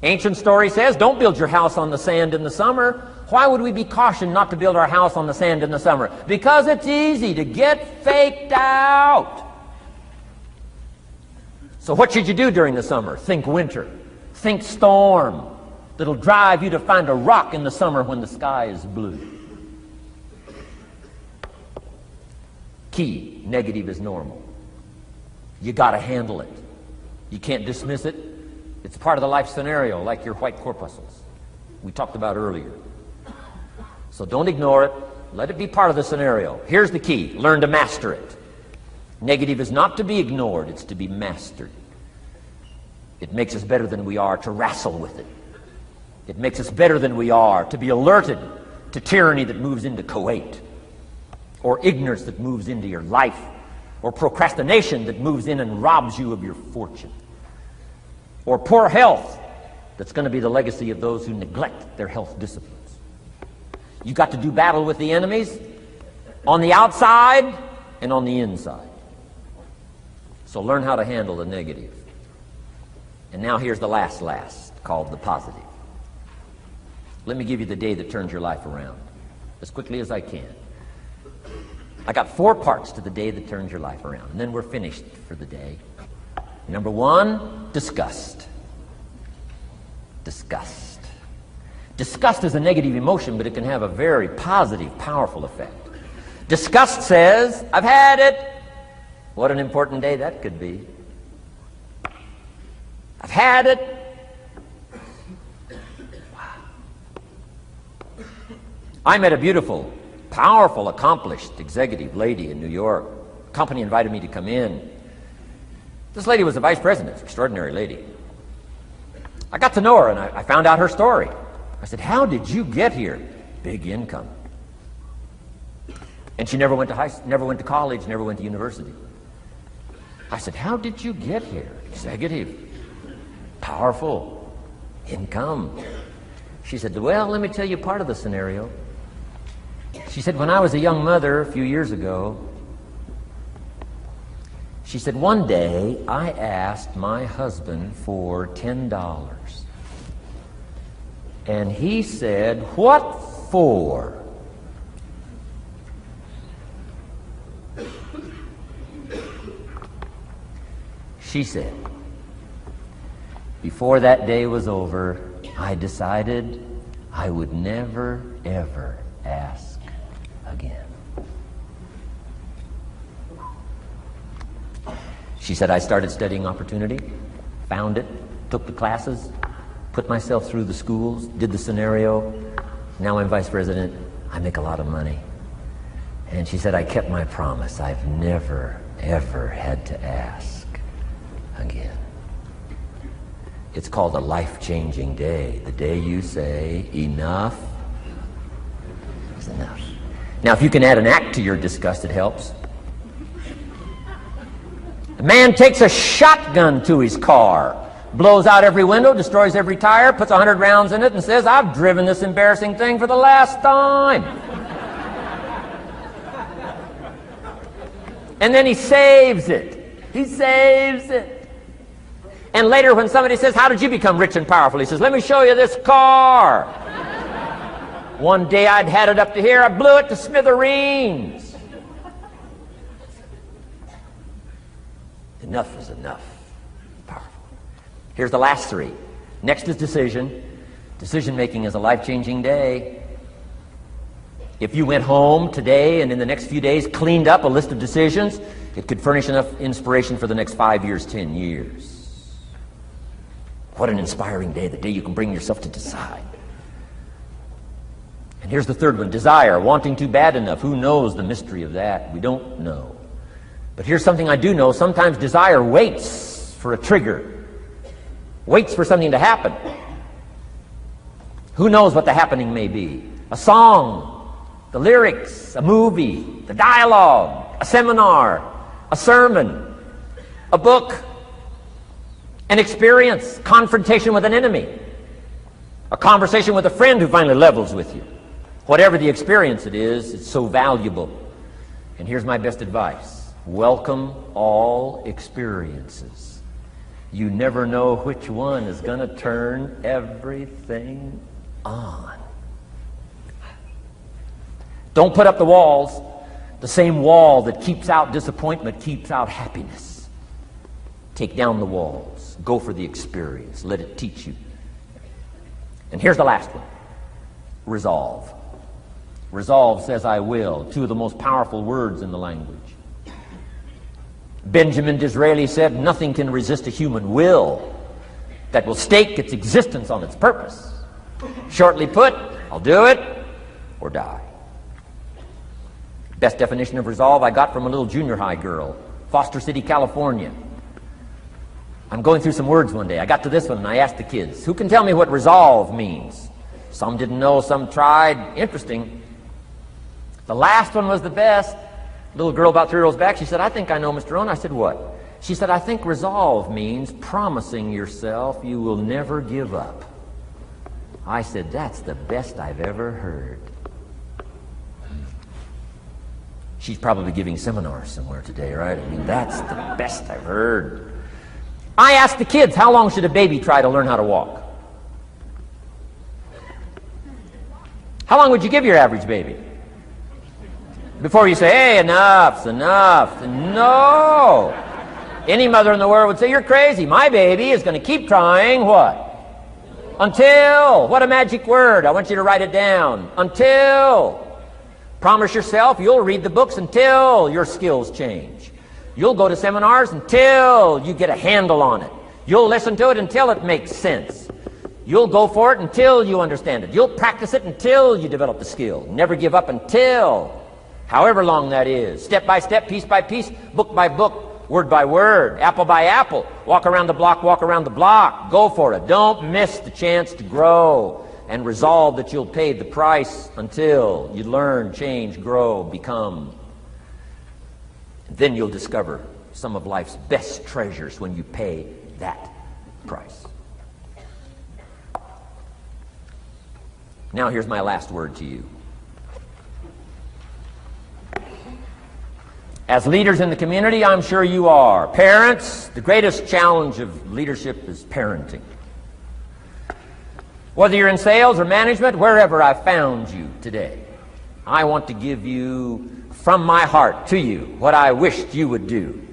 Ancient story says, don't build your house on the sand in the summer. Why would we be cautioned not to build our house on the sand in the summer? Because it's easy to get faked out. So what should you do during the summer? Think winter. Think storm. That'll drive you to find a rock in the summer when the sky is blue. Key, negative is normal. You got to handle it. You can't dismiss it. It's part of the life scenario, like your white corpuscles we talked about earlier. So don't ignore it. Let it be part of the scenario. Here's the key. Learn to master it. Negative is not to be ignored. It's to be mastered. It makes us better than we are to wrestle with it. It makes us better than we are to be alerted to tyranny that moves into Kuwait, or ignorance that moves into your life, or procrastination that moves in and robs you of your fortune, or poor health that's going to be the legacy of those who neglect their health disciplines. You got to do battle with the enemies on the outside and on the inside. So learn how to handle the negative. And now here's the last, called the positive. Let me give you the day that turns your life around, as quickly as I can. I got 4 parts to the day that turns your life around, and then we're finished for the day. Number 1, disgust. Disgust. Disgust is a negative emotion, but it can have a very positive, powerful effect. Disgust says, I've had it. What an important day that could be. I've had it. Wow. I met a beautiful, powerful, accomplished executive lady in New York. The company invited me to come in. This lady was the vice president, extraordinary lady. I got to know her, and I found out her story. I said, how did you get here? Big income. And she never went to college, never went to university. I said, how did you get here? Executive, powerful, income. She said, well, let me tell you part of the scenario. She said, when I was a young mother a few years ago, she said, one day I asked my husband for $10. And he said, what for? She said, before that day was over, I decided I would never, ever ask again. She said, I started studying opportunity, found it, took the classes, put myself through the schools, did the scenario. Now I'm vice president. I make a lot of money. And she said, I kept my promise. I've never, ever had to ask again. It's called a life-changing day. The day you say, enough is enough. Now, if you can add an act to your disgust, it helps. A man takes a shotgun to his car, blows out every window, destroys every tire, puts 100 rounds in it, and says, I've driven this embarrassing thing for the last time. And then he saves it. He saves it. And later when somebody says, how did you become rich and powerful? He says, let me show you this car. One day I'd had it up to here, I blew it to smithereens. Enough is enough. Powerful. Here's the last three. Next is decision. Decision making is a life-changing day. If you went home today and in the next few days cleaned up a list of decisions, it could furnish enough inspiration for the next 5 years, 10 years. What an inspiring day, the day you can bring yourself to decide. And here's the third one, desire, wanting to bad enough. Who knows the mystery of that? We don't know. But here's something I do know. Sometimes desire waits for a trigger, waits for something to happen. Who knows what the happening may be? A song, the lyrics, a movie, the dialogue, a seminar, a sermon, a book, an experience, confrontation with an enemy, a conversation with a friend who finally levels with you. Whatever the experience it is, it's so valuable. And here's my best advice. Welcome all experiences. You never know which one is going to turn everything on. Don't put up the walls. The same wall that keeps out disappointment keeps out happiness. Take down the walls. Go for the experience. Let it teach you. And here's the last one. Resolve. Resolve says I will. Two of the most powerful words in the language. Benjamin Disraeli said, nothing can resist a human will that will stake its existence on its purpose. Shortly put, I'll do it or die. Best definition of resolve I got from a little junior high girl, Foster City, California. I'm going through some words one day. I got to this one and I asked the kids, who can tell me what resolve means? Some didn't know, some tried. Interesting. The last one was the best. Little girl about 3 rows back, she said, I think I know, Mr. Rohn. I said, what? She said, I think resolve means promising yourself you will never give up. I said, that's the best I've ever heard. She's probably giving seminars somewhere today, right? I mean, that's the best I've heard. I asked the kids, how long should a baby try to learn how to walk? How long would you give your average baby? Before you say, hey, enough's enough. No. Any mother in the world would say, you're crazy. My baby is going to keep trying what? Until. What a magic word. I want you to write it down. Until. Promise yourself you'll read the books until your skills change. You'll go to seminars until you get a handle on it. You'll listen to it until it makes sense. You'll go for it until you understand it. You'll practice it until you develop the skill. Never give up until. However long that is, step by step, piece by piece, book by book, word by word, apple by apple, walk around the block, go for it. Don't miss the chance to grow. and resolve that you'll pay the price until you learn, change, grow, become. Then you'll discover some of life's best treasures when you pay that price. Now here's my last word to you. As leaders in the community, I'm sure you are. Parents, the greatest challenge of leadership is parenting. Whether you're in sales or management, wherever I found you today, I want to give you, from my heart to you, what I wished you would do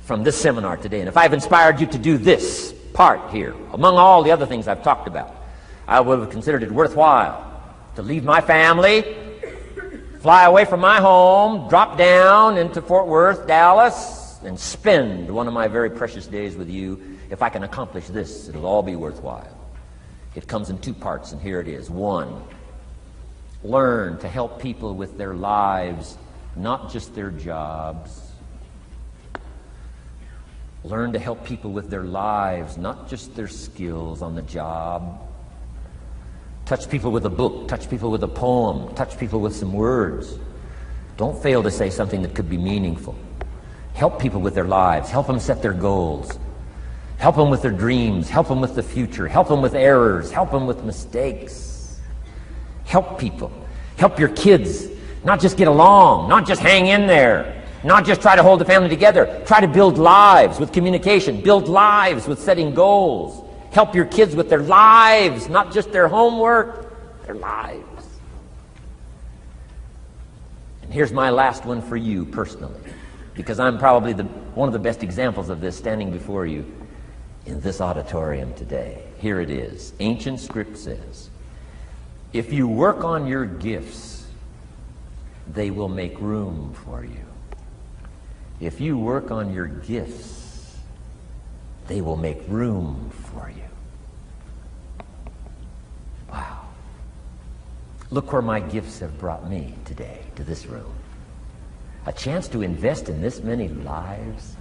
from this seminar today. And if I've inspired you to do this part here, among all the other things I've talked about, I would have considered it worthwhile to leave my family, fly away from my home, drop down into Fort Worth, Dallas, and spend one of my very precious days with you. If I can accomplish this, it'll all be worthwhile. It comes in two parts, and here it is. One, learn to help people with their lives, not just their jobs. Learn to help people with their lives, not just their skills on the job. Touch people with a book, touch people with a poem, touch people with some words. Don't fail to say something that could be meaningful. Help people with their lives, help them set their goals. Help them with their dreams, help them with the future, help them with errors, help them with mistakes. Help people. Help your kids not just get along, not just hang in there, not just try to hold the family together. Try to build lives with communication, build lives with setting goals. Help your kids with their lives, not just their homework, their lives. And here's my last one for you personally, because I'm probably one of the best examples of this standing before you in this auditorium today. Here it is. Ancient script says, if you work on your gifts, they will make room for you. If you work on your gifts, they will make room for you. Wow. Look where my gifts have brought me today, to this room. A chance to invest in this many lives.